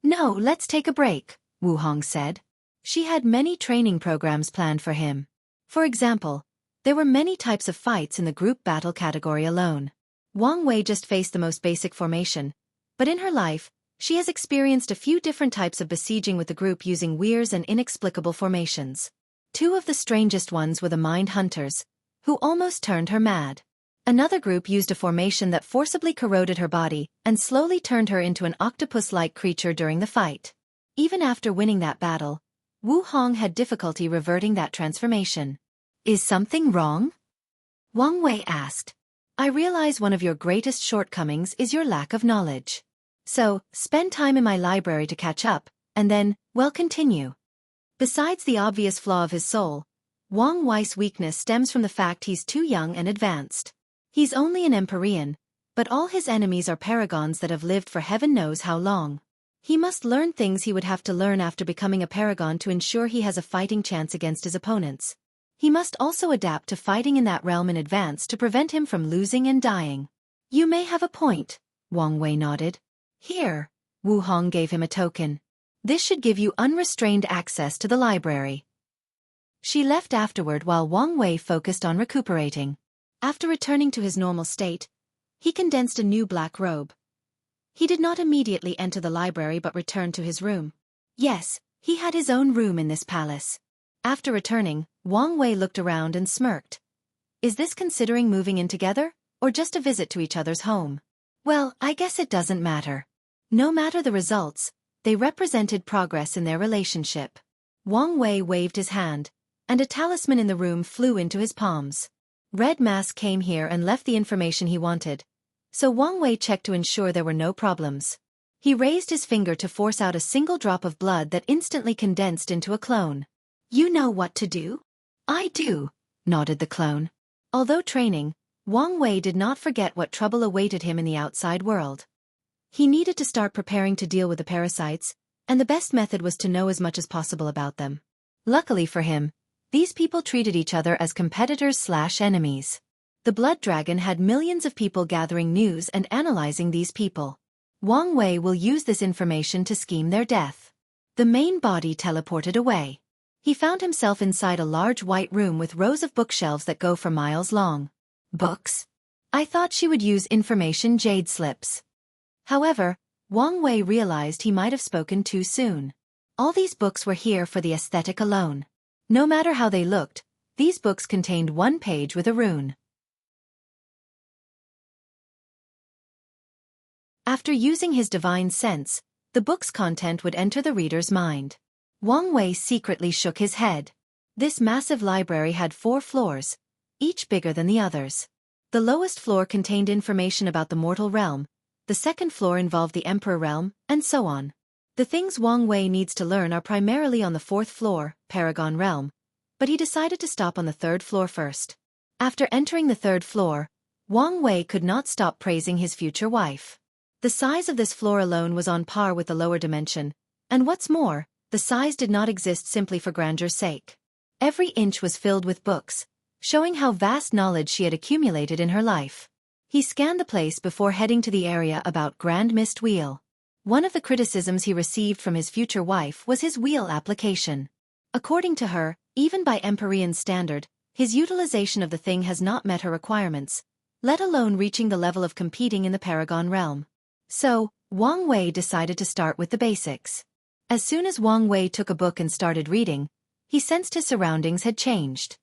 No, let's take a break, Wu Hong said. She had many training programs planned for him. For example, there were many types of fights in the group battle category alone. Wang Wei just faced the most basic formation, but in her life, she has experienced a few different types of besieging with the group using weirs and inexplicable formations. Two of the strangest ones were the Mind Hunters, who almost turned her mad. Another group used a formation that forcibly corroded her body and slowly turned her into an octopus-like creature during the fight. Even after winning that battle, Wu Hong had difficulty reverting that transformation. Is something wrong? Wang Wei asked. I realize one of your greatest shortcomings is your lack of knowledge. So, spend time in my library to catch up, and then, well, continue. Besides the obvious flaw of his soul, Wang Wei's weakness stems from the fact he's too young and advanced. He's only an Empyrean, but all his enemies are paragons that have lived for heaven knows how long. He must learn things he would have to learn after becoming a paragon to ensure he has a fighting chance against his opponents. He must also adapt to fighting in that realm in advance to prevent him from losing and dying. You may have a point, Wang Wei nodded. Here, Wu Hong gave him a token. This should give you unrestrained access to the library. She left afterward while Wang Wei focused on recuperating. After returning to his normal state, he condensed a new black robe. He did not immediately enter the library but returned to his room. Yes, he had his own room in this palace. After returning, Wang Wei looked around and smirked. Is this considering moving in together, or just a visit to each other's home? Well, I guess it doesn't matter. No matter the results, they represented progress in their relationship. Wang Wei waved his hand, and a talisman in the room flew into his palms. Red Mask came here and left the information he wanted, so Wang Wei checked to ensure there were no problems. He raised his finger to force out a single drop of blood that instantly condensed into a clone. You know what to do? I do, nodded the clone. Although training, Wang Wei did not forget what trouble awaited him in the outside world. He needed to start preparing to deal with the parasites, and the best method was to know as much as possible about them. Luckily for him, these people treated each other as competitors/enemies. The Blood Dragon had millions of people gathering news and analyzing these people. Wang Wei will use this information to scheme their death. The main body teleported away. He found himself inside a large white room with rows of bookshelves that go for miles long. Books? I thought she would use information jade slips. However, Wang Wei realized he might have spoken too soon. All these books were here for the aesthetic alone. No matter how they looked, these books contained one page with a rune. After using his divine sense, the book's content would enter the reader's mind. Wang Wei secretly shook his head. This massive library had 4 floors, each bigger than the others. The lowest floor contained information about the mortal realm, the second floor involved the emperor realm, and so on. The things Wang Wei needs to learn are primarily on the fourth floor, Paragon realm, but he decided to stop on the third floor first. After entering the third floor, Wang Wei could not stop praising his future wife. The size of this floor alone was on par with the lower dimension, and what's more, the size did not exist simply for grandeur's sake. Every inch was filled with books, showing how vast knowledge she had accumulated in her life. He scanned the place before heading to the area about Grand Mist Wheel. One of the criticisms he received from his future wife was his wheel application. According to her, even by Empyrean standard, his utilization of the thing has not met her requirements, let alone reaching the level of competing in the Paragon realm. So, Wang Wei decided to start with the basics. As soon as Wang Wei took a book and started reading, he sensed his surroundings had changed.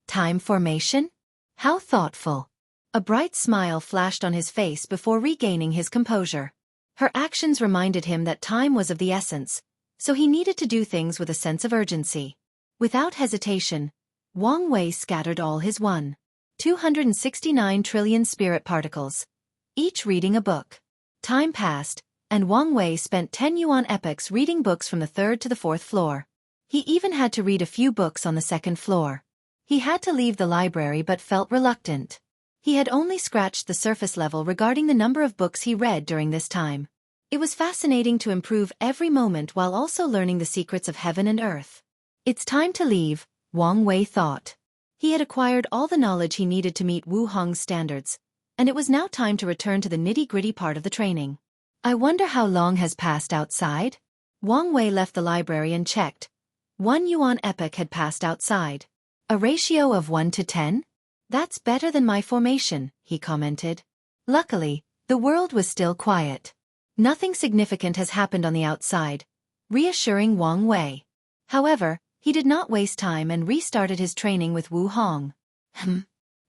Time formation? How thoughtful. A bright smile flashed on his face before regaining his composure. Her actions reminded him that time was of the essence, so he needed to do things with a sense of urgency. Without hesitation, Wang Wei scattered all his 269 trillion spirit particles, each reading a book. Time passed, and Wang Wei spent 10 yuan epochs reading books from the third to the fourth floor. He even had to read a few books on the second floor. He had to leave the library but felt reluctant. He had only scratched the surface level regarding the number of books he read during this time. It was fascinating to improve every moment while also learning the secrets of heaven and earth. It's time to leave, Wang Wei thought. He had acquired all the knowledge he needed to meet Wu Hong's standards, and it was now time to return to the nitty-gritty part of the training. I wonder how long has passed outside? Wang Wei left the library and checked. 1 yuan epoch had passed outside. A ratio of 1 to 10? That's better than my formation, he commented. Luckily, the world was still quiet. Nothing significant has happened on the outside, reassuring Wang Wei. However, he did not waste time and restarted his training with Wu Hong.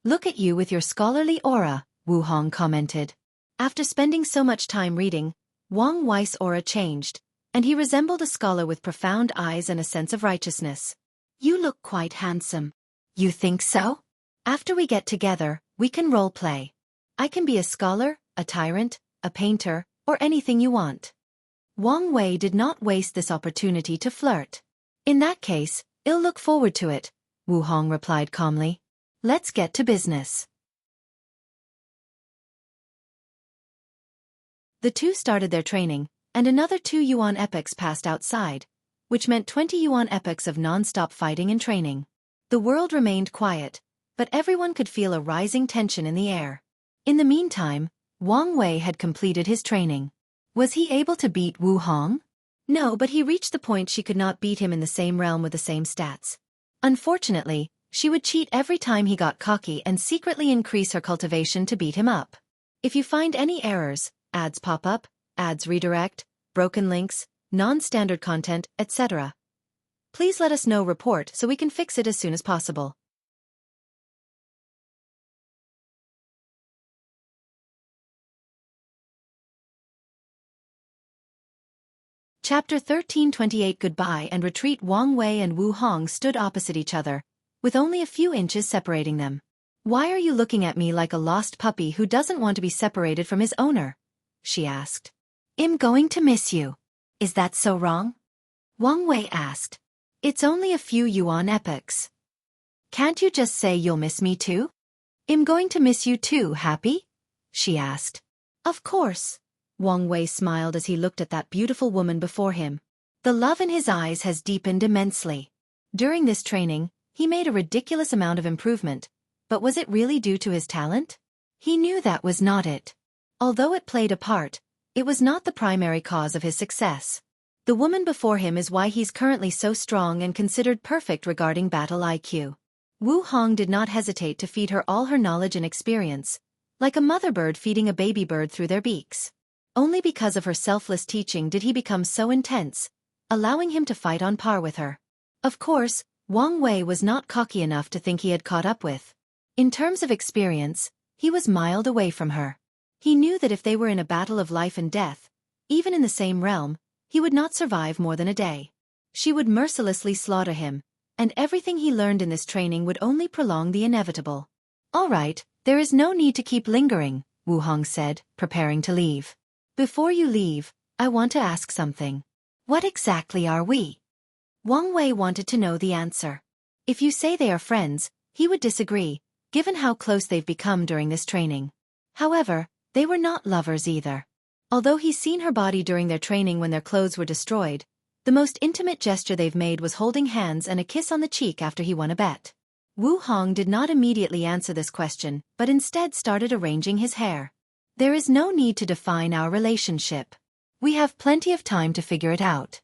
Look at you with your scholarly aura, Wu Hong commented. After spending so much time reading, Wang Wei's aura changed, and he resembled a scholar with profound eyes and a sense of righteousness. You look quite handsome. You think so? After we get together, we can role-play. I can be a scholar, a tyrant, a painter, or anything you want. Wang Wei did not waste this opportunity to flirt. In that case, I'll look forward to it, Wu Hong replied calmly. Let's get to business. The two started their training, and another 2 yuan epochs passed outside, which meant 20 yuan epochs of non-stop fighting and training. The world remained quiet, but everyone could feel a rising tension in the air. In the meantime, Wang Wei had completed his training. Was he able to beat Wu Hong? No, but he reached the point she could not beat him in the same realm with the same stats. Unfortunately, she would cheat every time he got cocky and secretly increase her cultivation to beat him up. If you find any errors, ads pop up, ads redirect, broken links, non-standard content, etc., please let us know. Report so we can fix it as soon as possible. Chapter 1328 Goodbye and Retreat. Wang Wei and Wu Hong stood opposite each other, with only a few inches separating them. Why are you looking at me like a lost puppy who doesn't want to be separated from his owner? She asked. I'm going to miss you. Is that so wrong? Wang Wei asked. It's only a few yuan epochs. Can't you just say you'll miss me too? I'm going to miss you too, happy? She asked. Of course. Wang Wei smiled as he looked at that beautiful woman before him. The love in his eyes has deepened immensely. During this training, he made a ridiculous amount of improvement, but was it really due to his talent? He knew that was not it. Although it played a part, it was not the primary cause of his success. The woman before him is why he's currently so strong and considered perfect regarding battle IQ. Wu Hong did not hesitate to feed her all her knowledge and experience, like a mother bird feeding a baby bird through their beaks. Only because of her selfless teaching did he become so intense, allowing him to fight on par with her. Of course, Wang Wei was not cocky enough to think he had caught up with. In terms of experience, he was miles away from her. He knew that if they were in a battle of life and death, even in the same realm, he would not survive more than a day. She would mercilessly slaughter him, and everything he learned in this training would only prolong the inevitable. All right, There is no need to keep lingering, Wu Hong said, preparing to leave. Before you leave, I want to ask something. What exactly are we? Wang Wei wanted to know the answer. If you say they are friends, he would disagree, given how close they've become during this training. However, they were not lovers either. Although he's seen her body during their training when their clothes were destroyed, the most intimate gesture they've made was holding hands and a kiss on the cheek after he won a bet. Wu Hong did not immediately answer this question, but instead started arranging his hair. There is no need to define our relationship. We have plenty of time to figure it out.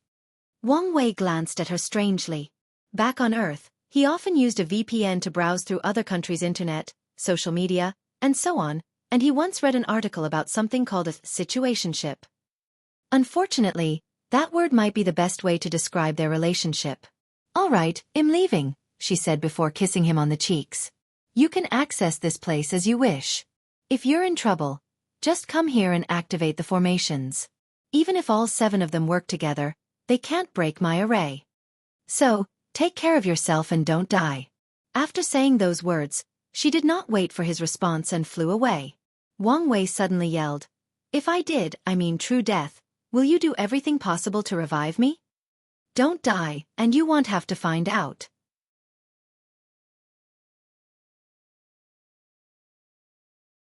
Wang Wei glanced at her strangely. Back on Earth, he often used a VPN to browse through other countries' internet, social media, and so on, and he once read an article about something called a situationship. Unfortunately, that word might be the best way to describe their relationship. All right, I'm leaving, she said before kissing him on the cheeks. You can access this place as you wish. If you're in trouble, just come here and activate the formations. Even if all 7 of them work together, they can't break my array. So, take care of yourself and don't die. After saying those words, she did not wait for his response and flew away. Wang Wei suddenly yelled, If I did, I mean true death, will you do everything possible to revive me? Don't die, and you won't have to find out.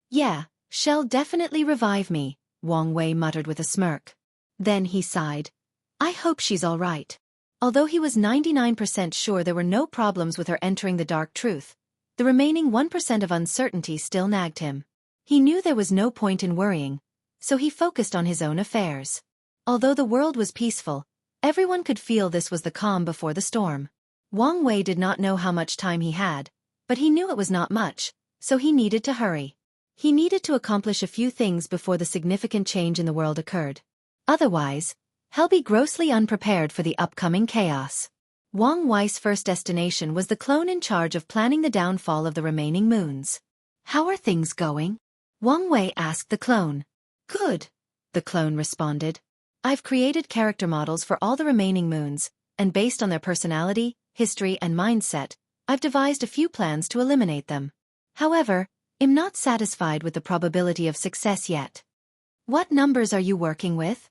Yeah, she'll definitely revive me, Wang Wei muttered with a smirk. Then he sighed. I hope she's all right. Although he was 99% sure there were no problems with her entering the dark truth, the remaining 1% of uncertainty still nagged him. He knew there was no point in worrying, so he focused on his own affairs. Although the world was peaceful, everyone could feel this was the calm before the storm. Wang Wei did not know how much time he had, but he knew it was not much, so he needed to hurry. He needed to accomplish a few things before the significant change in the world occurred. Otherwise, he'll be grossly unprepared for the upcoming chaos. Wang Wei's first destination was the clone in charge of planning the downfall of the remaining moons. How are things going? Wang Wei asked the clone. Good, the clone responded. I've created character models for all the remaining moons, and based on their personality, history, and mindset, I've devised a few plans to eliminate them. However, I'm not satisfied with the probability of success yet. What numbers are you working with?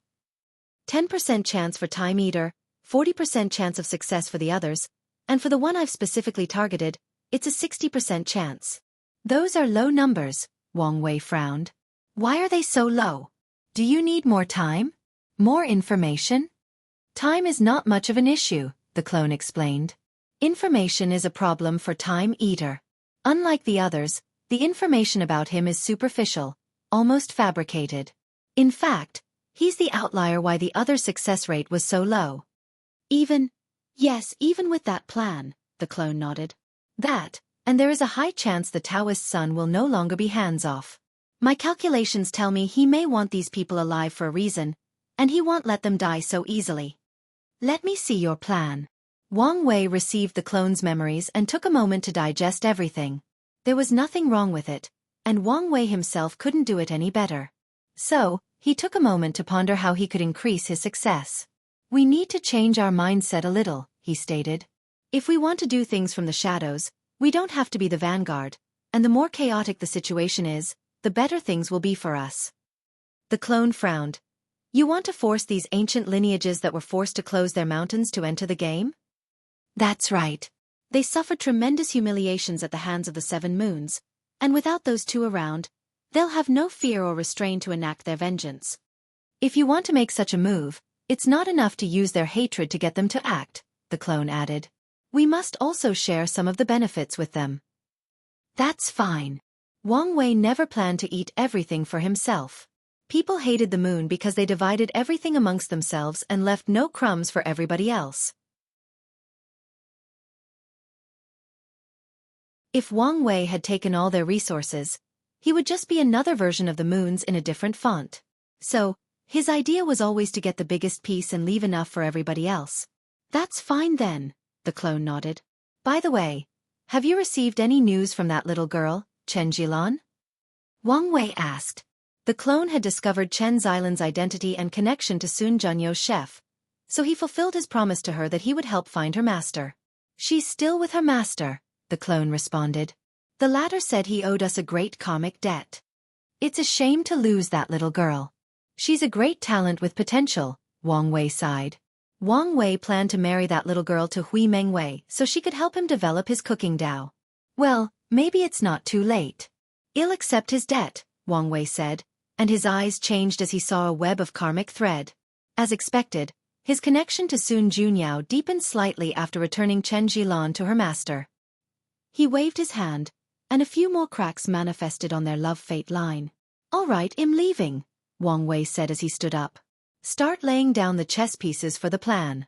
10% chance for Time Eater, 40% chance of success for the others, and for the one I've specifically targeted, it's a 60% chance. Those are low numbers, Wang Wei frowned. Why are they so low? Do you need more time? More information? Time is not much of an issue, the clone explained. Information is a problem for Time Eater. Unlike the others, the information about him is superficial, almost fabricated. In fact, he's the outlier why the other success rate was so low. Even with that plan, the clone nodded. That, and there is a high chance the Taoist son will no longer be hands-off. My calculations tell me he may want these people alive for a reason, and he won't let them die so easily. Let me see your plan. Wang Wei received the clone's memories and took a moment to digest everything. There was nothing wrong with it, and Wang Wei himself couldn't do it any better. So, he took a moment to ponder how he could increase his success. We need to change our mindset a little, he stated. If we want to do things from the shadows, we don't have to be the vanguard, and the more chaotic the situation is, the better things will be for us. The clone frowned. You want to force these ancient lineages that were forced to close their mountains to enter the game? That's right. They suffered tremendous humiliations at the hands of the 7 moons, and without those 2 around, they'll have no fear or restraint to enact their vengeance. If you want to make such a move, it's not enough to use their hatred to get them to act, the clone added. We must also share some of the benefits with them. That's fine. Wang Wei never planned to eat everything for himself. People hated the moon because they divided everything amongst themselves and left no crumbs for everybody else. If Wang Wei had taken all their resources, he would just be another version of the moons in a different font. So, his idea was always to get the biggest piece and leave enough for everybody else. That's fine then, the clone nodded. By the way, have you received any news from that little girl, Chen Jilan? Wang Wei asked. The clone had discovered Chen Xilan's identity and connection to Sun Junyo's chef, so he fulfilled his promise to her that he would help find her master. She's still with her master, the clone responded. The latter said he owed us a great karmic debt. It's a shame to lose that little girl. She's a great talent with potential, Wang Wei sighed. Wang Wei planned to marry that little girl to Hui Mengwei so she could help him develop his cooking Dao. Well, maybe it's not too late. I'll accept his debt, Wang Wei said, and his eyes changed as he saw a web of karmic thread. As expected, his connection to Sun Junyao deepened slightly after returning Chen Jilan to her master. He waved his hand, and a few more cracks manifested on their love-fate line. All right, I'm leaving, Wang Wei said as he stood up. Start laying down the chess pieces for the plan.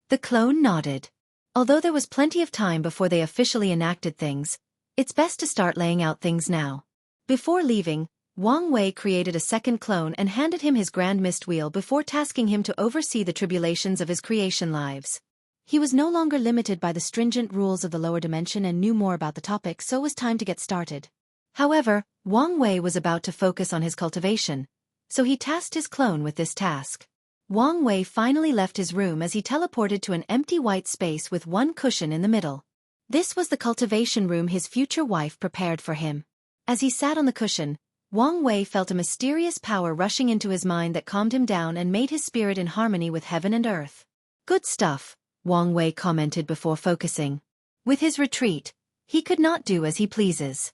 The clone nodded. Although there was plenty of time before they officially enacted things, it's best to start laying out things now. Before leaving, Wang Wei created a second clone and handed him his Grand Mist Wheel before tasking him to oversee the tribulations of his creation lives. He was no longer limited by the stringent rules of the lower dimension and knew more about the topic, so it was time to get started. However, Wang Wei was about to focus on his cultivation, so he tasked his clone with this task. Wang Wei finally left his room as he teleported to an empty white space with one cushion in the middle. This was the cultivation room his future wife prepared for him. As he sat on the cushion, Wang Wei felt a mysterious power rushing into his mind that calmed him down and made his spirit in harmony with heaven and earth. Good stuff, Wang Wei commented before focusing. With his retreat, he could not do as he pleases.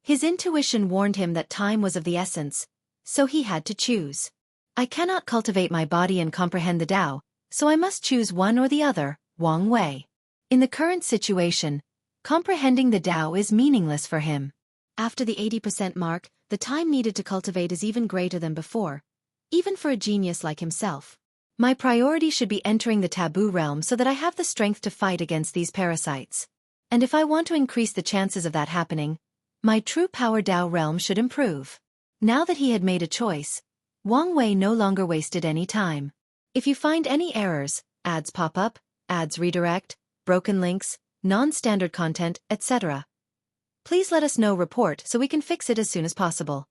His intuition warned him that time was of the essence, so he had to choose. I cannot cultivate my body and comprehend the Tao, so I must choose one or the other, Wang Wei. In the current situation, comprehending the Tao is meaningless for him. After the 80% mark, the time needed to cultivate is even greater than before, even for a genius like himself. My priority should be entering the taboo realm so that I have the strength to fight against these parasites. And if I want to increase the chances of that happening, my true power Tao realm should improve. Now that he had made a choice, Wang Wei no longer wasted any time. If you find any errors, ads pop up, ads redirect, broken links, non-standard content, etc., please let us know. Report so we can fix it as soon as possible.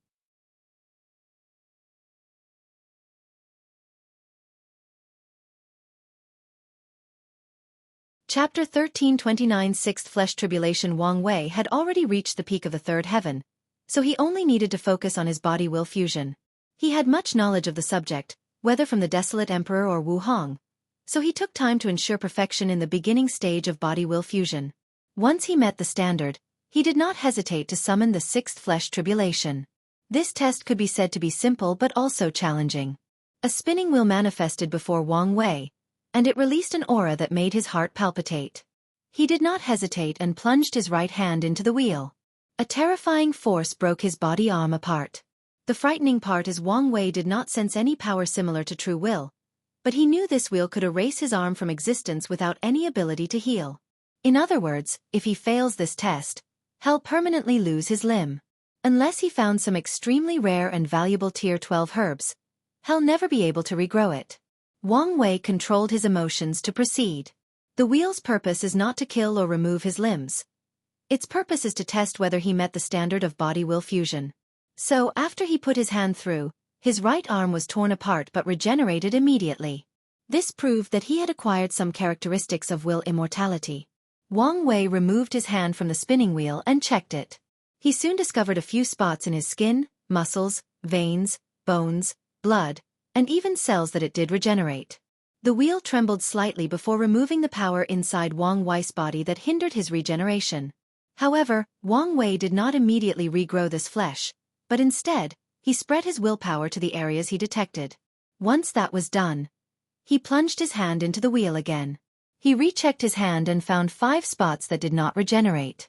Chapter 1329 Sixth Flesh Tribulation. Wang Wei had already reached the peak of the third heaven, so he only needed to focus on his body-will fusion. He had much knowledge of the subject, whether from the Desolate Emperor or Wu Hong, so he took time to ensure perfection in the beginning stage of body-will fusion. Once he met the standard, he did not hesitate to summon the Sixth Flesh Tribulation. This test could be said to be simple but also challenging. A spinning wheel manifested before Wang Wei, and it released an aura that made his heart palpitate. He did not hesitate and plunged his right hand into the wheel. A terrifying force broke his body arm apart. The frightening part is Wang Wei did not sense any power similar to true will, but he knew this wheel could erase his arm from existence without any ability to heal. In other words, if he fails this test, he'll permanently lose his limb. Unless he found some extremely rare and valuable Tier 12 herbs, he'll never be able to regrow it. Wang Wei controlled his emotions to proceed. The wheel's purpose is not to kill or remove his limbs. Its purpose is to test whether he met the standard of body-will fusion. So, after he put his hand through, his right arm was torn apart but regenerated immediately. This proved that he had acquired some characteristics of will immortality. Wang Wei removed his hand from the spinning wheel and checked it. He soon discovered a few spots in his skin, muscles, veins, bones, blood, and even cells that it did regenerate. The wheel trembled slightly before removing the power inside Wang Wei's body that hindered his regeneration. However, Wang Wei did not immediately regrow this flesh, but instead, he spread his willpower to the areas he detected. Once that was done, he plunged his hand into the wheel again. He rechecked his hand and found 5 spots that did not regenerate.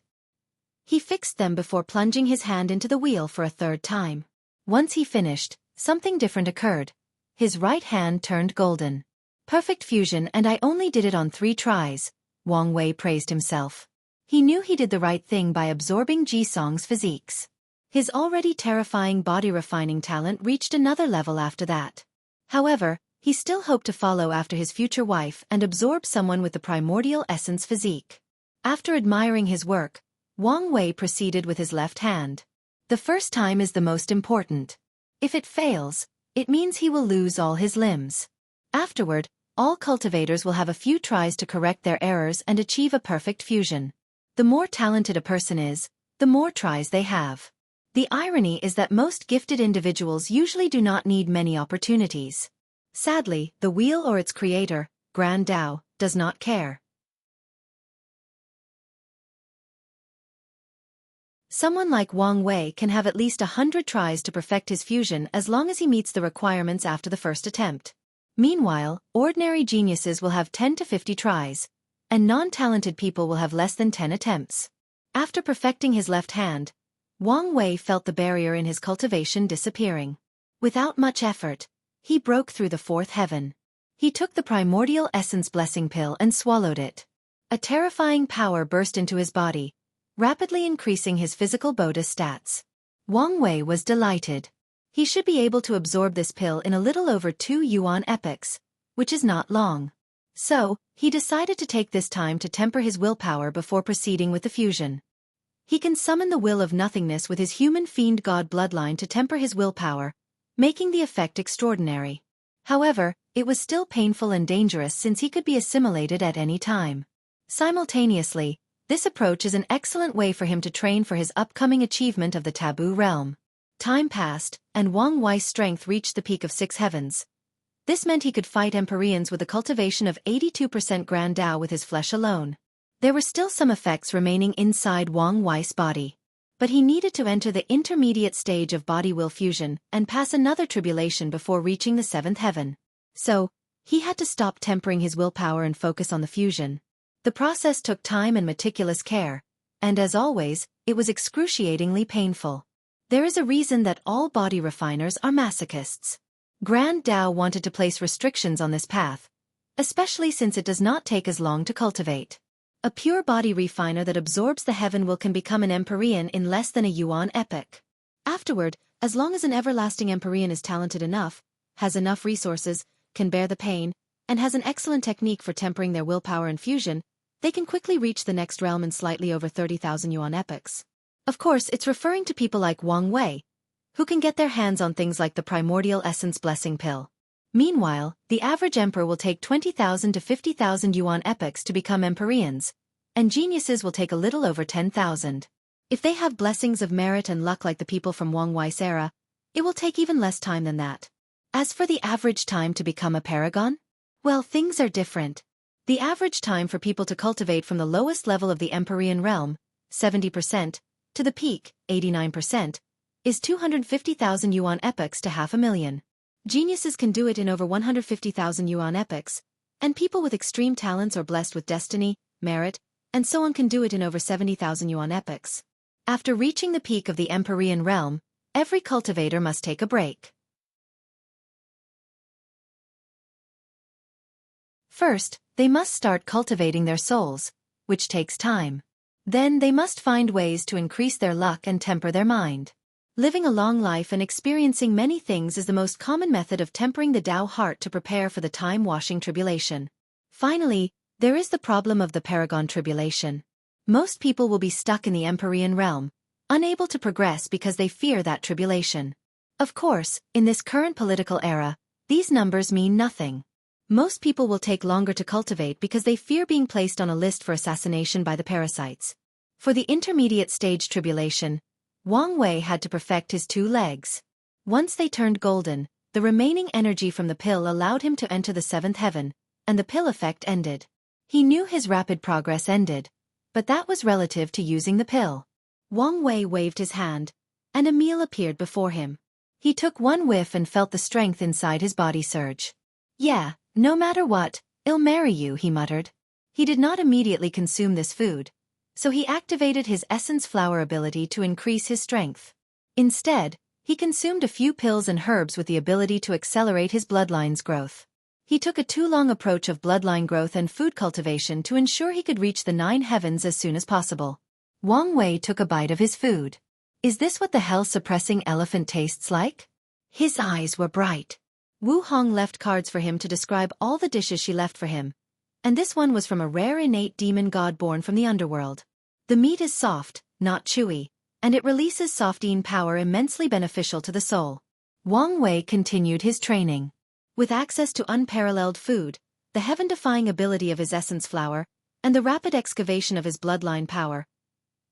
He fixed them before plunging his hand into the wheel for a third time. Once he finished, something different occurred. His right hand turned golden. Perfect fusion, and I only did it on 3 tries, Wang Wei praised himself. He knew he did the right thing by absorbing Jisong's physiques. His already terrifying body-refining talent reached another level after that. However, he still hoped to follow after his future wife and absorb someone with the primordial essence physique. After admiring his work, Wang Wei proceeded with his left hand. The first time is the most important. If it fails, it means he will lose all his limbs. Afterward, all cultivators will have a few tries to correct their errors and achieve a perfect fusion. The more talented a person is, the more tries they have. The irony is that most gifted individuals usually do not need many opportunities. Sadly, the wheel or its creator, Grand Tao, does not care. Someone like Wang Wei can have at least 100 tries to perfect his fusion as long as he meets the requirements after the first attempt. Meanwhile, ordinary geniuses will have 10 to 50 tries, and non-talented people will have less than 10 attempts. After perfecting his left hand, Wang Wei felt the barrier in his cultivation disappearing. Without much effort, he broke through the fourth heaven. He took the primordial essence blessing pill and swallowed it. A terrifying power burst into his body, rapidly increasing his physical bonus stats. Wang Wei was delighted. He should be able to absorb this pill in a little over 2 yuan epochs, which is not long. So, he decided to take this time to temper his willpower before proceeding with the fusion. He can summon the will of nothingness with his human fiend god bloodline to temper his willpower, making the effect extraordinary. However, it was still painful and dangerous since he could be assimilated at any time. Simultaneously, this approach is an excellent way for him to train for his upcoming achievement of the taboo realm. Time passed, and Wang Wei's strength reached the peak of 6 heavens. This meant he could fight Empyreans with a cultivation of 82% Grand Tao with his flesh alone. There were still some effects remaining inside Wang Wei's body. But he needed to enter the intermediate stage of body-will fusion and pass another tribulation before reaching the 7th heaven. So, he had to stop tempering his willpower and focus on the fusion. The process took time and meticulous care, and as always, it was excruciatingly painful. There is a reason that all body refiners are masochists. Grand Tao wanted to place restrictions on this path, especially since it does not take as long to cultivate. A pure body refiner that absorbs the heaven will can become an Empyrean in less than a yuan epoch. Afterward, as long as an everlasting Empyrean is talented enough, has enough resources, can bear the pain, and has an excellent technique for tempering their willpower and fusion, they can quickly reach the next realm in slightly over 30,000 yuan epochs. Of course, it's referring to people like Wang Wei, who can get their hands on things like the primordial essence blessing pill. Meanwhile, the average emperor will take 20,000 to 50,000 yuan epochs to become Empyreans, and geniuses will take a little over 10,000. If they have blessings of merit and luck like the people from Wang Wei's era, it will take even less time than that. As for the average time to become a paragon, well, things are different. The average time for people to cultivate from the lowest level of the Empyrean realm, 70%, to the peak, 89%, is 250,000 yuan epochs to 500,000. Geniuses can do it in over 150,000 yuan epochs, and people with extreme talents or blessed with destiny, merit, and so on can do it in over 70,000 yuan epochs. After reaching the peak of the Empyrean realm, every cultivator must take a break. First, they must start cultivating their souls, which takes time. Then they must find ways to increase their luck and temper their mind. Living a long life and experiencing many things is the most common method of tempering the Tao heart to prepare for the time-washing tribulation. Finally, there is the problem of the Paragon tribulation. Most people will be stuck in the Empyrean realm, unable to progress because they fear that tribulation. Of course, in this current political era, these numbers mean nothing. Most people will take longer to cultivate because they fear being placed on a list for assassination by the parasites. For the intermediate stage tribulation, Wang Wei had to perfect his 2 legs. Once they turned golden, the remaining energy from the pill allowed him to enter the 7th heaven, and the pill effect ended. He knew his rapid progress ended, but that was relative to using the pill. Wang Wei waved his hand, and a meal appeared before him. He took one whiff and felt the strength inside his body surge. "Yeah, no matter what, I'll marry you," he muttered. He did not immediately consume this food, so he activated his essence flower ability to increase his strength. Instead, he consumed a few pills and herbs with the ability to accelerate his bloodline's growth. He took a too-long approach of bloodline growth and food cultivation to ensure he could reach the 9 heavens as soon as possible. Wang Wei took a bite of his food. Is this what the hell-suppressing elephant tastes like? His eyes were bright. Wu Hong left cards for him to describe all the dishes she left for him, and this one was from a rare innate demon god born from the underworld. The meat is soft, not chewy, and it releases softine power immensely beneficial to the soul. Wang Wei continued his training. With access to unparalleled food, the heaven-defying ability of his essence flower, and the rapid excavation of his bloodline power.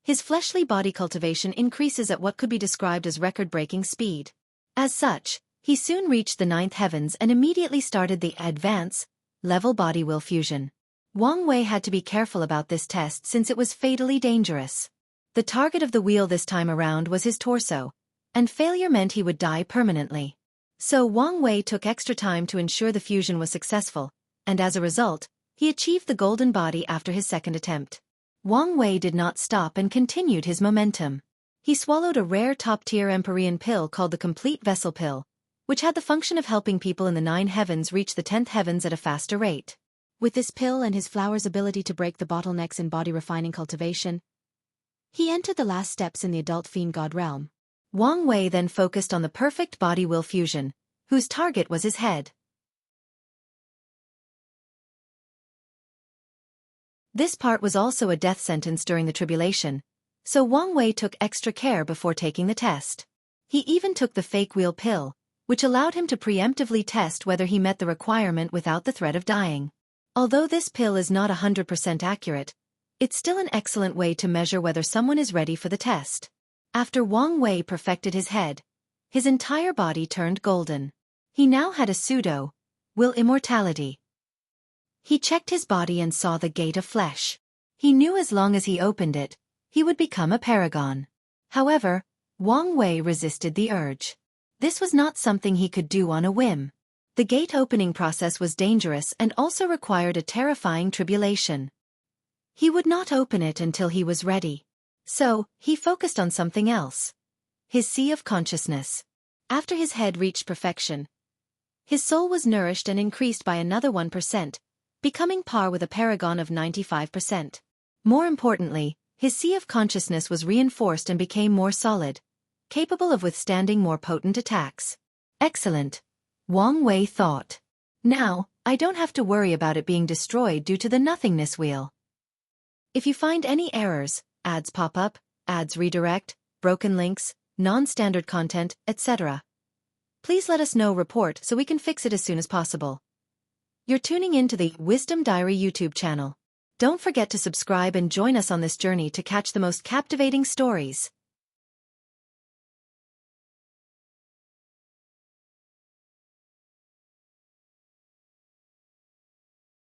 His fleshly body cultivation increases at what could be described as record-breaking speed. As such, he soon reached the 9th heavens and immediately started the advance level body will fusion. Wang Wei had to be careful about this test since it was fatally dangerous. The target of the wheel this time around was his torso, and failure meant he would die permanently. So Wang Wei took extra time to ensure the fusion was successful, and as a result, he achieved the golden body after his second attempt. Wang Wei did not stop and continued his momentum. He swallowed a rare top-tier Empyrean pill called the Complete Vessel Pill, which had the function of helping people in the 9 heavens reach the 10th heavens at a faster rate. With this pill and his flower's ability to break the bottlenecks in body refining cultivation, he entered the last steps in the adult fiend god realm. Wang Wei then focused on the perfect body-will fusion, whose target was his head. This part was also a death sentence during the tribulation, so Wang Wei took extra care before taking the test. He even took the fake wheel pill, which allowed him to preemptively test whether he met the requirement without the threat of dying. Although this pill is not 100% accurate, it's still an excellent way to measure whether someone is ready for the test. After Wang Wei perfected his head, his entire body turned golden. He now had a pseudo-will immortality. He checked his body and saw the gate of flesh. He knew as long as he opened it, he would become a paragon. However, Wang Wei resisted the urge. This was not something he could do on a whim. The gate opening process was dangerous and also required a terrifying tribulation. He would not open it until he was ready. So, he focused on something else. His sea of consciousness. After his head reached perfection, his soul was nourished and increased by another 1%, becoming par with a paragon of 95%. More importantly, his sea of consciousness was reinforced and became more solid, capable of withstanding more potent attacks. Excellent, Wang Wei thought. Now, I don't have to worry about it being destroyed due to the nothingness wheel. If you find any errors, ads pop up, ads redirect, broken links, non-standard content, etc., please let us know report so we can fix it as soon as possible. You're tuning in to the Wisdom Diary YouTube channel. Don't forget to subscribe and join us on this journey to catch the most captivating stories.